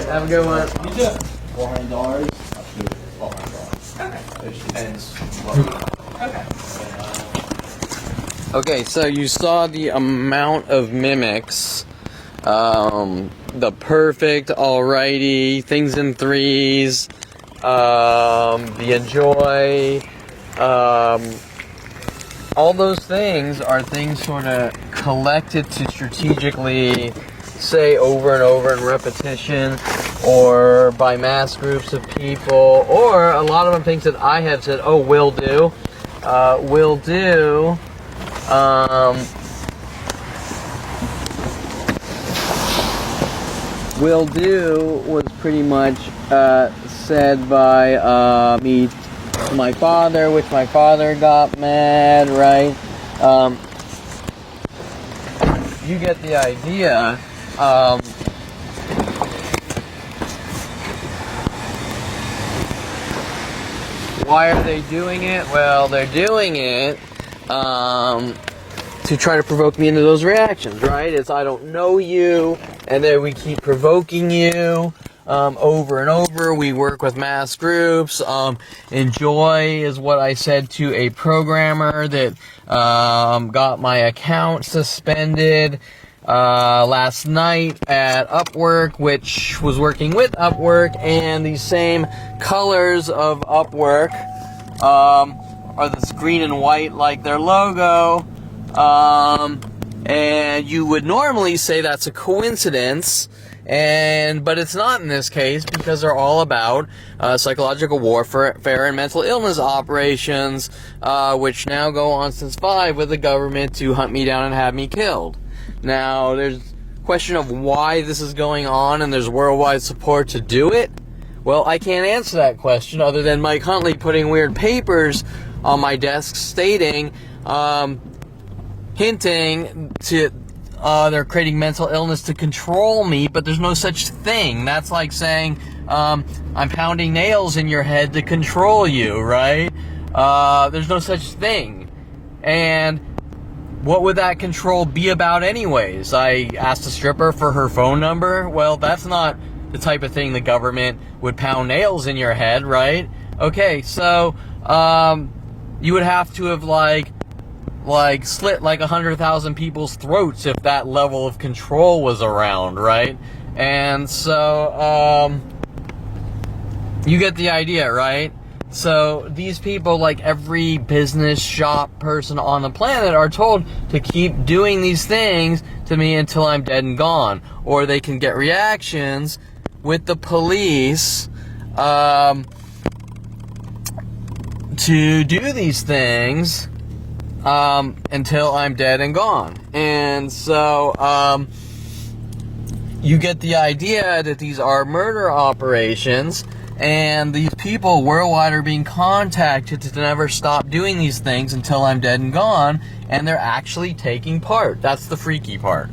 Have a good one. You too. $400 up to $1,200. Which depends what we. Okay, so you saw the amount of mimics. The perfect, alrighty, things in threes, the enjoy, all those things are things sort of collected to strategically say over and over in repetition, or by mass groups of people, or a lot of them things that I have said, oh, will do, will do. Will do was pretty much said by me, my father, which my father got mad, right? You get the idea. Why are they doing it? Well, they're doing it to try to provoke me into those reactions, right? It's I don't know you, and then we keep provoking you. over and over. We work with mass groups. Enjoy is what I said to a programmer that got my account suspended last night at Upwork, which was working with Upwork, and these same colors of Upwork are this green and white like their logo. And you would normally say that's a coincidence, but it's not in this case, because they're all about psychological warfare and mental illness operations, which now go on since 5 with the government to hunt me down and have me killed. Now, there's a question of why this is going on, and there's worldwide support to do it. Well, I can't answer that question other than Mike Huntley putting weird papers on my desk stating, hinting to they're creating mental illness to control me, but there's no such thing. That's like saying I'm pounding nails in your head to control you, right? There's no such thing. And what would that control be about anyways? I asked a stripper for her phone number. Well, that's not the type of thing the government would pound nails in your head, right? Okay, so you would have to have like slit like 100,000 people's throats if that level of control was around, right? And so you get the idea, right? So these people, like every business shop person on the planet, are told to keep doing these things to me until I'm dead and gone, or they can get reactions with the police to do these things until I'm dead and gone. And so you get the idea that these are murder operations, and these people worldwide are being contacted to never stop doing these things until I'm dead and gone, and they're actually taking part. That's the freaky part.